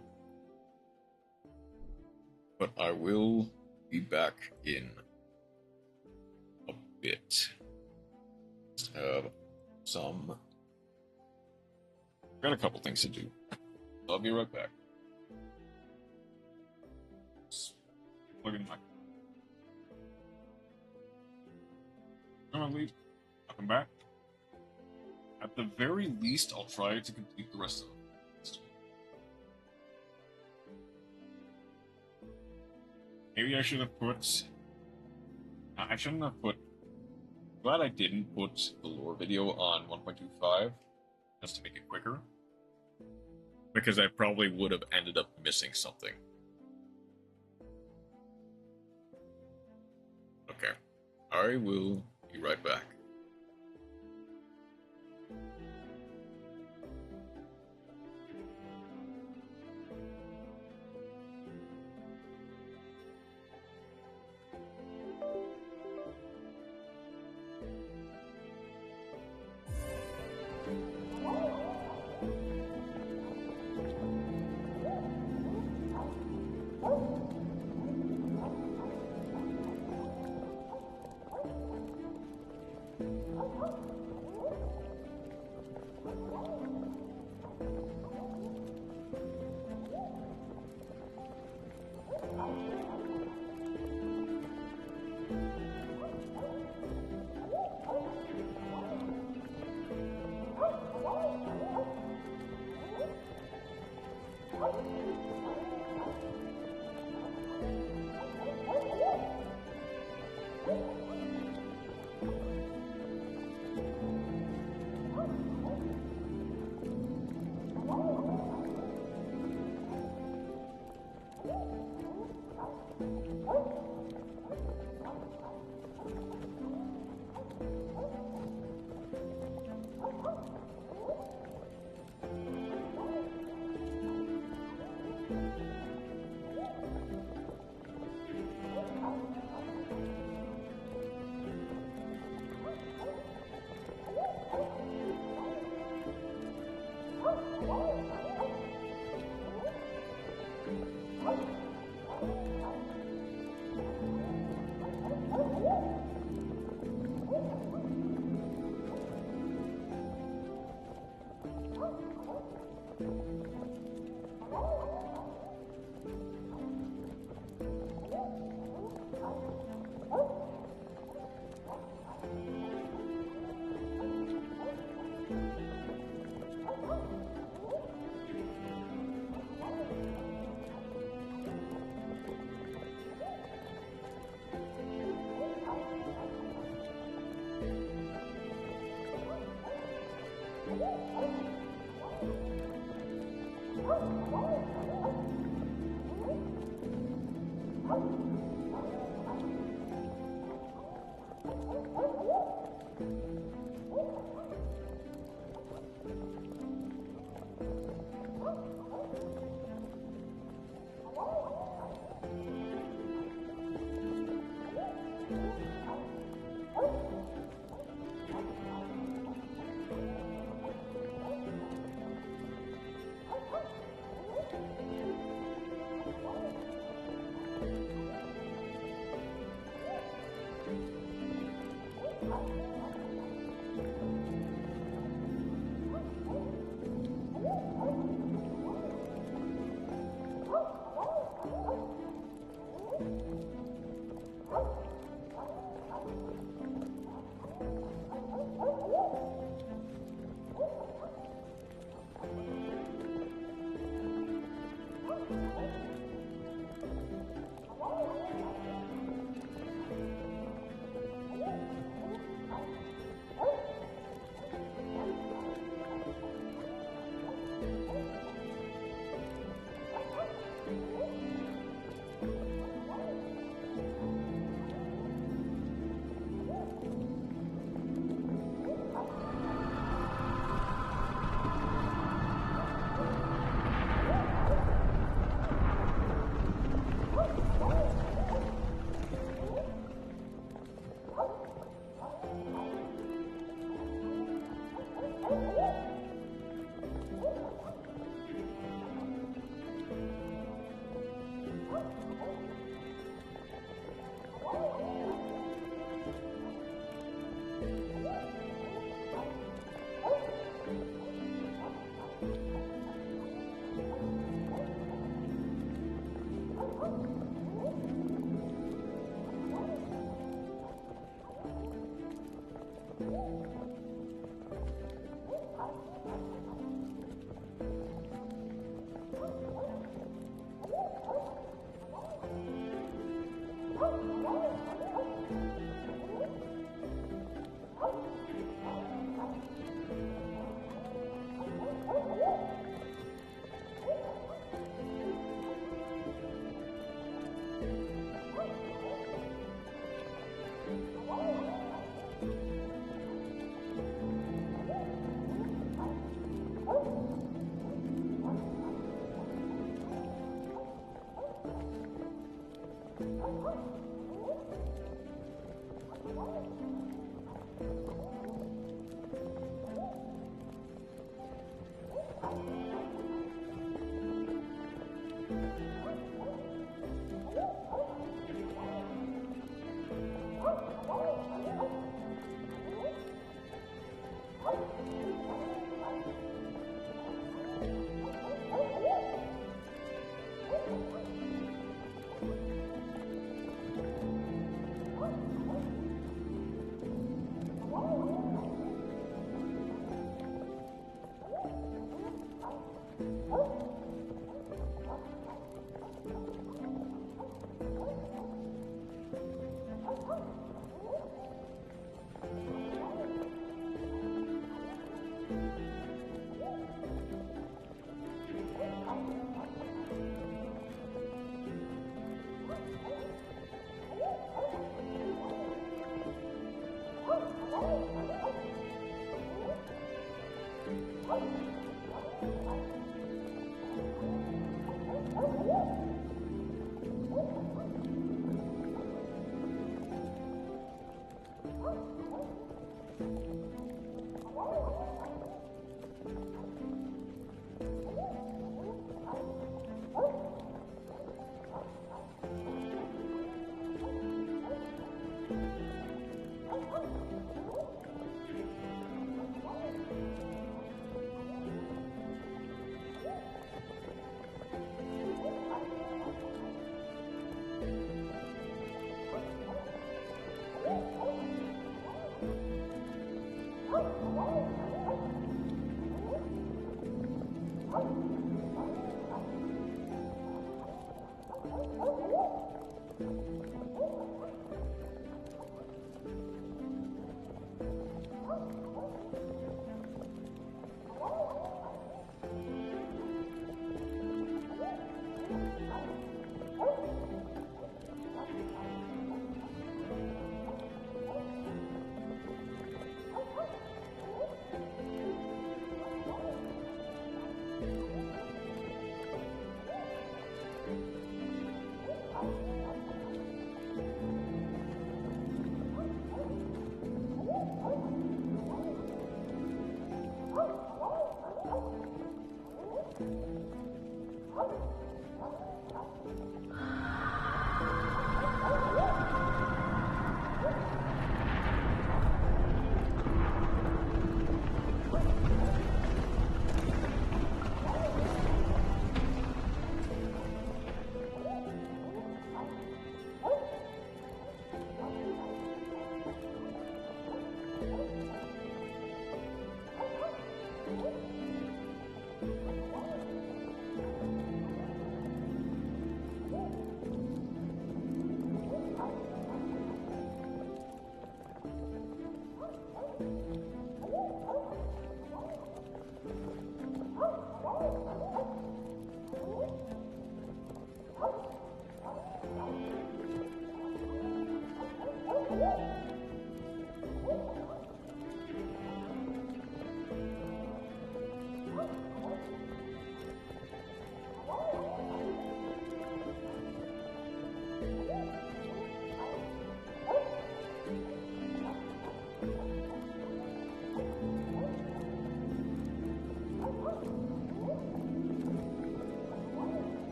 But I will be back in a bit. Just have some. Got a couple things to do. I'll be right back. Just plug in my. I'm gonna leave. I'll come back. At the very least, I'll try to complete the rest of them. Maybe I should have put. I shouldn't have put. Glad I didn't put the lore video on 1.25, just to make it quicker. Because I probably would have ended up missing something. Okay. I will be right back.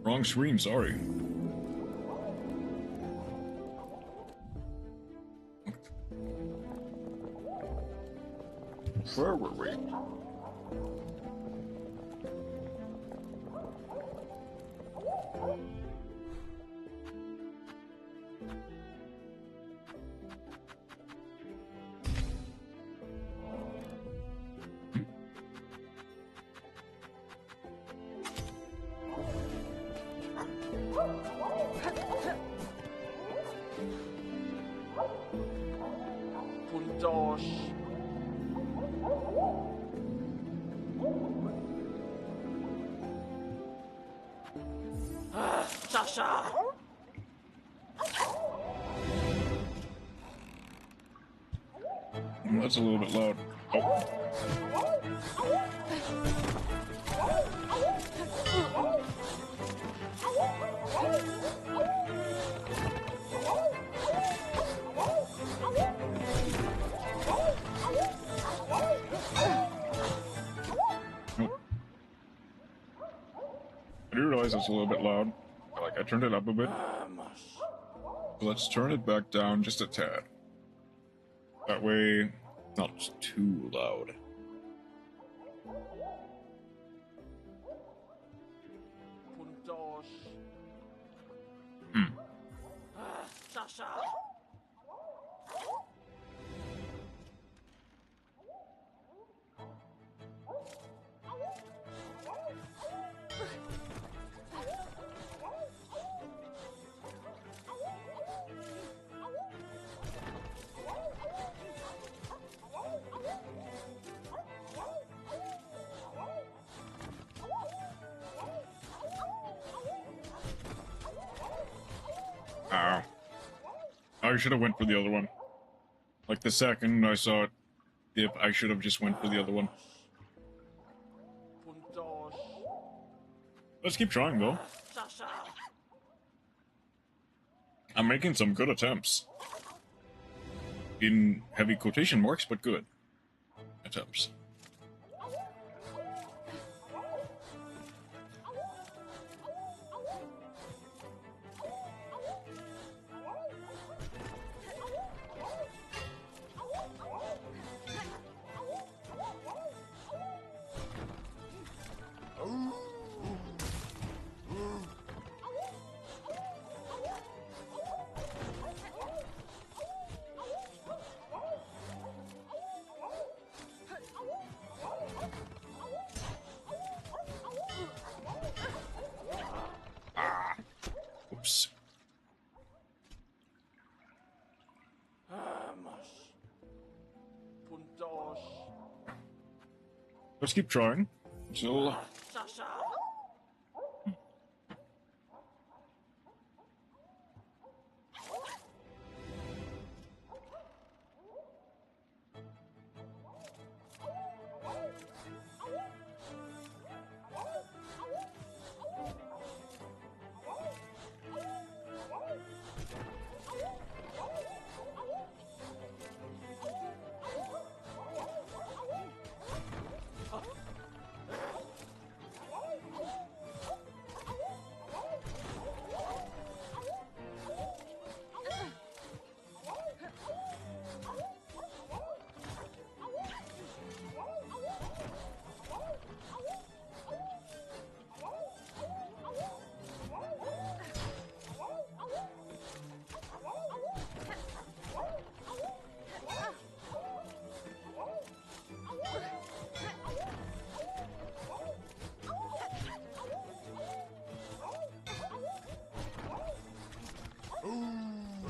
Wrong screen, sorry. Where were we? That's a little bit loud. Oh. Nope. I do realize it's a little bit loud. Like, I turned it up a bit. Let's turn it back down just a tad. That way, not too loud. I should have went for the other one. Like, the second I saw it dip, I should have just went for the other one. Let's keep trying, though. I'm making some good attempts. In heavy quotation marks, but good attempts. Let's keep trying. So.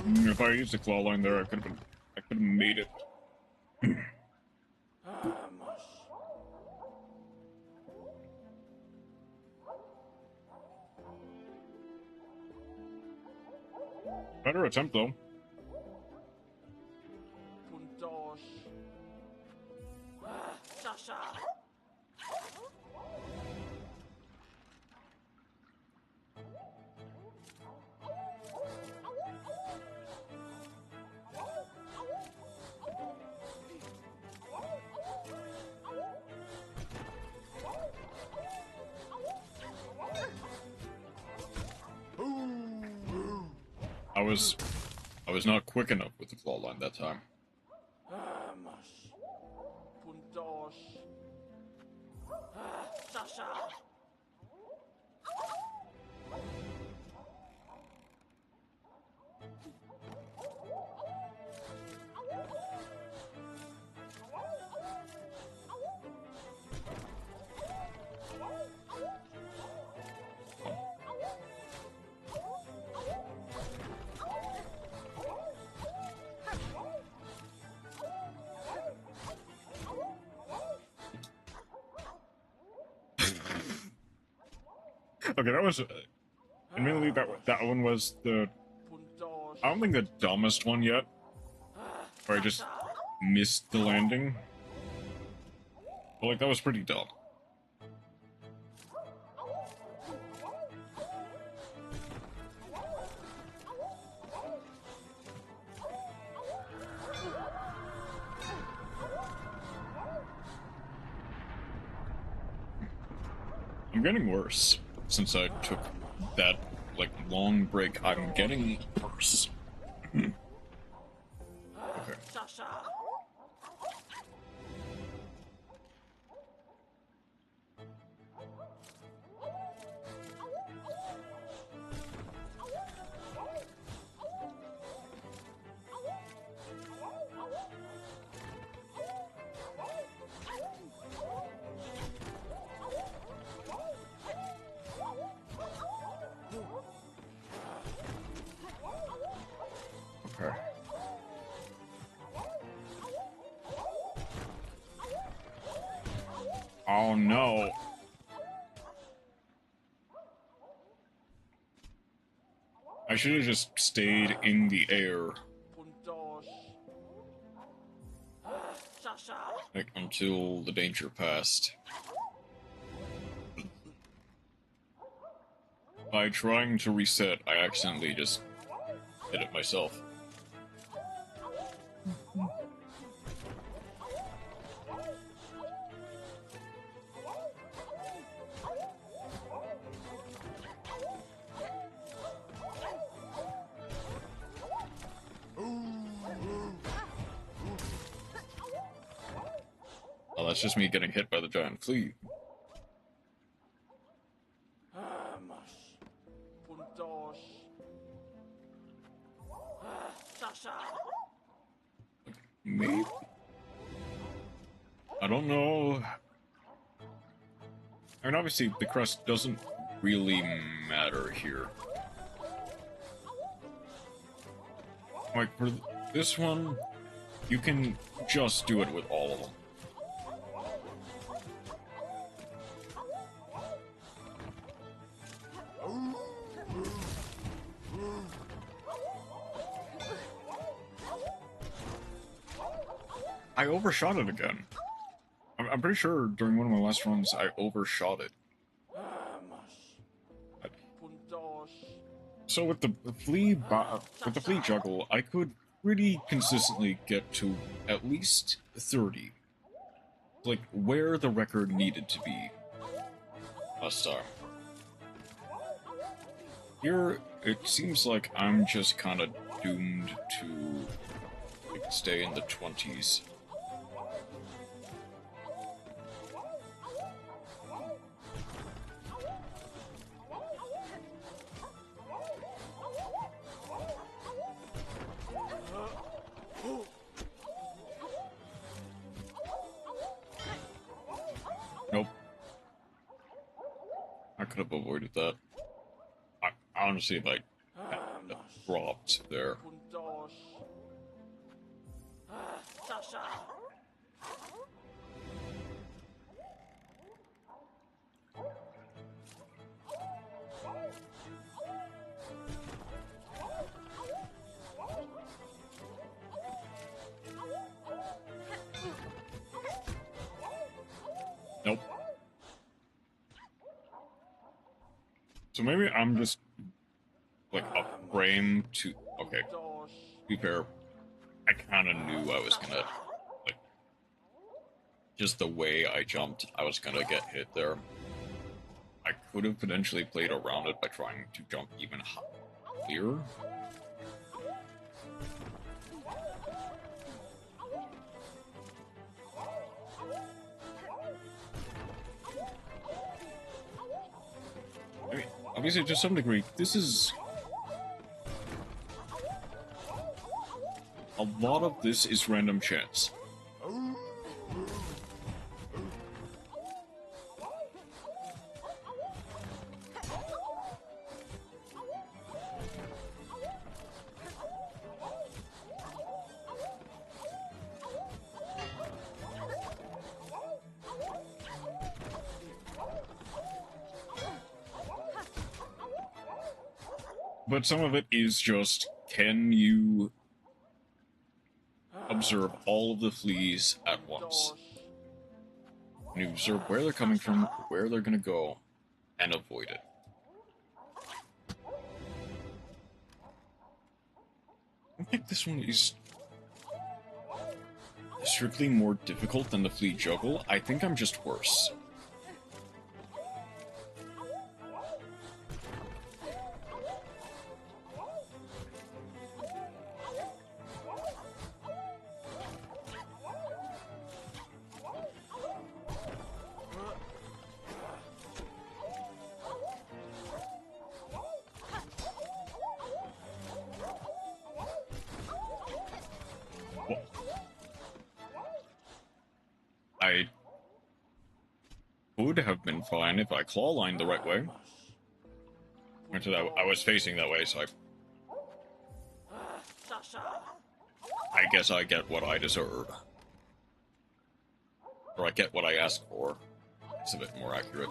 If I used the claw line there, I could have made it. Better attempt, though. I was not quick enough with the claw line that time. Okay, that was... admittedly, that one was the... I don't think the dumbest one yet. Where I just missed the landing. But, like, that was pretty dumb. I'm getting worse. Since I took that, like, long break, I'm getting worse. Okay. Oh no. I should have just stayed in the air. Like, until the danger passed. By trying to reset, I accidentally just hit it myself. Oh, that's just me getting hit by the giant flea. Maybe. I don't know. I mean, obviously, the crest doesn't really matter here. Like, for this one, you can just do it with all of them. I overshot it again. I'm pretty sure during one of my last runs I overshot it. So with the flea juggle, I could pretty consistently get to at least 30. Like where the record needed to be last time. Here, it seems like I'm just kind of doomed to like, stay in the 20s. Nope. I could have avoided that. Honestly, if I had dropped there. Nope. So maybe I'm just like a frame to. Okay. To be fair, I kind of knew I was gonna like just the way I jumped, I was gonna get hit there. I could have potentially played around it by trying to jump even higher. I mean, obviously, to some degree, this is... A lot of this is random chance. But some of it is just, can you observe all of the fleas at once? Can you observe where they're coming from, where they're gonna go, and avoid it? I think this one is strictly more difficult than the flea juggle. I think I'm just worse. I would have been fine if I claw lined the right way. Granted, I was facing that way, so I guess I get what I deserve. Or I get what I asked for. It's a bit more accurate.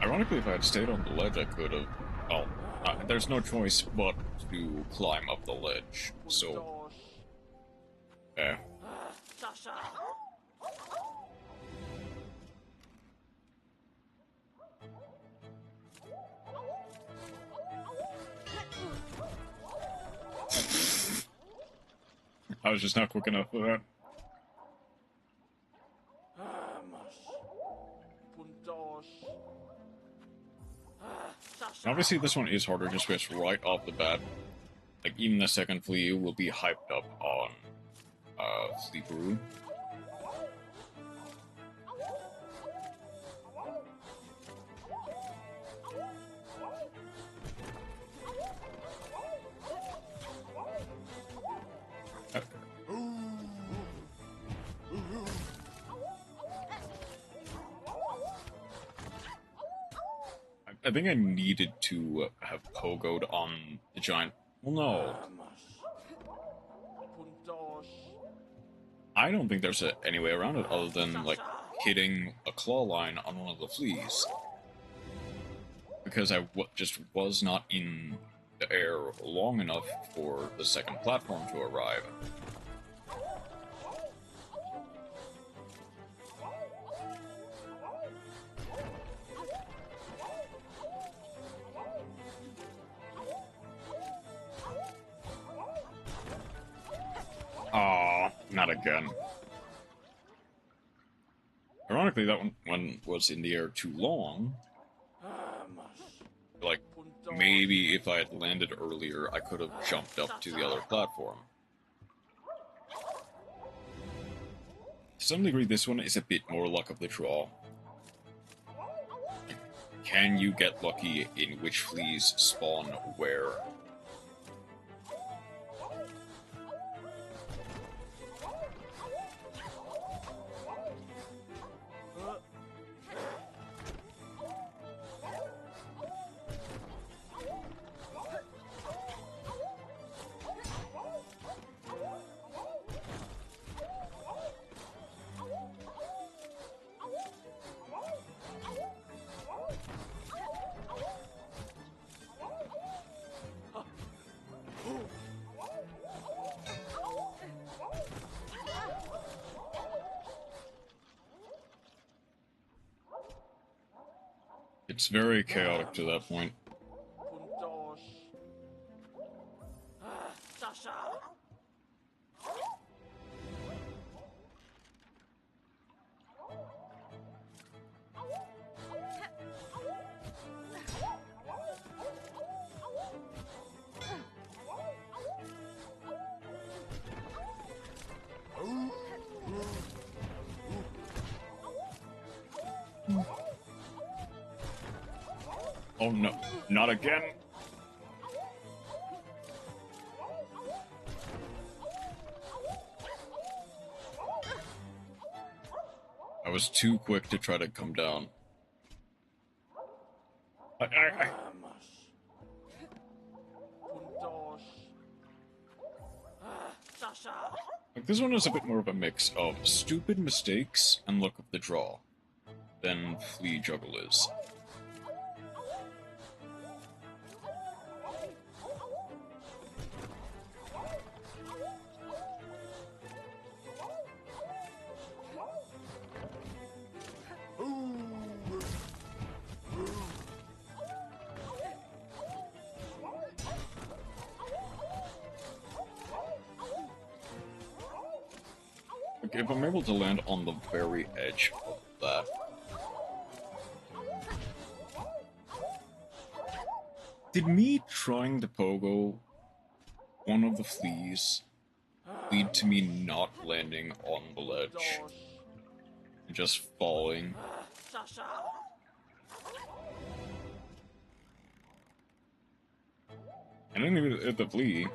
Ironically, if I had stayed on the ledge, I could have... Oh, there's no choice but to climb up the ledge, so... Yeah. I was just not quick enough for that. Obviously, this one is harder just because right off the bat, like, even the second flea will be hyped up on, Flea Brew. I think I needed to have pogoed on the giant... Well, no. I don't think there's any way around it other than, like, hitting a claw line on one of the fleas. Because I just was not in the air long enough for the second platform to arrive. Aw, not again. Ironically, that one was in the air too long. Like, maybe if I had landed earlier, I could have jumped up to the other platform. To some degree, this one is a bit more luck of the draw. can you get lucky in which fleas spawn where? It's very chaotic to that point. Oh no, not again! I was too quick to try to come down. Like, this one is a bit more of a mix of stupid mistakes and luck of the draw than Flea Juggle is. Okay, if I'm able to land on the very edge of that. Did me trying to pogo one of the fleas lead to me not landing on the ledge and just falling? I didn't even hit the flea.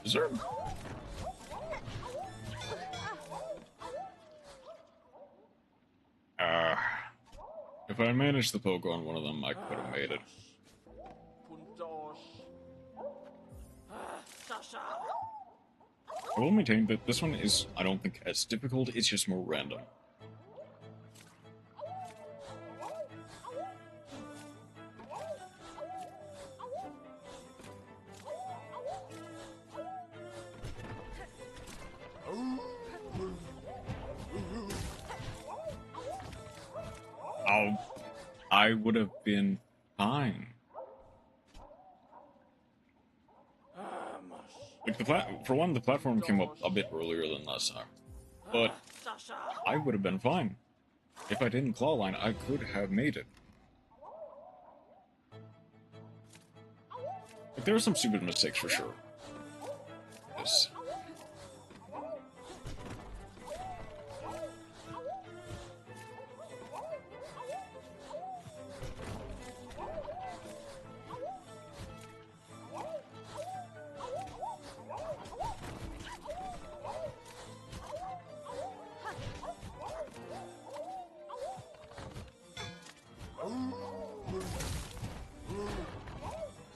Deserve. If I managed to poke on one of them, I could have made it. I will maintain that this one is, I don't think, as difficult, it's just more random. I would have been fine. Like for one, the platform came up a bit earlier than last time, but I would have been fine. If I didn't clawline, I could have made it. Like, there are some stupid mistakes for sure. Yes.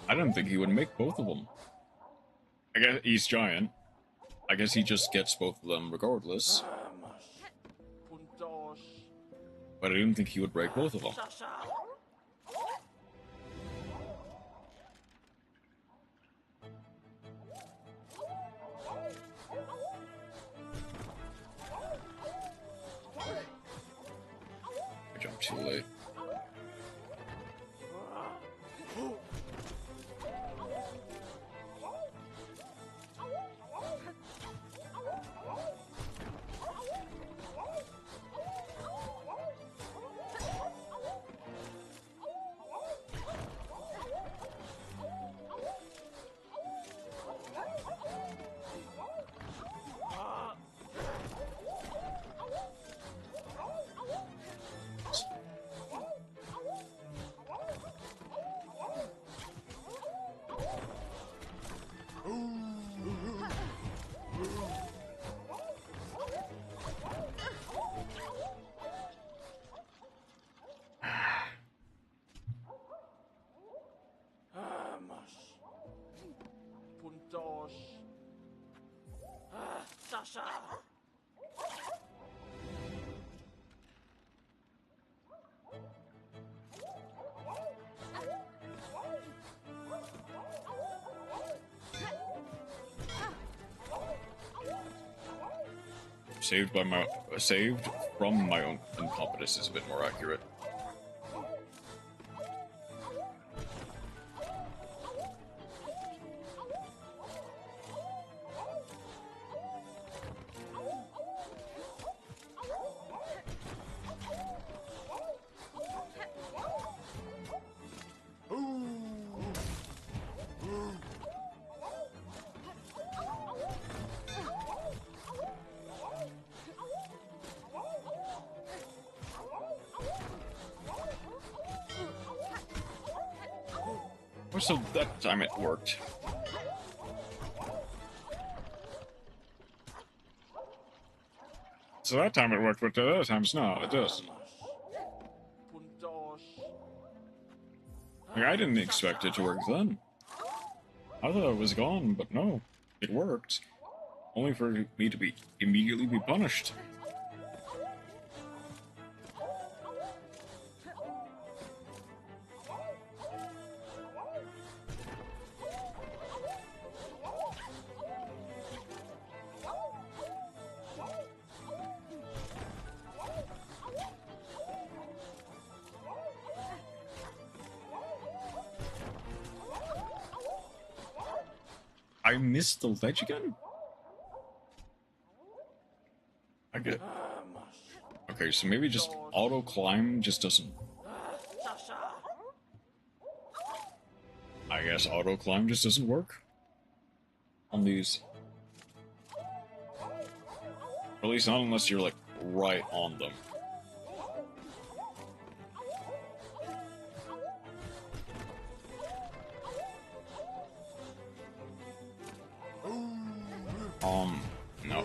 I didn't think he would make both of them. I guess he's giant. I guess he just gets both of them regardless. But I didn't think he would break both of them. Saved from my own incompetence is a bit more accurate. So that time it worked. So that time it worked, but the other times no, it doesn't. Like, I didn't expect it to work then. I thought it was gone, but no, it worked. Only for me to immediately be punished. I missed the ledge again? I get. Okay, so maybe just auto climb just doesn't. I guess auto climb just doesn't work on these. Or at least not unless you're like right on them. No.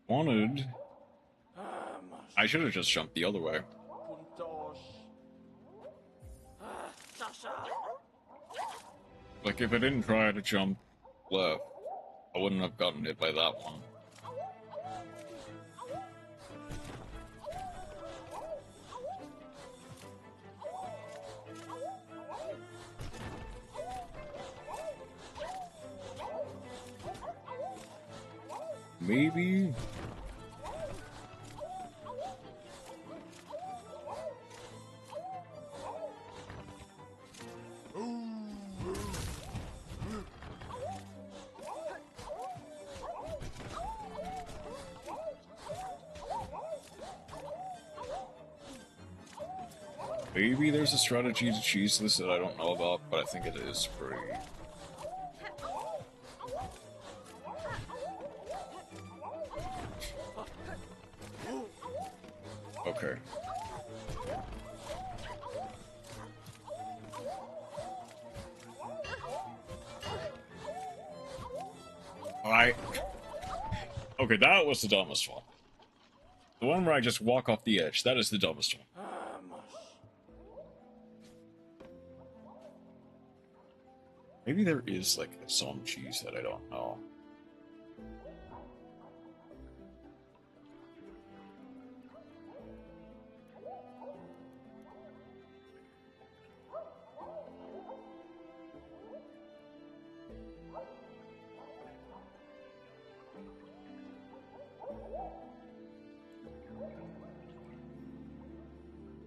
Wanted. I should have just jumped the other way. Like, if I didn't try to jump left, I wouldn't have gotten hit by that one. Maybe. Maybe there's a strategy to cheese this that I don't know about, but I think it is pretty. Okay. Okay, that was the dumbest one. The one where I just walk off the edge, that is the dumbest one. Maybe there is, like, some cheese that I don't know.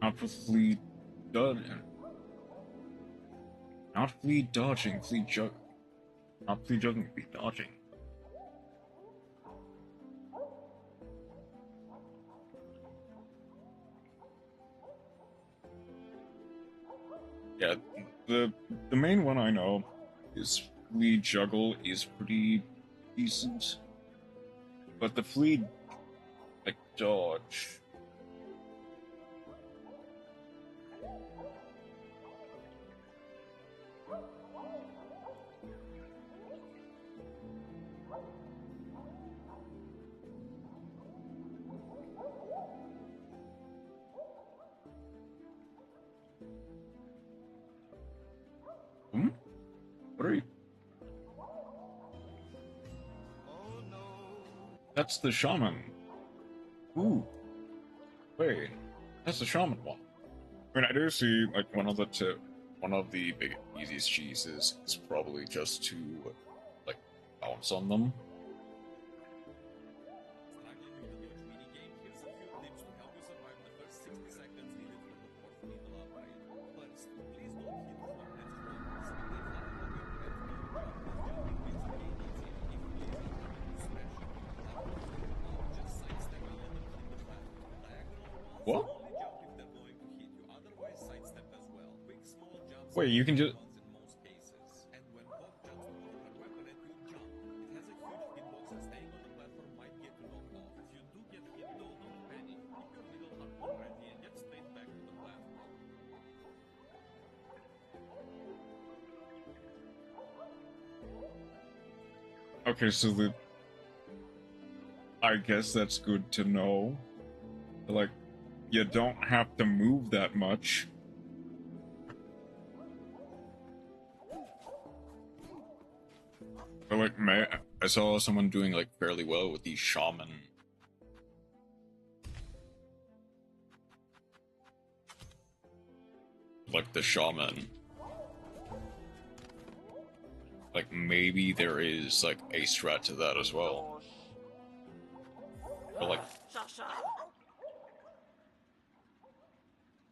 Not for fleet dodging. Not fleet dodging, fleet jug. Not fleet jugging, fleet dodging. Yeah, the main one I know is flea juggle is pretty decent. But the flea like dodge. What are you? That's the shaman. Ooh. Wait, that's the shaman one. I mean, I do see like one of the big easiest cheeses is probably just to like bounce on them. What? Wait, you can just... Okay, so the... I guess that's good to know. Like, you don't have to move that much. But like, I saw someone doing like fairly well with the shaman. Like the shaman. Like maybe there is like a strat to that as well. But like,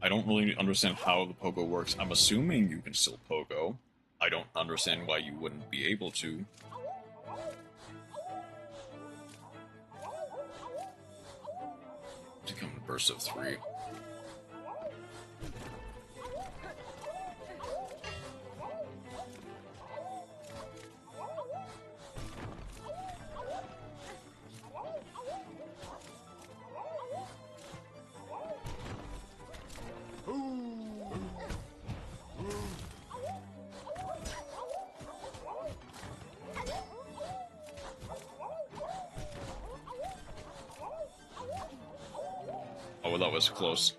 I don't really understand how the pogo works. I'm assuming you can still pogo. I don't understand why you wouldn't be able to. To come in bursts of 3. Oh, that was close.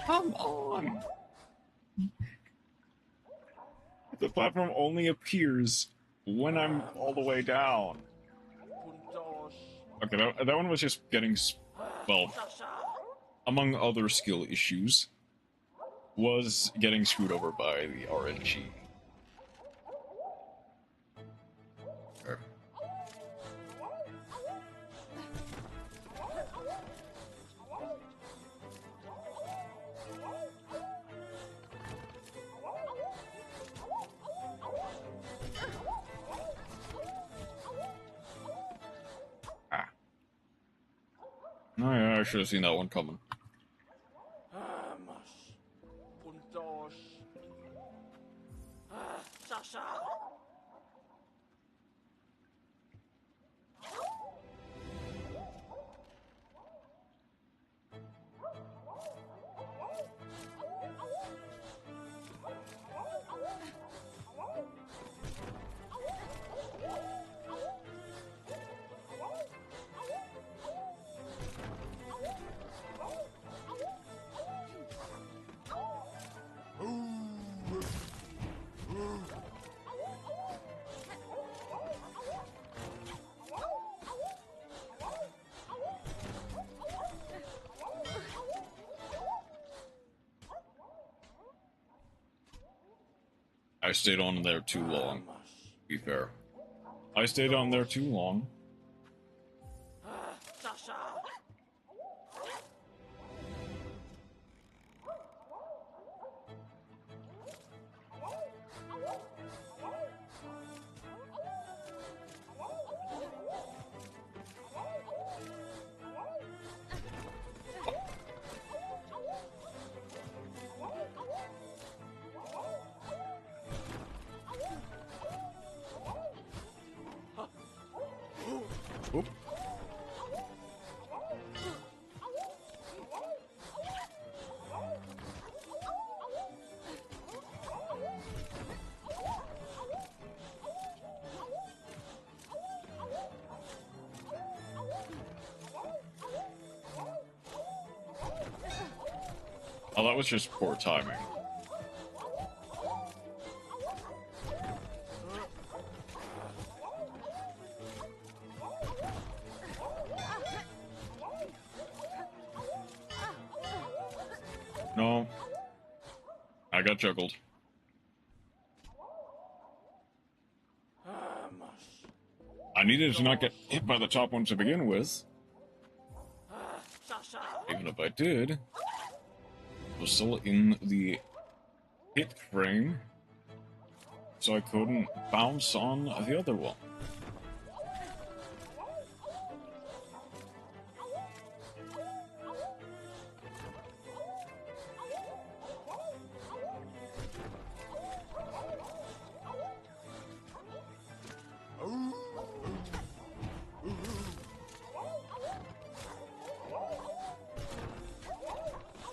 Come on! The platform only appears when I'm all the way down. Okay, that one was just getting... Well, among other skill issues, was getting screwed over by the RNG. Okay. Oh yeah, I should have seen that one coming. I stayed on there too long, to be fair. I stayed on there too long. Oop. Oh, that was just poor timing. No. I got juggled. I needed to not get hit by the top one to begin with. Even if I did, I was still in the hit frame, so I couldn't bounce on the other one.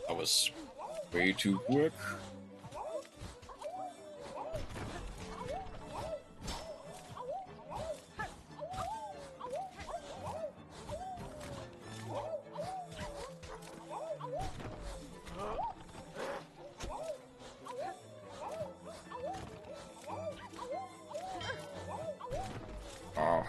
That was way too quick. Oh.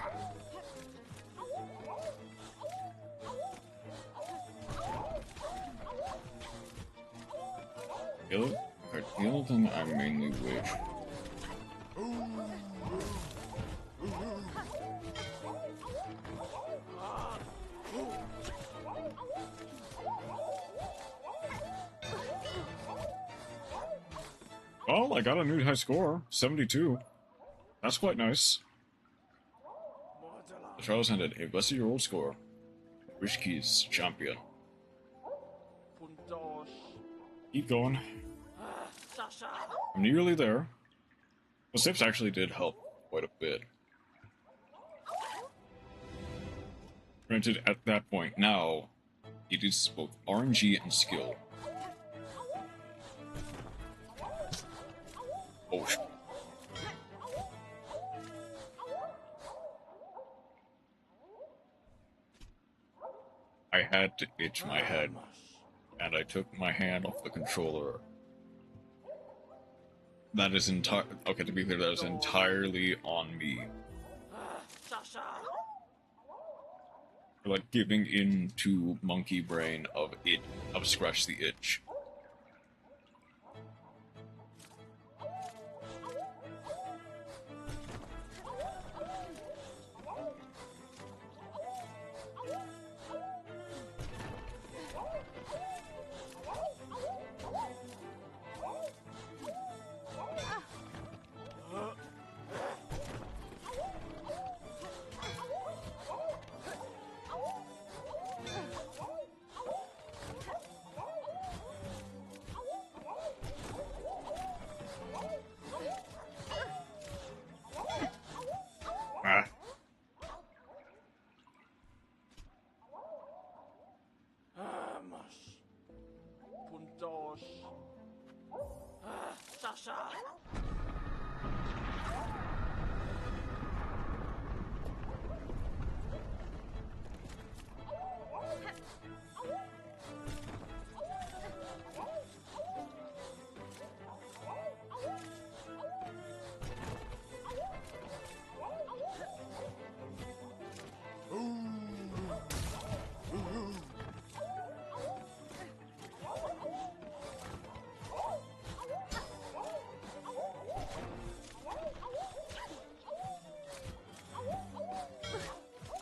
The other thing I mainly wish. Well, I got a new high score, 72. That's quite nice. The trials ended. A bless your old score. Wish keys, champion. Keep going. I'm nearly there. The sips actually did help quite a bit. Granted, at that point, now, it is both RNG and skill. Oh, I had to itch my head, and I took my hand off the controller. That is okay, to be clear, that is entirely on me. Like giving in to monkey brain of scratch the itch.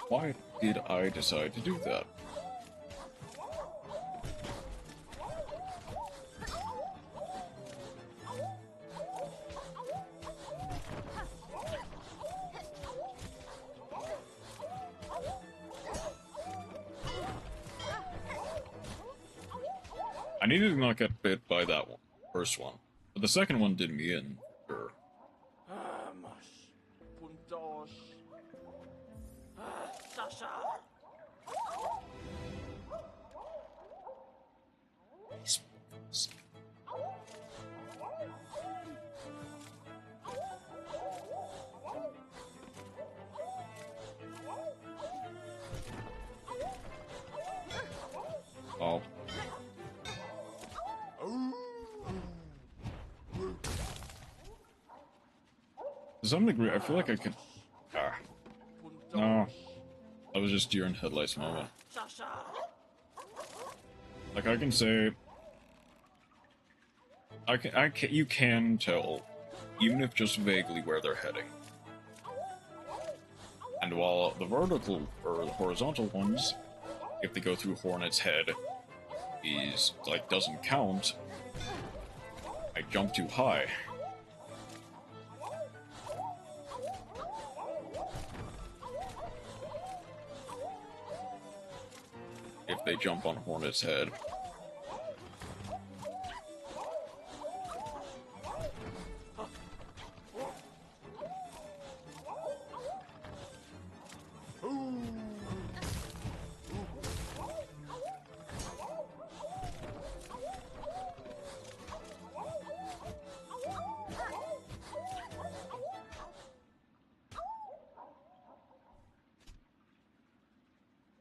Why did I decide to do that? I needed to not get bit by that one, first one, but the second one did me in. Sure. Oh. some degree, I feel like I could... Ah. No. That was just deer in headlights moment. Like, I can say... you can tell, even if just vaguely, where they're heading. And while the vertical, or the horizontal ones, if they go through Hornet's head, is, like, doesn't count, I jump too high. If they jump on Hornet's head.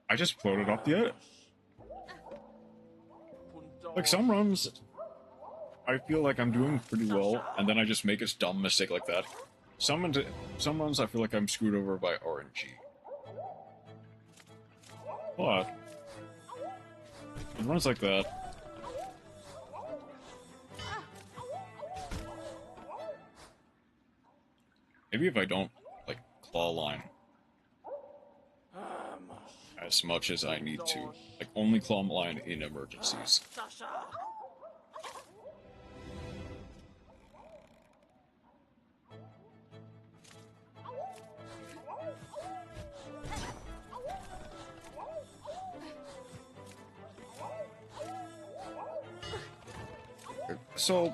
I just floated up the edge. Like, some runs, I feel like I'm doing pretty well, and then I just make a dumb mistake like that. Some runs, I feel like I'm screwed over by RNG. But, in runs like that, maybe if I don't, like, claw line as much as I need to. Like, only claw line in emergencies. So...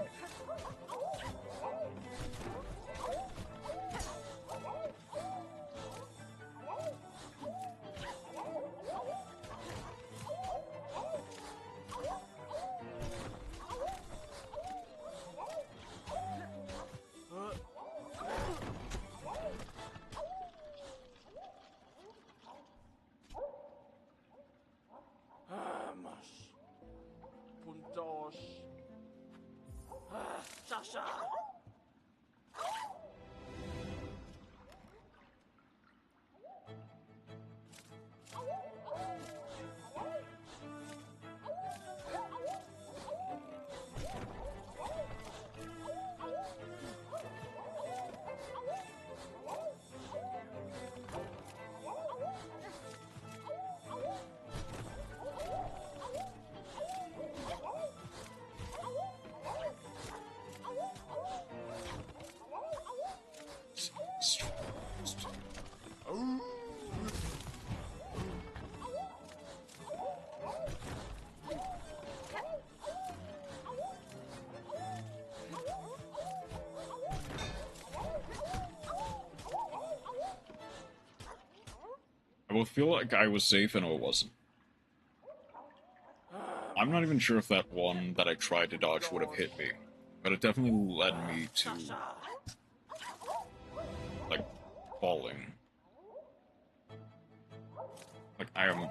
I both feel like I was safe and I wasn't. I'm not even sure if that one that I tried to dodge would have hit me, but it definitely led me to, like, falling. Like, I am...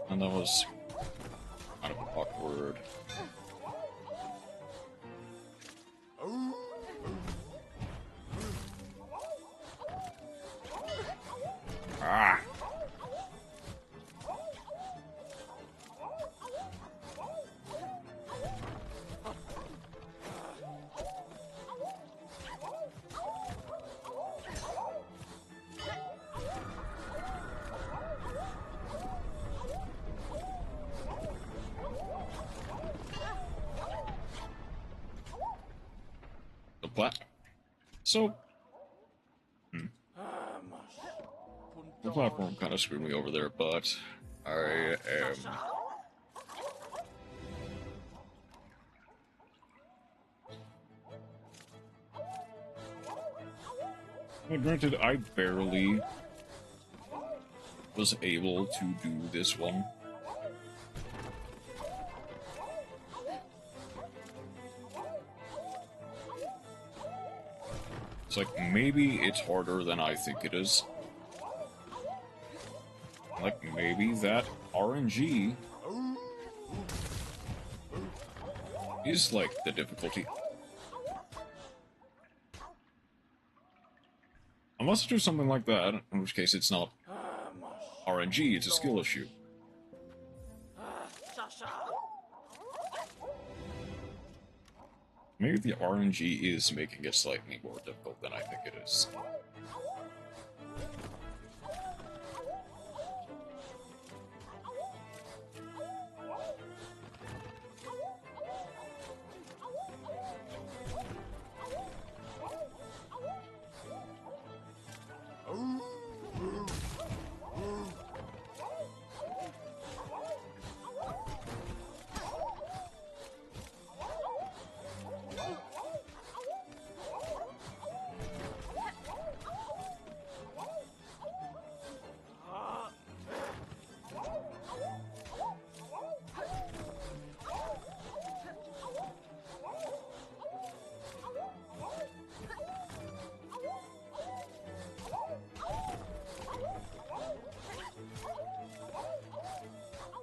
And that was kind of awkward. Ah! So, the platform kind of screwed me over there, but I am... Well, granted, I barely was able to do this one. It's like, maybe it's harder than I think it is. Like, maybe that RNG is, like, the difficulty. Unless I do something like that, in which case it's not RNG, it's a skill issue. Maybe the RNG is making it slightly more difficult than I think it is.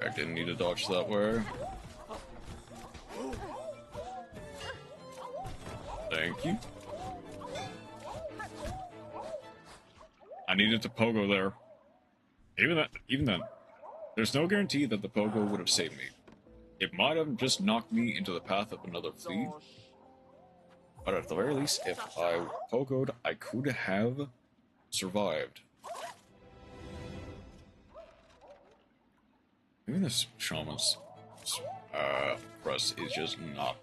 I didn't need to dodge that way. Thank you. I needed to pogo there. Even then, there's no guarantee that the pogo would have saved me. It might have just knocked me into the path of another flea. But at the very least, if I pogoed, I could have survived. Maybe this shaman's press is just not.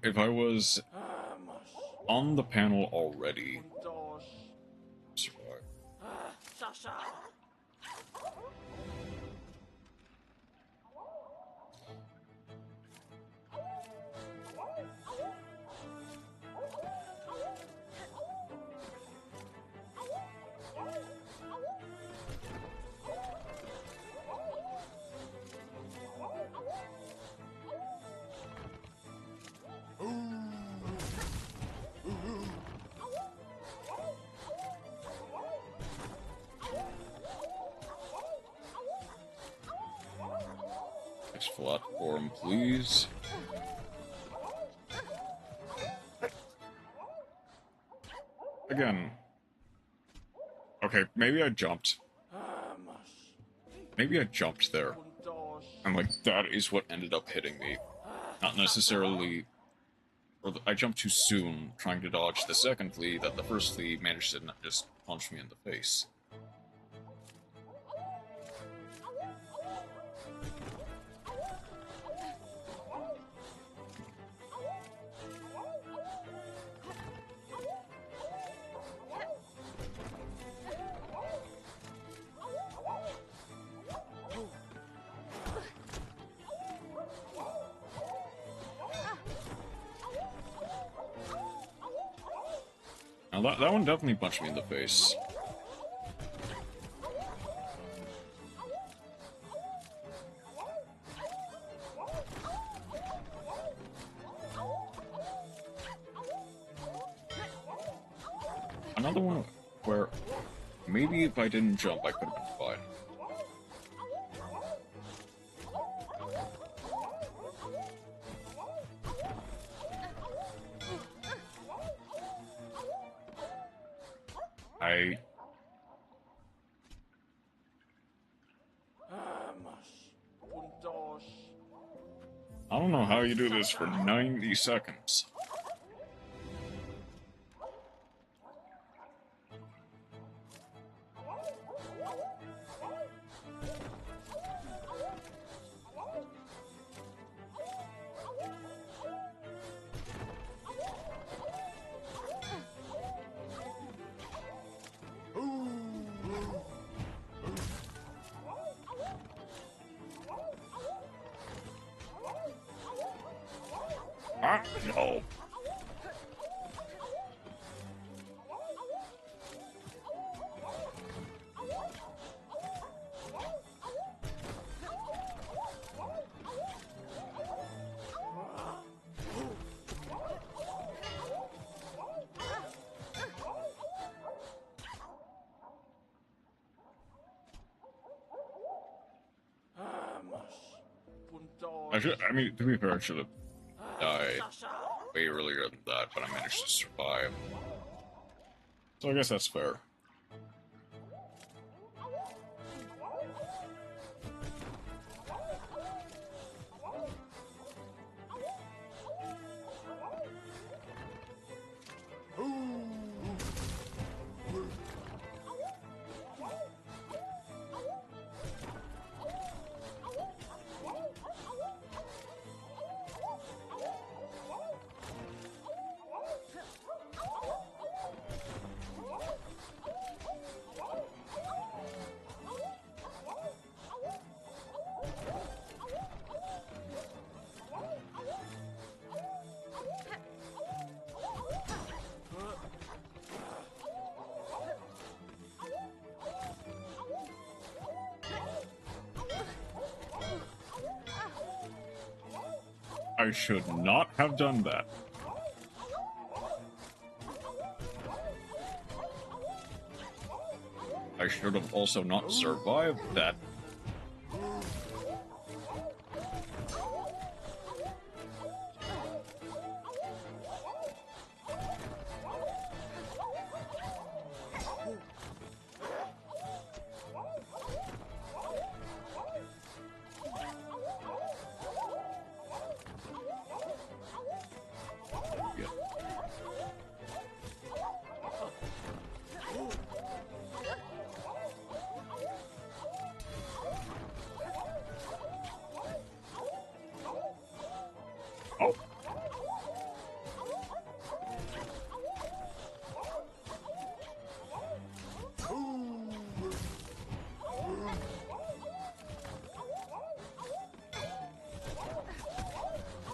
If I was on the panel already, survive. Platform, please. Again. Okay, maybe I jumped. Maybe I jumped there. And, like, that is what ended up hitting me. Not necessarily... Or I jumped too soon, trying to dodge the second flea, that the first flea managed to just punch me in the face. Now that one definitely punched me in the face. Another one where maybe if I didn't jump, I could have been fine. I don't know how you do this for 90 seconds. Ah, no. I mean, to be fair, I should have died way earlier than that, but I managed to survive. So I guess that's fair. I should not have done that. I should have also not survived that.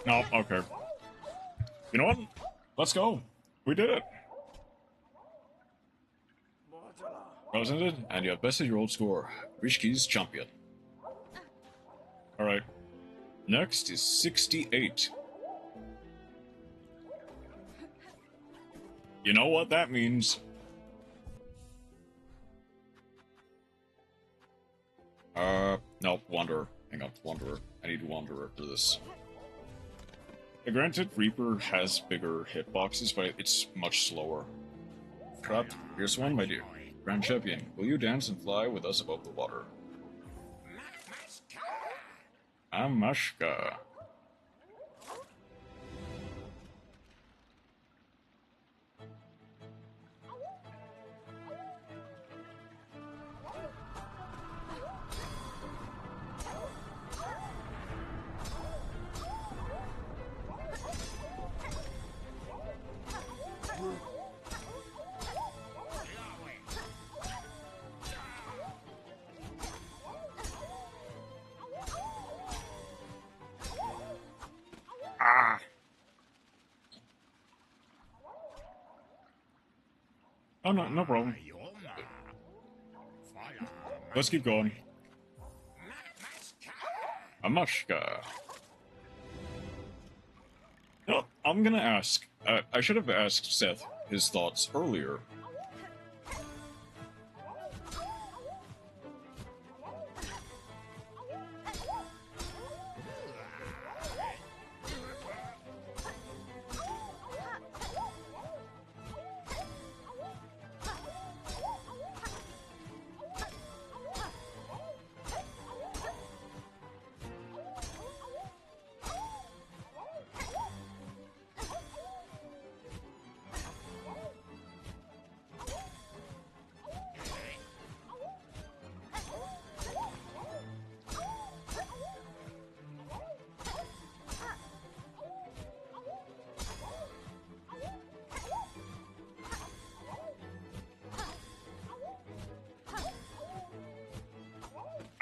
No, okay. You know what? Let's go. We did it. Presented, and you have bested your old score. Rishki's champion. Alright. Next is 68. You know what that means. No, Wanderer. Hang on, Wanderer. I need Wanderer for this. Granted, Reaper has bigger hitboxes, but it's much slower. Trapped, here's one, my dear. Grand Champion, will you dance and fly with us above the water? Amashka. Ah! Oh, no, no problem. Let's keep going. Amashka. No, I'm gonna ask. I should have asked Seth his thoughts earlier.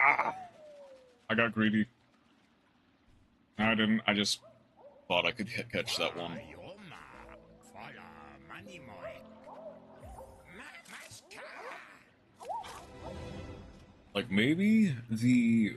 Ah! I got greedy. I didn't. I just thought I could catch that one. Like, maybe the...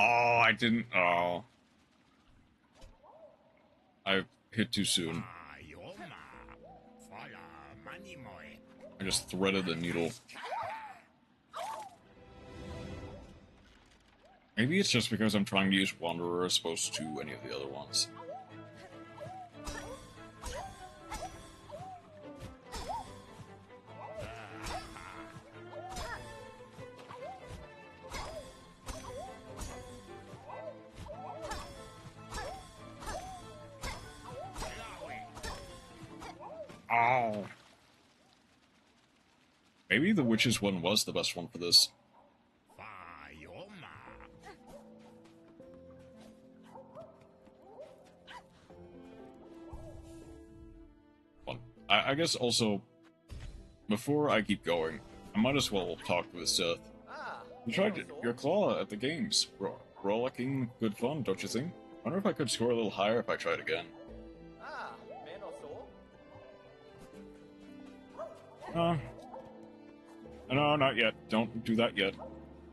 Oh, I didn't... Oh. I hit too soon. I just threaded the needle. Maybe it's just because I'm trying to use Wanderer as opposed to any of the other ones. Oh. Maybe the Witches one was the best one for this. I guess also, before I keep going, I might as well talk with Seth. You tried your claw at the games. Rollicking good fun, don't you think? I wonder if I could score a little higher if I tried again. No, not yet. Don't do that yet.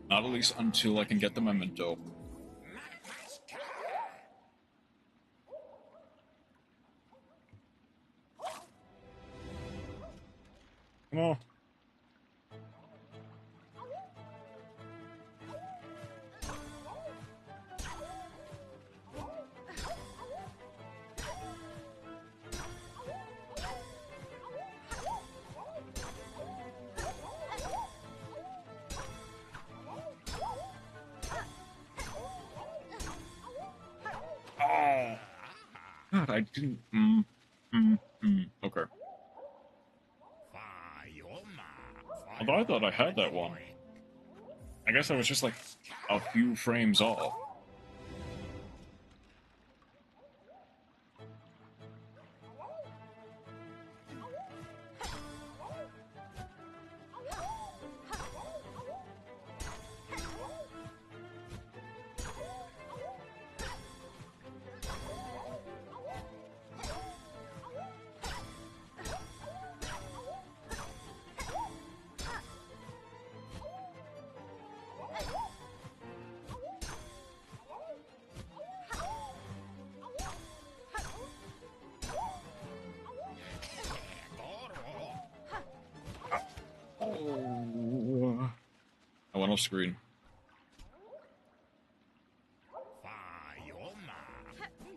Not at least until I can get the memento. Come on. Oh! God, I didn't... Okay. Although I thought I had that one. I guess I was just like a few frames off. Oh. I went off screen.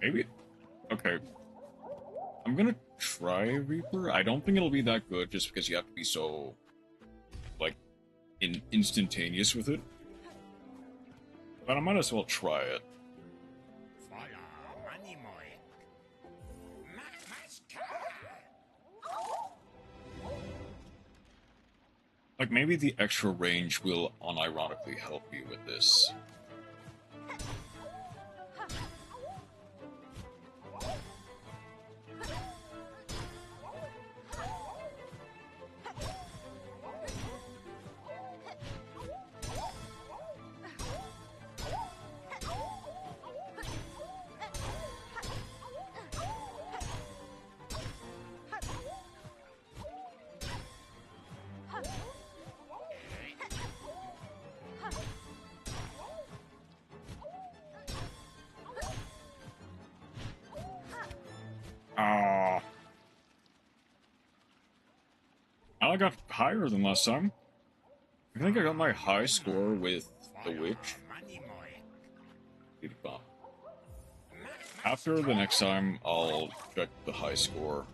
Maybe. Okay. I'm gonna try Reaper. I don't think it'll be that good just because you have to be so, like, instantaneous with it. But I might as well try it. Like, maybe the extra range will unironically help you with this. I got higher than last time. I think I got my high score with the Witch. After the next time, I'll check the high score.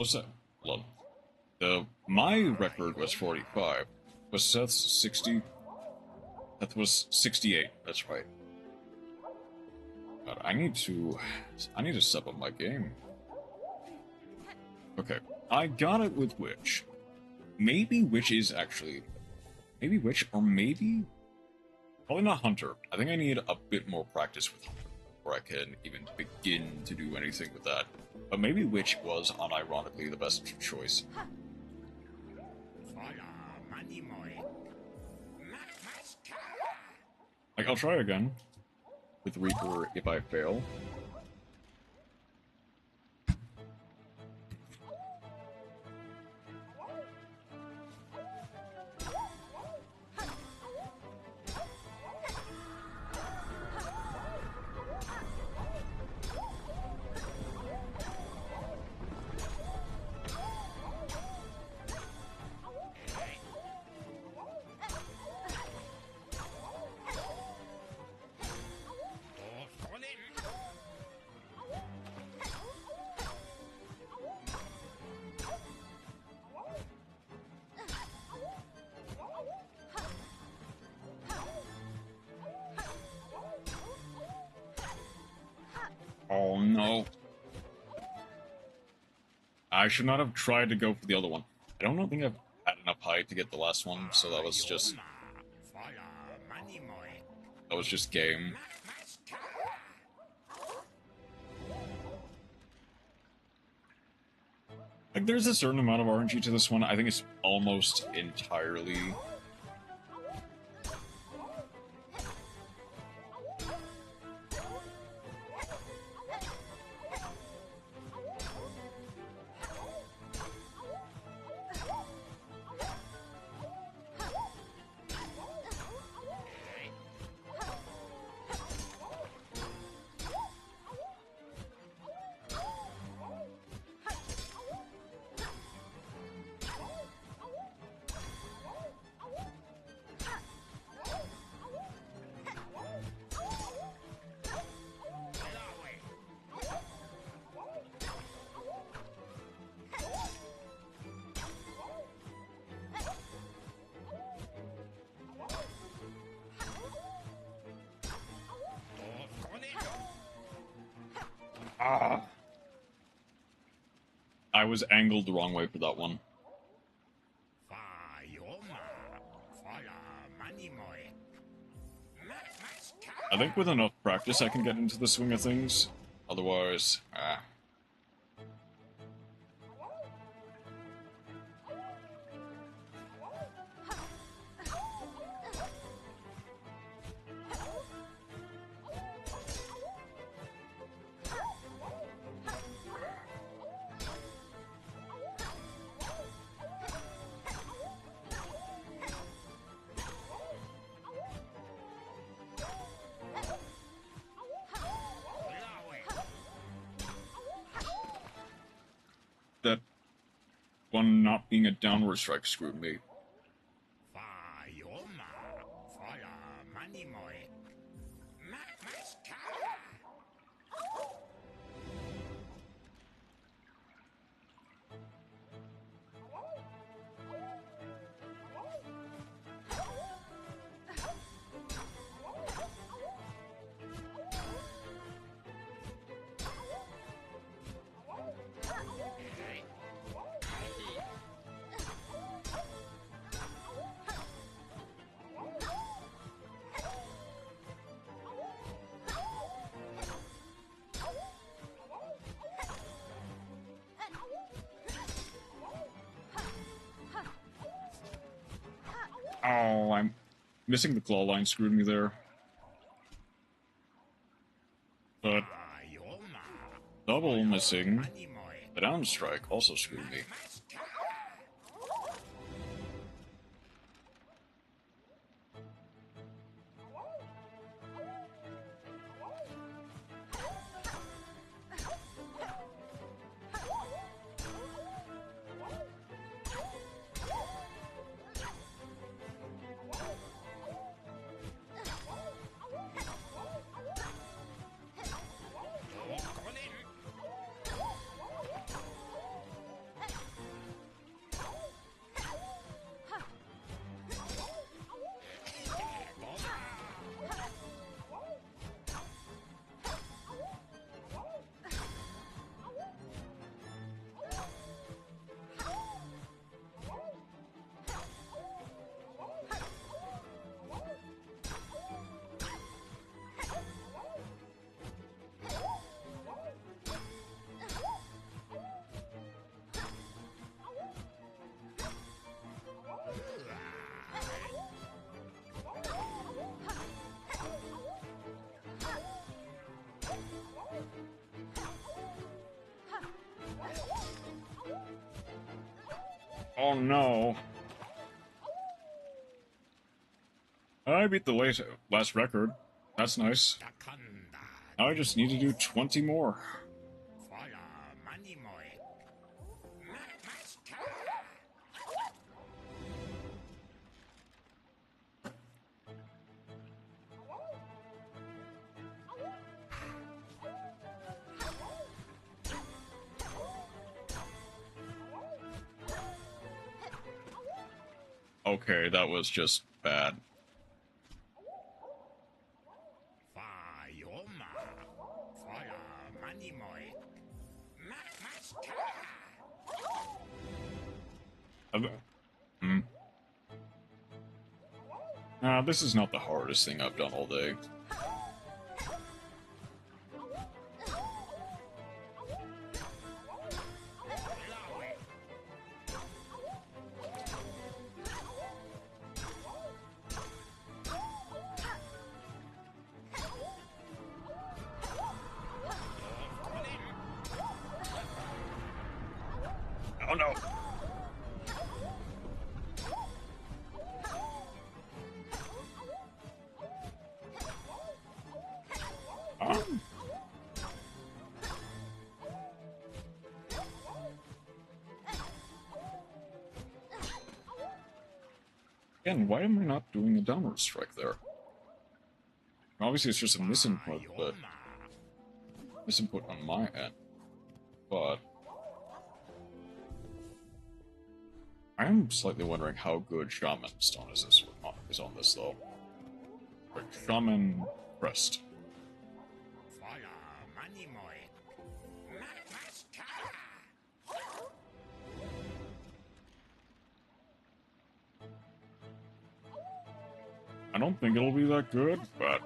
What's that? Hold on. My record was 45. Was Seth's 60? That was 68. That's right. God, I need to step up my game. Okay, I got it with Witch. Maybe Witch is actually... Maybe Witch, or maybe... Probably not Hunter. I think I need a bit more practice with Hunter before I can even begin to do anything with that. But maybe Witch was, unironically, the best choice. Like, I'll try again with Reaper if I fail. Oh no. I should not have tried to go for the other one. I don't think I've had enough height to get the last one, so that was just... That was just game. Like, there's a certain amount of RNG to this one. I think it's almost entirely... I was angled the wrong way for that one. I think with enough practice I can get into the swing of things. Otherwise, that one not being a downward strike screwed me. Oh, I'm missing the claw line screwed me there. But double missing the down strike also screwed me. Oh no. I beat the last record. That's nice. Now I just need to do 20 more. Okay, that was just bad. This is not the hardest thing I've done all day. Oh no! Again, why am I not doing a downward strike there? Obviously it's just a misinput, but... misinput on my end. But... I am slightly wondering how good Shaman Stone is on this, though. Like, Shaman Crest. I don't think it'll be that good, but...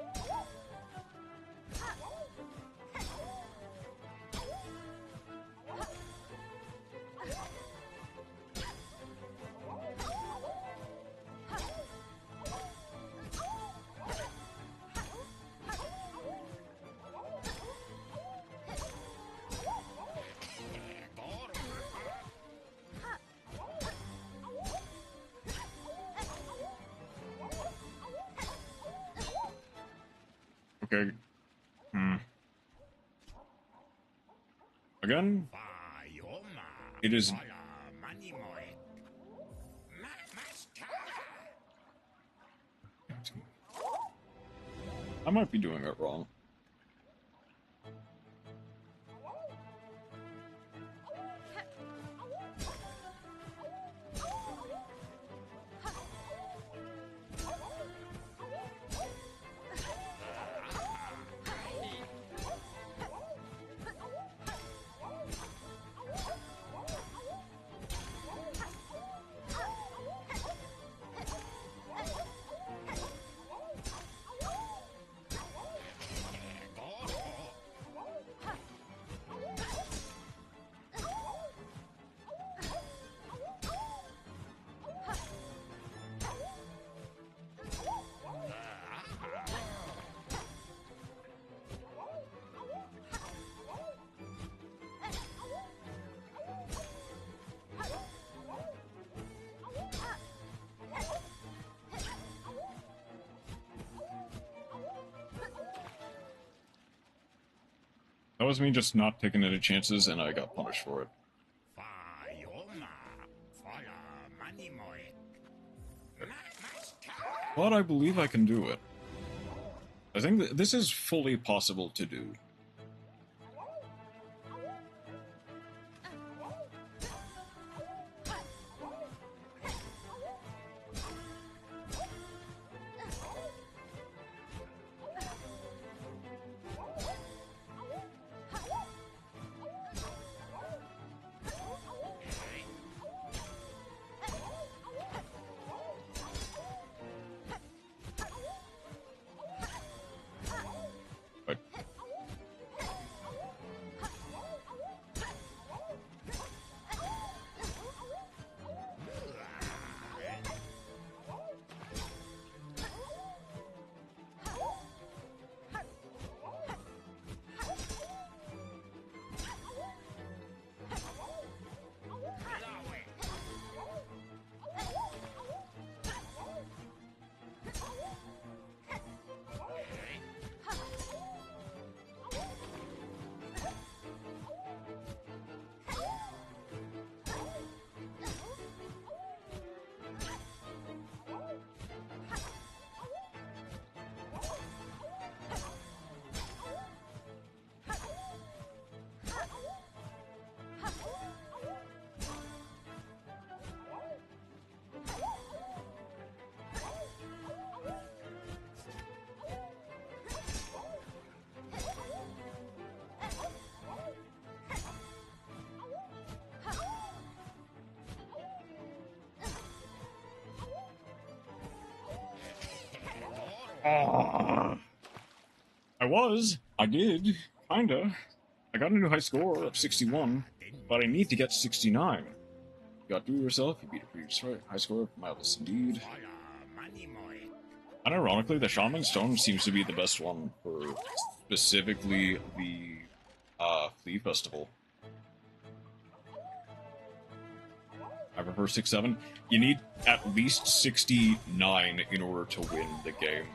Okay. Again, it is... I might be doing it wrong. That was me just not taking any chances, and I got punished for it. But I believe I can do it. I think that this is fully possible to do. Ah. I did, kinda. I got a new high score of 61, but I need to get 69. You gotta do it yourself, you beat a previous high score, mildest indeed. Unironically, the Shaman Stone seems to be the best one for specifically the Flea Festival. I prefer 6-7. You need at least 69 in order to win the game.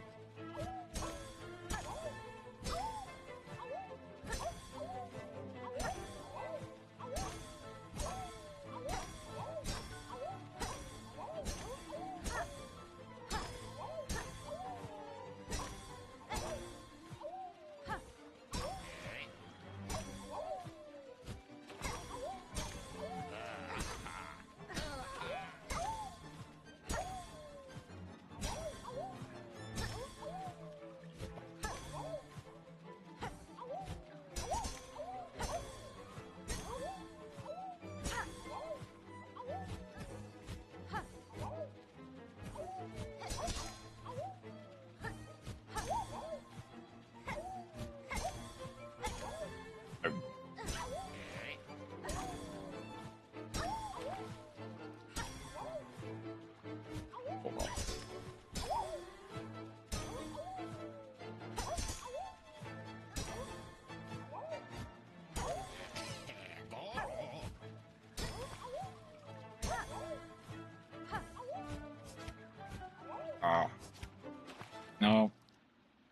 No.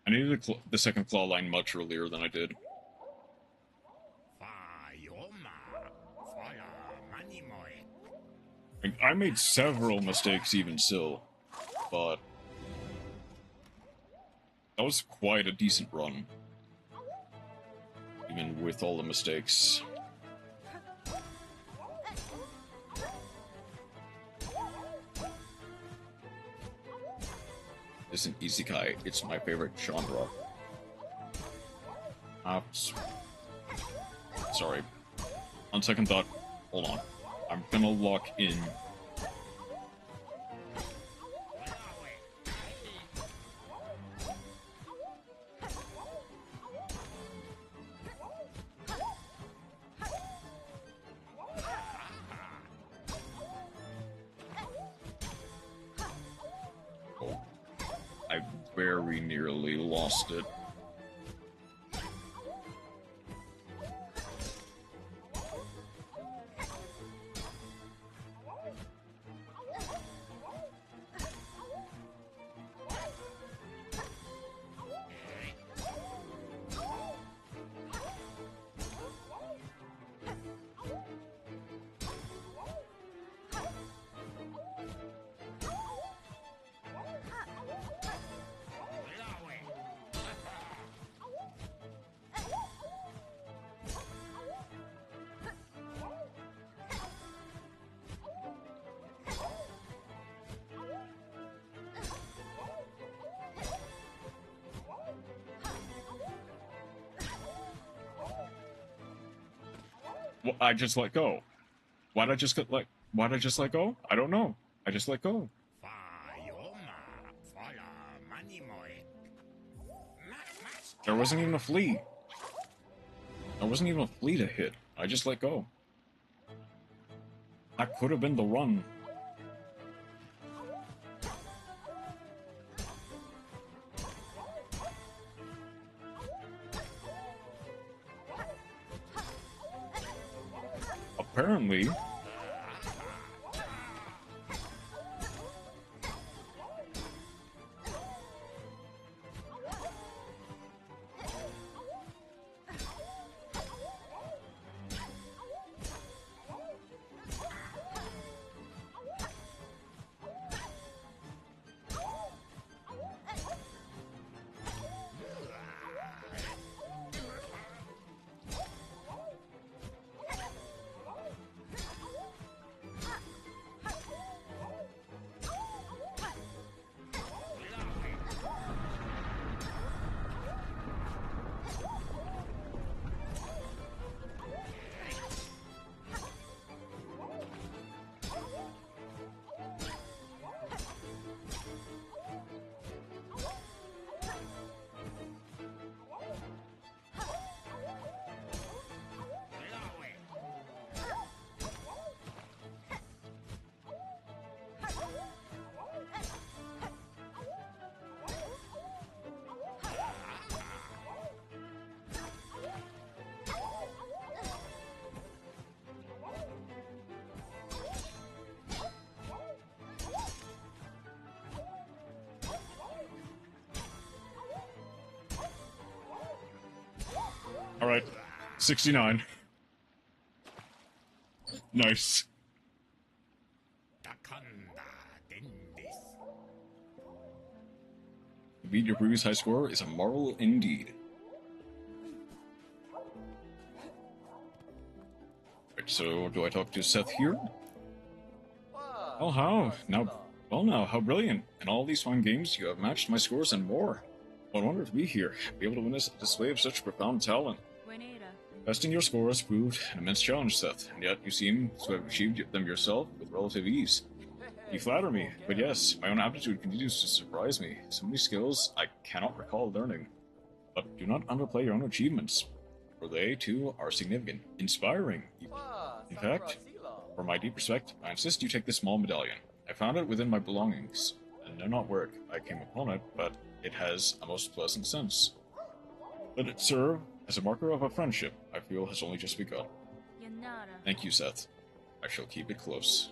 I needed the second claw line much earlier than I did. I made several mistakes even still, but that was quite a decent run, even with all the mistakes. Isn't isekai, it's my favorite genre. Sorry. On second thought, hold on. I'm gonna lock in. I very nearly lost it. Well, I just let go. Why'd I just let go? I don't know. I just let go. There wasn't even a flea. There wasn't even a flea to hit. I just let go. That could have been the run. Apparently, Alright. 69. Nice. To beat your previous high score is a marvel indeed. Right, so do I talk to Seth here? Oh, how? Now, how brilliant. In all these fine games, you have matched my scores and more. What wonder to be here, be able to witness a display of such profound talent. Testing your scores proved an immense challenge, Seth, and yet you seem to have achieved them yourself with relative ease. You flatter me, but yes, my own aptitude continues to surprise me. So many skills I cannot recall learning. But do not underplay your own achievements, for they, too, are significant, inspiring, even. In fact, for my deep respect, I insist you take this small medallion. I found it within my belongings, and know not where I came upon it, but it has a most pleasant sense. Let it serve as a marker of a friendship I feel has only just begun. Thank you, Seth. I shall keep it close.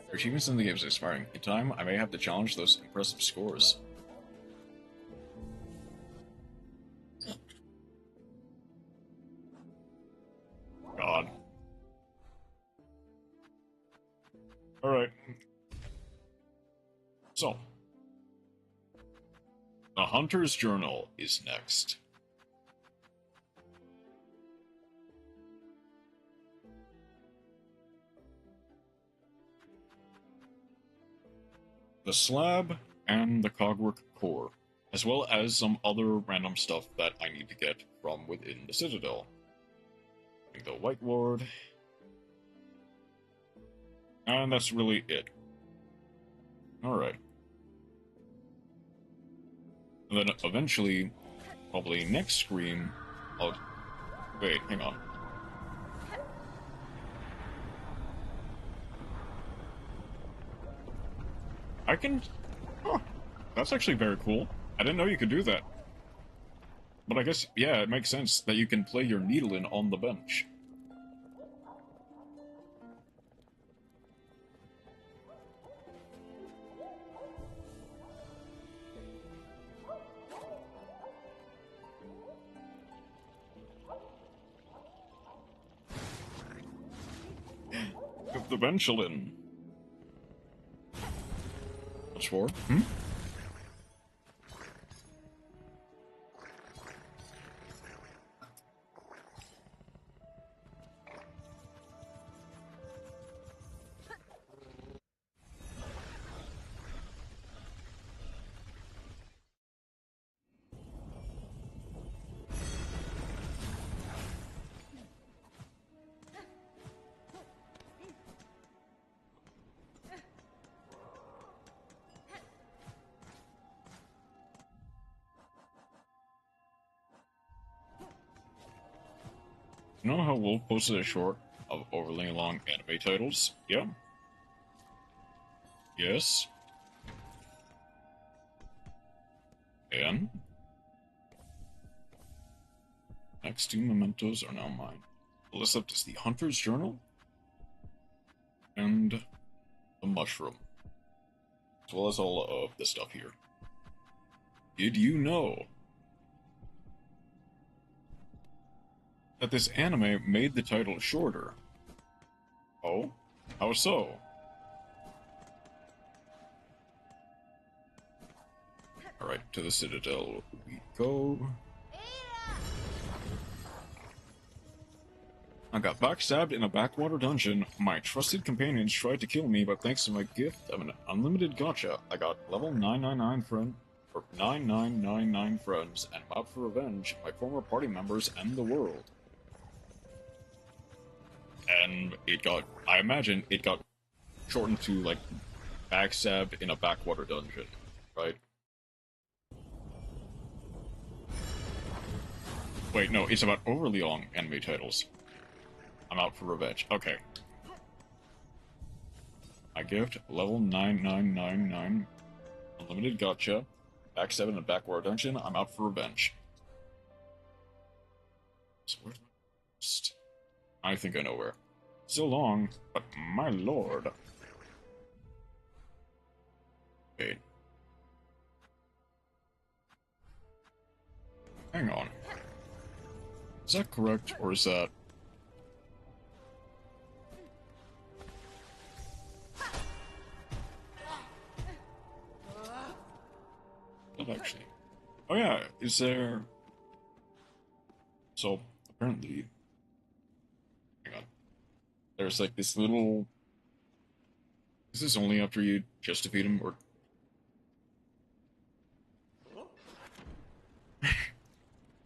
Your achievements in the game is inspiring. In time, I may have to challenge those impressive scores. God. Alright. So. The Hunter's Journal is next. The slab and the cogwork core, as well as some other random stuff that I need to get from within the Citadel. The White Ward. And that's really it. Alright. And then eventually, probably next stream, I'll... Wait, hang on. I can... Huh. That's actually very cool. I didn't know you could do that. But I guess, yeah, it makes sense that you can play your needle in on the bench. With the Benchulin. What's for? You know how Wolf posted a short of overly long anime titles? Yeah. Yes. And? Next two mementos are now mine. The list up is the Hunter's Journal and the Mushroom, as well as all of the stuff here. Did you know that this anime made the title shorter? Oh? How so? Alright, to the Citadel we go. I got backstabbed in a backwater dungeon. My trusted companions tried to kill me, but thanks to my gift of an unlimited gacha, I got level 999 friend, or 9999 friends, and I'm out for revenge, my former party members and the world. And I imagine it got shortened to, like, backstabbed in a backwater dungeon, right? Wait, no, it's about overly long anime titles. I'm out for revenge. Okay. My gift, level 9999, unlimited gacha, back 7 in backward dungeon, I'm out for revenge. So where's my list? I think I know where. So long, but my lord. Wait. Hang on. Is that correct, or is that... Not actually. Oh yeah, is there... So, apparently... Hang on. There's like this little... Is this only after you just defeat him, or...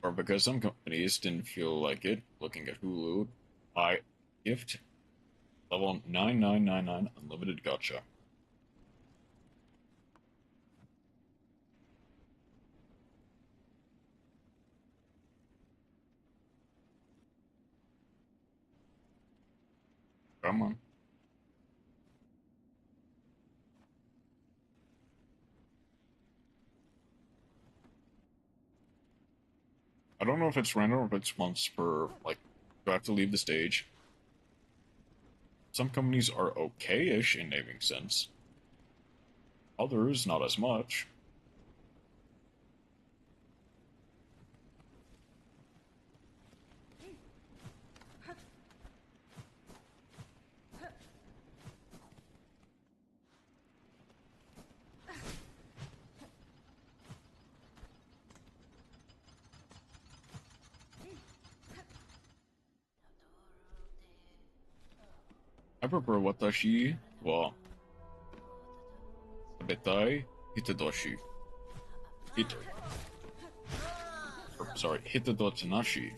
Or because some companies didn't feel like it, looking at Hulu, I gift level 9999 unlimited gacha. Come on. I don't know if it's random or if it's once per, like, do I have to leave the stage? Some companies are okay-ish in naming sense. Others, not as much. I prefer watashi wa tabetai hitadoshi. Hitadotanashi.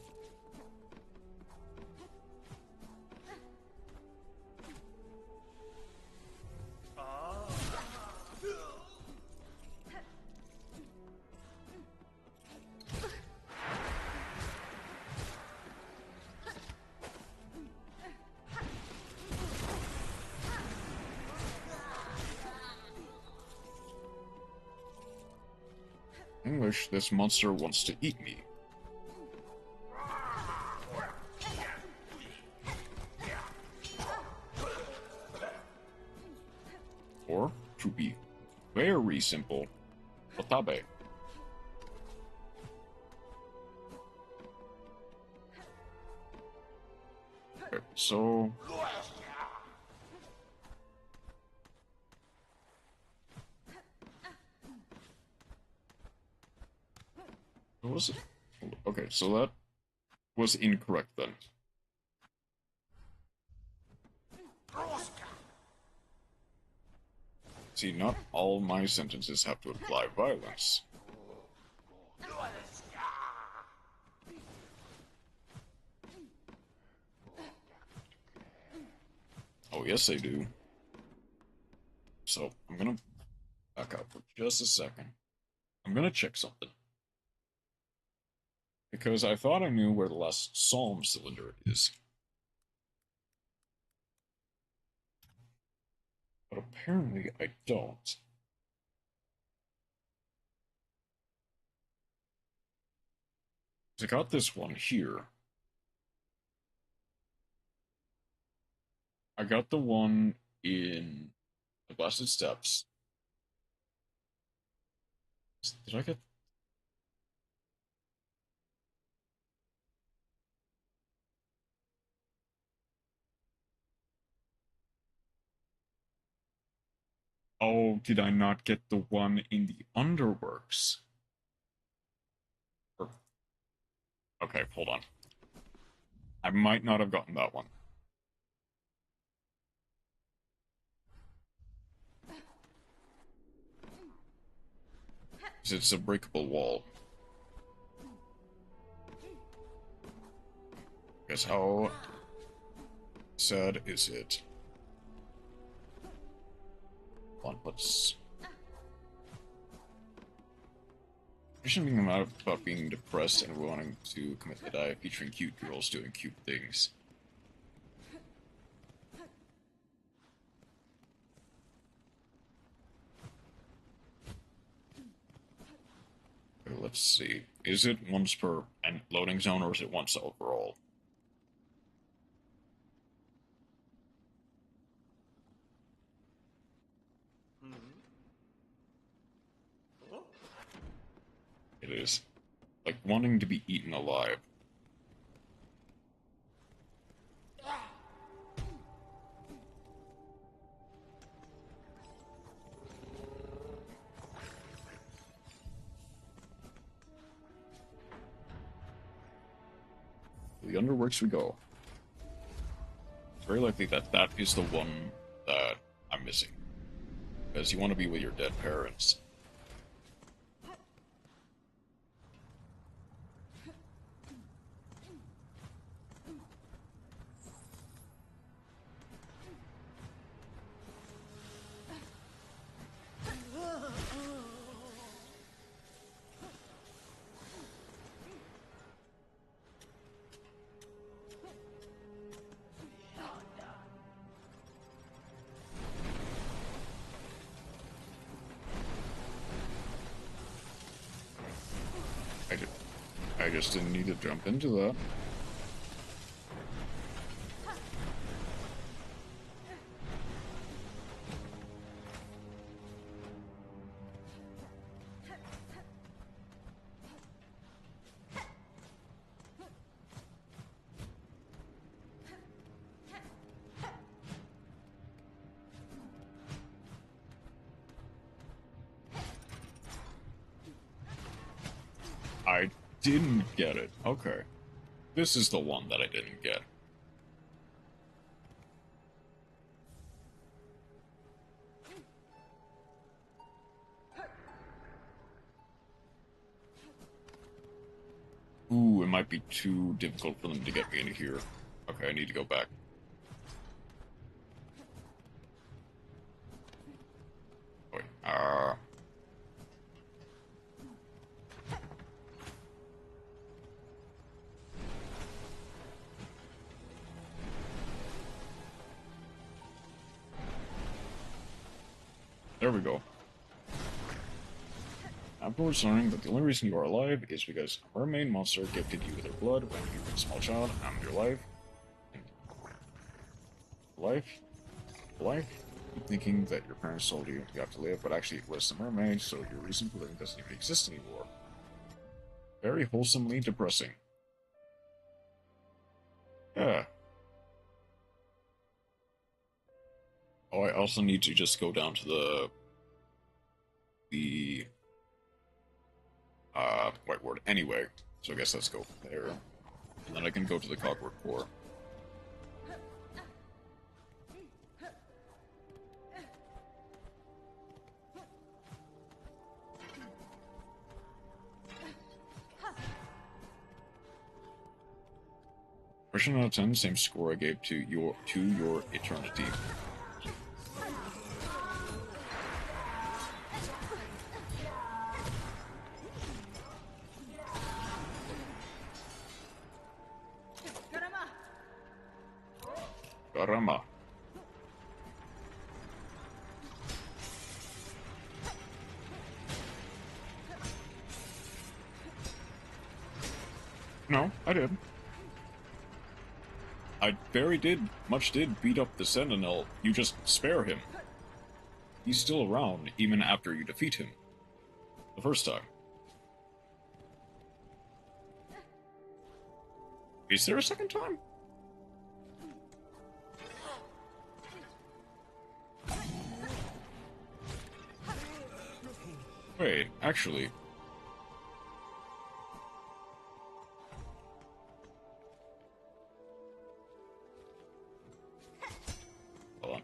English, this monster wants to eat me. Or, to be very simple, watabe. Okay, so... What was it? Okay, so that was incorrect then. See, not all my sentences have to imply violence. Oh, yes, they do. So, I'm gonna back up for just a second. I'm gonna check something. Because I thought I knew where the last Psalm cylinder is. But apparently I don't. I got this one here. I got the one in the Blasted Steps. Did I get... Oh, did I not get the one in the Underworks? Okay, hold on. I might not have gotten that one. It's a breakable wall. Guess how sad is it? Hold on, let's... Being about being depressed and wanting to commit the die, featuring cute girls doing cute things. Okay, let's see. Is it once per loading zone, or is it once overall? It is. Like, wanting to be eaten alive. The underworks we go. It's very likely that that is the one that I'm missing. Because you want to be with your dead parents. I just didn't need to jump into that. I didn't get it. Okay. This is the one that I didn't get. Ooh, it might be too difficult for them to get me in here. Okay, I need to go back. Wait, there we go. Afterwards, learning that the only reason you are alive is because a mermaid monster gifted you with her blood when you were a small child and your life. Life? Keep thinking that your parents told you you have to live, but actually it was the mermaid, so your reason for living doesn't even exist anymore. Very wholesomely depressing. Yeah. Oh, I also need to just go down to the whiteboard anyway, so I guess let's go there. And then I can go to the Clockwork Core. Question out of 10, same score I gave to your eternity. Karama. No, I did. I much did beat up the Sentinel. You just spare him. He's still around, even after you defeat him. The first time. Is there a second time? Wait, actually... Hold on.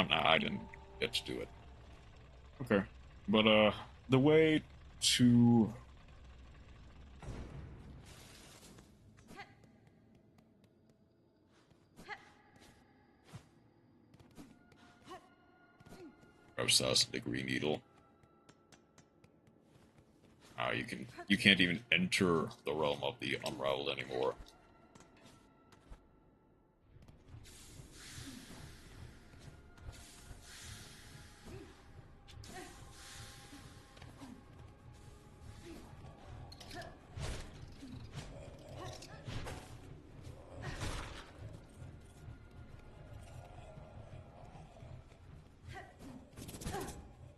Nah, I didn't get to do it. Okay. But, the way to... Process degree needle. You can't even enter the realm of the unraveled anymore.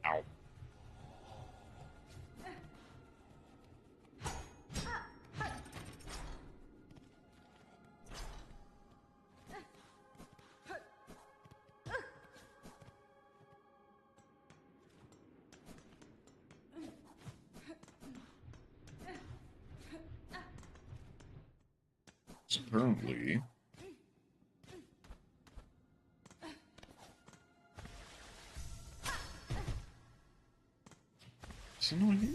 Ow. currently... Is it not here?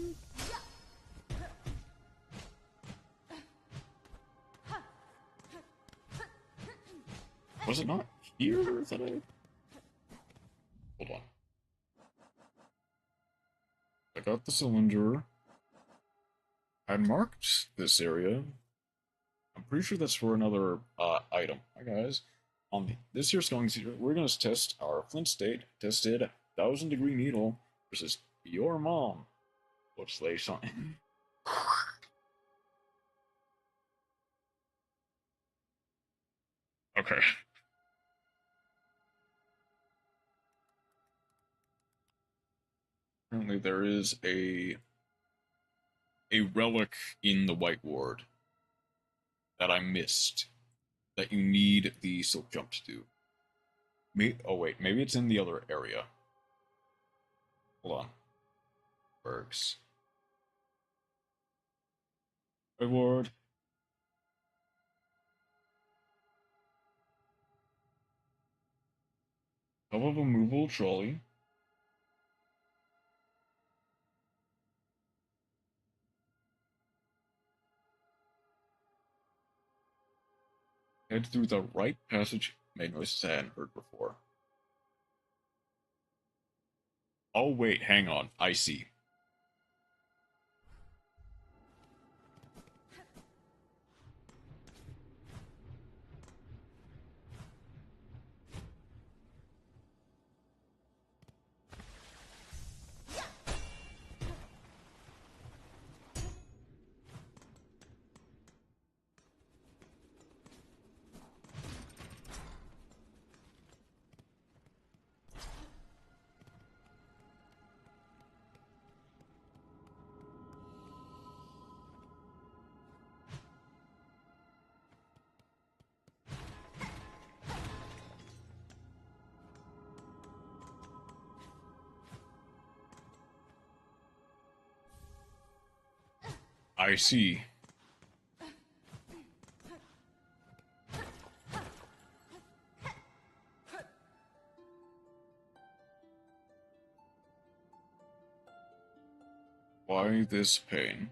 Was it not here that I... Hold on. I got the cylinder. I marked this area. I'm pretty sure that's for another item. Hi guys. On this year's Skelling's Secret, we're going to test our Flint State tested 1000-degree needle versus your mom. Let's lay something. Okay. Apparently there is a relic in the White Ward that I missed that you need the silk jump to do. Oh wait, maybe it's in the other area. Hold on. Works. White Ward. Double removal trolley. Head through the right passage. Made noises I hadn't heard before. Oh wait, hang on. I see. I see. Why this pain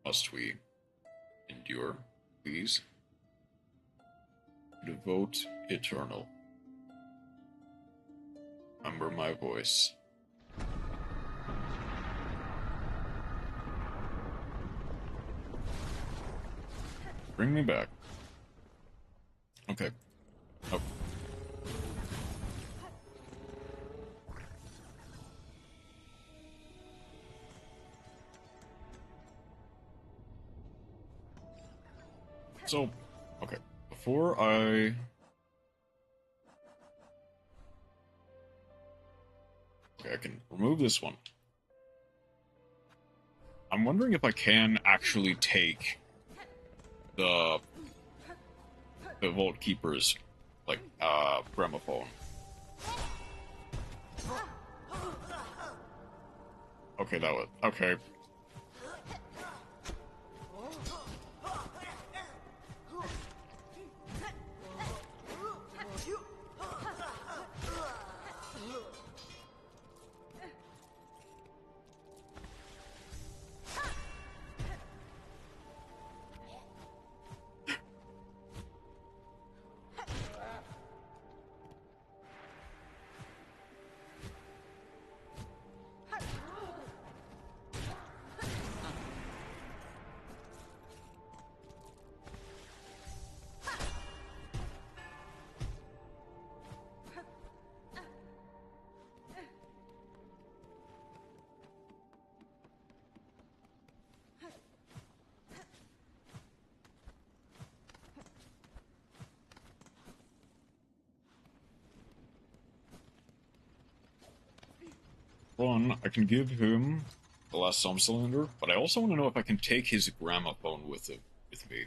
must we endure, please? Devote eternal. Remember my voice. Bring me back. Okay. Oh. So, okay. Before I... Okay, I can remove this one. I'm wondering if I can actually take the Vault Keeper's, like, gramophone. Okay, that was... Okay. One, I can give him the last Psalm cylinder, but I also want to know if I can take his gramophone with me.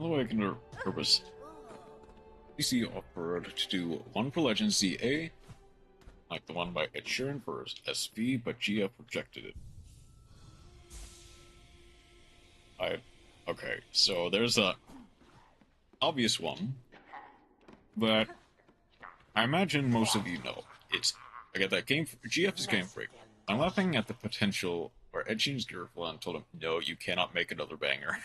Although I can repurpose CC offered to do one for Legend CA, like the one by Ed Sheeran for SV, but GF rejected it. Okay, so there's a obvious one that I imagine most of you know. It's I get that game. GF is Game Freak. I'm laughing at the potential where Ed Sheeran's girlfriend told him, "No, you cannot make another banger."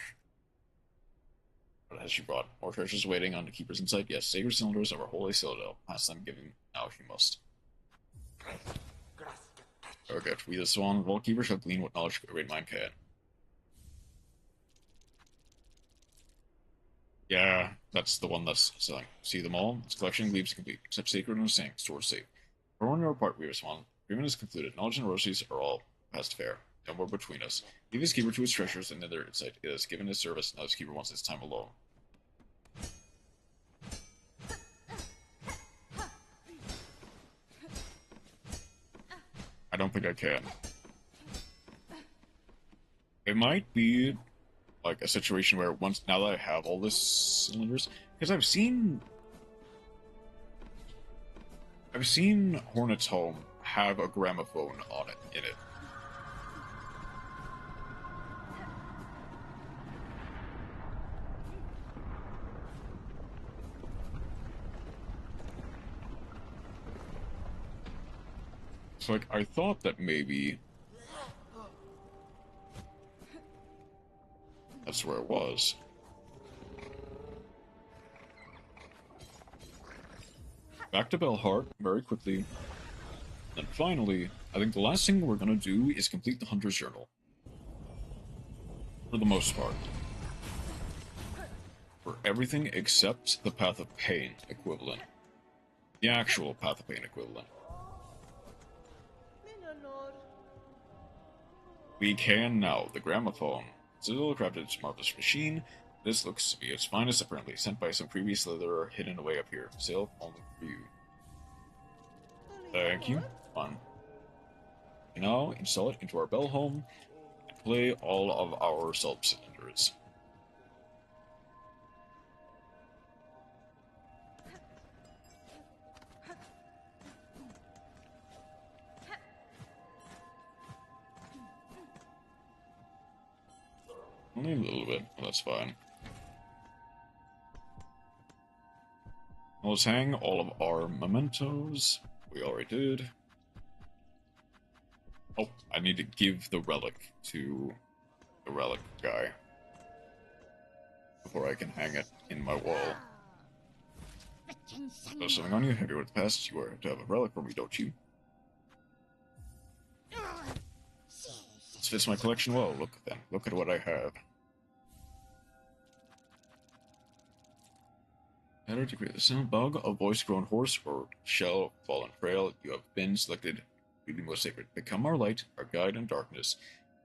What has she brought? More treasures waiting on the keepers inside. Yes, sacred cylinders of our holy citadel. Past them giving now she must. Okay, we the swan. Vault keeper shall glean what knowledge a great mind can. Yeah, that's the one that's selling. See them all? Its collection leaves complete, except sacred and sank, store safe. For one your part, we respond. Agreement is concluded. Knowledge and roses are all past fair. No more between us. Leave his keeper to his treasures and their insight. It has given his service, now his keeper wants his time alone. I don't think I can. It might be like a situation where now that I have all this cylinders, because I've seen Hornet's Home have a gramophone on it in it. So like I thought that maybe that's where it was. Back to Belhart very quickly. Then finally, I think the last thing we're gonna do is complete the Hunter's Journal. For the most part. For everything except the Path of Pain equivalent. The actual Path of Pain equivalent. We can now. The gramophone. Still crafted marvelous machine. This looks to be its finest, apparently sent by some previous leatherer hidden away up here. Sale only for you. Thank you. Fun. Now install it into our bell home and play all of our salt cylinders. Only a little bit, but that's fine. Let's hang all of our mementos. We already did. Oh, I need to give the relic to the relic guy before I can hang it in my wall. There's something on you. Have you with the past? You are to have a relic for me, don't you? This fits my collection well. Look then. Look at what I have. Better to create the sound bug, a voice-grown horse, or shell, fallen frail. You have been selected to be the most sacred. Become our light, our guide in darkness,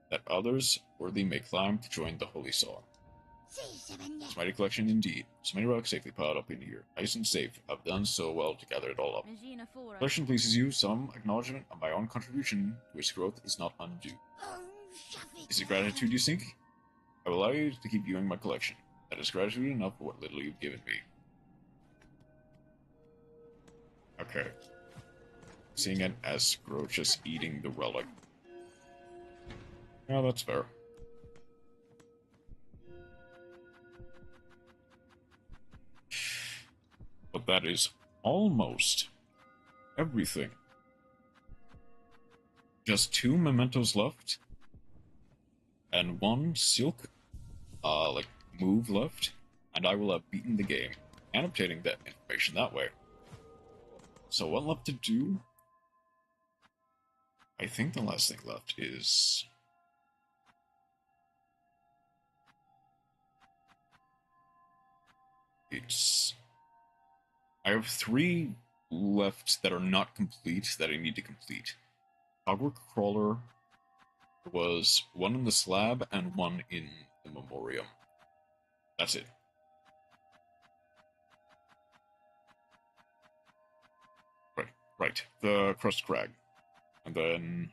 that others worthy may climb to join the holy song. This mighty collection indeed. So many relics safely piled up in here. Nice and safe. I've done so well to gather it all up. The collection pleases you. Some acknowledgement of my own contribution to its growth is not undue. Is it gratitude, you think? I will allow you to keep viewing my collection. That is gratitude enough for what little you've given me. Okay. Seeing it as Scroach just eating the relic. Yeah, that's fair. But that is almost everything. Just 2 mementos left. And 1 silk, move left. And I will have beaten the game. And obtaining that information that way. So what left to do? I think the last thing left is... I have 3 left that are not complete that I need to complete. Cogwork Crawler was 1 in the slab and 1 in the memoriam. That's it. Right, the Crust Crag. And then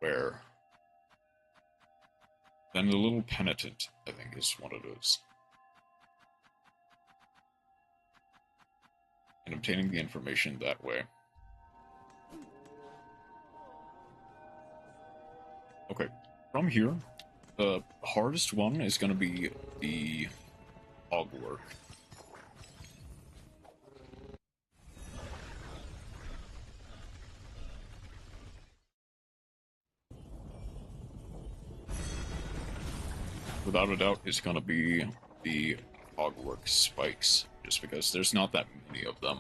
where? Then the Little Penitent, I think, is what it is. and obtaining the information that way. Okay, from here, the hardest one is going to be the cogwork. Without a doubt, it's going to be the cogwork spikes, just because there's not that many of them.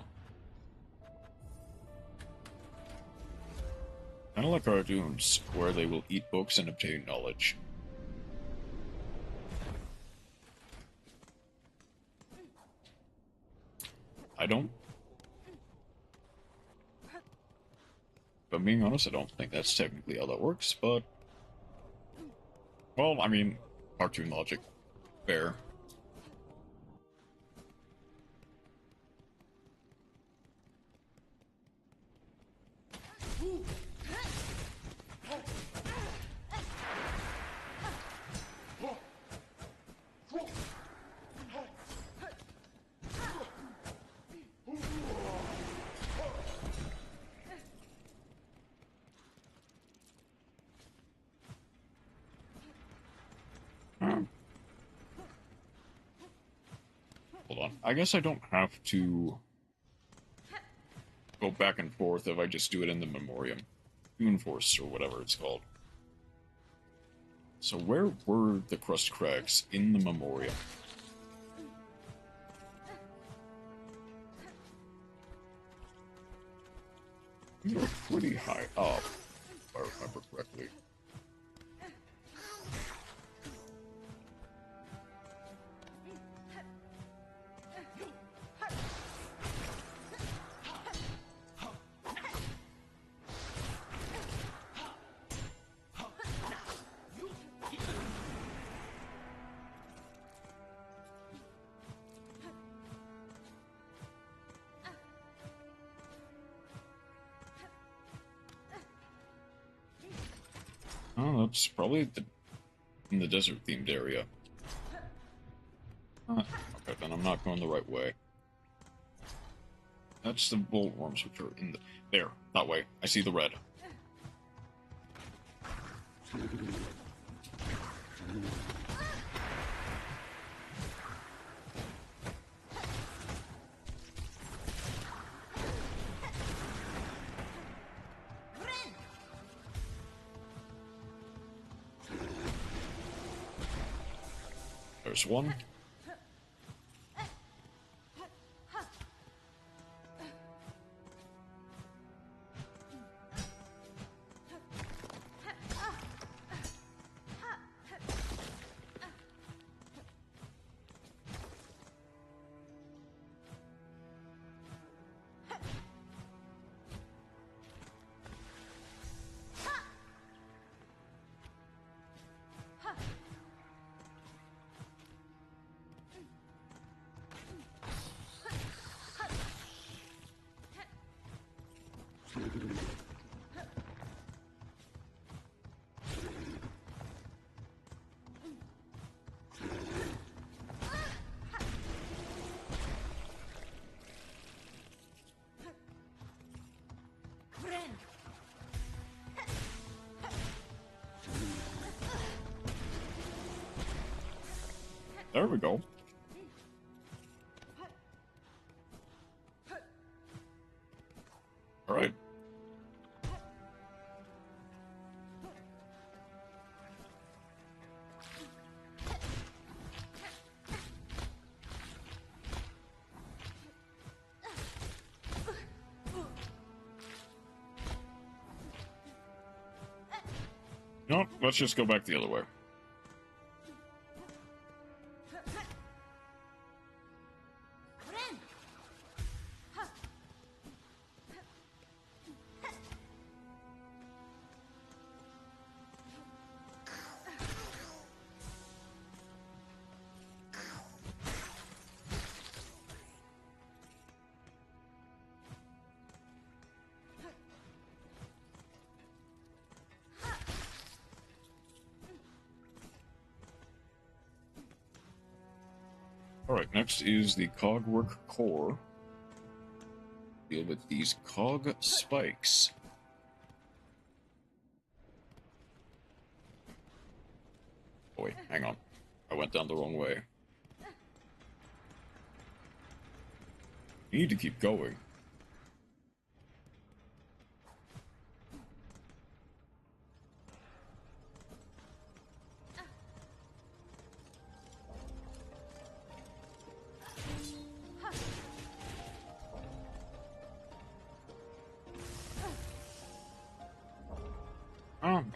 Kind of like cartoons, where they will eat books and obtain knowledge. I don't... If I'm being honest, I don't think that's technically how that works, but... Well, I mean, cartoon logic. Fair. Hold on. I guess I don't have to go back and forth if I just do it in the Memoriam. Moonforce, or whatever it's called. So where were the Crust Crags in the Memoriam? These are pretty high up, if I remember correctly. Oh, that's probably in the desert-themed area. Okay, then I'm not going the right way. That's the boltworms, which are in the... There, that way. I see the red. There's one. There we go. All right. No, let's just go back the other way. Alright, next is the Cogwork Core. deal with these cog spikes. Oh, wait, hang on. I went down the wrong way. You need to keep going.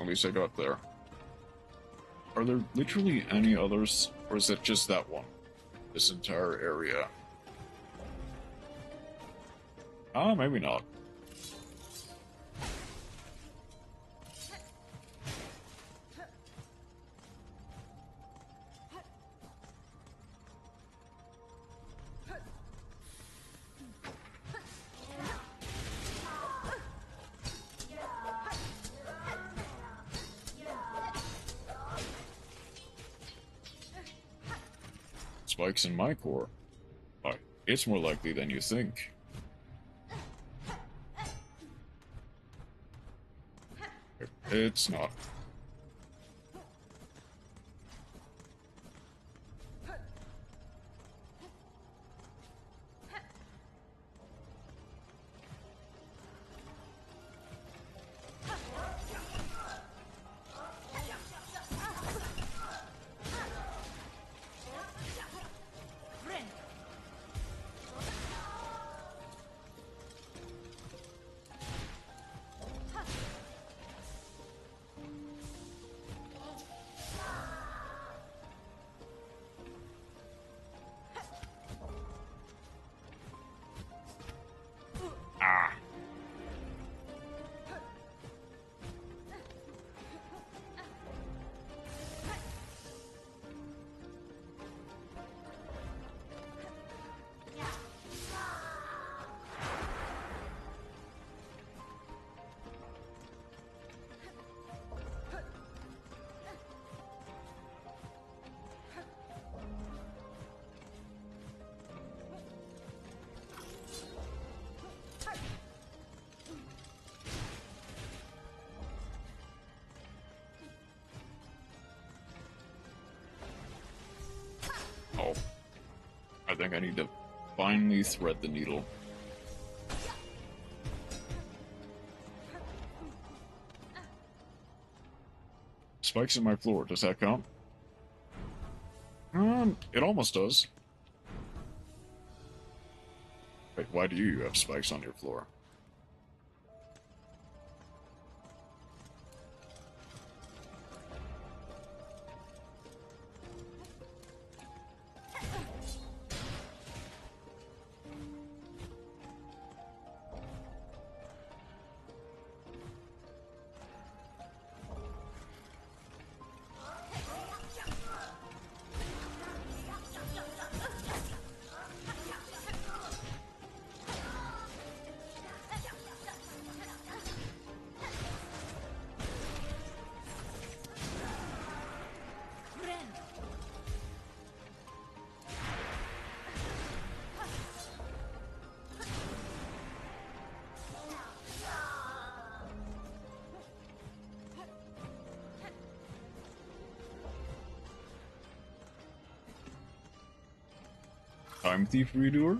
At least I got there. Are there literally any others, or is it just that one? This entire area? Maybe not. Spikes in my core. It's more likely than you think. It's not. Oh. I think I need to finally thread the needle. Spikes in my floor, does that count? It almost does. Wait, why do you have spikes on your floor? Time Thief Redoer?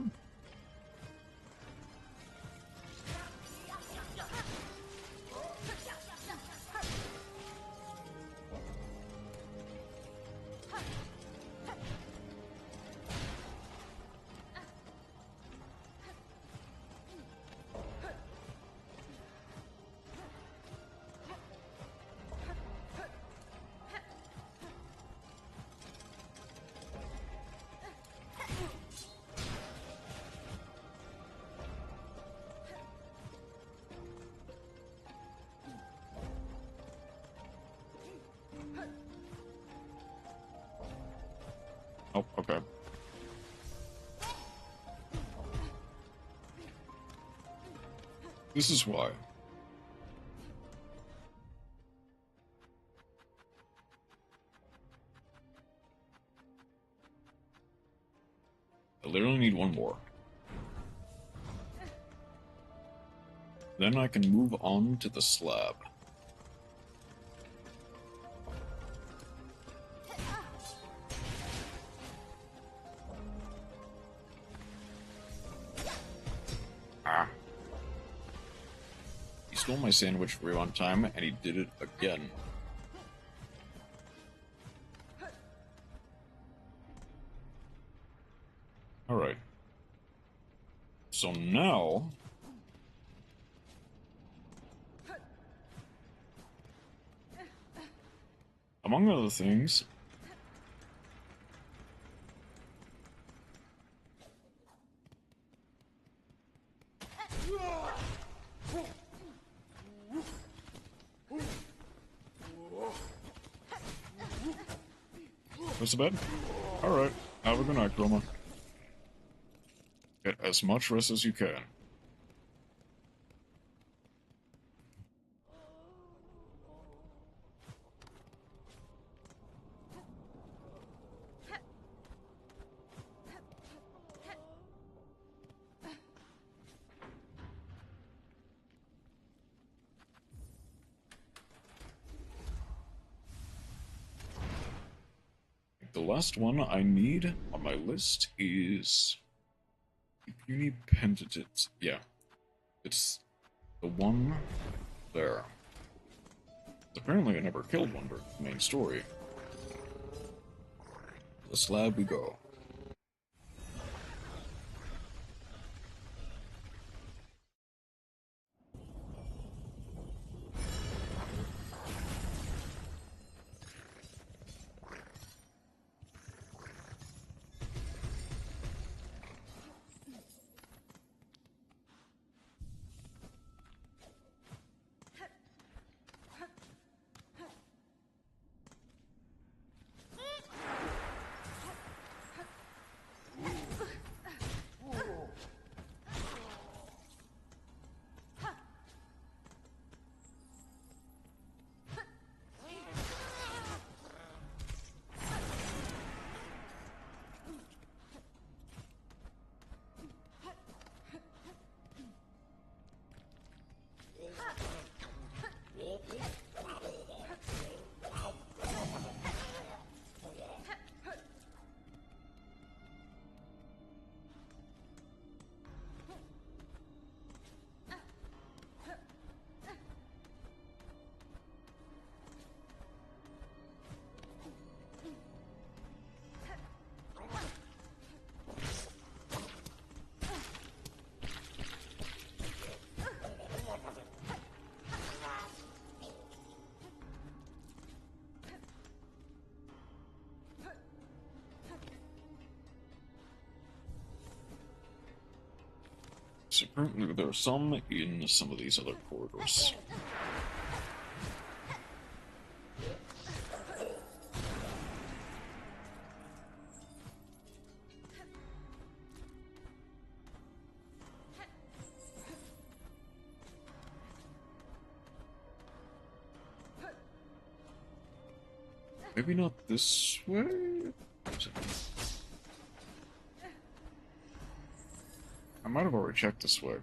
Oh, okay. This is why. I literally need one more. Then I can move on to the slab. Ah. He stole my sandwich for one time, and he did it again. Alright. So now... among other things... What's the bed? Alright, have a good night, Chroma. Get as much rest as you can. The last one I need on my list is... Puny Pentatit. Yeah. It's the one there. Apparently I never killed one during the main story. The slab we go. So apparently there are some in some of these other corridors. Maybe not this way? I might have already checked this way.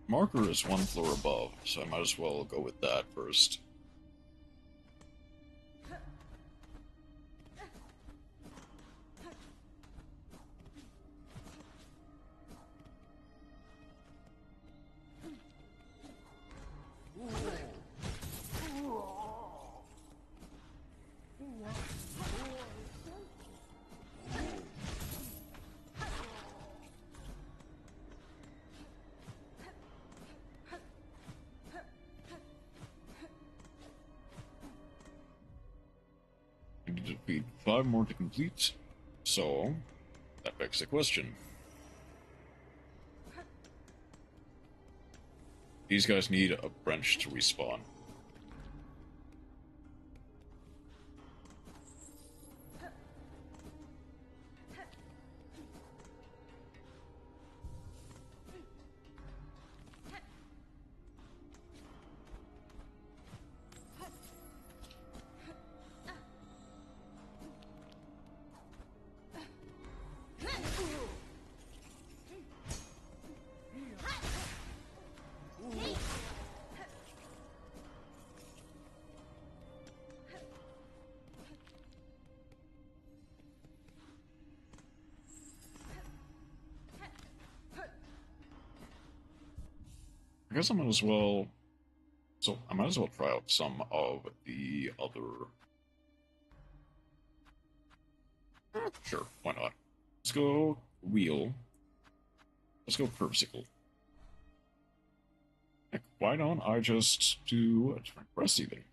Marker is one floor above, so I might as well go with that first. I need to beat 5 more to complete, so that begs the question. These guys need a branch to respawn. guess I might as well. So I might as well try out some of the other. Sure, why not? Let's go wheel. Let's go curvesicle. Heck, why don't I just do a different press even?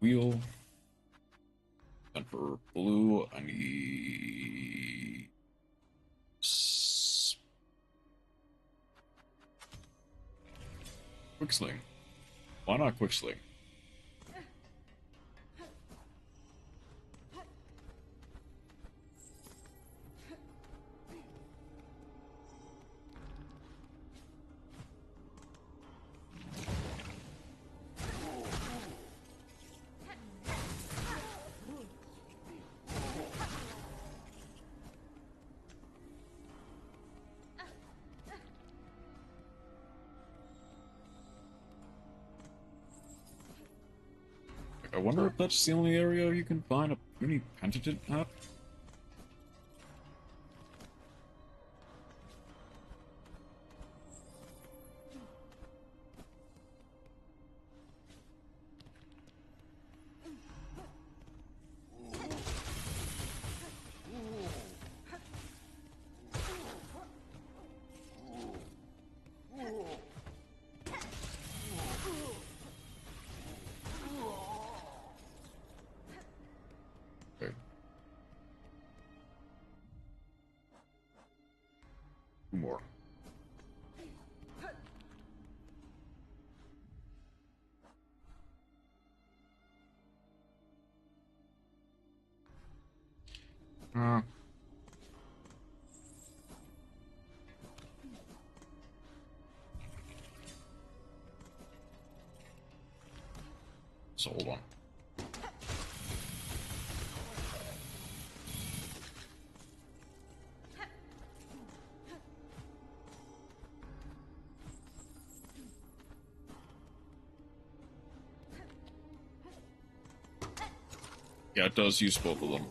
Wheel. And for blue, I need. Quick sling. Why not quick sling? I wonder if that's the only area you can find a puny penitent at? More. So hold on. Yeah, it does use both of them.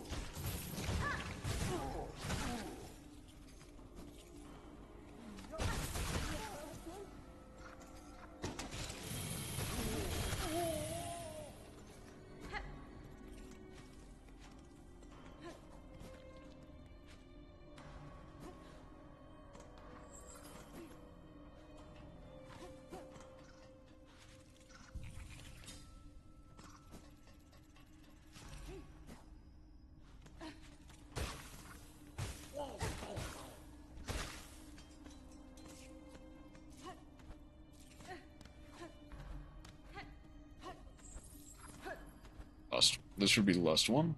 This should be the last one.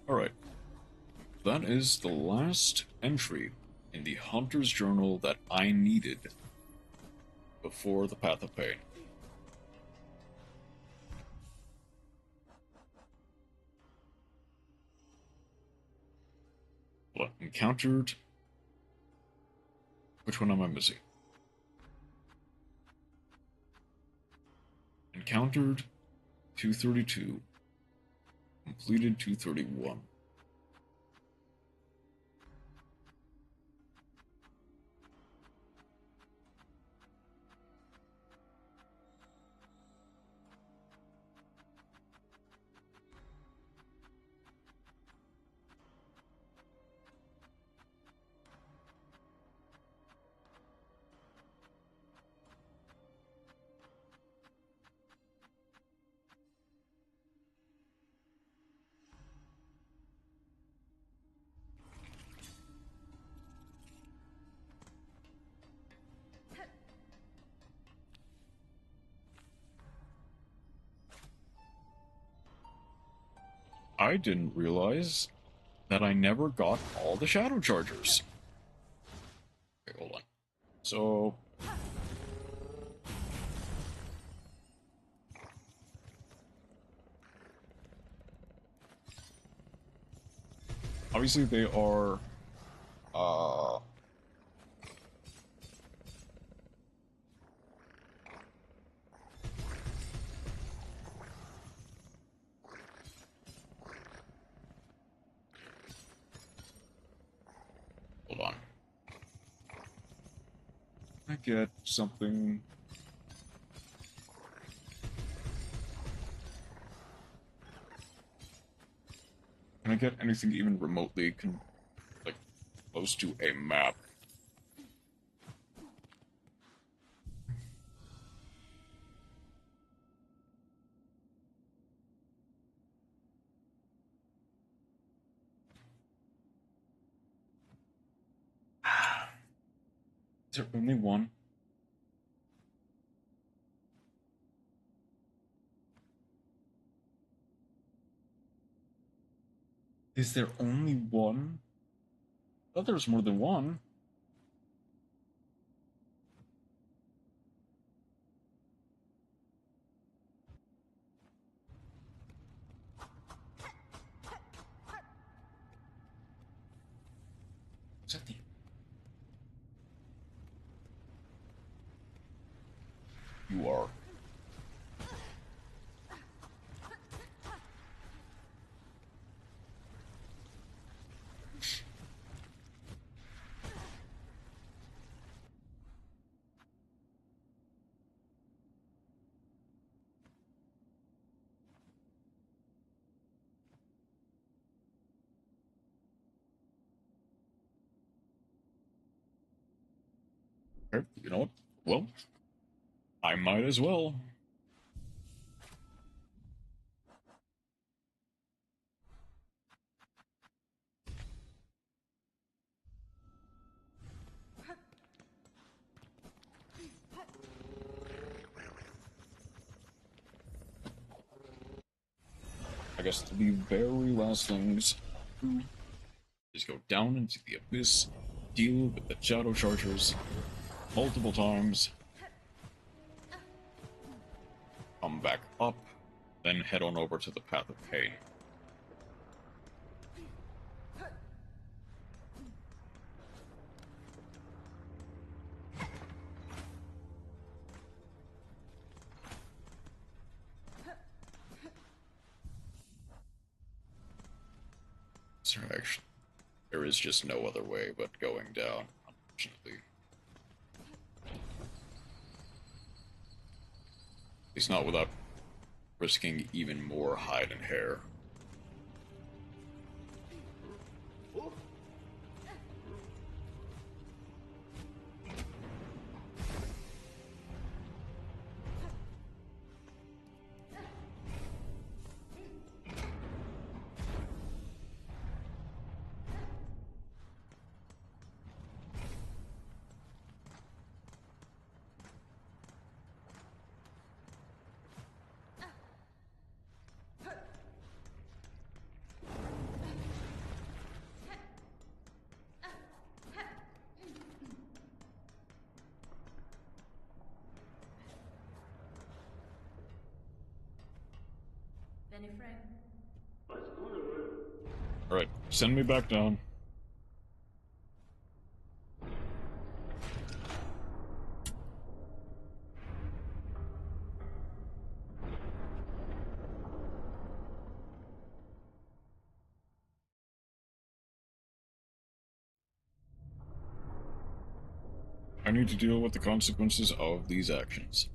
Alright. That is the last entry in the Hunter's Journal that I needed before the Path of Pain. Well, encountered... Which one am I missing? Encountered 232. Completed 231. I didn't realize that I never got all the shadow chargers. Okay, hold on. So... Obviously, they are. Hold on. Can I get something? Can I get anything even remotely like close to a map? Is there only one? Is there only one? I thought there was more than one. Is that the... You are. Okay, you know what? Well, I might as well. I guess the very last things is go down into the abyss, deal with the shadow chargers multiple times, come back up, then head on over to the Path of Pain. So actually, there is just no other way but going down, unfortunately. At least not without risking even more hide and hair. Alright, send me back down. I need to deal with the consequences of these actions.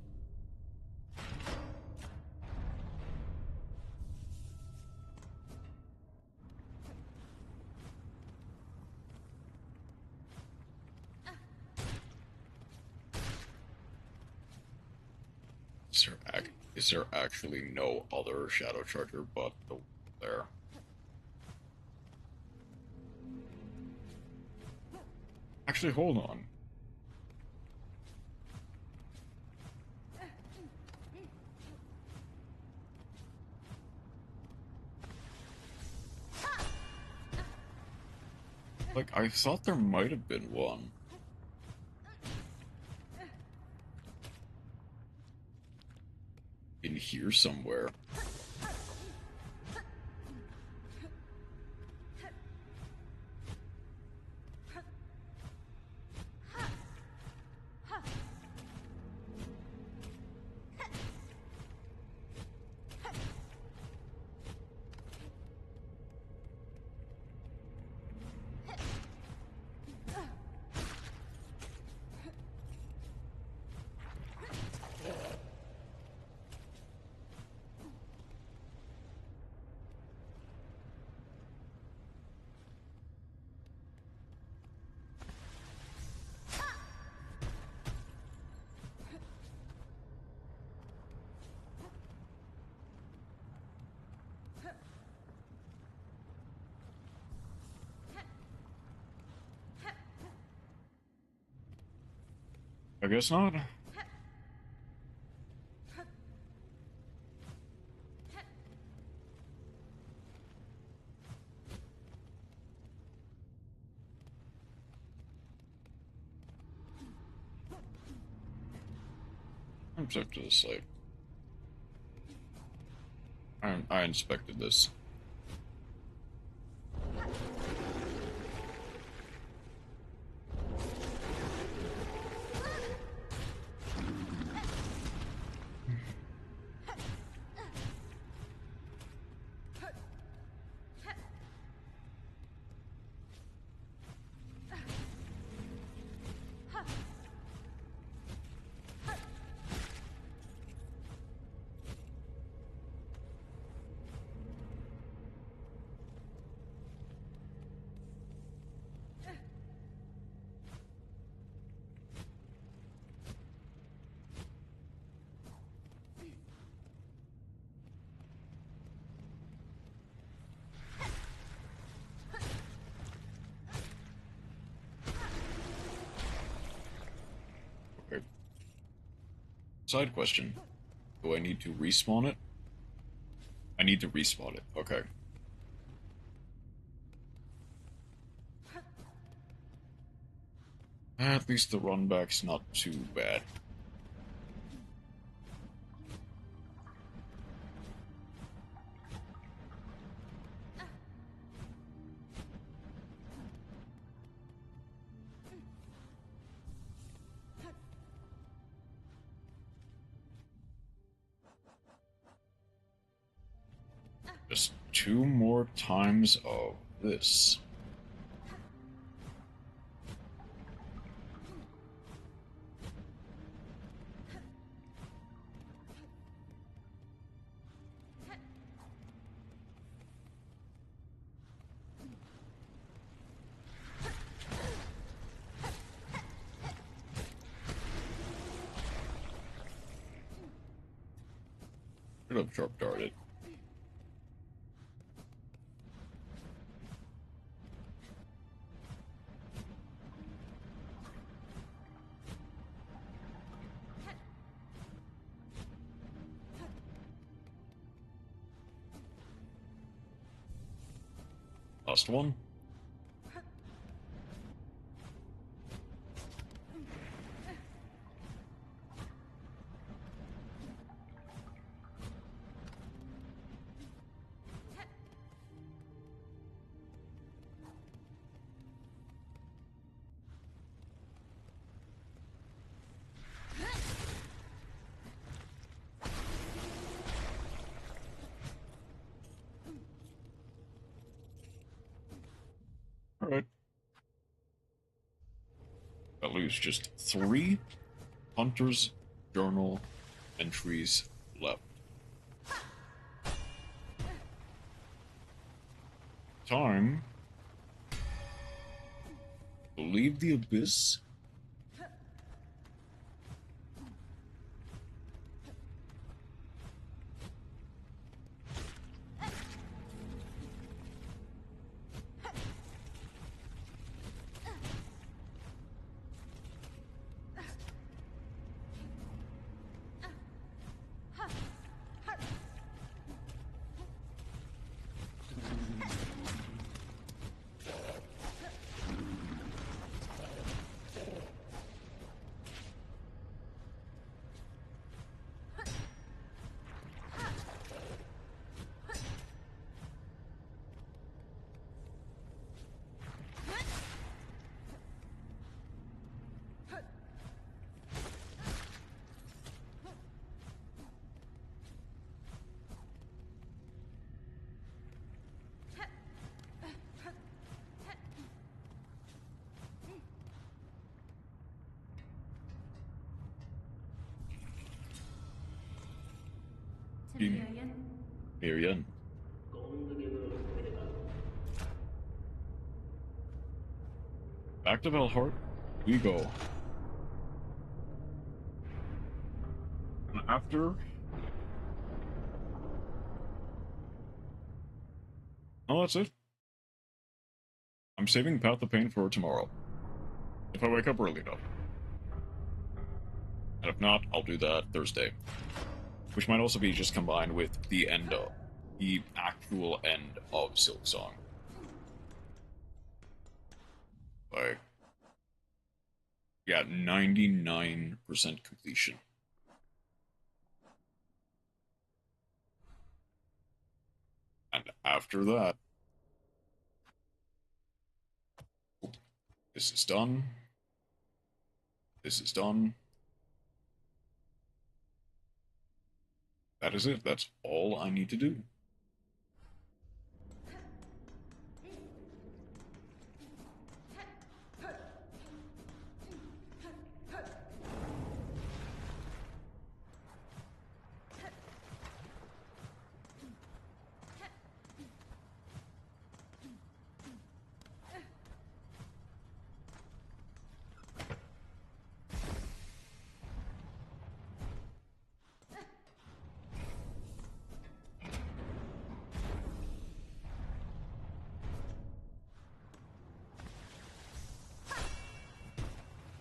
Is there actually no other shadow charger but the there? Actually, hold on. Like, I thought there might have been one. In here somewhere. I guess not. I'm stuck to the site. I inspected this. Okay. Side question. Do I need to respawn it? I need to respawn it. Okay. At least the run back's not too bad. Just 2 more times of this. Should have sharp darted. Last one. Alright. I lose just 3 Hunter's Journal entries left. Time to leave the abyss. Marianne. Back to Valhart we go. And after... Oh, that's it. I'm saving Path of Pain for tomorrow. If I wake up early enough. And if not, I'll do that Thursday. Which might also be just combined with the actual end of Silksong. Like, yeah, 99% completion. And after that, this is done. This is done. That is it. That's all I need to do.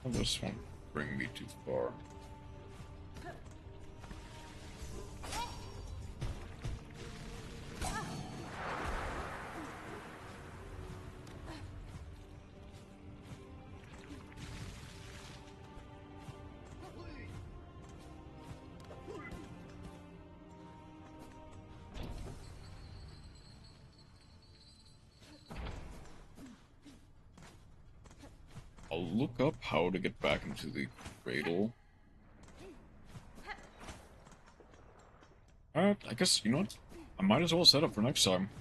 Well, this won't bring me too far. I'll look up how to get back into the cradle. Alright, I guess, you know what? I might as well set up for next time.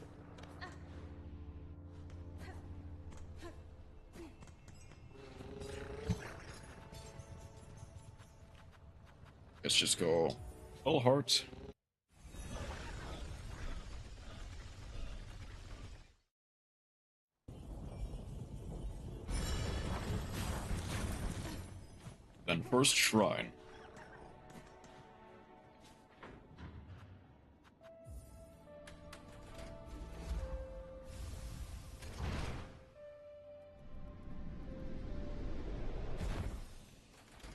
Let's just go all heart. Then first shrine.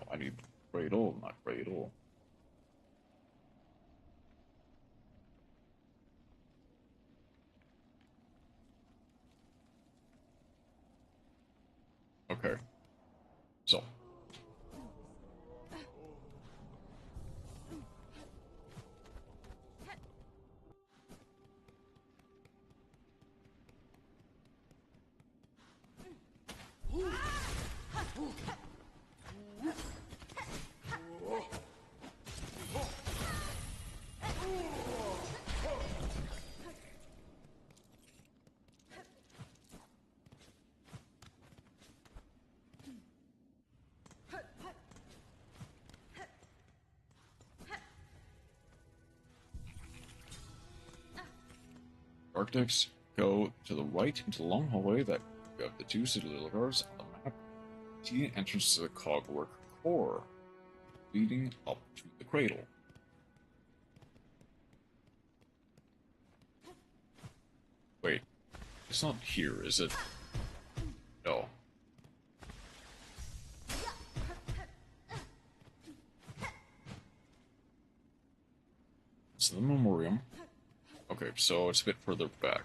Oh, I need cradle, not cradle. Okay. So. Architects, go to the right into the long hallway that you have the two citadel guards on the map. See the entrance to the cogwork core, leading up to the cradle. Wait, it's not here, is it? No. It's the memoriam. Okay, so it's a bit further back.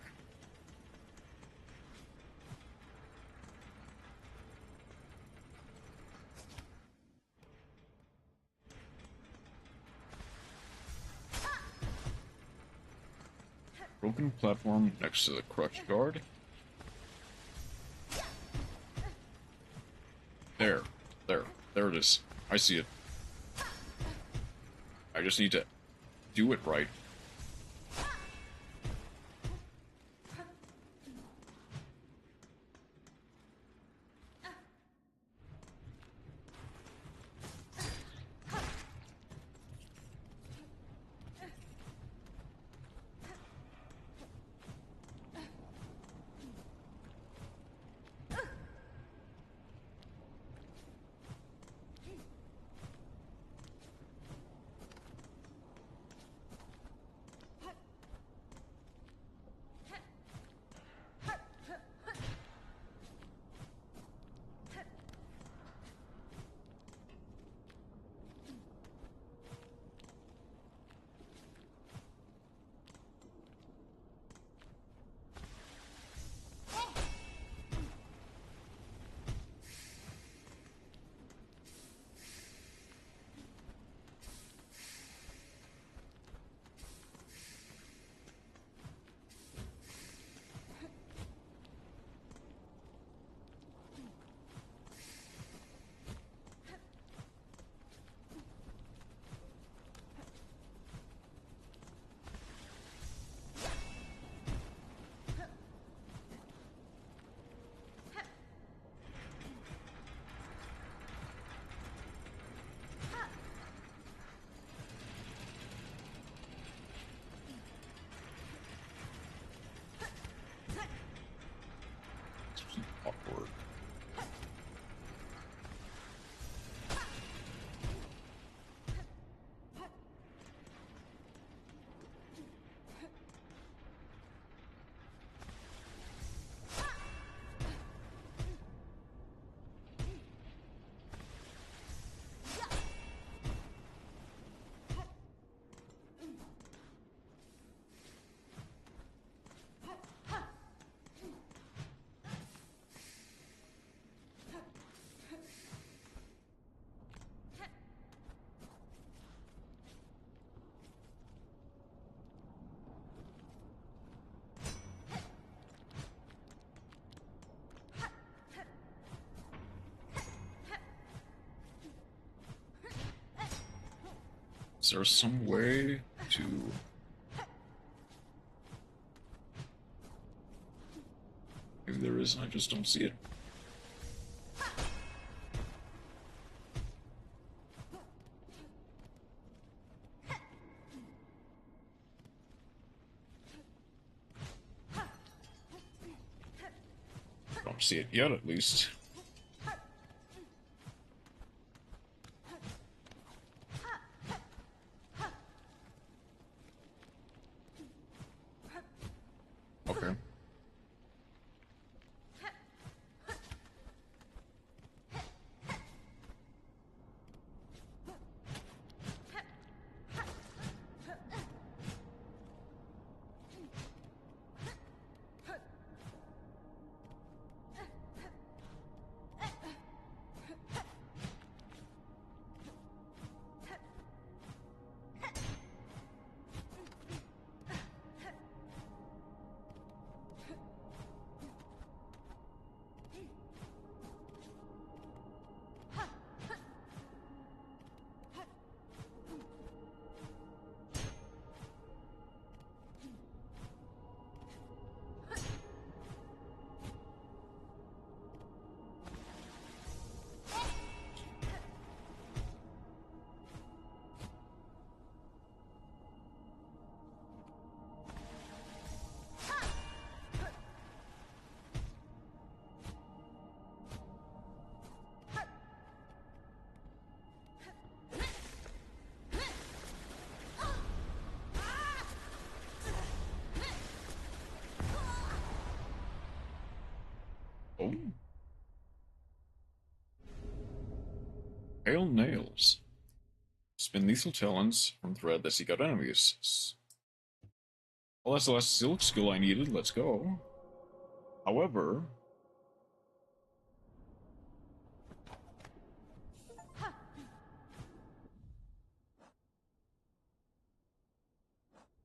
Broken platform next to the crutch guard. There it is. I see it. I just need to do it right. Is there some way to... Maybe there is, I just don't see it. Don't see it yet, at least. Okay. Oh. Pale nails. Spin lethal talons from thread that seek out enemies. Well, that's the last silk skill I needed. Let's go. However...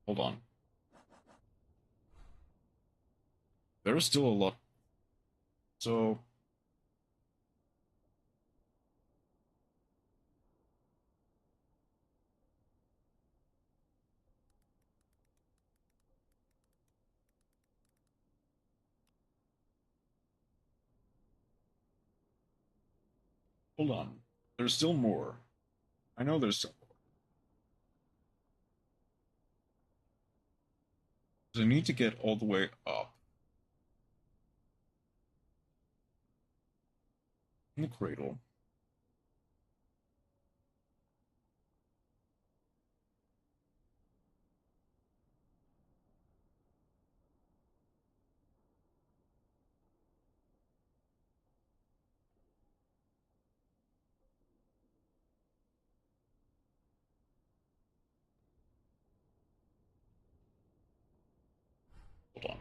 Hold on. There is still a lot... So... Hold on. There's still more. I know there's still more. I need to get all the way up. In the cradle. Hold on.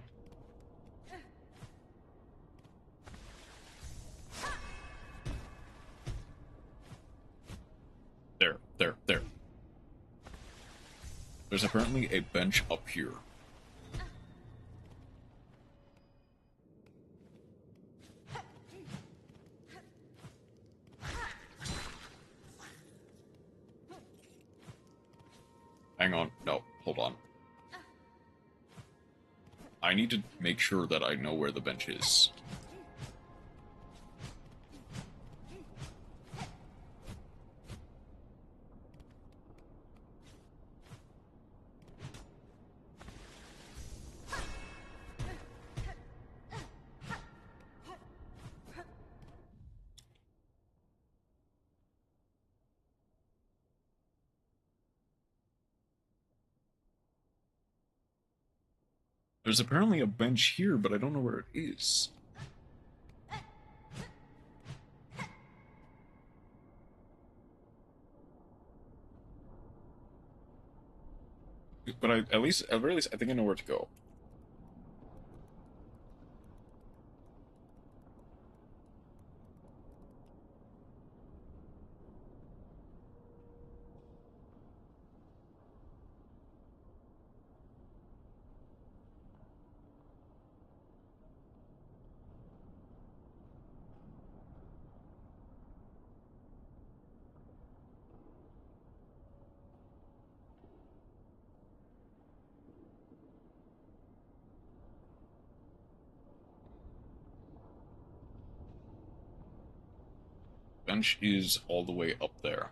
There. There's apparently a bench up here. Hang on. No, hold on. I need to make sure that I know where the bench is. There's apparently a bench here, but I don't know where it is. But at the very least, I think I know where to go. Bench is all the way up there.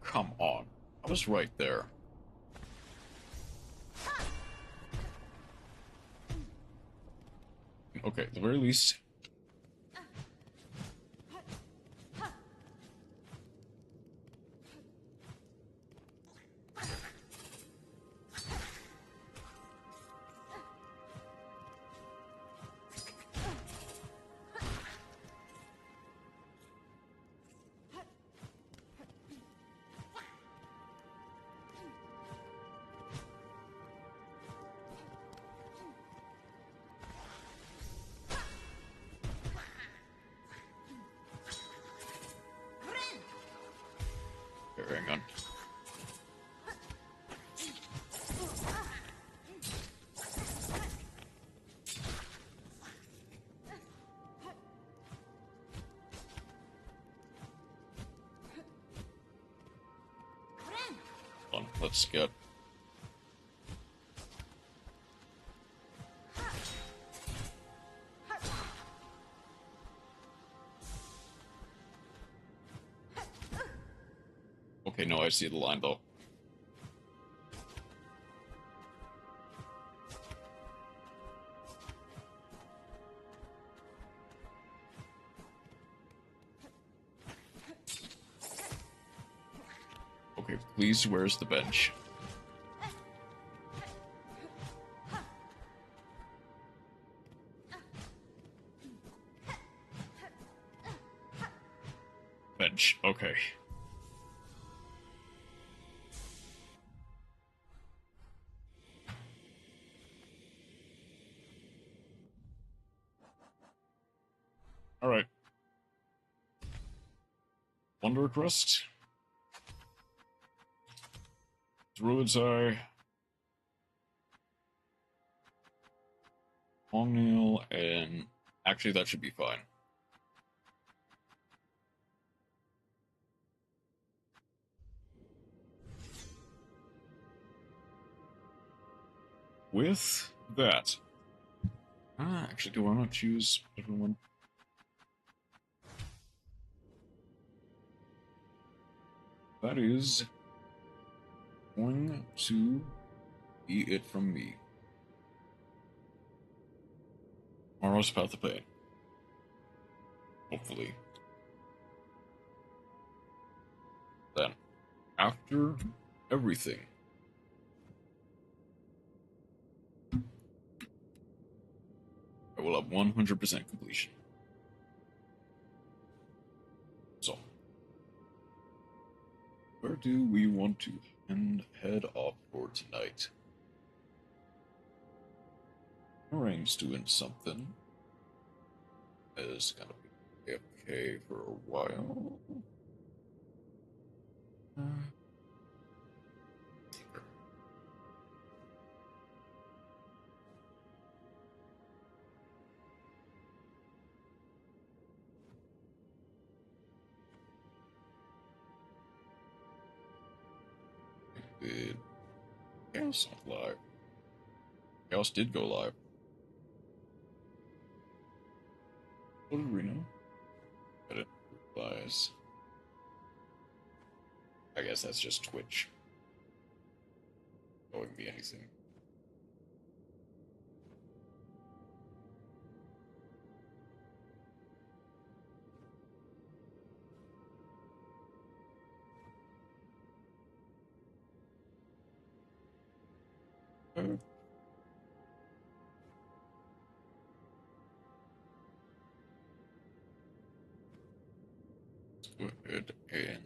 Come on. I was right there. Okay, at the very least... Hang on. Hold on, let's get... Okay, no, I see the line, though. Okay, please, where's the bench? Bench, okay. Alright. Wonder request. Druid's Eye. Long nail, and actually that should be fine. With that... actually, do I want to choose everyone? That is going to be it from me. Tomorrow's Path of Pain. Hopefully. Then, after everything, I will have 100% completion. So, where do we want to head off for tonight? Lorraine's doing something. Is gonna be AFK for a while. Did Chaos not live? Chaos did go live. What did we know? I didn't realize. I guess that's just Twitch. Showing me anything. Let's go ahead and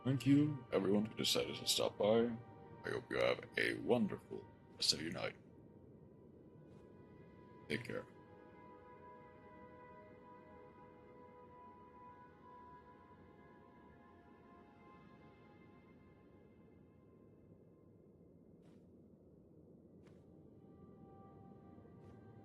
Thank you, everyone who decided to stop by. I hope you have a wonderful rest of your night. Take care.